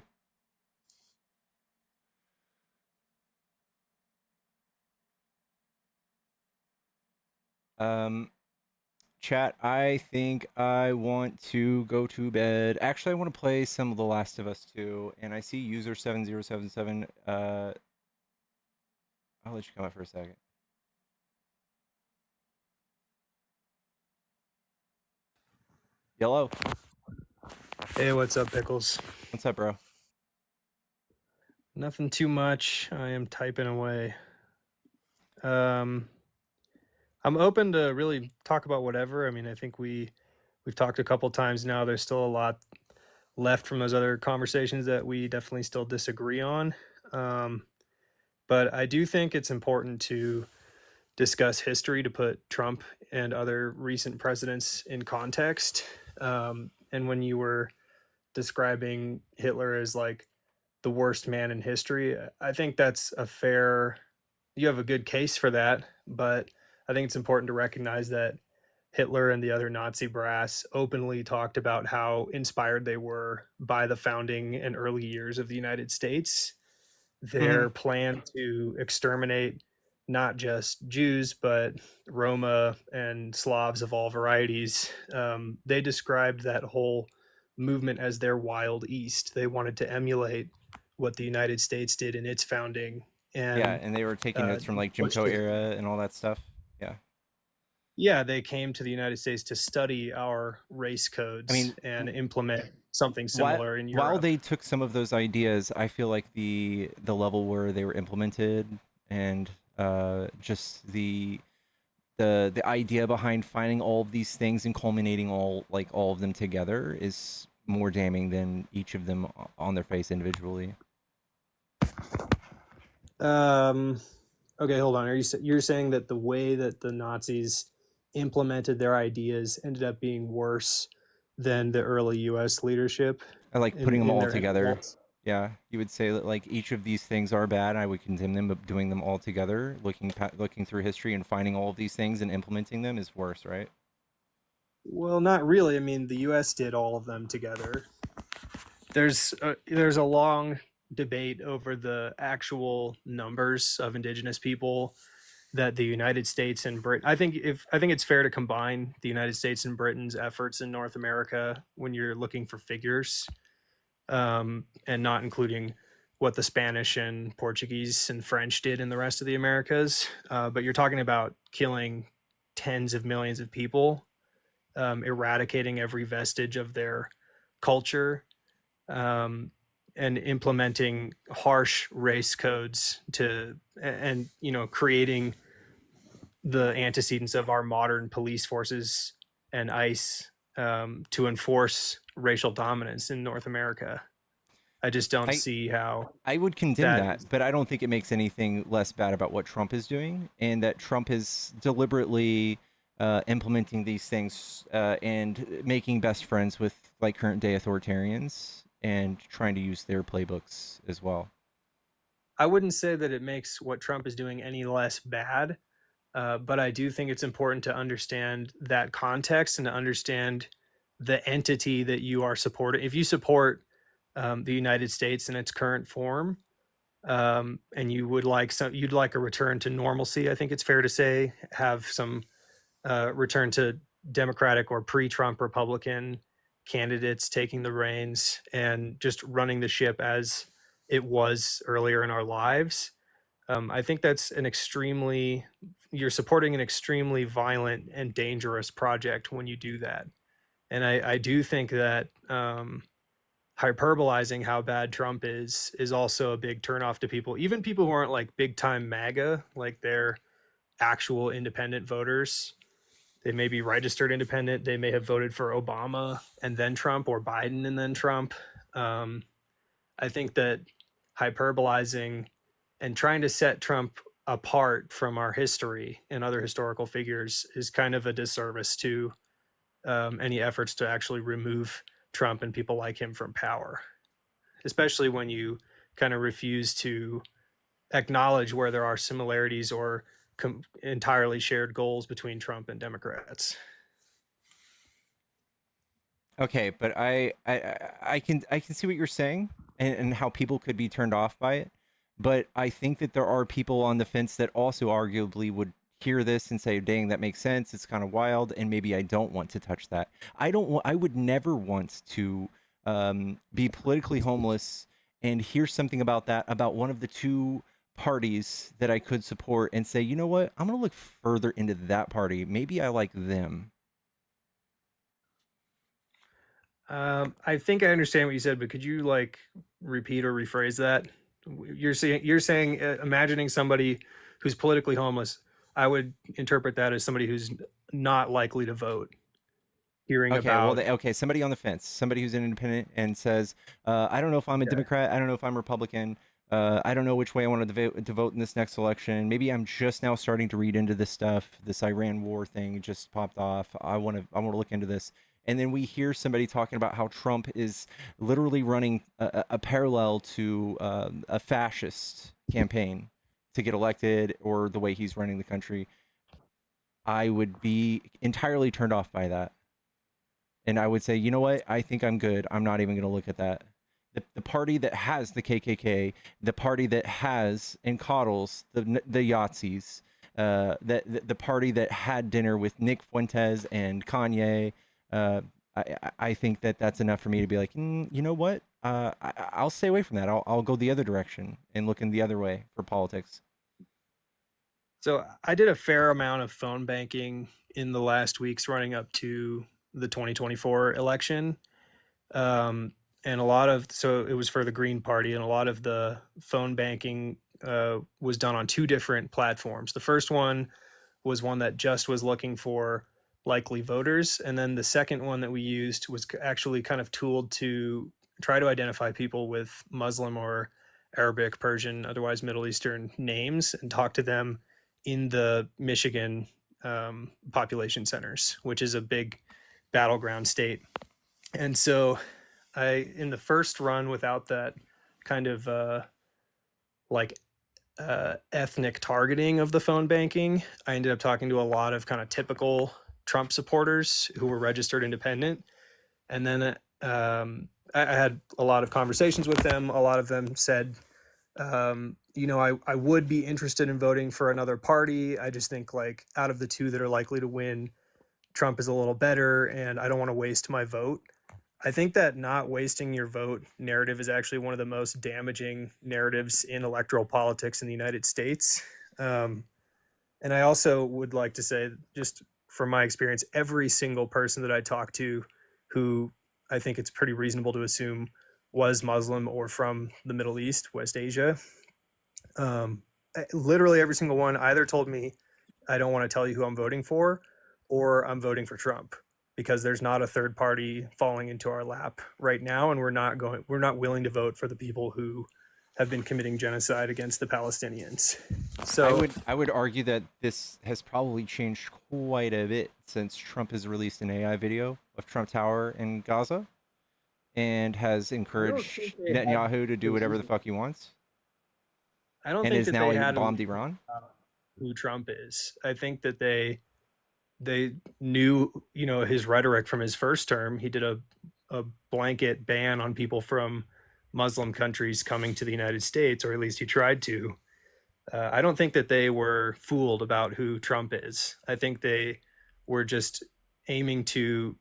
Chat, I think I want to go to bed. Actually, I want to play some of The Last of Us 2, and I see user 7077. I'll let you come out for a second. Yellow. Hey, what's up, Pickles? What's up, bro? Nothing too much. I am typing away. I'm open to really talk about whatever. I mean, I think we've talked a couple times now. There's still a lot left from those other conversations that we definitely still disagree on. But I do think it's important to discuss history to put Trump and other recent presidents in context. And when you were describing Hitler as like the worst man in history, I think that's you have a good case for that, but I think it's important to recognize that Hitler and the other Nazi brass openly talked about how inspired they were by the founding and early years of the United States. Their plan to exterminate not just Jews, but Roma and Slavs of all varieties. They described that whole movement as their wild east. They wanted to emulate what the United States did in its founding. Yeah, And and they were taking notes from like Jim Crow era and all that stuff. Yeah. Yeah, they came to the United States to study our race codes and implement something similar in Europe. While they took some of those ideas, I feel like the level where they were implemented and just the idea behind finding all of these things and culminating all of them together is more damning than each of them on their face individually. Okay, hold on. You're saying that the way that the Nazis implemented their ideas ended up being worse than the early U.S. leadership? I like putting them all their together. impulse? Yeah, you would say that like each of these things are bad. I would condemn them, but doing them all together, looking through history and finding all of these things and implementing them is worse, right? Well, not really. I mean, the U.S. did all of them together. There's a long debate over the actual numbers of indigenous people that the United States and Britain. I think it's fair to combine the United States and Britain's efforts in North America when you're looking for figures, and not including what the Spanish and Portuguese and French did in the rest of the Americas. But you're talking about killing tens of millions of people, eradicating every vestige of their culture, and implementing harsh race codes and creating the antecedents of our modern police forces and ICE to enforce racial dominance in North America. I just don't see how. I would condemn that, but I don't think it makes anything less bad about what Trump is doing, and that Trump is deliberately implementing these things and making best friends with like current day authoritarians and trying to use their playbooks as well. I wouldn't say that it makes what Trump is doing any less bad, but I do think it's important to understand that context and to understand the entity that you are supporting. If you support the United States in its current form, and you'd like a return to normalcy, I think it's fair to say, have some return to Democratic or pre-Trump Republican candidates taking the reins and just running the ship as it was earlier in our lives. I think that's you're supporting an extremely violent and dangerous project when you do that. And I do think that hyperbolizing how bad Trump is also a big turnoff to people, even people who aren't like big time MAGA, like they're actual independent voters. They may be registered independent. They may have voted for Obama and then Trump, or Biden and then Trump. I think that hyperbolizing and trying to set Trump apart from our history and other historical figures is kind of a disservice to any efforts to actually remove Trump and people like him from power, especially when you kind of refuse to acknowledge where there are similarities or entirely shared goals between Trump and Democrats. Okay, but I can see what you're saying and how people could be turned off by it, but I think that there are people on the fence that also arguably would hear this and say, "Dang, that makes sense. It's kind of wild, and maybe I don't want to touch that." I would never want to be politically homeless and hear something about that, about one of the two parties that I could support, and say, "You know what? I'm gonna look further into that party. Maybe I like them." I think I understand what you said, but could you like repeat or rephrase that? You're saying imagining somebody who's politically homeless. I would interpret that as somebody who's not likely to vote. Hearing Okay, about well, okay, somebody on the fence, somebody who's an independent and says, "I don't know if I'm a Democrat. I don't know if I'm Republican. I don't know which way I want to vote in this next election. Maybe I'm just now starting to read into this stuff. This Iran war thing just popped off. I want to look into this." And then we hear somebody talking about how Trump is literally running a parallel to a fascist campaign to get elected, or the way he's running the country. I would be entirely turned off by that. And I would say, you know what? I think I'm good. I'm not even going to look at that. The party that has the KKK, the party that has and coddles the Yahtzees, the party that had dinner with Nick Fuentes and Kanye, I think that that's enough for me to be like, you know what? I'll stay away from that. I'll go the other direction and look in the other way for politics. So I did a fair amount of phone banking in the last weeks running up to the 2024 election. And it was for the Green Party, and a lot of the phone banking was done on two different platforms. The first one was one that just was looking for likely voters. And then the second one that we used was actually kind of tooled to try to identify people with Muslim or Arabic, Persian, otherwise Middle Eastern names, and talk to them in the Michigan population centers, which is a big battleground state. And so in the first run, without that kind of ethnic targeting of the phone banking, I ended up talking to a lot of kind of typical Trump supporters who were registered independent. And then I had a lot of conversations with them. A lot of them said, I would be interested in voting for another party. I just think like out of the two that are likely to win, Trump is a little better, and I don't want to waste my vote. I think that not wasting your vote narrative is actually one of the most damaging narratives in electoral politics in the United States. And I also would like to say, just from my experience, every single person that I talked to who I think it's pretty reasonable to assume was Muslim or from the Middle East, West Asia, literally every single one either told me, I don't want to tell you who I'm voting for, or I'm voting for Trump, because there's not a third party falling into our lap right now, and we're not willing to vote for the people who have been committing genocide against the Palestinians. So I would argue that this has probably changed quite a bit since Trump has released an AI video of Trump Tower in Gaza, and has encouraged Netanyahu to do whatever the fuck he wants. I don't and think is that now they had bombed Iran. Who Trump is. I think that they knew, his rhetoric from his first term. He did a blanket ban on people from Muslim countries coming to the United States, or at least he tried to. I don't think that they were fooled about who Trump is. I think they were just aiming to,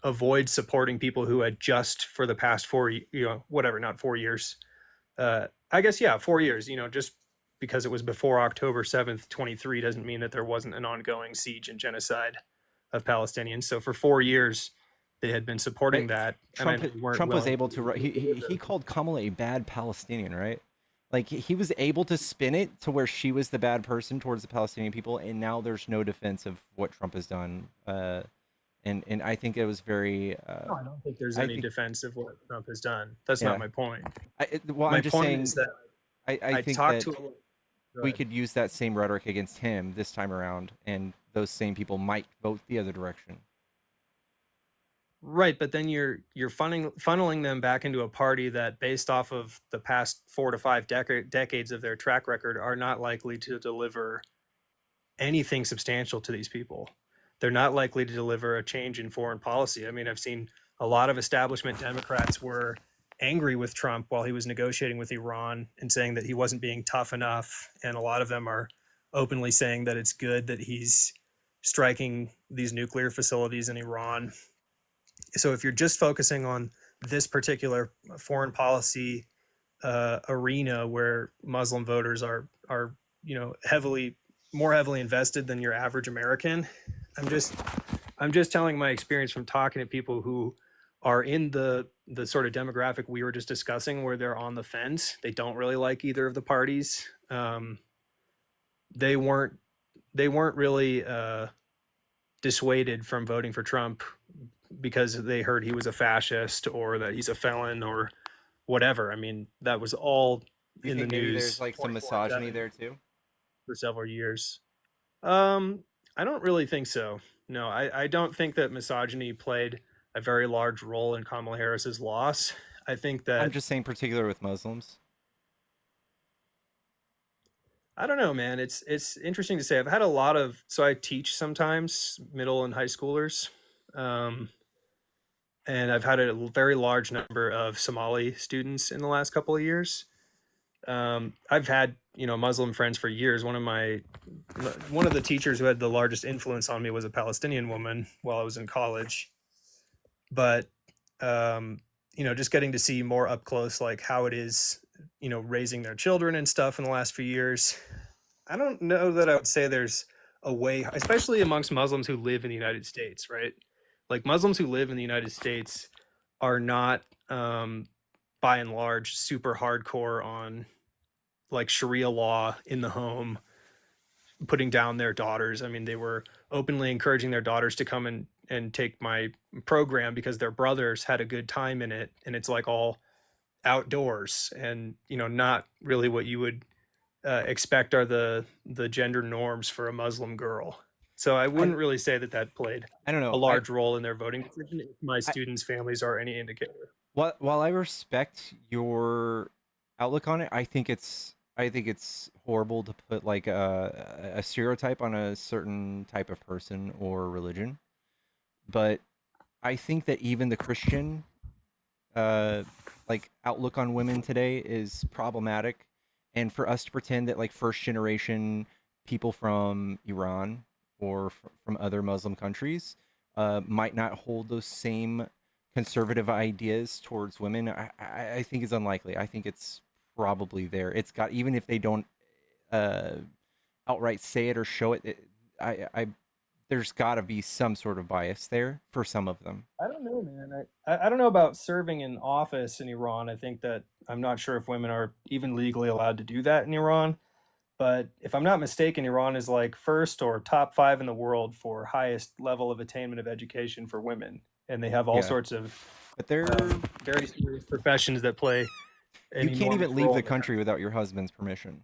avoid supporting people who had just for the past 4 years, not 4 years. I guess, 4 years, just because it was before October 7th, 23, doesn't mean that there wasn't an ongoing siege and genocide of Palestinians. So for 4 years, they had been supporting that. Trump, and they weren't Trump was willing able to. He called Kamala a bad Palestinian, right? Like he was able to spin it to where she was the bad person towards the Palestinian people, and now there's no defense of what Trump has done. And I think it was very. No, I don't think there's I any think, defense of what Trump has done. That's yeah. not my point. Well, My I'm just point saying. is that I think talked that to Go we ahead. could use that same rhetoric against him this time around, and those same people might vote the other direction. Right, but then you're funneling them back into a party that, based off of the past 4 to 5 decades of their track record, are not likely to deliver anything substantial to these people. They're not likely to deliver a change in foreign policy. I mean, I've seen a lot of establishment Democrats were angry with Trump while he was negotiating with Iran and saying that he wasn't being tough enough. And a lot of them are openly saying that it's good that he's striking these nuclear facilities in Iran. So if you're just focusing on this particular foreign policy arena where Muslim voters are more heavily invested than your average American, I'm just telling my experience from talking to people who are in the sort of demographic we were just discussing, where they're on the fence. They don't really like either of the parties. They weren't really dissuaded from voting for Trump because they heard he was a fascist or that he's a felon or whatever. I mean, that was all You in the think maybe news. there's like some 24/7 misogyny there too? for several years. I don't really think so. No, I don't think that misogyny played a very large role in Kamala Harris's loss. I think that I'm just saying, particular with Muslims. I don't know, man. It's interesting to say. I've had a lot of, so I teach sometimes middle and high schoolers, and I've had a very large number of Somali students in the last couple of years. I've had Muslim friends for years. One of the teachers who had the largest influence on me was a Palestinian woman while I was in college. But just getting to see more up close, like how it is, raising their children and stuff in the last few years. I don't know that I would say there's a way, especially amongst Muslims who live in the United States, right? Like Muslims who live in the United States are not, by and large, super hardcore on like Sharia law in the home, putting down their daughters. I mean, they were openly encouraging their daughters to come and take my program because their brothers had a good time in it. And it's like all outdoors and, not really what you would expect are the gender norms for a Muslim girl. So I wouldn't really say that played I don't know. a large role in their voting decision if my students' families are any indicator. While I respect your outlook on it, I think it's horrible to put like a stereotype on a certain type of person or religion. But I think that even the Christian like outlook on women today is problematic. And for us to pretend that like first generation people from Iran or from other Muslim countries might not hold those same conservative ideas towards women, I think is unlikely. I think it's probably there. It's got, even if they don't outright say it or show it, there's got to be some sort of bias there for some of them. I don't know, man. I don't know about serving in office in Iran. I think that I'm not sure if women are even legally allowed to do that in Iran. But if I'm not mistaken, Iran is like first or top 5 in the world for highest level of attainment of education for women. And they have all sorts of very serious professions that play an You can't even enormous leave role the in that. country without your husband's permission.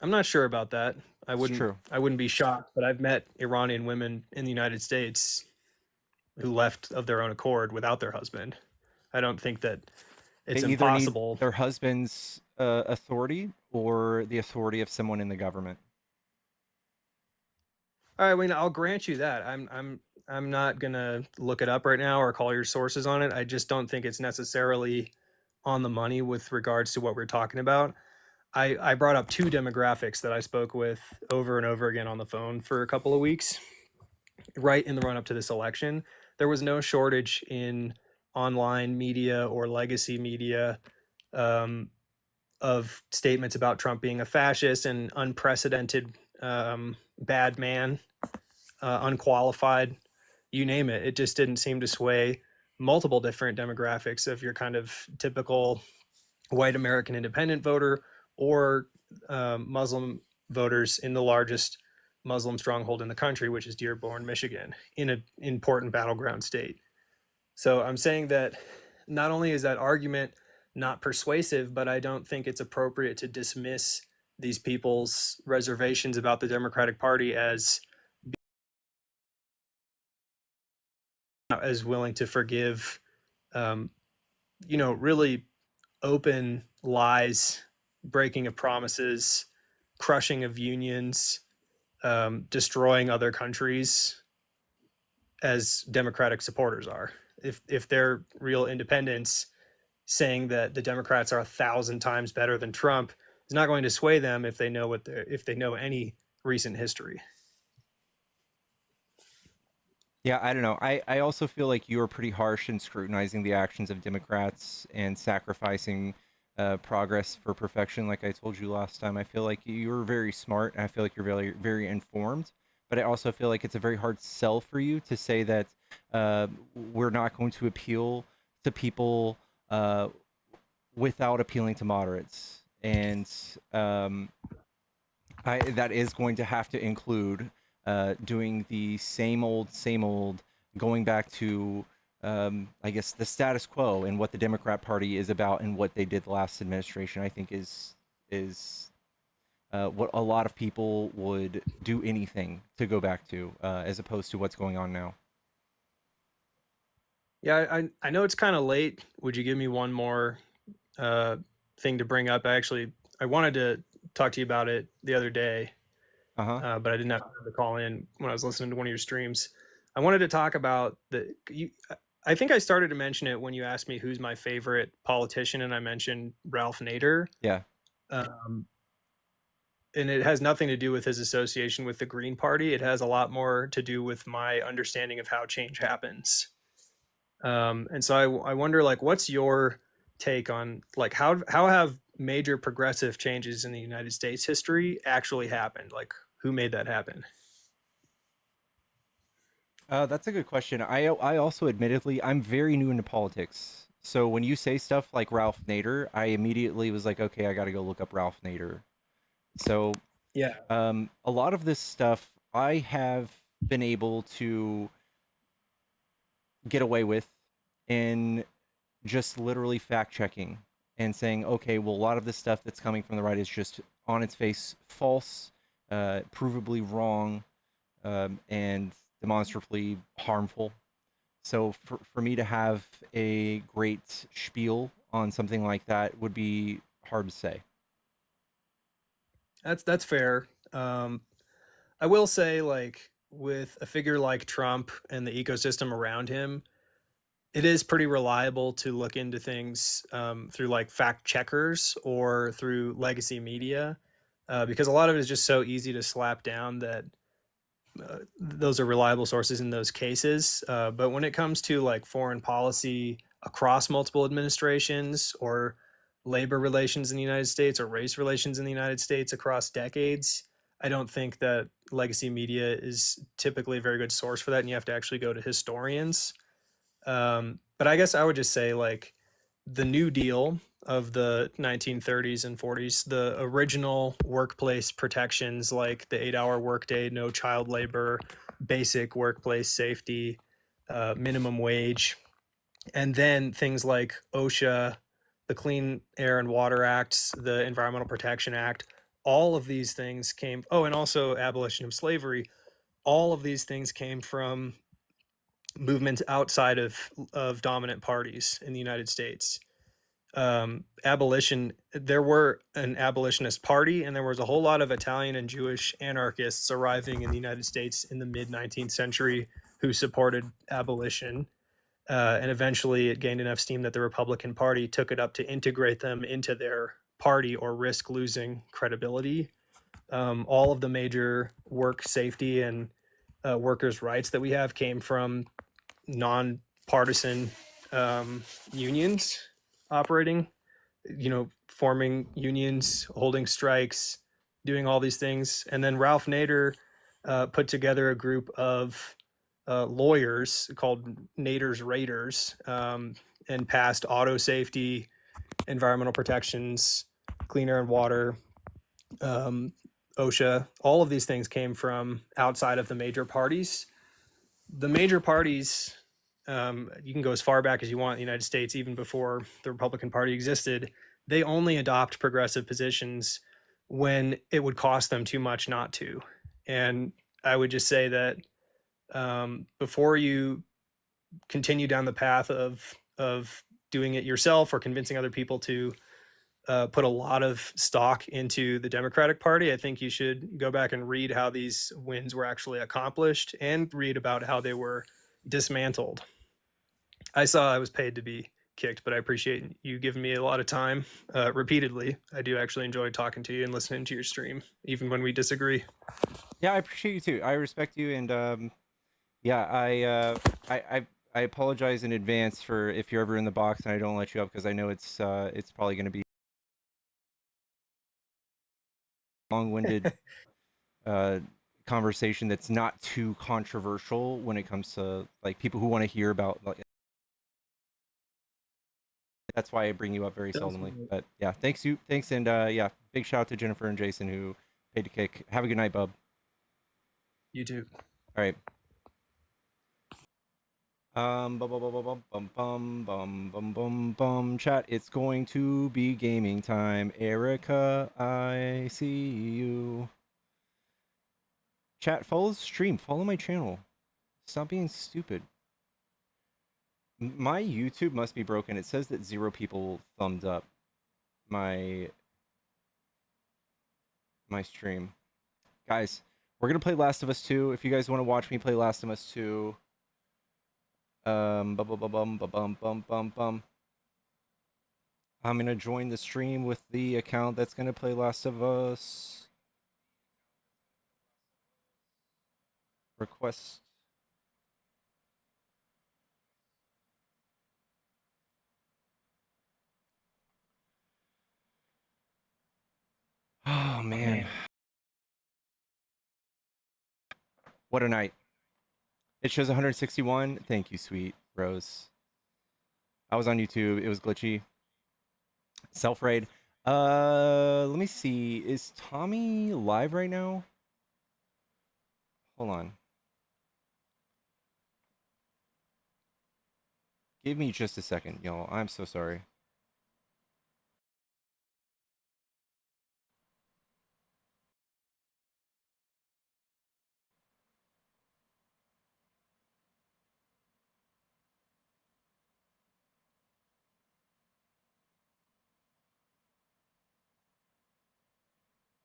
I'm not sure about that. I true. wouldn't be shocked, but I've met Iranian women in the United States who left of their own accord without their husband. I don't think that it's They either impossible. need their husband's authority or the authority of someone in the government. All right, I mean, I'll grant you that. I'm not gonna look it up right now or call your sources on it. I just don't think it's necessarily on the money with regards to what we're talking about. I brought up 2 demographics that I spoke with over and over again on the phone for a couple of weeks, right in the run up to this election. There was no shortage in online media or legacy media of statements about Trump being a fascist and unprecedented bad man, unqualified, you name it. It just didn't seem to sway multiple different demographics of your kind of typical white American independent voter or Muslim voters in the largest Muslim stronghold in the country, which is Dearborn, Michigan, in an important battleground state. So I'm saying that not only is that argument not persuasive, but I don't think it's appropriate to dismiss these people's reservations about the Democratic Party as willing to forgive, really open lies, breaking of promises, crushing of unions, destroying other countries, as Democratic supporters are. If they're real independents, saying that the Democrats are 1,000 times better than Trump is not going to sway them if they know if they know any recent history. Yeah, I don't know. I also feel like you are pretty harsh in scrutinizing the actions of Democrats and sacrificing progress for perfection. Like I told you last time, I feel like you're very smart, and I feel like you're very, very informed. But I also feel like it's a very hard sell for you to say that we're not going to appeal to people without appealing to moderates, and that is going to have to include doing the same old, going back to I guess the status quo and what the Democrat Party is about and what they did the last administration. I think is what a lot of people would do anything to go back to, as opposed to what's going on now. Yeah, I know it's kind of late. Would you give me one more thing to bring up? I wanted to talk to you about it the other day, but I didn't have time to call in when I was listening to one of your streams. I wanted to talk about I think I started to mention it when you asked me who's my favorite politician, and I mentioned Ralph Nader. Yeah. And it has nothing to do with his association with the Green Party. It has a lot more to do with my understanding of how change happens. And so I wonder, like, what's your take on, like, how have major progressive changes in the United States history actually happened? Like, who made that happen? That's a good question. I also, admittedly, I'm very new into politics. So when you say stuff like Ralph Nader, I immediately was like, okay, I got to go look up Ralph Nader. So yeah, a lot of this stuff I have been able to get away with in just literally fact checking and saying, okay, well, a lot of this stuff that's coming from the right is just on its face false, provably wrong, and demonstrably harmful. So for me to have a great spiel on something like that would be hard to say. That's fair. I will say, like, with a figure like Trump and the ecosystem around him, it is pretty reliable to look into things through, like, fact checkers or through legacy media, because a lot of it is just so easy to slap down that those are reliable sources in those cases. But when it comes to, like, foreign policy across multiple administrations, or labor relations in the United States, or race relations in the United States across decades, I don't think that legacy media is typically a very good source for that, and you have to actually go to historians. But I guess I would just say, like, the New Deal of the 1930s and 40s, the original workplace protections like the 8-hour workday, no child labor, basic workplace safety, minimum wage, and then things like OSHA, the Clean Air and Water Acts, the Environmental Protection Act, all of these things came, and also abolition of slavery, all of these things came from movements outside of dominant parties in the United States. There were an abolitionist party, and there was a whole lot of Italian and Jewish anarchists arriving in the United States in the mid-19th century who supported abolition. And eventually it gained enough steam that the Republican Party took it up to integrate them into their party or risk losing credibility. All of the major work safety and workers' rights that we have came from non-partisan unions operating forming unions, holding strikes, doing all these things. And then Ralph Nader put together a group of lawyers called Nader's Raiders, and passed auto safety, environmental protections, clean air and water, OSHA. All of these things came from outside of the major parties. The major parties, you can go as far back as you want in the United States, even before the Republican Party existed, they only adopt progressive positions when it would cost them too much not to. And I would just say that before you continue down the path of doing it yourself or convincing other people to put a lot of stock into the Democratic Party, I think you should go back and read how these wins were actually accomplished and read about how they were dismantled. I saw I was paid to be kicked, but I appreciate you giving me a lot of time repeatedly. I do actually enjoy talking to you and listening to your stream, even when we disagree. Yeah, I appreciate you too. I respect you, and yeah, I apologize in advance for if you're ever in the box and I don't let you up, because I know it's probably going to be long-winded conversation that's not too controversial when it comes to like people who want to hear about like. That's why I bring you up very seldomly. But yeah, thanks, and yeah, big shout out to Jennifer and Jason who paid to kick. Have a good night, bub. You too. All right. Bum bum bum bum bum bum bum bum bum. Chat. It's going to be gaming time. Erica, I see you. Chat. Follow the stream. Follow my channel. Stop being stupid. My YouTube must be broken. It says that 0 people thumbed up my stream. Guys, we're gonna play Last of Us 2. If you guys want to watch me play Last of Us 2, bum bum bum bum bum bum bum bum. I'm gonna join the stream with the account that's gonna play Last of Us. Request. Oh man. What a night. It shows 161. Thank you, sweet Rose. I was on YouTube. It was glitchy. Self-raid. Let me see. Is Tommy live right now? Hold on. Give me just a second, y'all. I'm so sorry.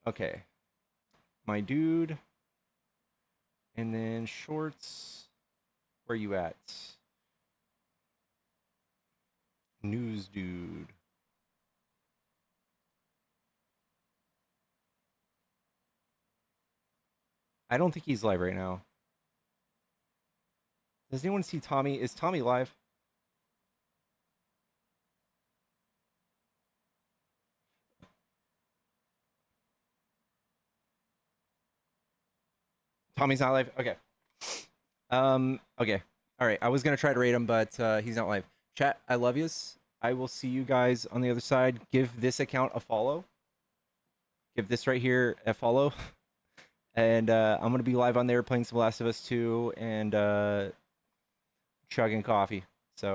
Okay. My dude. And then shorts. Where you at? News dude. I don't think he's live right now. Does anyone see Tommy? Is Tommy live? Tommy's not live? Okay. Okay. All right. I was going to try to rate him, but he's not live. Chat, I love yous. I will see you guys on the other side. Give this account a follow. Give this right here a follow. And I'm going to be live on there playing some Last of Us 2 and chugging coffee. So